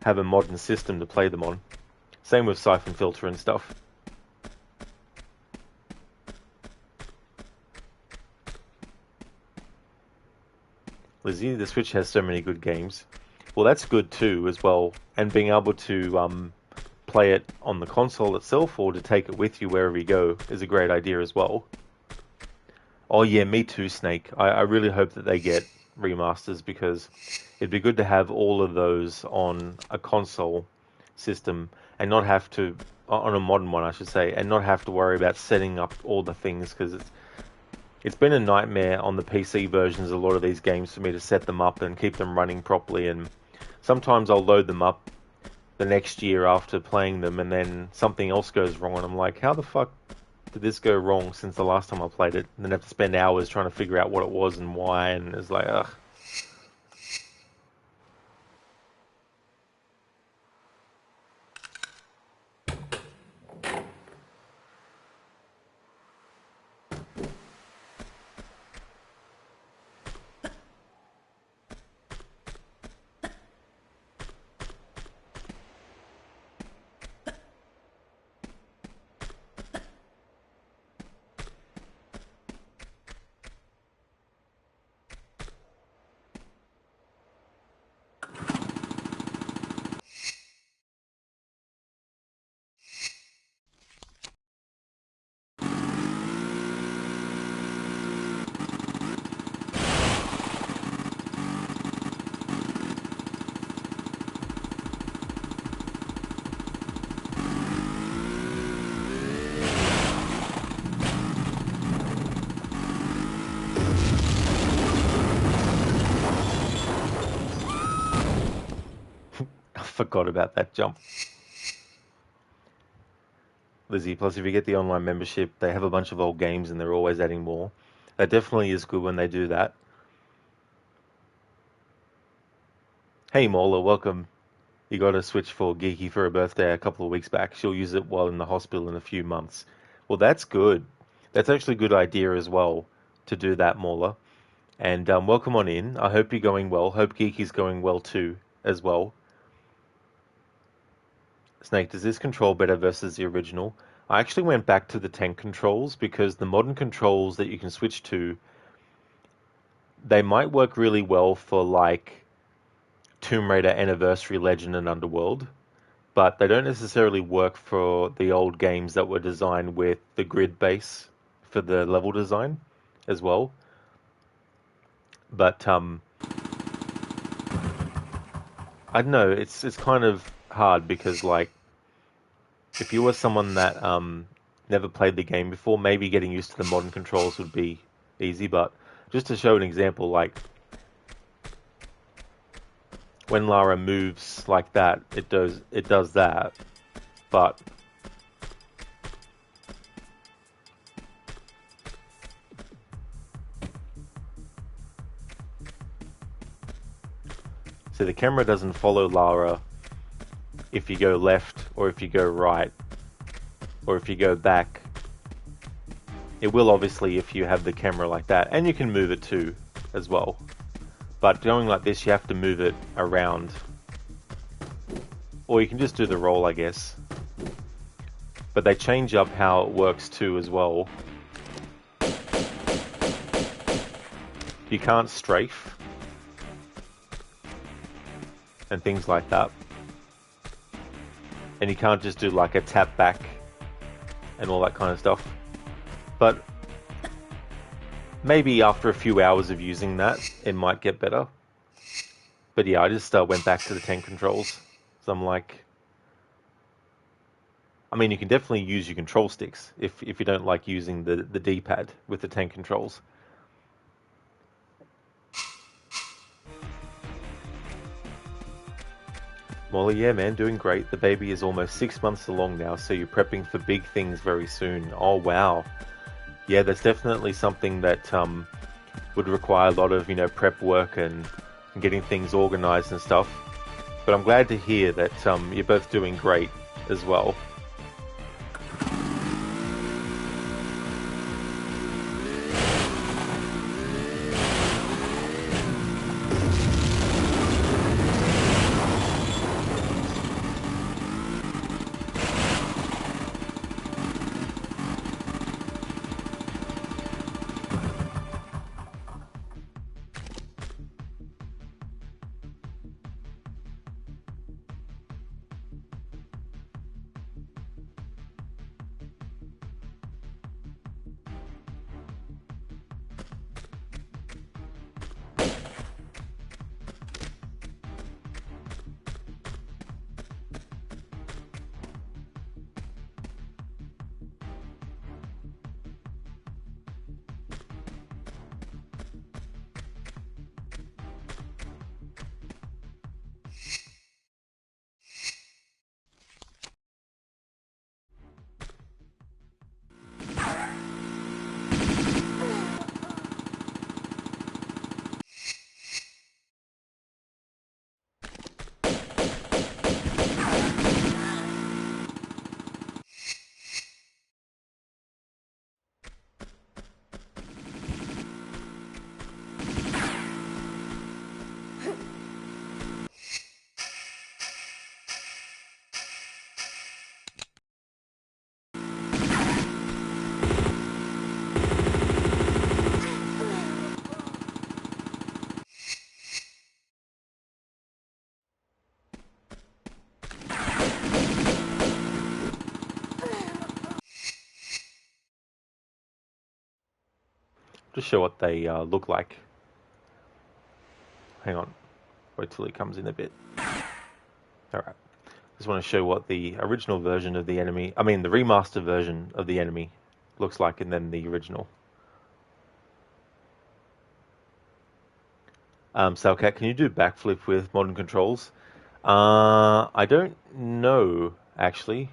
Speaker 1: have a modern system to play them on. Same with Siphon Filter and stuff. Lizzie, the Switch has so many good games. Well, that's good too, as well. And being able to play it on the console itself or to take it with you wherever you go is a great idea as well. Oh yeah, me too, Snake. I really hope that they get remasters because it'd be good to have all of those on a console system and not have to, on a modern one I should say, and not have to worry about setting up all the things because it's been a nightmare on the PC versions of a lot of these games for me to set them up and keep them running properly, and sometimes I'll load them up the next year after playing them and then something else goes wrong and I'm like, how the fuck did this go wrong since the last time I played it? And then have to spend hours trying to figure out what it was and why, and it's like, ugh. I forgot about that jump. Lizzie, plus if you get the online membership, they have a bunch of old games and they're always adding more. That definitely is good when they do that. Hey Mola, welcome. You got a Switch for Geeky for her birthday a couple of weeks back. She'll use it while in the hospital in a few months. Well, that's good. That's actually a good idea as well to do that, Mola. And welcome on in. I hope you're going well. Hope Geeky's going well too, as well. Snake, does this control better versus the original? I actually went back to the tank controls because the modern controls that you can switch to, they might work really well for like Tomb Raider, Anniversary, Legend, and Underworld, but they don't necessarily work for the old games that were designed with the grid base for the level design as well. But I don't know, it's kind of hard because like if you were someone that never played the game before, maybe getting used to the modern controls would be easy, but just to show an example, like when Lara moves like that, it does that, but so the camera doesn't follow Lara if you go left or if you go right or if you go back. It will obviously if you have the camera like that, and you can move it too as well. But going like this, you have to move it around. Or you can just do the roll, I guess. But they change up how it works too as well. You can't strafe. And things like that. And you can't just do like a tap back and all that kind of stuff. But maybe after a few hours of using that, it might get better. But yeah, I just went back to the tank controls. So I'm like, I mean, you can definitely use your control sticks if you don't like using the D-pad with the tank controls. Molly, yeah, man, doing great. The baby is almost 6 months along now, so you're prepping for big things very soon. Oh, wow. Yeah, that's definitely something that would require a lot of, prep work and getting things organized and stuff. But I'm glad to hear that you're both doing great as well. Just show what they look like. Hang on. Wait till he comes in a bit. Alright. Just want to show what the original version of the enemy, I mean the remaster version of the enemy looks like, and then the original. Salcat, can you do backflip with modern controls? I don't know, actually.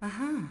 Speaker 2: Uh-huh.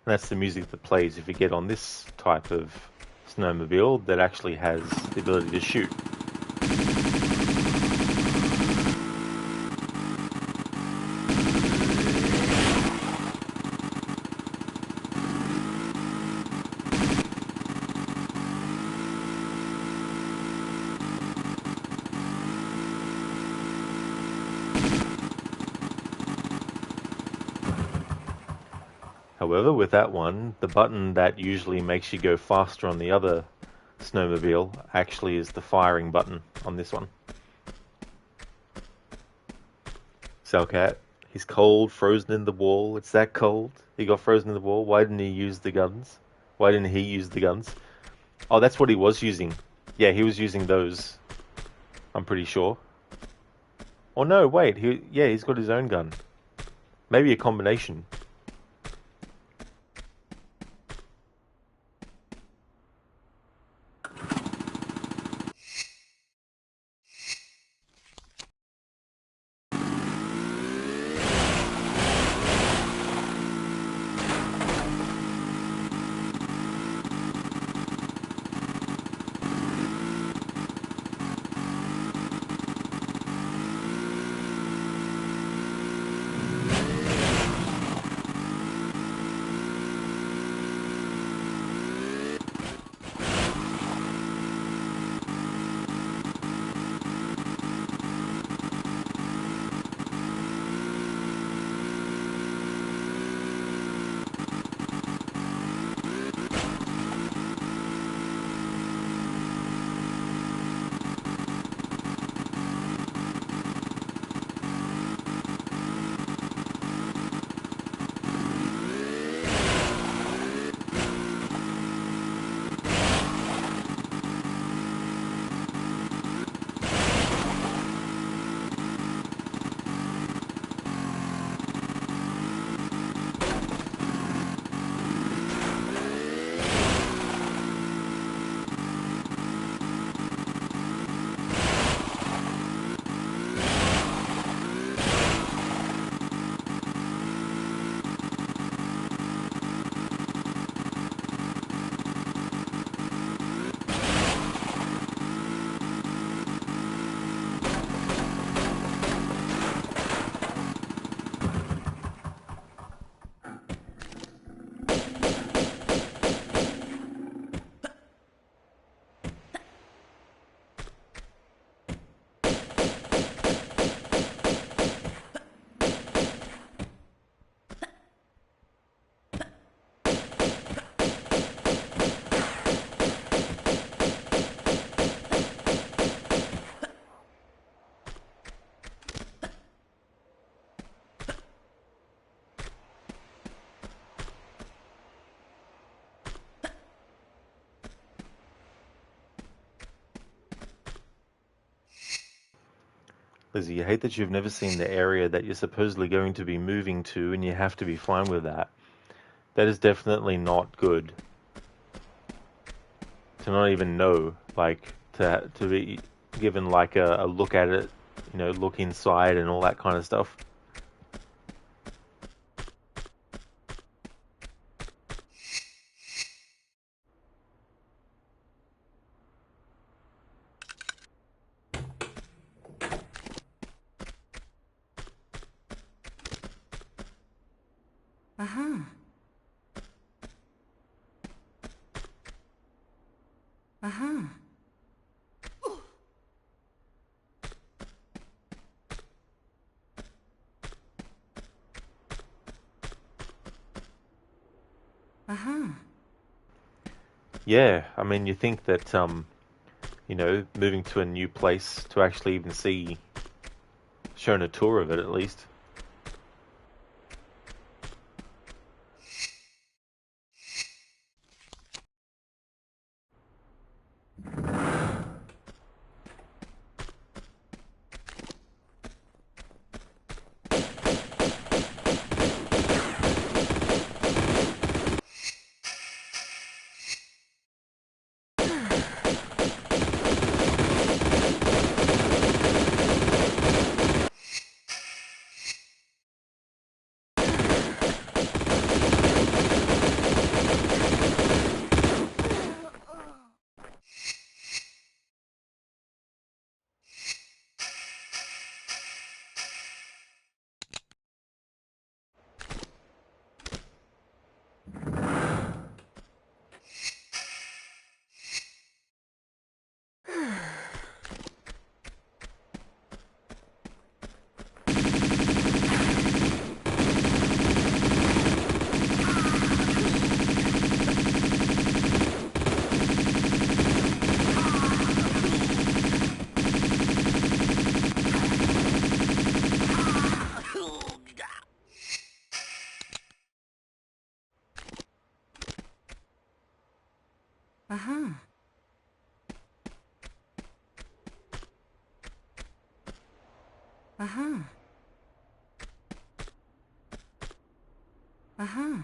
Speaker 1: And that's the music that plays if you get on this type of snowmobile that actually has the ability to shoot. However, with that one, the button that usually makes you go faster on the other snowmobile actually is the firing button on this one. Salcat, he's cold, frozen in the wall. It's that cold. He got frozen in the wall. Why didn't he use the guns? Why didn't he use the guns? Oh, that's what he was using. Yeah, he was using those. I'm pretty sure. Oh no, wait. He's got his own gun. Maybe a combination. Lizzie, you hate that you've never seen the area that you're supposedly going to be moving to and you have to be fine with that. That is definitely not good. To not even know, like, to be given like a look at it, look inside and all that kind of stuff.
Speaker 2: Uh-huh. Uh-huh. Uh-huh.
Speaker 1: Yeah, I mean, you think that, moving to a new place to actually even see, shown a tour of it at least.
Speaker 2: Uh-huh. Uh-huh. Uh-huh.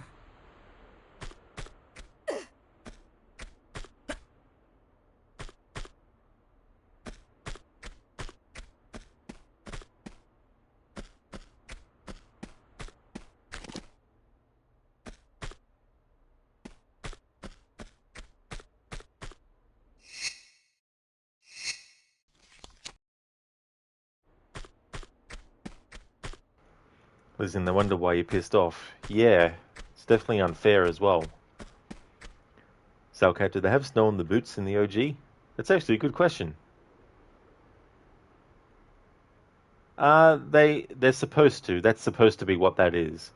Speaker 1: Listen, I wonder why you're pissed off. Yeah, it's definitely unfair as well. Salcat, do they have snow on the boots in the OG? That's actually a good question. They're supposed to. That's supposed to be what that is.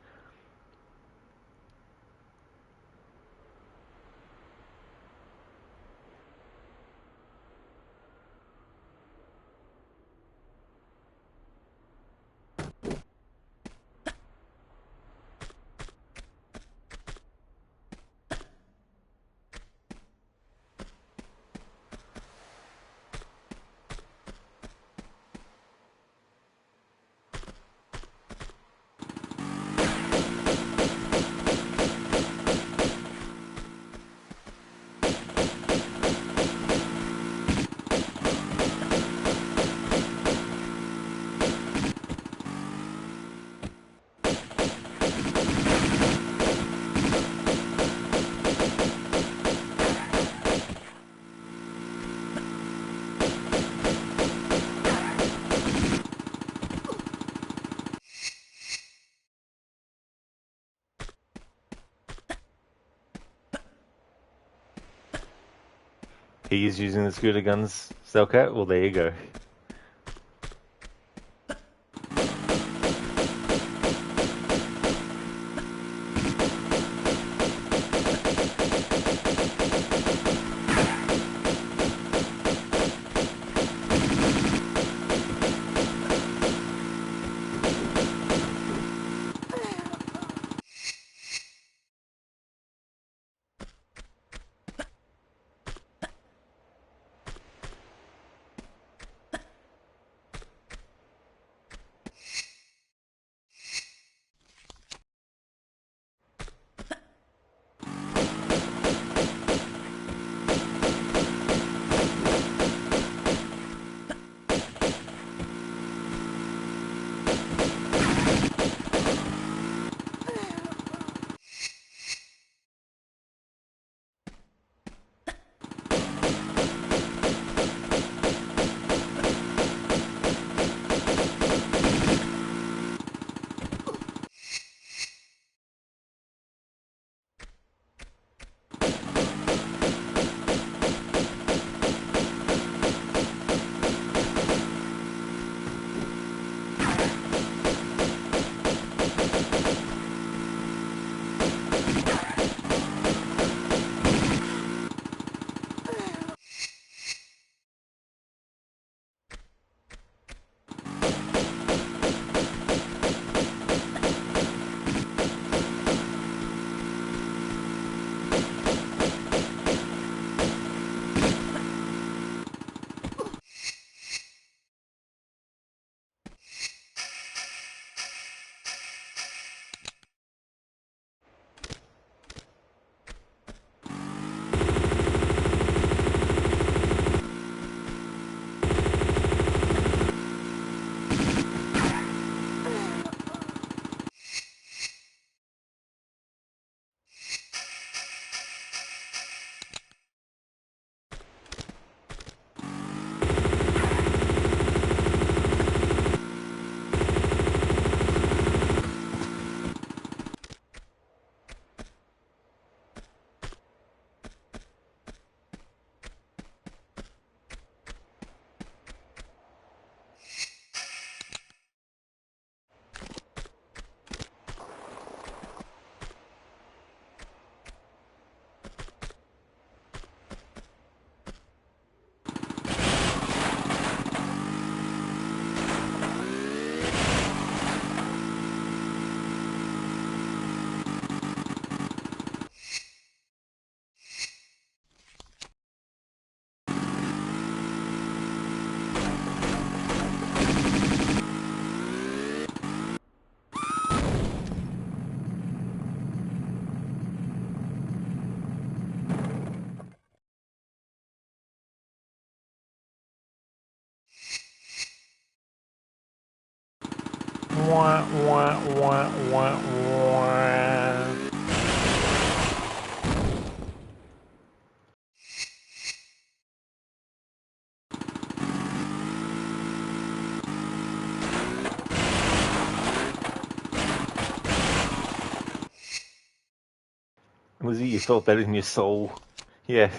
Speaker 1: He is using the scooter guns, Salcat? Well, there you go. Wah, wah, wah, wah, wah. Lizzie, you felt that in your soul. Yeah.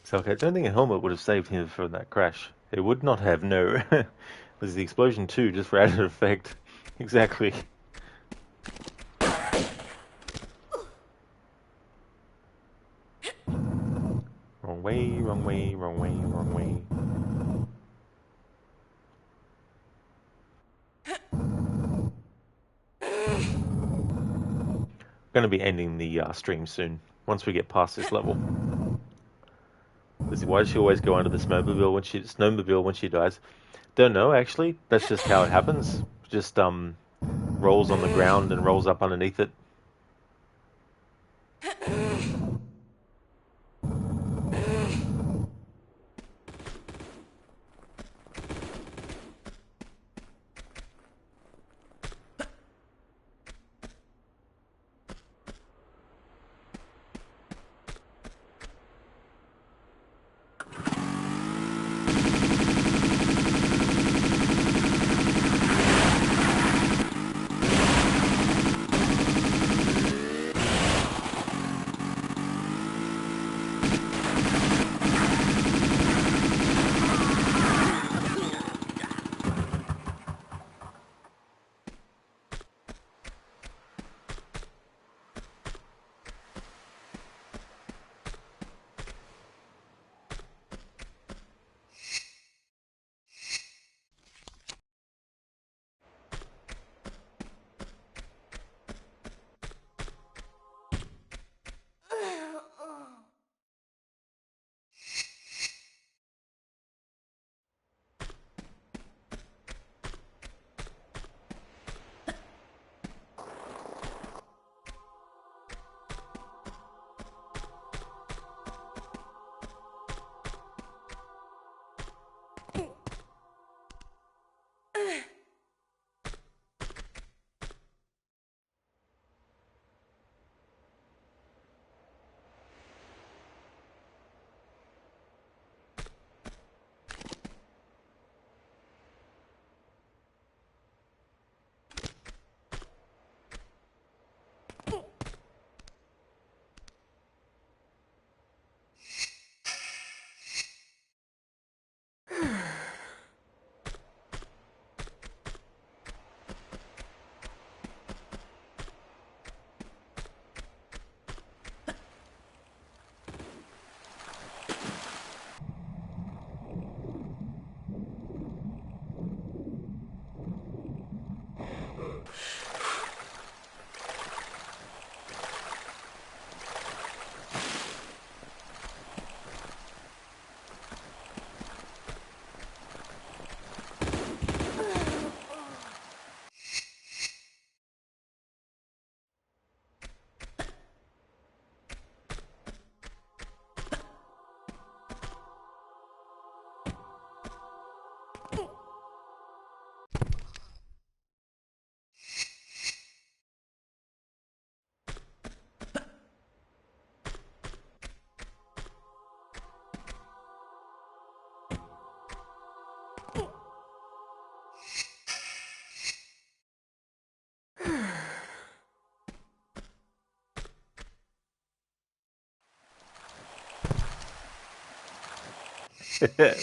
Speaker 1: So okay, I don't think a helmet would have saved him from that crash. It would not have, no. There's the explosion too, just for added effect. Exactly. Wrong way, wrong way, wrong way, wrong way. Going to be ending the stream soon, once we get past this level. Why does she always go under the snowmobile when she dies? Don't know, actually. That's just how it happens. Just rolls on the ground and rolls up underneath it.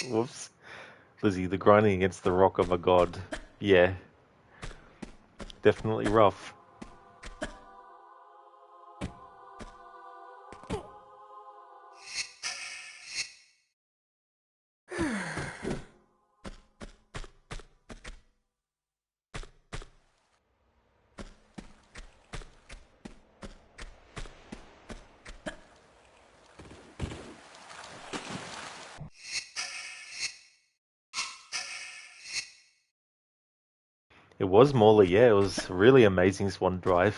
Speaker 1: Whoops. Lizzie, the grinding against the rock of a god. Yeah, definitely rough. It was Morley, yeah. It was really amazing swan dive.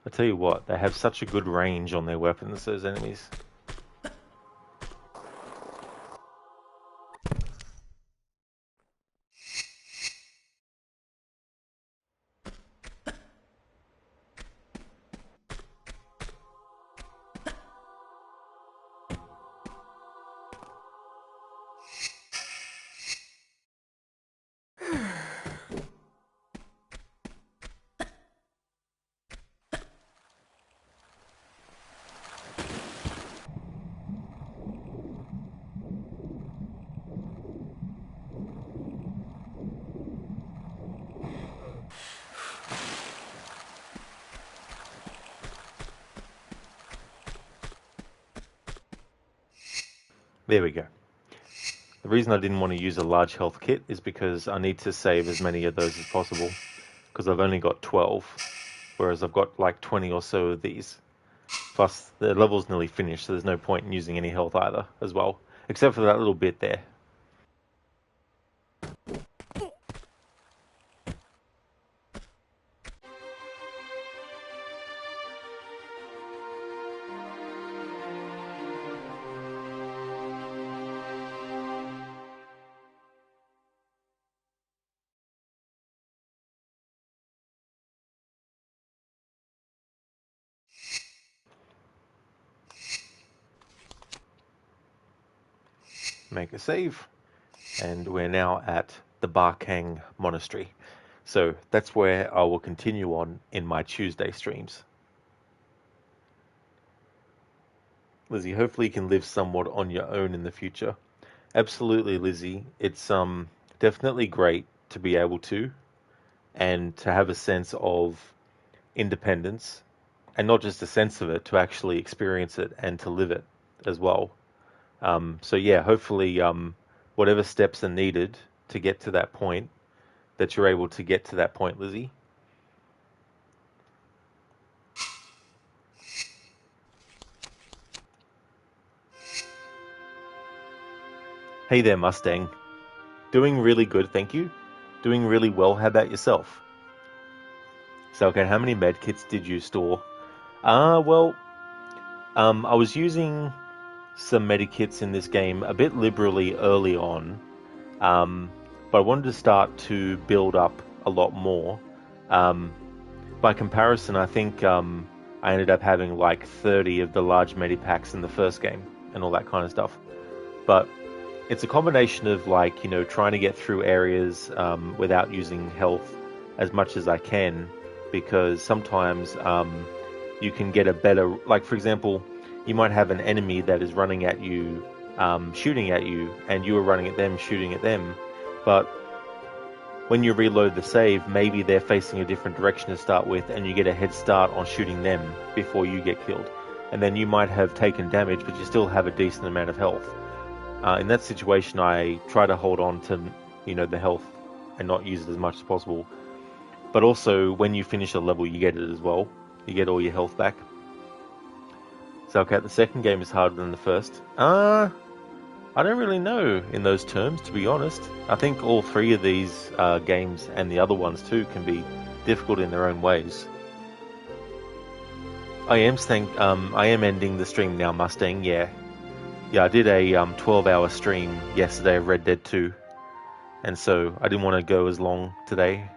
Speaker 1: I tell you what, they have such a good range on their weapons, those enemies. There we go. The reason I didn't want to use a large health kit is because I need to save as many of those as possible, because I've only got 12, whereas I've got like 20 or so of these. Plus, the level's nearly finished, so there's no point in using any health either, as well. Except for that little bit there. Make a save. And we're now at the Barkang Monastery. So that's where I will continue on in my Tuesday streams. Lizzie, hopefully you can live somewhat on your own in the future. Absolutely, Lizzie. It's definitely great to be able to, and to have a sense of independence, and not just a sense of it, to actually experience it and to live it as well. So yeah, hopefully whatever steps are needed to get to that point, that you're able to get to that point, Lizzie. Hey there, Mustang. Doing really good, thank you. Doing really well. How about yourself? So, okay, how many medkits did you store? I was using some medikits in this game a bit liberally early on, but I wanted to start to build up a lot more. By comparison, I think I ended up having like 30 of the large medipacks in the first game and all that kind of stuff. But it's a combination of like, you know, trying to get through areas without using health as much as I can, because sometimes you can get a better, like for example, you might have an enemy that is running at you, shooting at you, and you are running at them, shooting at them, but when you reload the save, maybe they're facing a different direction to start with, and you get a head start on shooting them before you get killed. And then you might have taken damage, but you still have a decent amount of health. In that situation, I try to hold on to, you know, the health and not use it as much as possible. But also, when you finish a level, you get it as well. You get all your health back. So, okay, the second game is harder than the first. I don't really know in those terms, to be honest. I think all three of these games, and the other ones too, can be difficult in their own ways. I am ending the stream now, Mustang, yeah. Yeah, I did a 12-hour stream yesterday of Red Dead 2, and so I didn't want to go as long today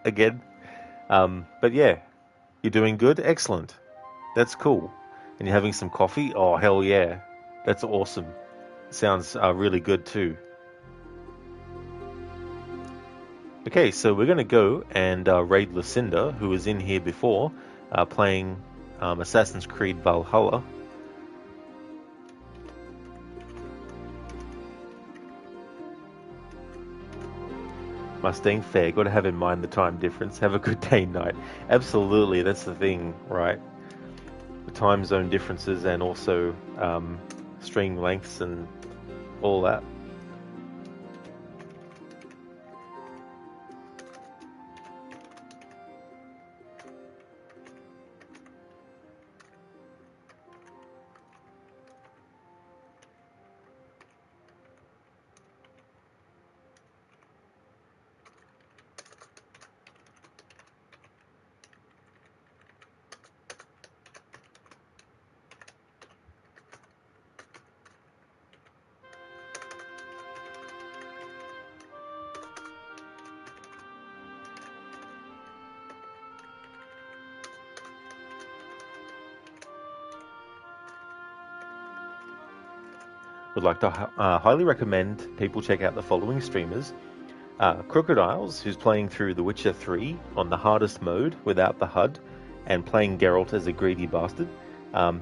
Speaker 1: again. But yeah, you're doing good. Excellent. That's cool. And you're having some coffee? Oh, hell yeah. That's awesome. Sounds really good too. Okay, so we're going to go and raid Lucinda, who was in here before, playing Assassin's Creed Valhalla. Mustang fair, got to have in mind the time difference. Have a good day, night. Absolutely, that's the thing, right? The time zone differences and also stream lengths and all that. Would like to highly recommend people check out the following streamers. Crocodiles, who's playing through The Witcher 3 on the hardest mode without the HUD and playing Geralt as a greedy bastard.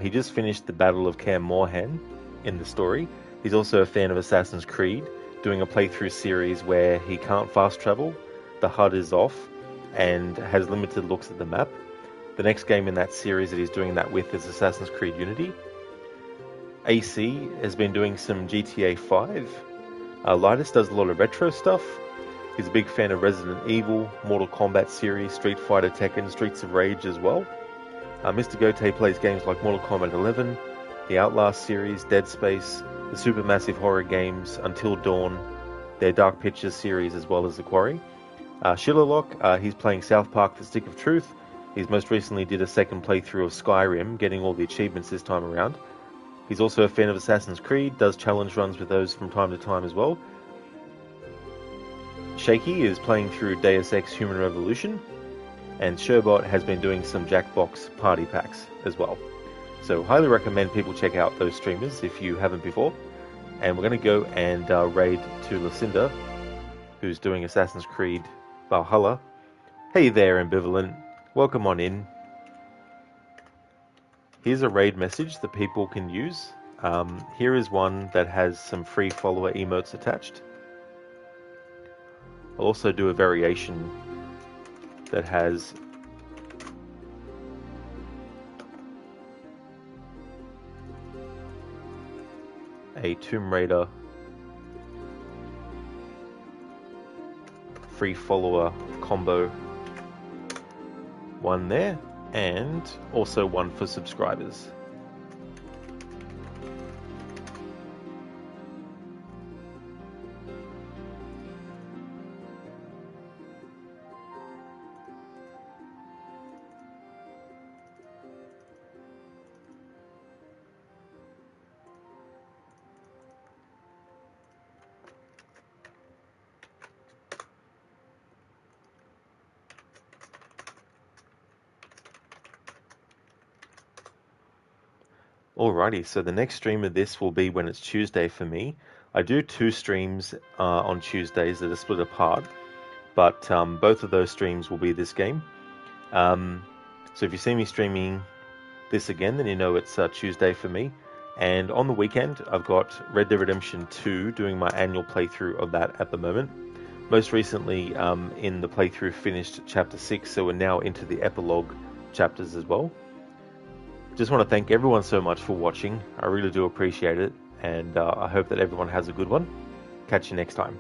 Speaker 1: He just finished the Battle of Kaer Morhen in the story. He's also a fan of Assassin's Creed, doing a playthrough series where he can't fast travel, the HUD is off, and has limited looks at the map. The next game in that series that he's doing that with is Assassin's Creed Unity. AC has been doing some GTA 5. Lightus does a lot of retro stuff. He's a big fan of Resident Evil, Mortal Kombat series, Street Fighter, Tekken, Streets of Rage as well. Mr. Gote plays games like Mortal Kombat 11, the Outlast series, Dead Space, the supermassive horror games Until Dawn, their Dark Pictures series as well as The Quarry. Shillerlock, he's playing South Park The Stick of Truth. He's most recently did a second playthrough of Skyrim, getting all the achievements this time around. He's also a fan of Assassin's Creed, does challenge runs with those from time to time as well. Shaky is playing through Deus Ex Human Revolution, and Sherbot has been doing some Jackbox party packs as well. So highly recommend people check out those streamers if you haven't before. And we're going to go and raid to Lucinda, who's doing Assassin's Creed Valhalla. Hey there, Ambivalent. Welcome on in. Here's a raid message that people can use. Here is one that has some free follower emotes attached. I'll also do a variation that has a Tomb Raider free follower combo one there, and also one for subscribers. Alrighty, so the next stream of this will be when it's Tuesday for me. I do 2 streams on Tuesdays that are split apart, but both of those streams will be this game. So if you see me streaming this again, then you know it's Tuesday for me. And on the weekend, I've got Red Dead Redemption 2, doing my annual playthrough of that at the moment. Most recently, in the playthrough, finished Chapter 6, so we're now into the epilogue chapters as well. Just want to thank everyone so much for watching. I really do appreciate it, and I hope that everyone has a good one. Catch you next time.